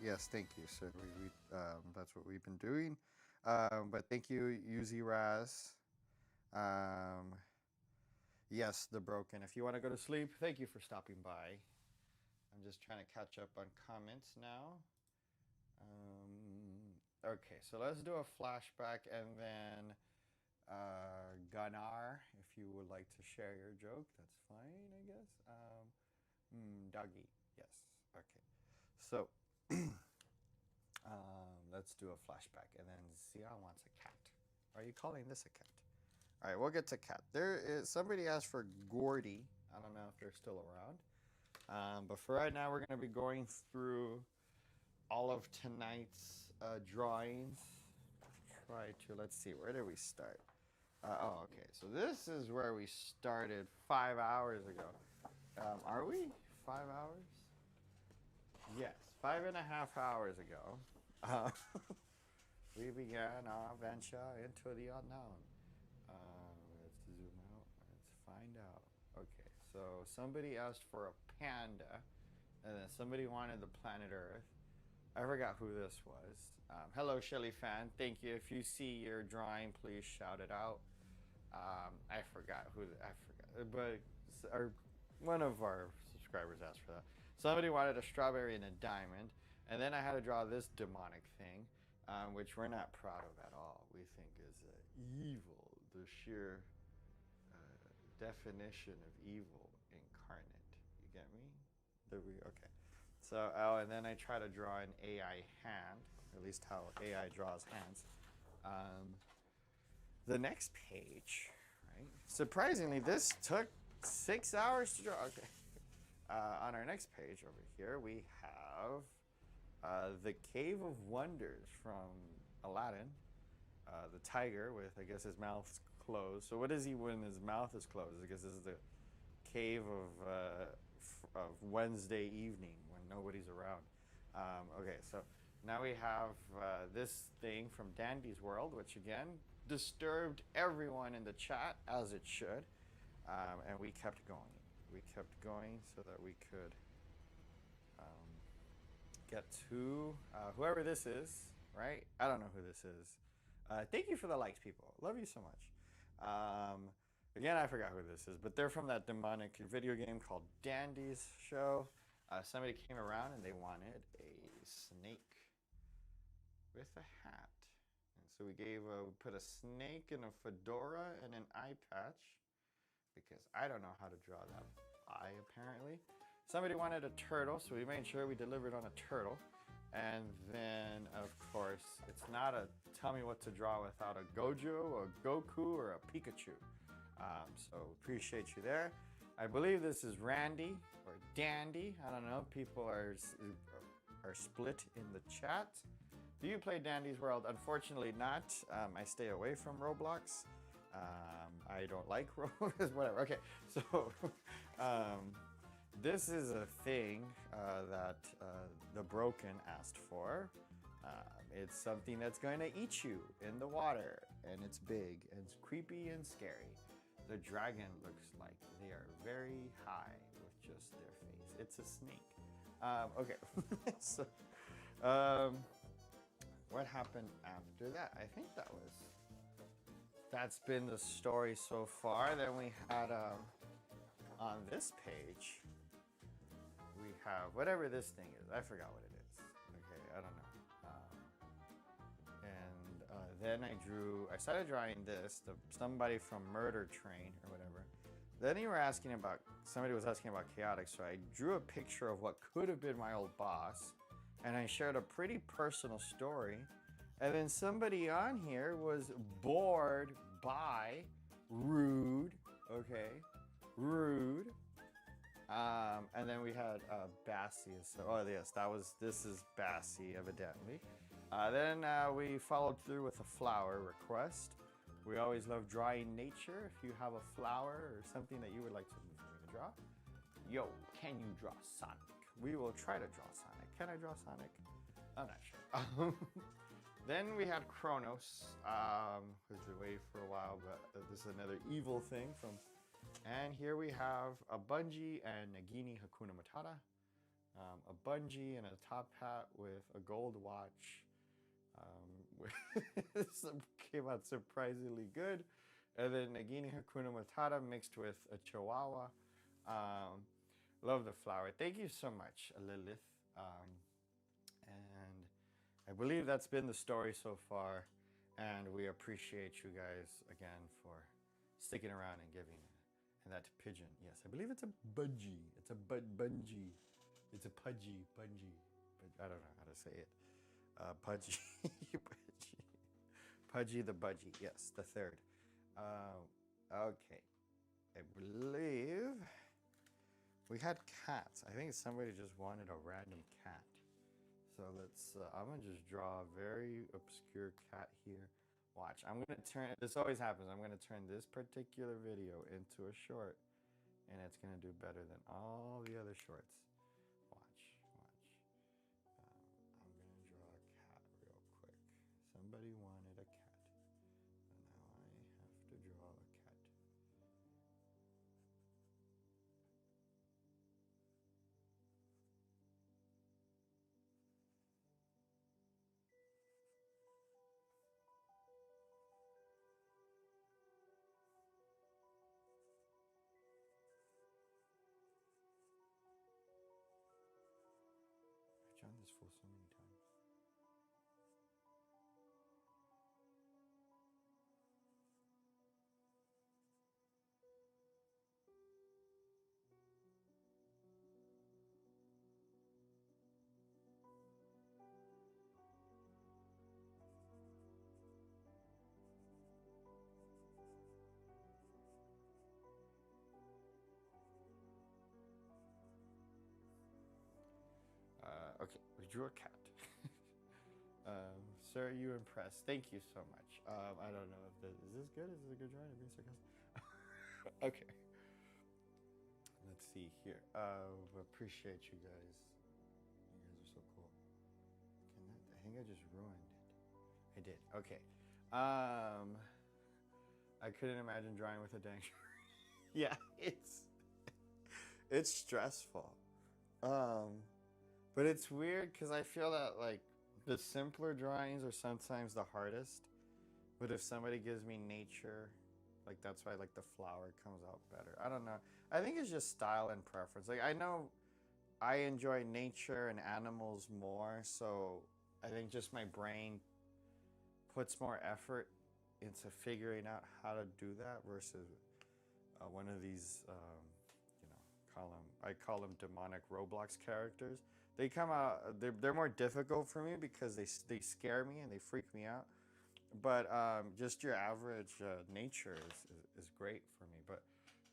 Yes, thank you, sir. That's what we've been doing. But thank you, Uzi Raz. Yes, the broken. If you want to go to sleep, thank you for stopping by. I'm just trying to catch up on comments now. Okay, so let's do a flashback and then Gunnar, if you would like to share your joke, that's fine, I guess. Doggy, yes. Okay, so let's do a flashback and then Zia wants a cat. Are you calling this a cat? All right, we'll get to cat. There is somebody asked for Gordy. I don't know if they're still around. But for right now, we're going to be going through all of tonight's drawings. Let's see, where did we start? Okay, so this is where we started 5 hours ago. Are we 5 hours? Yes, 5.5 hours ago. We began our venture into the unknown. Let's zoom out. Let's find out. Okay, so somebody asked for a panda, and then somebody wanted the planet Earth. I forgot who this was. Hello, Shelly fan. Thank you. If you see your drawing, please shout it out. I forgot, but one of our subscribers asked for that. Somebody wanted a strawberry and a diamond, and then I had to draw this demonic thing, which we're not proud of at all. We think is evil, the sheer definition of evil incarnate. You get me? Okay. So, and then I try to draw an AI hand, or at least how AI draws hands. The next page, right? Surprisingly, this took 6 hours to draw. Okay. On our next page over here, we have the Cave of Wonders from Aladdin. The tiger with, I guess, his mouth closed. So what is he when his mouth is closed? I guess this is the cave of Wednesday evening when nobody's around. Okay, so now we have this thing from Dandy's World, which again disturbed everyone in the chat, as it should. And we kept going. We kept going so that we could get to whoever this is, right? I don't know who this is. Thank you for the likes, people. Love you so much. Again, I forgot who this is, but they're from that demonic video game called Dandy's Show. Somebody came around and they wanted a snake with a hat. And so we put a snake in a fedora and an eye patch, because I don't know how to draw that eye, apparently. Somebody wanted a turtle, so we made sure we delivered on a turtle. And then, of course, it's not a tell me what to draw without a Gojo, a Goku, or a Pikachu. So appreciate you there. I believe this is Randy or Dandy. I don't know. People are split in the chat. Do you play Dandy's World? Unfortunately not. I stay away from Roblox. I don't like Roblox. Whatever. Okay. So this is a thing that the Broken asked for. It's something that's going to eat you in the water, and it's big, and it's creepy and scary. The dragon looks like they are very high with just their face. It's a snake. Okay. So, what happened after that? I think that that's been the story so far. Then we had on this page, we have whatever this thing is. I forgot what it is. Okay, I don't know. And then I started drawing this, somebody from Murder Train or whatever. Then somebody was asking about chaotic, so I drew a picture of what could have been my old boss, and I shared a pretty personal story. And then somebody on here was bored by rude, okay, rude. And then we had Bassie. So, oh yes, this is Bassie, evidently. Then we followed through with a flower request. We always love drawing nature. If you have a flower or something that you would like to draw, yo, can you draw Sonic? We will try to draw Sonic. Can I draw Sonic? I'm not sure. Then we had Kronos, who's been waiting for a while, but this is another evil thing from. And here we have a bungee and Nagini Hakuna Matata, a bungee and a top hat with a gold watch. Came out surprisingly good. And then Nagini Hakuna Matata mixed with a Chihuahua. Love the flower. Thank you so much, Lilith. And I believe that's been the story so far. And we appreciate you guys again for sticking around and giving it. And that pigeon, yes, I believe it's a budgie. It's a bungee. It's a pudgy, bungee. But I don't know how to say it. Pudgy, pudgy, pudgy the budgie. Yes, the third. Okay, I believe we had cats. I think somebody just wanted a random cat. So let's. I'm gonna just draw a very obscure cat here. Watch. I'm gonna turn. This always happens. I'm gonna turn this particular video into a short, and it's gonna do better than all the other shorts. Watch. I'm gonna draw a cat real quick. Somebody wanted a cat, and now I have to draw a cat. I've drawn this fool so many times. Okay, we drew a cat. Sir, you impressed. Thank you so much. I don't know if is this good? Is this a good drawing? I'm being sarcastic. Okay. Let's see here. Appreciate you guys. You guys are so cool. I think I just ruined it. I did. Okay. I couldn't imagine drawing with a dang. Yeah, it's stressful. But it's weird because I feel that like the simpler drawings are sometimes the hardest. But if somebody gives me nature, like that's why like the flower comes out better. I don't know. I think it's just style and preference. Like I know I enjoy nature and animals more, so I think just my brain puts more effort into figuring out how to do that versus one of these, I call them demonic Roblox characters. They come out, they're more difficult for me because they scare me and they freak me out. But just your average nature is great for me. But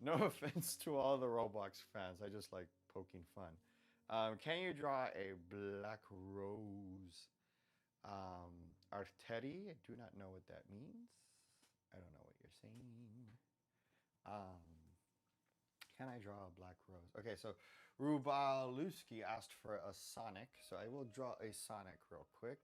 no offense to all the Roblox fans, I just like poking fun. Can you draw a black rose? Arteri, I do not know what that means. I don't know what you're saying. Can I draw a black rose? Okay, so Rubaluski asked for a Sonic, so I will draw a Sonic real quick.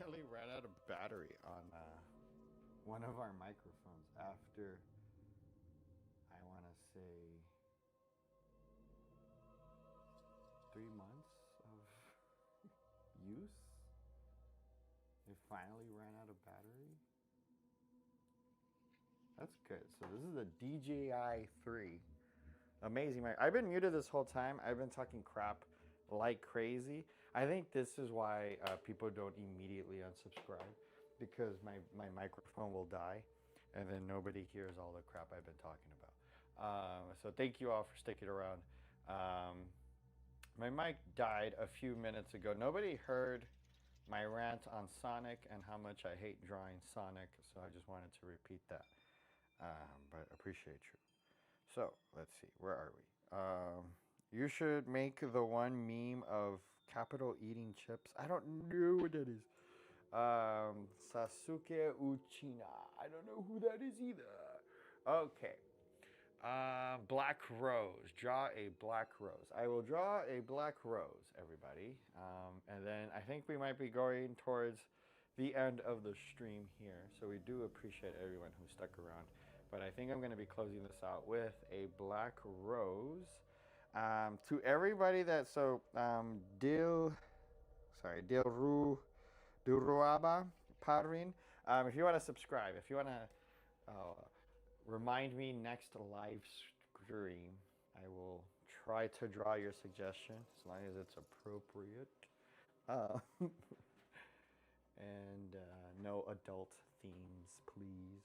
finally ran out of battery on one of our microphones after, I want to say, 3 months of use. It finally ran out of battery. That's good. So this is the DJI 3. Amazing, Mike. I've been muted this whole time. I've been talking crap like crazy. I think this is why people don't immediately unsubscribe, because my microphone will die and then nobody hears all the crap I've been talking about. So thank you all for sticking around. My mic died a few minutes ago. Nobody heard my rant on Sonic and how much I hate drawing Sonic, so I just wanted to repeat that. But appreciate you. So let's see, where are we? You should make the one meme of Capital eating chips. I don't know what that is. Sasuke Uchina. I don't know who that is either. Okay. Black rose. Draw a black rose. I will draw a black rose, everybody. And then I think we might be going towards the end of the stream here. So we do appreciate everyone who stuck around. But I think I'm going to be closing this out with a black rose. To everybody that, Dilruaba Padrin, if you want to subscribe, if you want to remind me next live stream, I will try to draw your suggestion as long as it's appropriate. Uh, and no adult themes, please.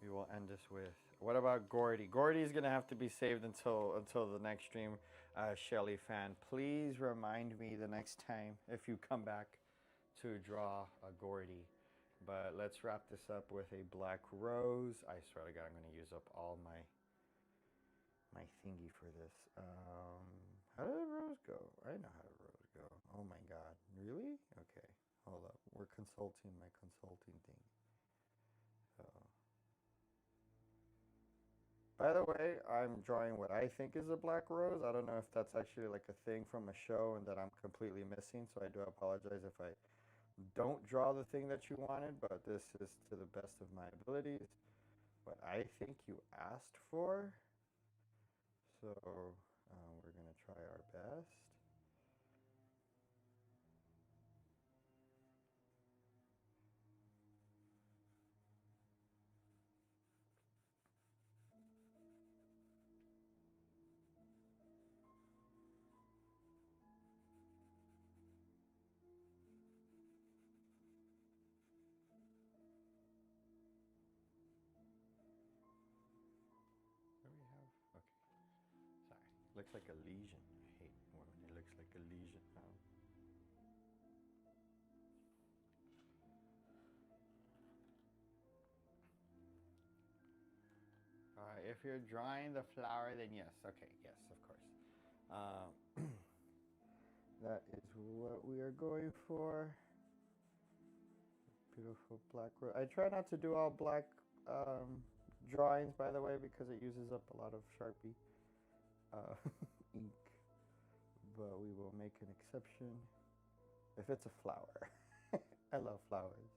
We will end this with, what about Gordy? Gordy's gonna have to be saved until the next stream. Shelly fan, please remind me the next time if you come back to draw a Gordy. But let's wrap this up with a black rose. I swear to God, I'm gonna use up all my thingy for this. How did the rose go? I know how the rose go. Oh my God, really? Okay, hold up. We're consulting my consulting thing. So. By the way, I'm drawing what I think is a black rose. I don't know if that's actually like a thing from a show and that I'm completely missing, so I do apologize if I don't draw the thing that you wanted, but this is to the best of my abilities what I think you asked for. So we're going to try our best. What do we have? Okay. Sorry. Looks like a lesion. I hate when it looks like a lesion. If you're drawing the flower, then yes. Okay, yes, of course. That is what we are going for. Beautiful black rose. I try not to do all black drawings, by the way, because it uses up a lot of Sharpie ink. But we will make an exception if it's a flower. I love flowers.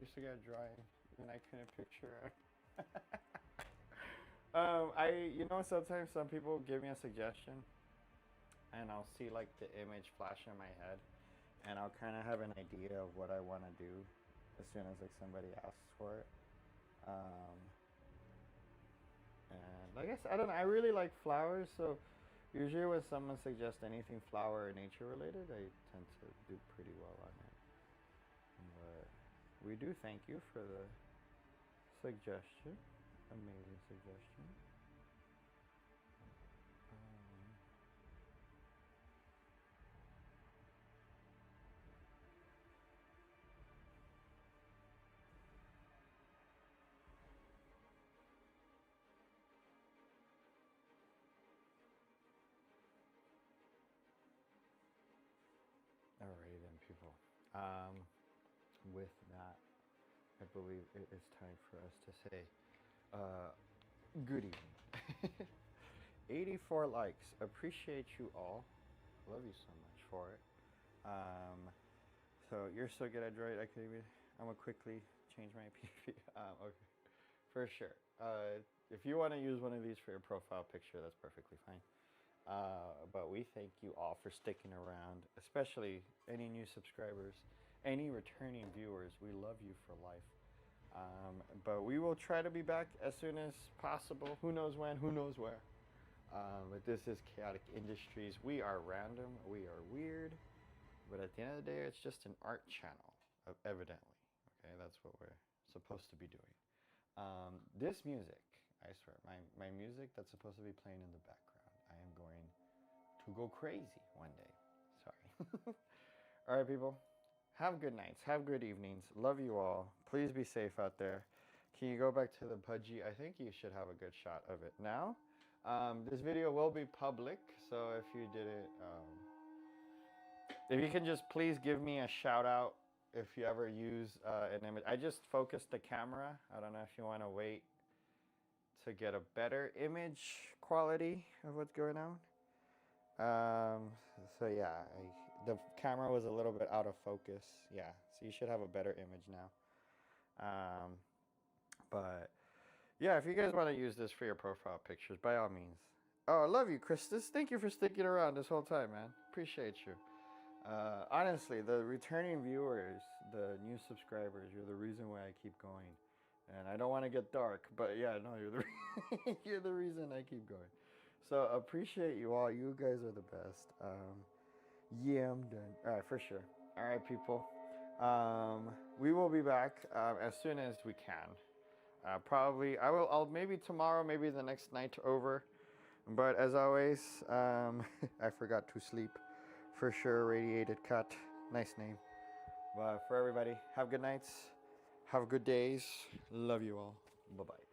used to get dry, and I couldn't picture it. Sometimes some people give me a suggestion, and I'll see like the image flash in my head, and I'll kind of have an idea of what I want to do as soon as like somebody asks for it. Um, and like I said, I don't know. I really like flowers, so usually when someone suggests anything flower or nature related, I tend to do pretty well on it. But we do thank you for the suggestion. Amazing suggestion. Um, Alrighty then, people. With that, I believe it is time for us to say uh, good evening. 84 likes. Appreciate you all. Love you so much for it. So you're so good at Droid. I'm gonna quickly change my PV. Okay, for sure. If you want to use one of these for your profile picture, that's perfectly fine. But we thank you all for sticking around, especially any new subscribers, any returning viewers. We love you for life. But we will try to be back as soon as possible. Who knows when, who knows where. But this is Chaotic Industries. We are random, we are weird, but at the end of the day, it's just an art channel, evidently. Okay, that's what we're supposed to be doing. This music, I swear, my music that's supposed to be playing in the background, I am going to go crazy one day. Sorry. All right, people. Have good nights. Have good evenings. Love you all. Please be safe out there. Can you go back to the pudgy? I think you should have a good shot of it now. This video will be public, so if you did it, if you can just please give me a shout out if you ever use an image. I just focused the camera. I don't know if you want to wait to get a better image quality of what's going on. So yeah, the camera was a little bit out of focus. Yeah, so you should have a better image now. But yeah, if you guys want to use this for your profile pictures, by all means. Oh, I love you, Christus. Thank you for sticking around this whole time, man. Appreciate you. Honestly, the returning viewers, the new subscribers, you're the reason why I keep going. And I don't want to get dark, but yeah, no, you're the reason I keep going. So appreciate you all. You guys are the best. Yeah, I'm done. All right, for sure. All right, people. We will be back as soon as we can. Probably, I'll maybe tomorrow, maybe the next night over. But as always, I forgot to sleep. For sure, Radiated Cut. Nice name. But for everybody, have good nights. Have good days. Love you all. Bye-bye.